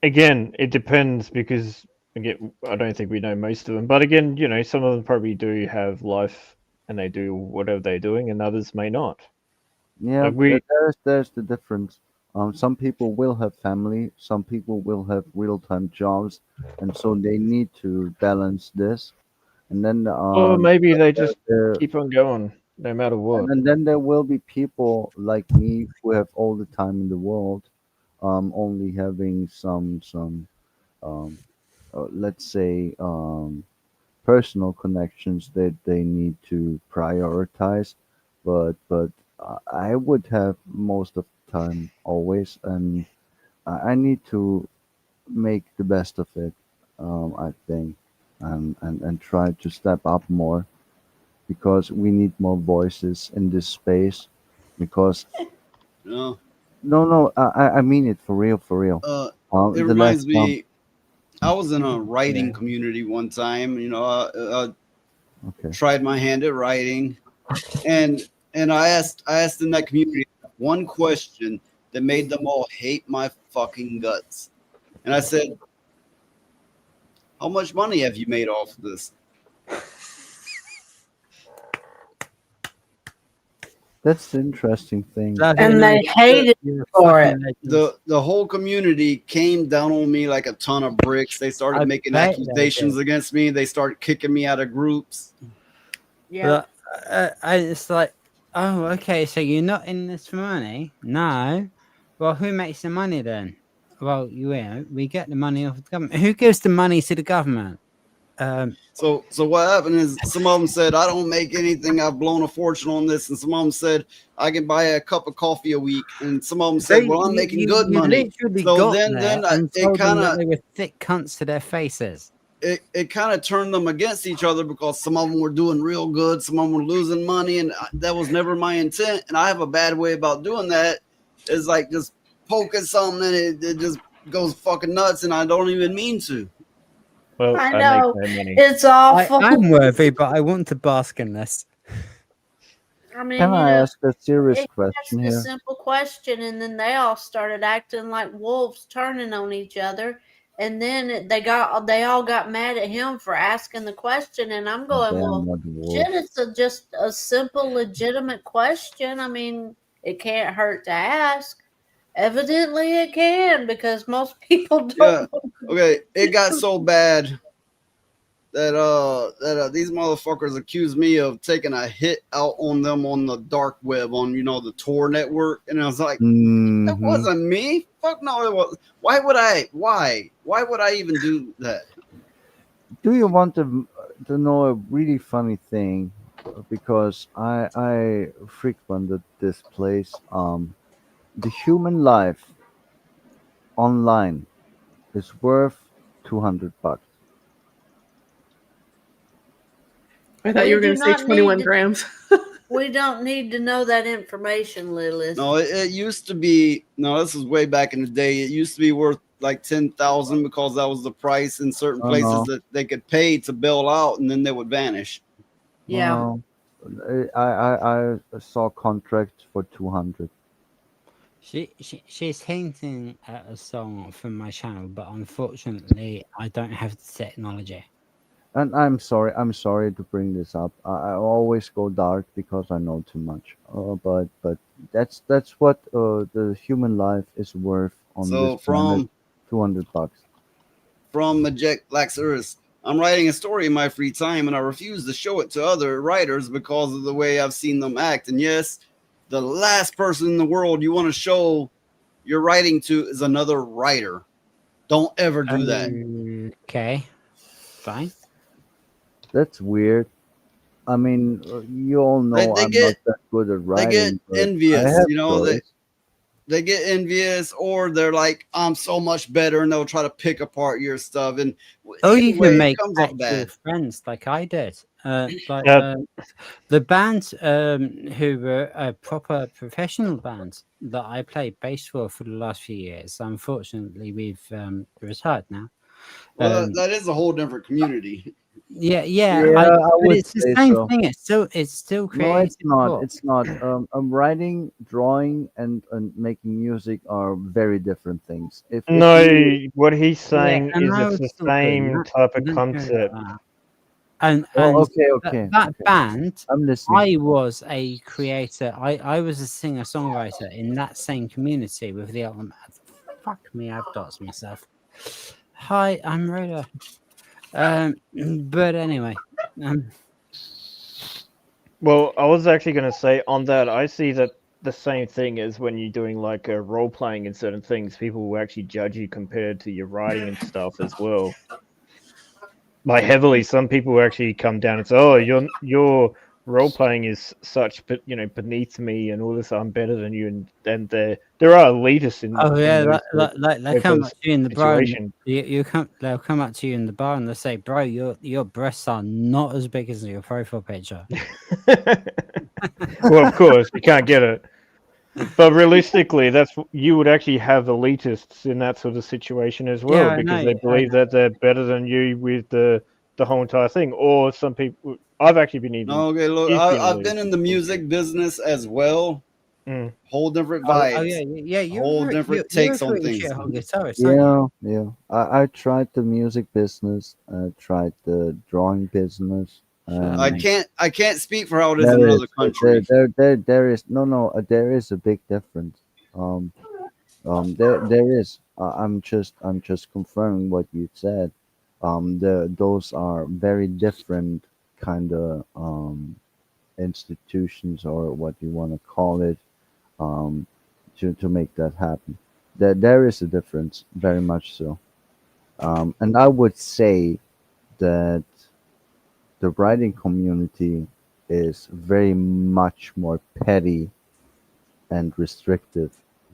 again, it depends because again, I don't think we know most of them. But again, some of them probably do have life and they do whatever they're doing, and others may not. Yeah, Like we, there's the difference. Some people will have family, some people will have real-time jobs, and so they need to balance this. And then Or maybe they just there, keep on going no matter what. and then there will be people like me who have all the time in the world, only having some um, let's say personal connections that they need to prioritize. But I would have most of the time always, and I need to make the best of it. I think, and try to step up more because we need more voices in this space. Because No. no, I mean it for real, for real. It The last reminds me. I was in a writing yeah, community one time. okay. Tried my hand at writing, and I asked in that community one question that made them all hate my fucking guts. And I said, "How much money have you made off of this?" That's the interesting thing. And they hated for it. The whole community came down on me like a ton of bricks. They started I making bet they accusations did. against me. They started kicking me out of groups. Yeah. But it's like, oh, okay, so you're not in this for money? No. Well, who makes the money then? Well, we get the money off the government. Who gives the money to the government? So what happened is some of them said, "I don't make anything. I've blown a fortune on this," and some of them said, "I can buy a cup of coffee a week," and some of them So said, "Well, I'm making good you money." literally So got then there then and it told them kind that of they were thick cunts to their faces. it kind of turned them against each other because some of them were doing real good, some of them were losing money, and that was never my intent. And I have a bad way about doing that. It's like just poking something and it just goes fucking nuts, and I don't even mean to. Well, I I make know. no money. It's awful. I'm worthy, but I want to bask in this. I mean, Can I ask a serious he question asked a here? simple question, and then they all started acting like wolves, turning on each other. And then they all got mad at him for asking the question, and I'm Oh, going, damn, well, not shit, wolves. it's just a simple, legitimate question. I mean, it can't hurt to ask. Evidently, it can because most people Yeah. don't. Okay. It got so bad that these motherfuckers accused me of taking a hit out on them on the dark web on the Tor network, and I was like, that Mm-hmm. wasn't me. Fuck no, it was. Why would I? Why would I even do that? Do you want to know a really funny thing? Because I frequented this place. The human life online is worth $200. I thought you were going to say 21 grams. We don't need to know that information, Lilith. No, it used to be. No, this was way back in the day. It used to be worth like 10,000 because that was the price in certain Oh places no, that they could pay to bail out, and then they would vanish. Yeah. no. I saw contracts for 200. She's hinting at a song from my channel, but unfortunately, I don't have the technology. And I'm sorry to bring this up. I always go dark because I know too much. But that's what the human life is worth on So this planet. from $200. Majek Laxurus, I'm writing a story in my free time, and I refuse to show it to other writers because of the way I've seen them act. And yes, the last person in the world you want to show your writing to is another writer. Don't ever do that. Okay, fine. That's weird. I mean, you all know They I'm not get that good at they get writing, but I envious, have they stories. they get envious, or they're like, I'm so much better, and they'll try to pick apart your stuff. And Or either you way, can it make comes off actual bad. friends like I did. Like Yep. the band who were a proper professional band that I played bass for the last few years. Unfortunately, we've retired now. Well, that is a whole different community. Yeah, Yeah, I but would it's the say same so. thing. It's still No, it's creative not. work. It's not. Writing, drawing, and making music are very different things. If No, you what he's Yeah, saying and is I it's was the still doing same that. type of Don't care about concept. that. And okay. that band, I'm listening. I was a creator. I was a singer songwriter in that same community with the ultimate. Fuck me, I've doxed myself. Hi, I'm Rhoda. But anyway, Well, I was actually going to say on that, I see that the same thing as when you're doing like a role playing in certain things, people will actually judge you compared to your writing and stuff as well. Like heavily, some people will actually come down and say, "Oh, your role playing is such, but beneath me and all this. I'm better than you." And there are elitists in. oh yeah, in those, like they with come those up to you in the bar. And situations. they'll come up to you in the bar and they'll say, "Bro, your breasts are not as big as your profile picture." Well, of course, you can't get it. But realistically, you would actually have elitists in that sort of situation as well, Yeah, I because know. they believe that they're better than you with the whole entire thing. Or some people, I've actually been even No, okay, look, accused of being I've been elitist in the before, music business as well. Mm. Whole different Oh vibes, yeah. whole different You're a takes on pretty things. shithole guitarist, aren't you? Yeah. I tried the music business. I tried the drawing business. I And can't speak for how it is in there is another country. there is no there is a big difference. There is. I'm just confirming what you said. Those are very different kind of institutions or what you want to call it, um, to make that happen. There is a difference, very much so. And I would say that the writing community is very much more petty and restrictive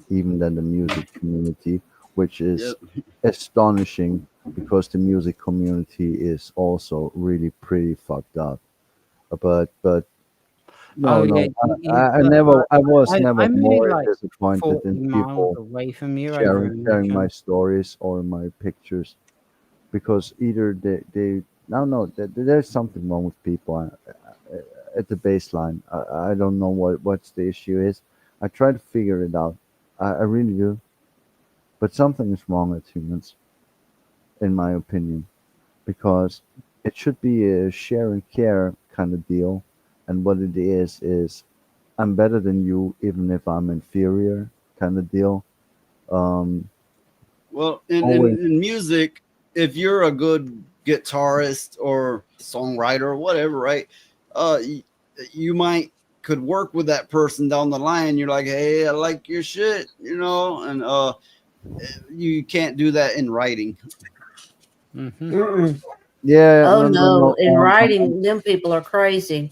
even than the music community, which is Yep. astonishing because the music community is also really pretty fucked up. But Oh no, yeah, no, I was never I'm only more like disappointed 40 in miles people away from you over in sharing my Montreal. stories or my pictures because either they no, there's something wrong with people at the baseline. I don't know what's the issue is. I try to figure it out. I really do. But something is wrong with humans, in my opinion, because it should be a share and care kind of deal. And what it is I'm better than you, even if I'm inferior kind of deal. Um, Well, always, in music, if you're a good guitarist or songwriter or whatever, right? Y- you might could work with that person down the line. You're like, hey, I like your shit, and you can't do that in writing. Mm-mm. yeah, Oh no, no, no. in writing, them people are crazy.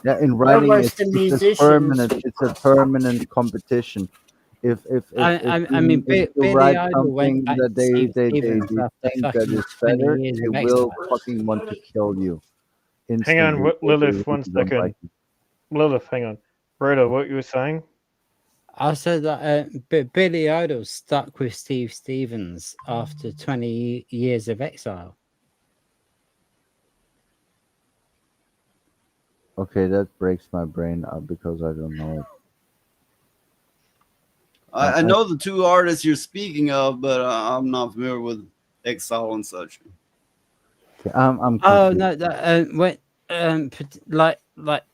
Yeah, in They're writing, worse than it's a musicians. permanent. It's a permanent competition. I mean, If you Billy write Idol went something back that to Steve Stevens they after think that fucking is 20 better, years they of will exile. fucking want to kill you Hang on, instantly. They Lilith, really one don't like second. you. Lilith, hang on. Rhoda, what you were saying? I said that Billy Idol stuck with Steve Stevens after 20 years of exile. Okay, that breaks my brain up because I don't know it. I know the two artists you're speaking of, but I'm not familiar with Exile and such. I'm Oh confused. no, that when like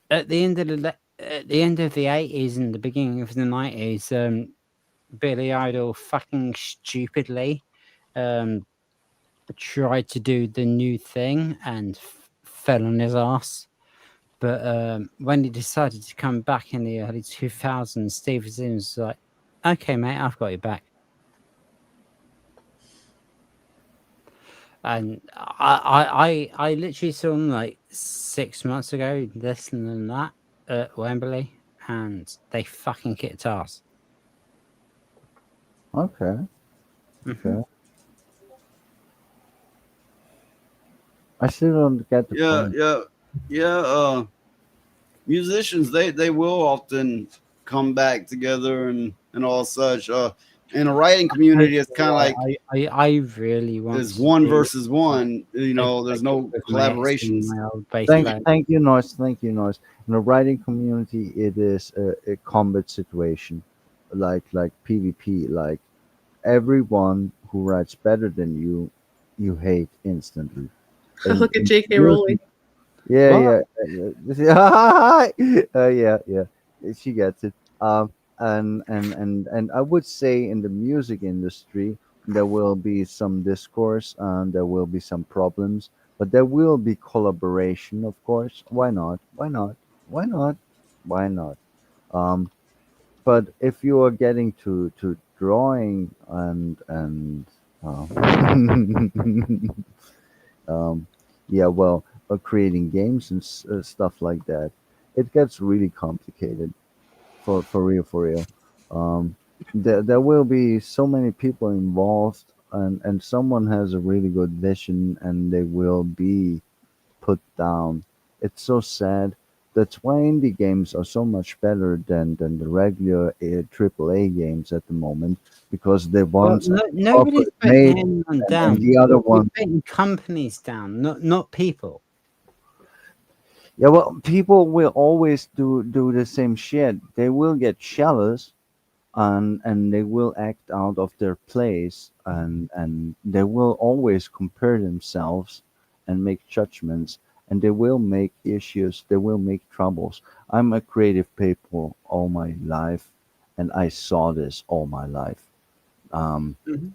at the end of the 80s and the beginning of the 90s, Billy Idol fucking stupidly tried to do the new thing and fell on his ass. But when he decided to come back in the early 2000s, Steve Stevens was like, "Okay, mate, I've got your back." And I literally saw him like 6 months ago, this and that at Wembley, and they fucking kicked ass. Okay. Okay. I still don't get the point. Yeah. Musicians, they will often come back together and all such. In a writing community, it's kind of like I really want it's to one do versus one. like There's no with my ex in collaborations. my old bass band. Thank you, Noise. Thank you, Noise. In the writing community, it is a combat situation, like PvP. Like everyone who writes better than you hate instantly. Look at In J.K. music, Rowling. Yeah, What? yeah, yeah. She gets it. And I would say in the music industry there will be some discourse and there will be some problems, but there will be collaboration, of course. Why not? Why not? Why not? Why not? Um, but if you are getting to drawing and uh, um, yeah, well, creating games and stuff like that, it gets really complicated. For real, for real. Um, there will be so many people involved, and someone has a really good vision, and they will be put down. It's so sad. That's why indie games are so much better than the regular AAA games at the moment, because the Well, ones are nobody's properly putting made, anyone and down. the other We're ones. putting companies down, not people. Yeah, well, people will always do the same shit. They will get jealous, and they will act out of their place, and they will always compare themselves and make judgments, and they will make issues. They will make troubles. I'm a creative people all my life, and I saw this all my life. Um, Mhm.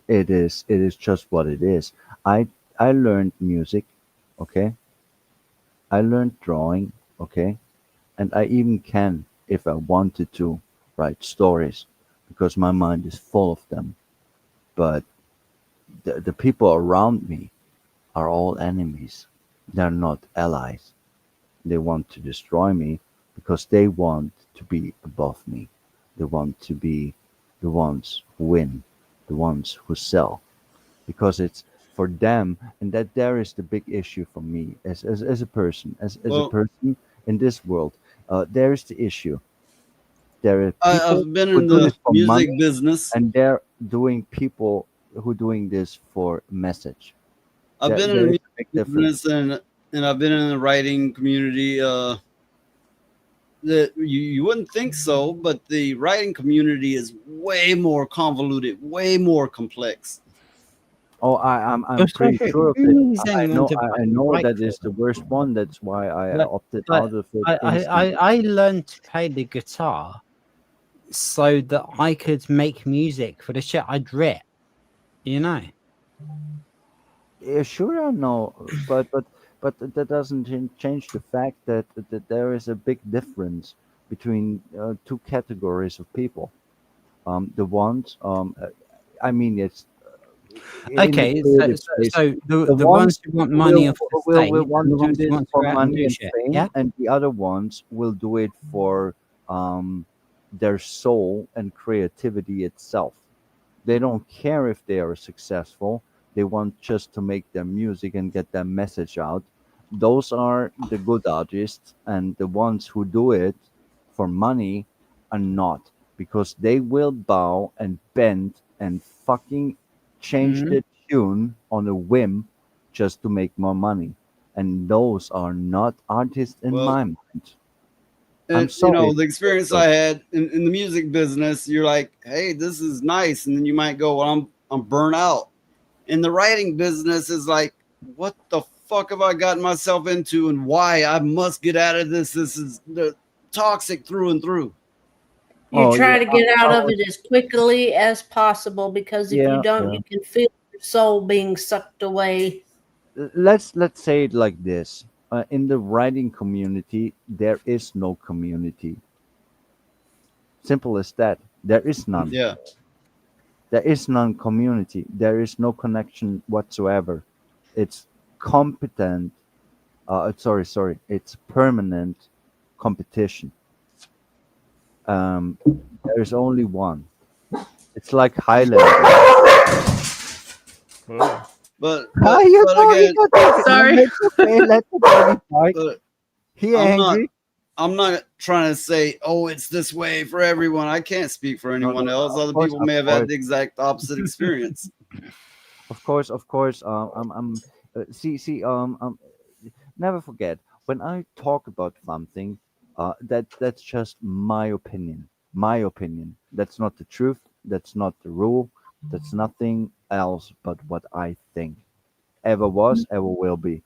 it is just what it is. I learned music, okay. I learned drawing, okay. And I even can, if I wanted to, write stories because my mind is full of them. But the people around me are all enemies. They're not allies. They want to destroy me because they want to be above me. They want to be the ones who win, the ones who sell. Because it's for them, and that there is the big issue for me as a person, as a Well, person in this world. There is the issue. There are people I've been who in do this the for music money, business. and they're doing people who doing this for message. I've been in There the is music a big difference. business, and I've been in the writing community. That you wouldn't think so, but the writing community is way more convoluted, way more complex. Oh, I'm So pretty sure of it. who's I anyone know to I fucking know write that for is the them? worst one. That's why I But opted but out of it I instantly. I learned to play the guitar so that I could make music for the shit I'd writ. You know. Yeah, sure, I know, but that doesn't change the fact that there is a big difference between two categories of people. The ones, I mean, it's in the Okay, so creative so, space. so the The the ones ones who want who money off the will state and want the to do ones who this want to for go out and money do and shit. fame, Yeah. and the other ones will do it for their soul and creativity itself. They don't care if they are successful. They want just to make their music and get their message out. Those are the good artists, and the ones who do it for money are not, because they will bow and bend and fucking change Mhm. the tune on a whim just to make more money. And those are not artists in Well, my mind. I'm and sorry. the experience I had in the music business, you're like, hey, this is nice, and then you might go, well, I'm burnt out. In the writing business, is like, what the fuck have I gotten myself into, and why I must get out of this? This is the toxic through and through. You Oh yeah, try to get I out of was, it as quickly as possible because if you yeah, don't, yeah. you can feel your soul being sucked away. Let's say it like this. In the writing community there is no community. Simple as that. There is none. Yeah. There is none community. There is no connection whatsoever. It's competent, sorry, it's permanent competition. um there's only one. It's like Highlander. Whoa. But Ah, but you but know, he again, got it. Sorry. Let okay, let the doggy bark. but He I'm not angry. I'm not trying to say, oh, it's this way for everyone. I can't speak for No, no, anyone no, else. Other people of may have had course. the exact opposite experience. Of course. I'm. See. Never forget when I talk about something. That's just my opinion. My opinion. That's not the truth. That's not the rule. That's nothing else but what I think. Ever was, ever will be.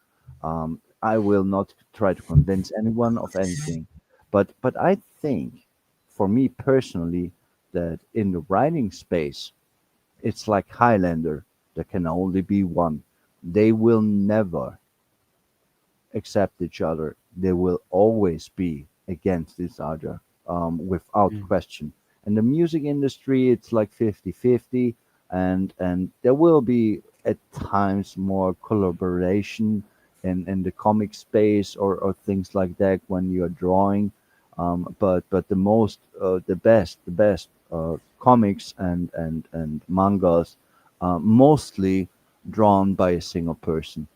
I will not try to convince anyone of anything, but I think, for me personally, that in the writing space, it's like Highlander. There can only be one. They will never accept each other. They will always be against each other, without question. In the music industry, it's like 50-50, and there will be at times more collaboration in the comic space, or things like that when you're drawing. But the best comics and mangas, mostly drawn by a single person,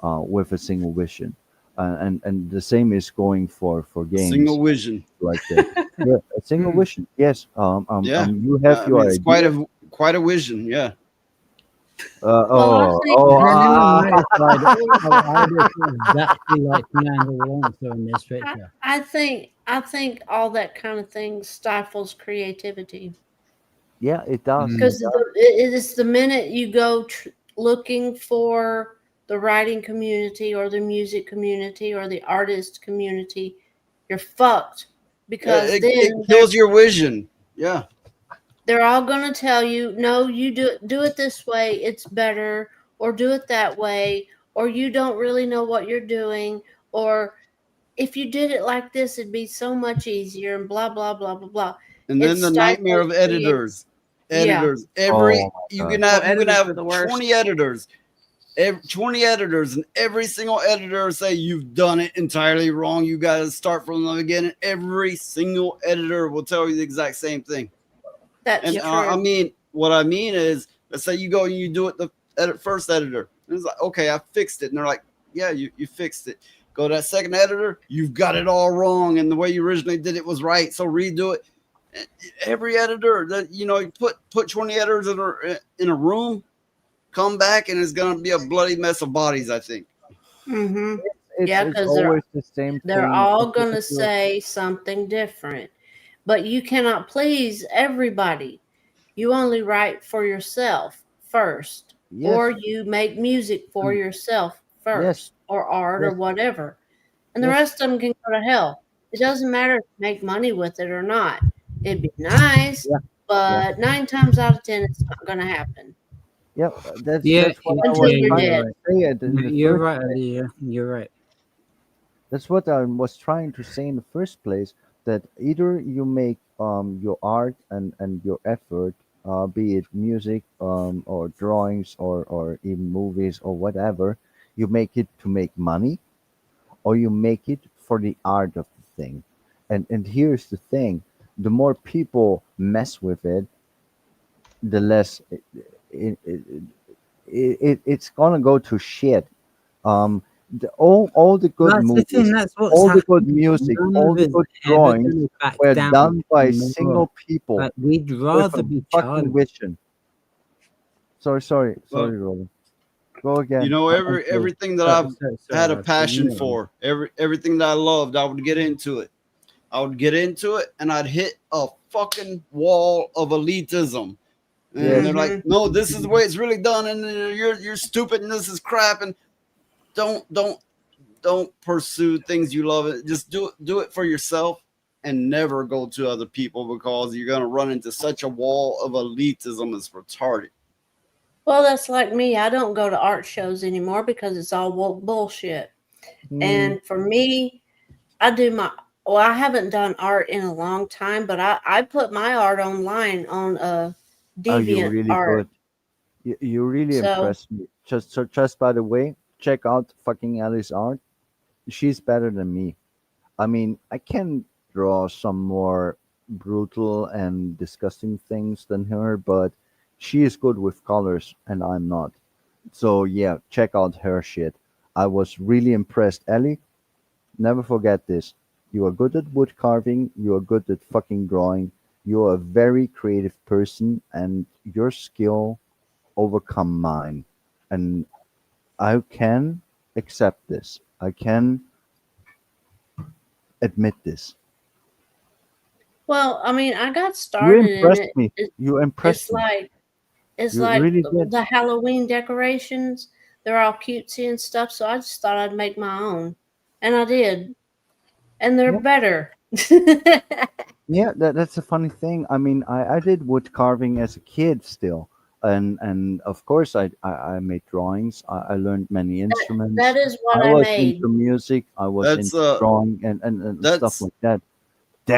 with a single vision, and the same is going for Single games vision. like that. Yeah, a single vision. Yes. Yeah. You have I your mean, it's idea. quite a vision. Yeah. Well, I think exactly like Fernando Alonso in this picture. I think all that kind of thing stifles creativity. Yeah, it does. Because it is the minute you go looking for the writing community or the music community or the artist community, you're fucked. Because It then kills your vision. Yeah. they're all going to tell you, no, you do it this way, it's better, or do it that way, or you don't really know what you're doing, or if you did it like this, it'd be so much easier, and blah blah blah blah blah. And It then the nightmare stifles of editors. Yeah. Every Oh you my can God. have editors are the worst. 20 editors. 20 editors, and every single editor say you've done it entirely wrong. You got to start from the beginning. Every single editor will tell you the exact same thing. That's And true. I mean, what I mean is, let's say you go and you do it the first editor, and it's like, okay, I fixed it, and they're like, yeah, you fixed it. Go to that second editor, you've got it all wrong, and the way you originally did it was right, so redo it. Every editor that you put 20 editors in a room, come back, and it's gonna be a bloody mess of bodies, I think. Mm-hmm. It's Yeah, it's because always the same they're thing. all If going to you- say something different, but you cannot please everybody. You only write for yourself first, Yes. or you make music for yourself first, or art, or Yes. whatever, and the Yes. rest of them can go to hell. It doesn't matter if you make money with it or not. It'd be nice, Yeah. but 9 times out of 10, it's not going to happen. Yeah, that's Yeah, what I Until was you're trying dead. to say it in the you're first right, place. Aaliyah. You're right. That's what I was trying to say in the first place. That either you make your art and your effort, be it music, or drawings, or even movies or whatever, you make it to make money, or you make it for the art of the thing. And here's the thing: the more people mess with it, the less it's gonna go to shit. All the good That's the thing. movies, That's what's all the good happening. music, None all of the us good ever drawings gonna back were down done by anymore. single people Like we'd with rather a be fucking childish. vision. Sorry, Well, Roland. Go again. Everything that I've had a passion for, everything that I loved, I would get into it. And I'd hit a fucking wall of elitism. And Yes. they're like, no, this is the way it's really done, and you're stupid, and this is crap, and don't pursue things you love. Just do it for yourself, and never go to other people, because you're gonna run into such a wall of elitism. It's retarded. Well, that's like me. I don't go to art shows anymore because it's all bullshit. And for me, I do I haven't done art in a long time, but I put my art online on Oh, you're Deviant really Art. good. You really So impressed me. Just by the way, check out fucking Ellie's art. She's better than me. I mean, I can draw some more brutal and disgusting things than her, but she is good with colors and I'm not. So yeah, check out her shit. I was really impressed. Ellie, never forget this. You are good at wood carving, you are good at fucking drawing, you are a very creative person, and your skill overcome mine. And I can accept this. I can admit this. well, I mean, I got You started in impressed it. me. You impressed It's me. like You really did. the Halloween decorations. they're all cutesy and stuff. So I just thought I'd make my own, and I did, and they're Yeah. better. Yeah, that's a funny thing. I mean, I did wood carving as a kid still, and of course I made drawings. I learned many instruments. That is what I I was made. into music. I was That's into drawing and stuff that's like that. that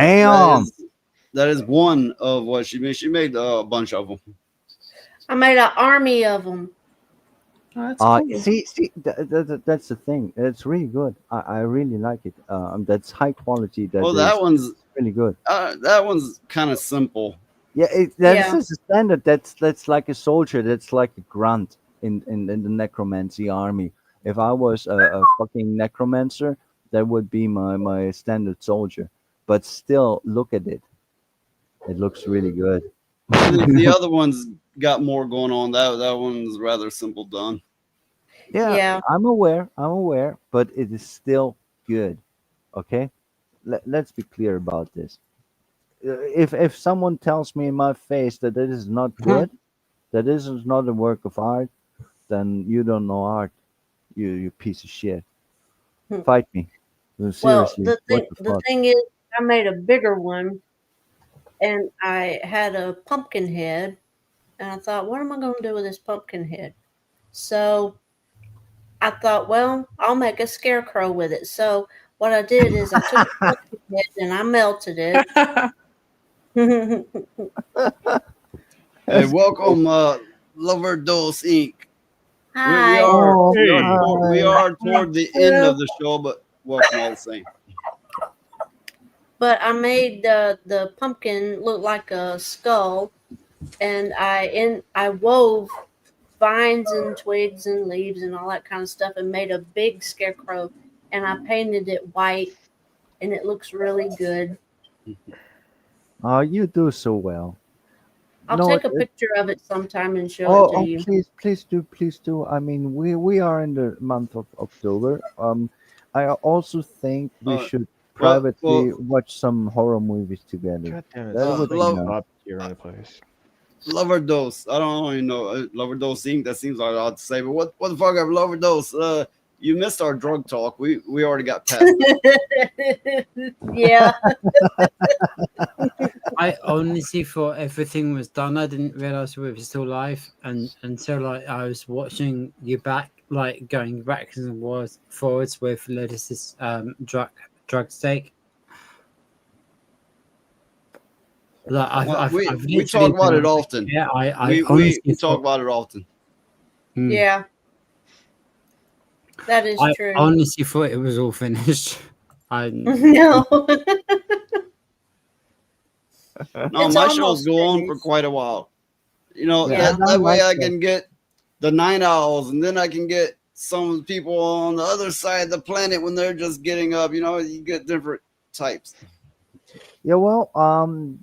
Damn. is one of what she made. She made a bunch of them. I made an army of them. Oh, that's cool. See, that's the thing. It's really good. I really like it. That's high quality. Well, that one's really good. that one's kind of simple. Yeah, that's Yeah. just a standard. That's like a soldier. That's like a grunt in the necromancy army. If I was a fucking necromancer, that would be my standard soldier. But still, look at it. It looks really good. The other one's got more going on. That one's rather simple done. Yeah, I'm aware. But it is still good. Okay, let's be clear about this. If someone tells me in my face that it is not good, that this is not a work of art, then you don't know art. You piece of shit. Hmm. Fight me. No, Well, seriously. the What thing the the fuck? thing is, I made a bigger one, and I had a pumpkin head, and I thought, what am I going to do with this pumpkin head? So I thought, well, I'll make a scarecrow with it. So what I did is I took the pumpkin head and I melted it. Hey, welcome, Lover Dose Inc. We Hi. are Oh, we hi. are toward the end of the show, but welcome all the same. But I made the pumpkin look like a skull, and I wove vines and twigs and leaves and all that kind of stuff, and made a big scarecrow, and I painted it white, and it looks really good. Oh, you do so well. I'll No, take a picture of it sometime and show it to oh, you. please do. I mean, we are in the month of October. I also think we should well, privately watch some horror movies together. God damn it! That would be love- nice. You're in a place. Lover Dose. I don't even know. Lover Dose Inc. That seems like odd to say, but what the fuck are Lover Dose? You missed our drug talk. We already got past that. Yeah. I honestly thought everything was done. I didn't realize we were still live, and until like I was watching you back, like going back and forwards with Lotus's drug stake. Like I've we literally talk about been it like, often. Yeah, I we honestly talk thought- about it often. Yeah. That is I true. honestly thought it was all finished. No. No, It's my shows almost go on for finished. quite a while. You know, Yeah. that way I like that. can get the night owls, and then I can get some of the people on the other side of the planet when they're just getting up. You know, you get different types. Yeah, well,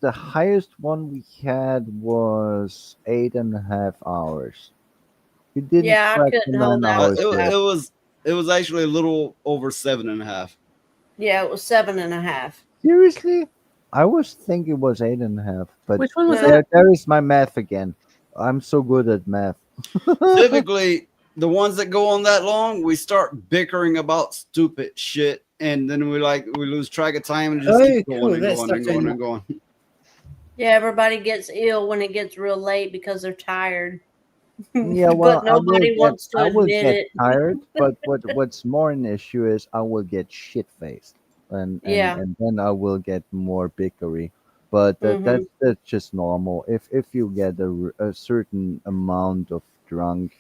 the highest one we had was 8.5 hours. We didn't Yeah, I crack the couldn't hold 9 out hours with yet. that. It was actually a little over 7.5. Yeah, it was 7.5. Seriously? I was thinking it was 8.5, but Which one was No. that? there is my math again. I'm so good at math. Typically, the ones that go on that long, we start bickering about stupid shit, and then we lose track of time and just keep cool. going and Let's going start and doing going that. and going. Yeah, everybody gets ill when it gets real late because they're tired. Yeah, well, But nobody wants to I will admit get it. tired, but what's more an issue is I will get shit faced, and Yeah. and then I will get more bickery. But that's just normal. If you get a certain amount of drunk,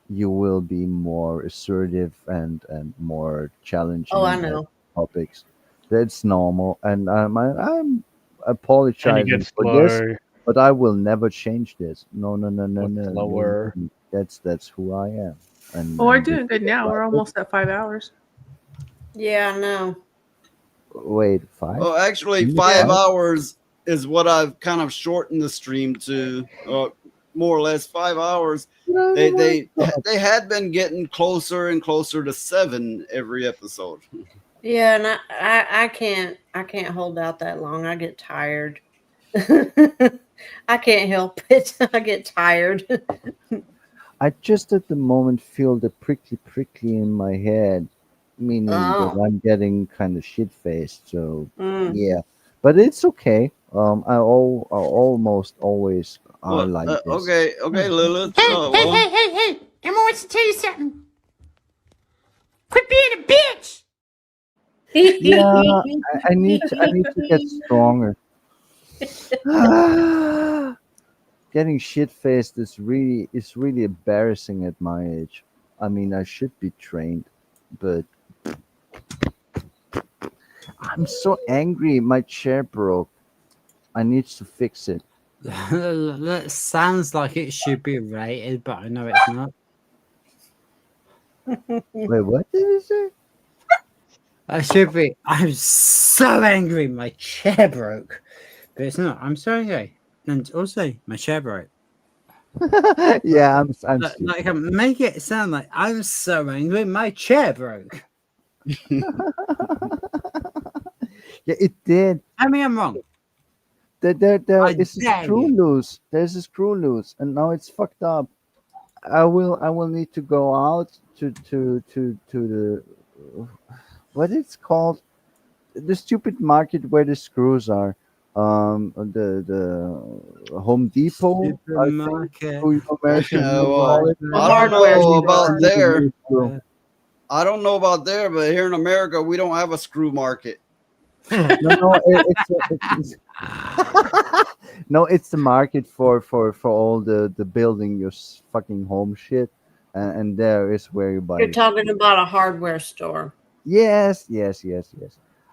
you will be more assertive and more challenging Oh, I at know. topics. That's normal, and I'm apologizing gets for this. slow. But I will never change this. No. Look slower. That's who I am. And Well, we're and doing good now. We're almost at 5 hours. Yeah, I know. wait, 5? Oh, actually, Only 5 5? hours is what I've kind of shortened the stream to, more or less 5 hours. They had been getting closer and closer to 7 every episode. Yeah, and I can't hold out that long. I get tired. I can't help it. I get tired. I just at the moment feel the prickly in my head, meaning that Oh. I'm getting kind of shit faced. So Mm. yeah, but it's okay. I almost always are What? like this. Okay, Lilith. Hey, Oh hey, well. hey, hey, hey! Emma wants to tell you something. Quit being a bitch. Yeah, I need to get stronger. Getting shit faced is really embarrassing at my age. I mean, I should be trained, but I'm so angry. My chair broke. I need to fix it. That sounds like it should be rated, but I know it's not. Wait, what did you say? I should be. I'm so angry. My chair broke, but it's not. I'm so angry, and also my chair broke. Yeah, I'm Like, stupid. make it sound like I'm so angry. My chair broke. Yeah, it did. I mean, I'm wrong. There I is a dare screw you. loose. There's a screw loose, and now it's fucked up. I will need to go out to the what it's called, the stupid market where the screws are. The Home Depot, I think. Supermarket. Who you American people call Well, it. A I don't hardware know store. about there. Screw. I don't know about there, but here in America, we don't have a screw market. No, it's no, it's the market for all the building your fucking home shit, and there is where you buy You're the talking screw. about a hardware store. Yes.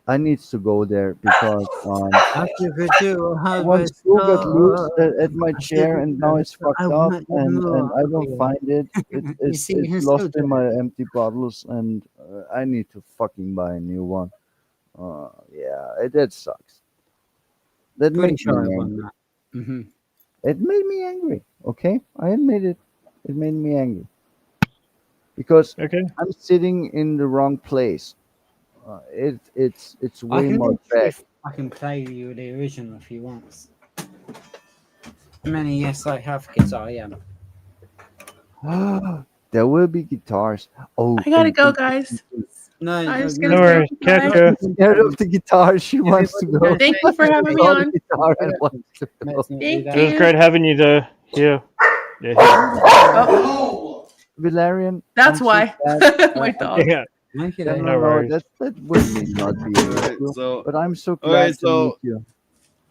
I need to go there because I should do a one hardware screw got loose store. at my I should chair, and now it's I fucked up, want you and more. I don't find it. You see, you It's can still lost do in it. my empty bottles, and I need to fucking buy a new one. Yeah, that sucks. That Pretty made sure I me won angry. that. Hmm. It made me angry. Okay, I admit it. It made me angry because Okay. I'm sitting in the wrong place. It's I way can more literally back. I can play you the original if you want. Many yes, I have guitar. Yeah. There will be guitars. Oh, I gotta go, guys. No, I'm no, just no, No gonna say worries. Catch goodbye. ya. she's scared of the guitar. She wants to go. Thank you for having me Saw the on. guitar and wants to go. Let's not do Thank that. It was you. great having you there. Here. Yeah. Oh, Valerian, that's I'm so why. glad. My dog. Yeah. Thank you, No, Dave. no, No no. worries. That would me not be an Alright, issue. so But I'm so okay, glad to meet you.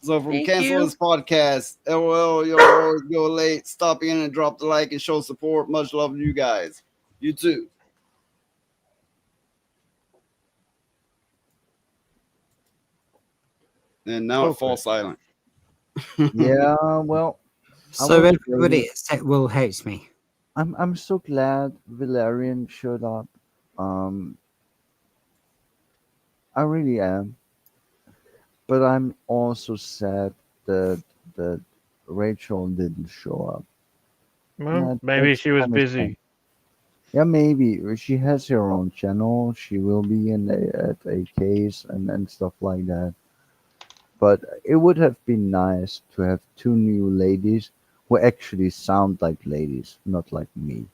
so from Thank Cancel you. This Podcast, LOL, you'll always go late. Stop in and drop the like and show support. Much love to you guys. You too. And now it Okay. falls silent. Yeah, well, I So was everybody waiting. except Will hates me. I'm so glad Valerian showed up. Um, I really am. But I'm also sad that that Rachel didn't show up. Well, maybe That's she was kind of sad. busy. Yeah, maybe she has her own channel. She will be at a case and stuff like that. But it would have been nice to have two new ladies who actually sound like ladies, not like me.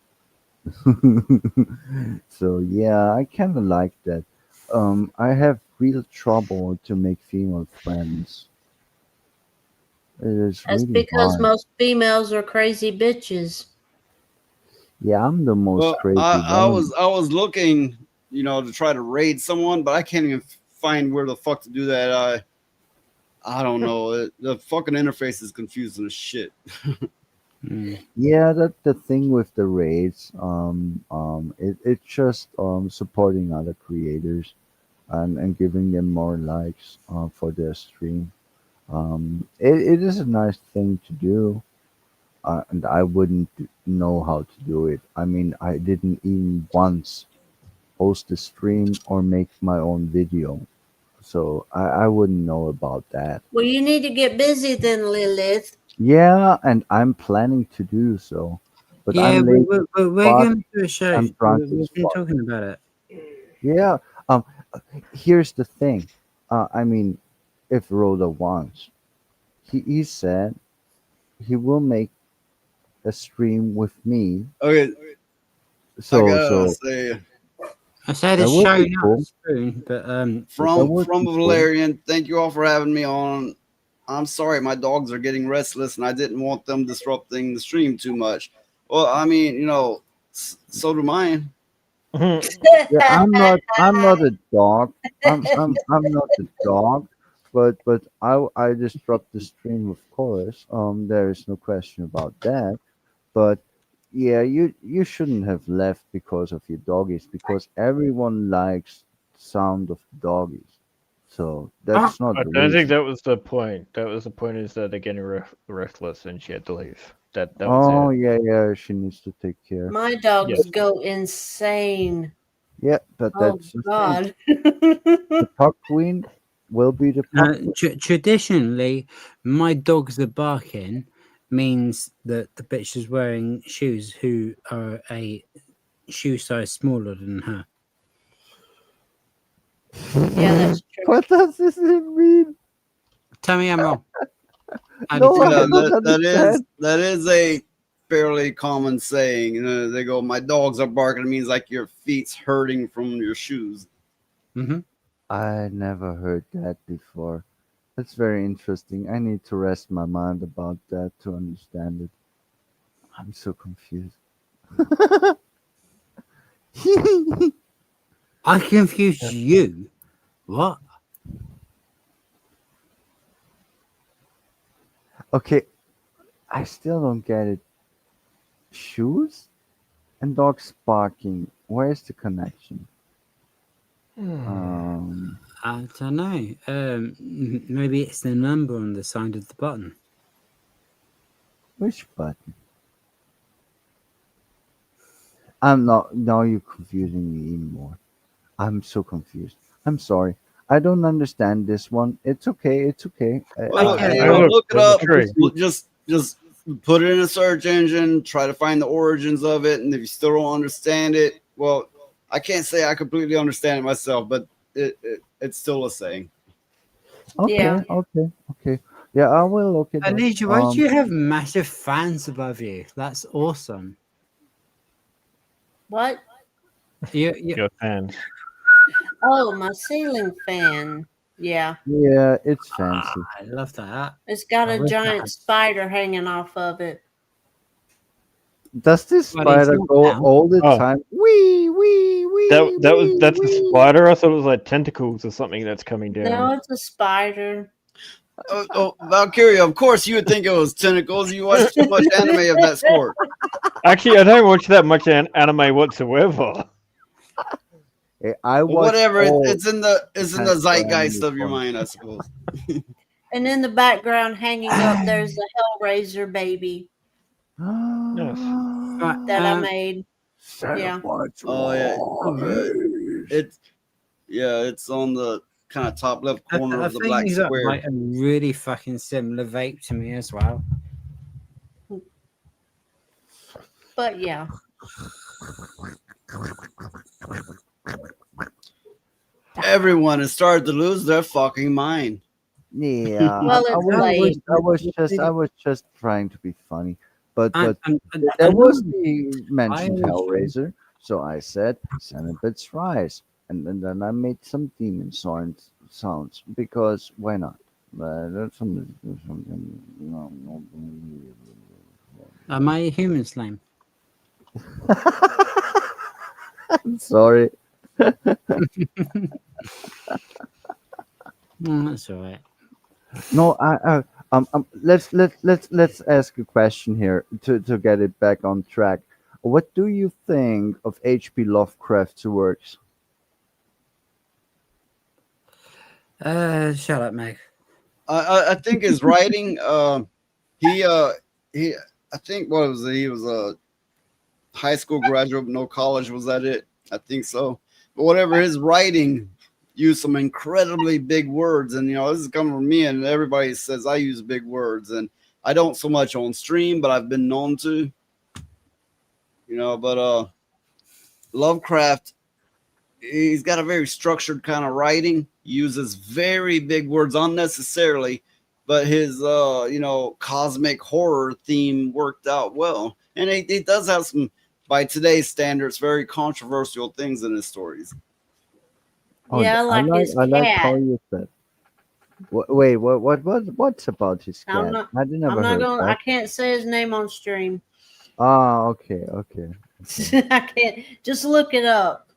So yeah, I kind of like that. I have real trouble to make female friends. It is That's really because hard. most females are crazy bitches. Yeah, I'm the most Well, crazy I one. was looking, to try to raid someone, but I can't even find where the fuck to do that. I don't know. The fucking interface is confusing as shit. Yeah, that the thing with the raids. It's just supporting other creators and giving them more likes for their stream. It is a nice thing to do, and I wouldn't know how to do it. I mean, I didn't even once host a stream or make my own video, so I wouldn't know about that. Well, you need to get busy then, Lilith. Yeah, and I'm planning to do so, but Yeah, I'm late as we're fuck. going to do a show. I'm drunk as We've been fuck. talking about it. Yeah. Um. Here's the thing. I mean, if Rhoda wants, he said he will make a stream with me. Okay, I So gotta say, I said that a would show, be not a cool. spoon, but That from would be cool. Valerian, thank you all for having me on. I'm sorry, my dogs are getting restless, and I didn't want them disrupting the stream too much. Well, I mean, so do mine. Yeah, I'm not a dog. I'm not a dog, but I disrupt the stream, of course. There is no question about that. But yeah, you shouldn't have left because of your doggies, because everyone likes sound of doggies. So that's not I the don't think reason. that was the point. That was the point is that they're getting restless and she had to leave. That was Oh it. yeah, she needs to take care. My Yeah. dogs go insane. Yeah, but Oh that's the thing. God. The puck queen will be the puck queen. Traditionally, my dogs are barking means that the bitch is wearing shoes who are a shoe size smaller than her. Yeah, that's true. What does this mean? Tell me I'm wrong. No, I Yeah, don't understand. that is a fairly common saying. They go, "My dogs are barking." It means like your feet's hurting from your shoes. Mm-hmm. I never heard that before. That's very interesting. I need to rest my mind about that to understand it. I'm so confused. I confused you. What? Okay, I still don't get it. Shoes and dogs barking. Where's the connection? I don't know. Maybe it's the number on the side of the button. Which button? I'm not. Now you're confusing me even more. I'm so confused. I'm sorry. I don't understand this one. It's okay. It's okay. Well, look it up. Just put it in a search engine. Try to find the origins of it, and if you still don't understand it, well, I can't say I completely understand it myself, but it's still a saying. Okay. Yeah. Okay. Yeah, I will look it up. Alicia, why do you have massive fans above you? That's awesome. What? Your fans. Oh, my ceiling fan. Yeah. Yeah, it's fancy. I love that. It's got I a wish I giant had- spider hanging off of it. Does this Well, it's spider not go now. all the Oh. time? Wee wee wee. That's a spider. I thought it was like tentacles or something that's coming down. No, it's a spider. Valkyria, of course you would think it was tentacles. You watch too much anime of that sort. Actually, I don't watch that much anime whatsoever. Hey, I watch Whatever. all It's in the Transfer zeitgeist anime of your porn. mind, I suppose. And in the background, hanging up, there's a Hellraiser baby Yes. that I made. Yeah. Oh yeah. It's on the kind of top left corner I of the think black he's got square. like a really fucking similar vape to me as well. But yeah. Everyone has started to lose their fucking mind. Yeah, Well, I it's was late. I was just trying to be funny, but I there was know. the mentioned I- Hellraiser, so I said Cenobit's Rise, and then I made some demon sounds because why not? Am I a human slime? I'm sorry. That's all right. No, let's ask a question here to get it back on track. What do you think of H.P. Lovecraft's works? Shut up, Meg. I think his writing. He I think what was it? He was a high school graduate, no college. Was that it? I think so. But whatever, his writing used some incredibly big words, and this is coming from me, and everybody says I use big words, and I don't so much on stream, but I've been known to. But Lovecraft, he's got a very structured kind of writing. He uses very big words unnecessarily, but his cosmic horror theme worked out well, and it does have some, by today's standards, very controversial things in his stories. Oh, Yeah, I like his I like cat. how you said. Wait, what's about his I'm cat? not. I didn't I'm ever not heard gonna. I that. can't say his name on stream. Ah, okay. I can't. Just look it up.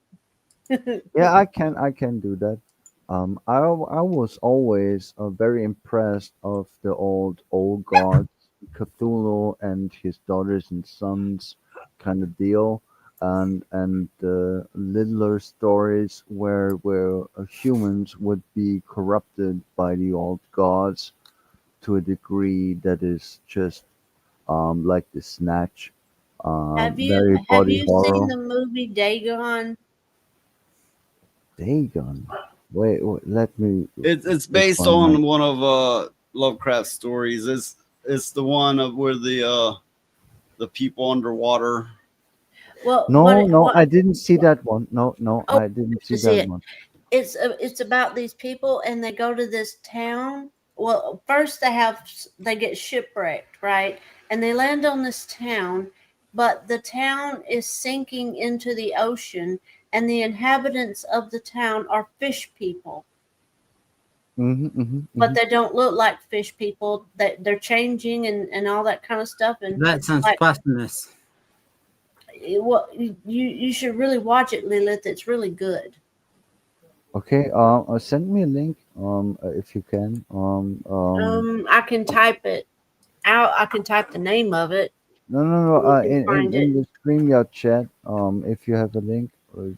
Yeah, I can do that. I was always very impressed of the old gods, Cthulhu and his daughters and sons, kind of deal, and the littler stories where humans would be corrupted by the old gods to a degree that is just like the Snatch, very Have body you seen horror. the movie Dagon? Dagon. Wait, let me. It's Look based on my. on one of Lovecraft's stories. It's the one of where the people underwater. Well, No, what? I didn't see that one. No, Oh, I didn't see to see that it. one. It's about these people, and they go to this town. Well, first they get shipwrecked, right? And they land on this town, but the town is sinking into the ocean, and the inhabitants of the town are fish people. But they don't look like fish people. That they're changing and all that kind of stuff. And That sounds like, blasphemous. well, you should really watch it, Lilith. It's really good. Okay, send me a link, if you can. I can type it out. I can type the name of it. No. You can In find it. the StreamYard chat, if you have a link, or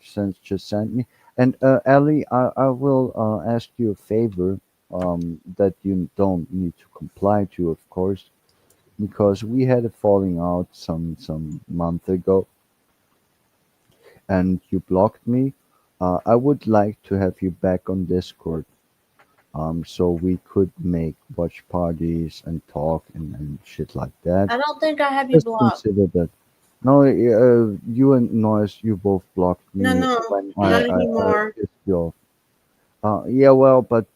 just send me. And Ali, I will ask you a favor, that you don't need to comply to, of course, because we had a falling out some month ago, and you blocked me. I would like to have you back on Discord, so we could make watch parties and talk and shit like that. I don't think I have you Just blocked. consider that. No, you and Noise, you both blocked No, me no, when not I anymore. pissed you off. Yeah, well, but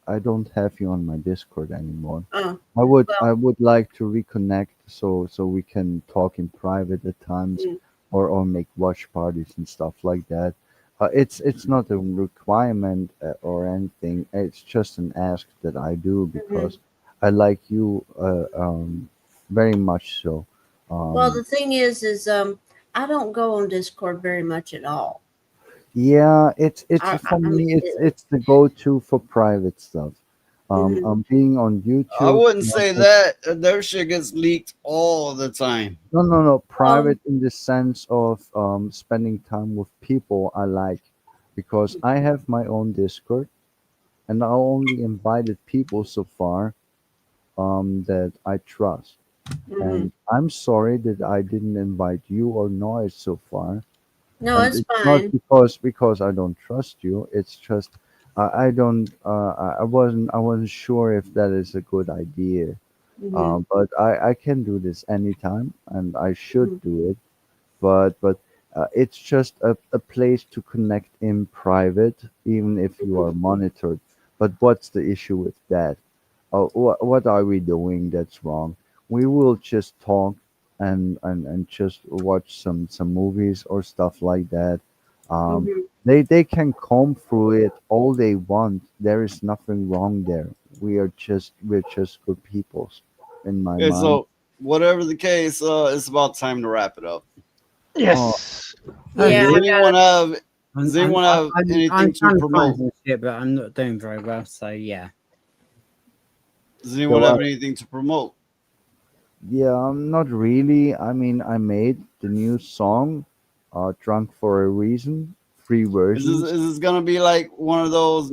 I don't have you on my Discord anymore. Oh, I would like to reconnect, so we can talk in private at times, mm, or make watch parties and stuff like that. It's not a requirement, or anything. It's just an ask that I do mhm. because I like you, very much so. Well, the Um, thing is, I don't go on Discord very much at all. yeah, it's I for mean, me. It's the go-to for private stuff. mhm. Being on I YouTube. wouldn't say that. Their shit gets leaked all the time. No. Private in the sense of spending time with people I like, because I have my own Discord, and I only invited people so far that I trust. Mhm. And I'm sorry that I didn't invite you or Noise so far. No, And it's it's not fine. because I don't trust you. It's just I don't I wasn't sure if that is a good idea. Mhm. But I can do this anytime, and I should Mhm. do it. But it's just a place to connect in private, even if you are monitored. But what's the issue with that? What are we doing that's wrong? We will just talk and just watch some movies or stuff like that. Mhm. They can comb through it all they want. There is nothing wrong there. We're just good peoples, in my Okay, mind. so whatever the case, it's about time to wrap it up. Oh, Yes. Yeah, Does I anyone gotta. have Does anyone have anything I'm to trying to find promote? some shit, but I'm not doing very well. So yeah. Does anyone so have anything to promote? yeah, not really. I mean, I made the new song, "Drunk for a Reason," 3 versions. Is this gonna be like one of those?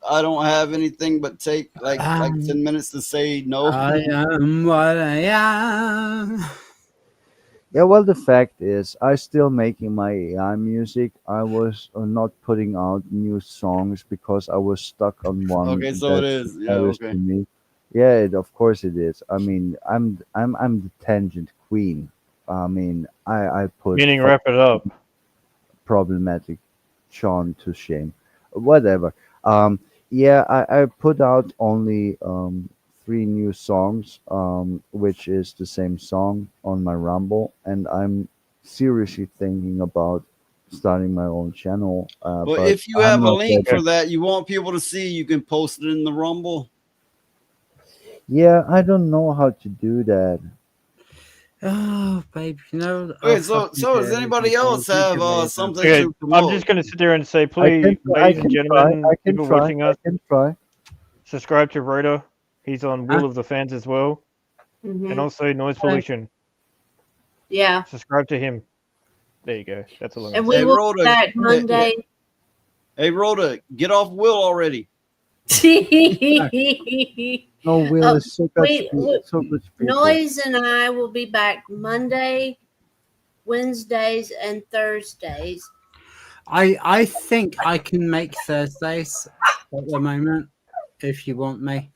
I don't have anything but take like Um, 10 minutes to say no. I am what I am. Yeah, well, the fact is, I still making my AI music. I was not putting out new songs because I was stuck on one Okay, so it that's the is. Yeah. closest to Okay. me. Yeah, of course it is. I mean, I'm the tangent queen. I mean, I put Meaning, wrap it up. problematic Sean to shame. Whatever. Um, Yeah, I put out only 3 new songs, which is the same song on my Rumble, and I'm seriously thinking about starting my own channel. But But if you I'm have a not link ready. for that, you want people to see, you can post it in the Rumble. Yeah, I don't know how to do that. Oh, babe, you know. I'll Okay, so fucking do does anybody everything, else don't have you worry about something it. Okay, to I'm promote? just going to sit there and say, I please, I ladies and can try. gentlemen, I can people try. watching I us, can try. subscribe to Rhoda. He's on Will Huh? of the Fans as well. And Mhm. also Noise Pollution. Yeah. Subscribe to him. There you go. That's all I'm And going we to Hey, will say. be Rhoda. back Monday. Hey, Rhoda, get off Will already. No, Will is so good. So good people. Noise and I will be back Monday, Wednesdays, and Thursdays. I think I can make Thursdays at the moment if you want me.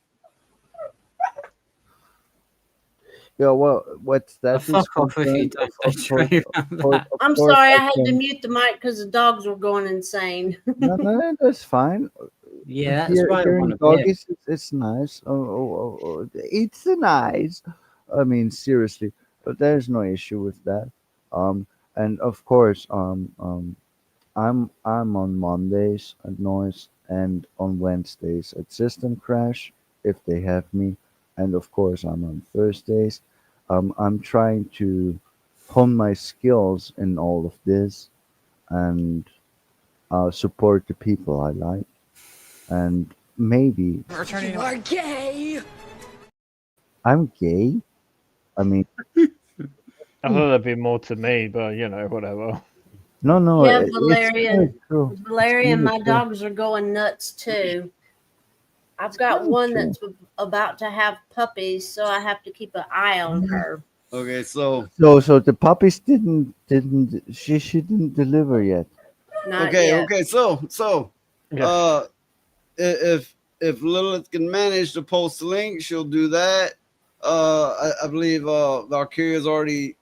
Yeah, well, what's that? Fuck off if you don't. I'm course sorry, I I had to can. mute the mic because the dogs were going insane. No, that's fine. Yeah, that's why I Hearing want to be here. doggies, it's nice. It's nice. I mean, seriously, but there's no issue with that. Um, and of course, I'm on Mondays at Noise and on Wednesdays at System Crash if they have me, and of course I'm on Thursdays. I'm trying to hone my skills in all of this and support the people I like, and maybe You are gay. I'm gay. I mean, I thought that'd be more to me, but you know, whatever. no, Yeah, it's Valeria. really true. It's Valeria and really my true. dogs are going nuts too. I've got really one true. that's about to have puppies, so I have to keep an eye on her. Okay, so So the puppies didn't she didn't deliver yet. Not okay, yet. okay, so if Lilith can manage to post a link, she'll do that. I believe Valkyria's already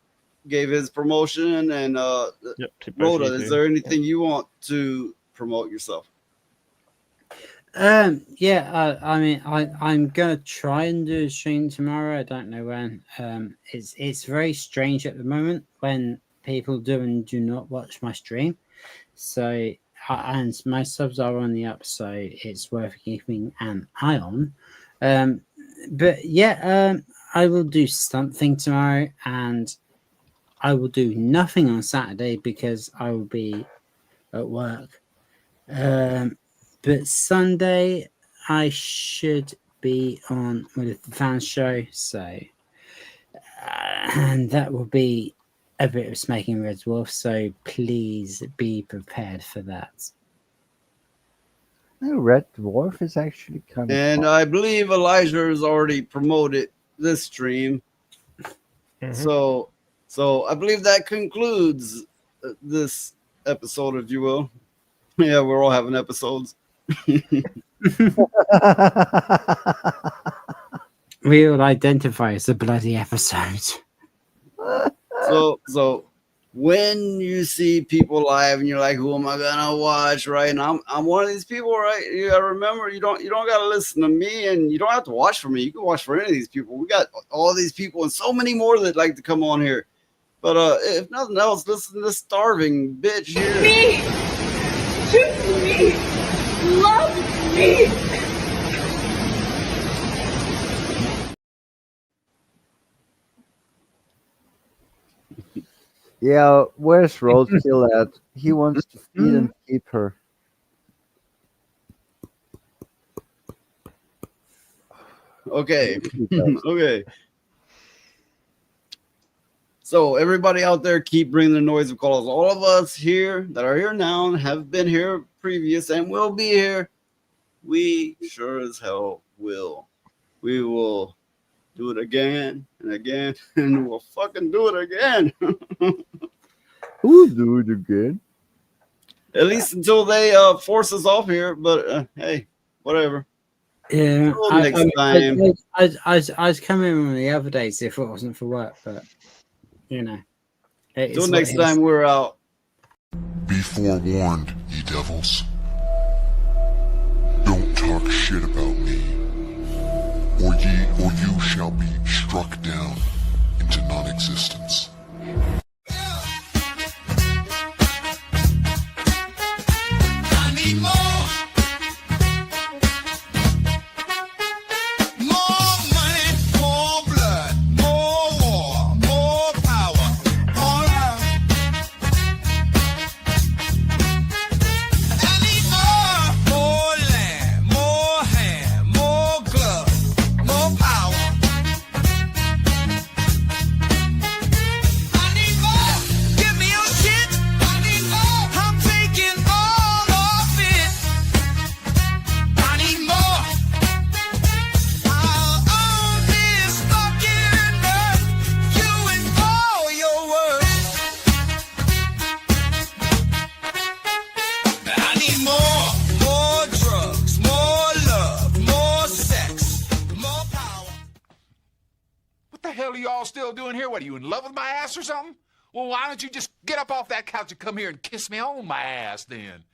gave his promotion, and Yep, to both Rhoda, you is two. there anything you want to promote yourself? Yeah, I mean, I'm gonna try and do a stream tomorrow. I don't know when. It's very strange at the moment when people do and do not watch my stream. So, and my subs are on the up, so it's worth keeping an eye on. But yeah, I will do something tomorrow, and I will do nothing on Saturday because I will be at work. But Sunday I should be on with the fan show, so and that will be a bit of Smoking Red Dwarf. So please be prepared for that. Red Dwarf is actually kind of And fun. I believe Elijah has already promoted this stream. So I believe that concludes this episode, if you will. Yeah, we're all having episodes. We will identify as a bloody episode. So when you see people live and you're like, who am I gonna watch, right? And I'm one of these people, right? You gotta remember, you don't gotta listen to me, and you don't have to watch for me. You can watch for any of these people. We got all these people and so many more that like to come on here. But if nothing else, listen to this starving bitch here. Me. Choose me. Love me. Yeah, where's Roadkill at? He wants to feed and keep her. Okay. Okay. So everybody out there, keep bringing the noise of calls. All of us here that are here now and have been here previous and will be here, we sure as hell will. We will do it again and again, and we'll fucking do it again. We'll do it again. At least until they force us off here. But hey, whatever. Yeah, Till next time. I was coming on the other days if it wasn't for work, but you know. Till next time, we're out. Be forewarned, ye devils. Don't talk shit about me, or you shall be struck down into non-existence. I need more. More money, more blood, more war, more power, more love. I need more land, more hand, more glove, more power. I need more. Give me your shit. I need more. I'm taking all of it. I need more. I'll own this fucking earth. You and all your words. I need more drugs, more love, more sex, more power. What the hell are you all still doing here? What, are you in love with my ass or something? Well, why don't you just get up off that couch and come here and kiss me on my ass then?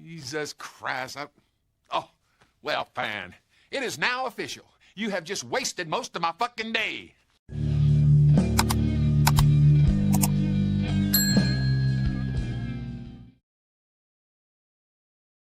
Jesus Christ. Oh, well, fine. It is now official. You have just wasted most of my fucking day.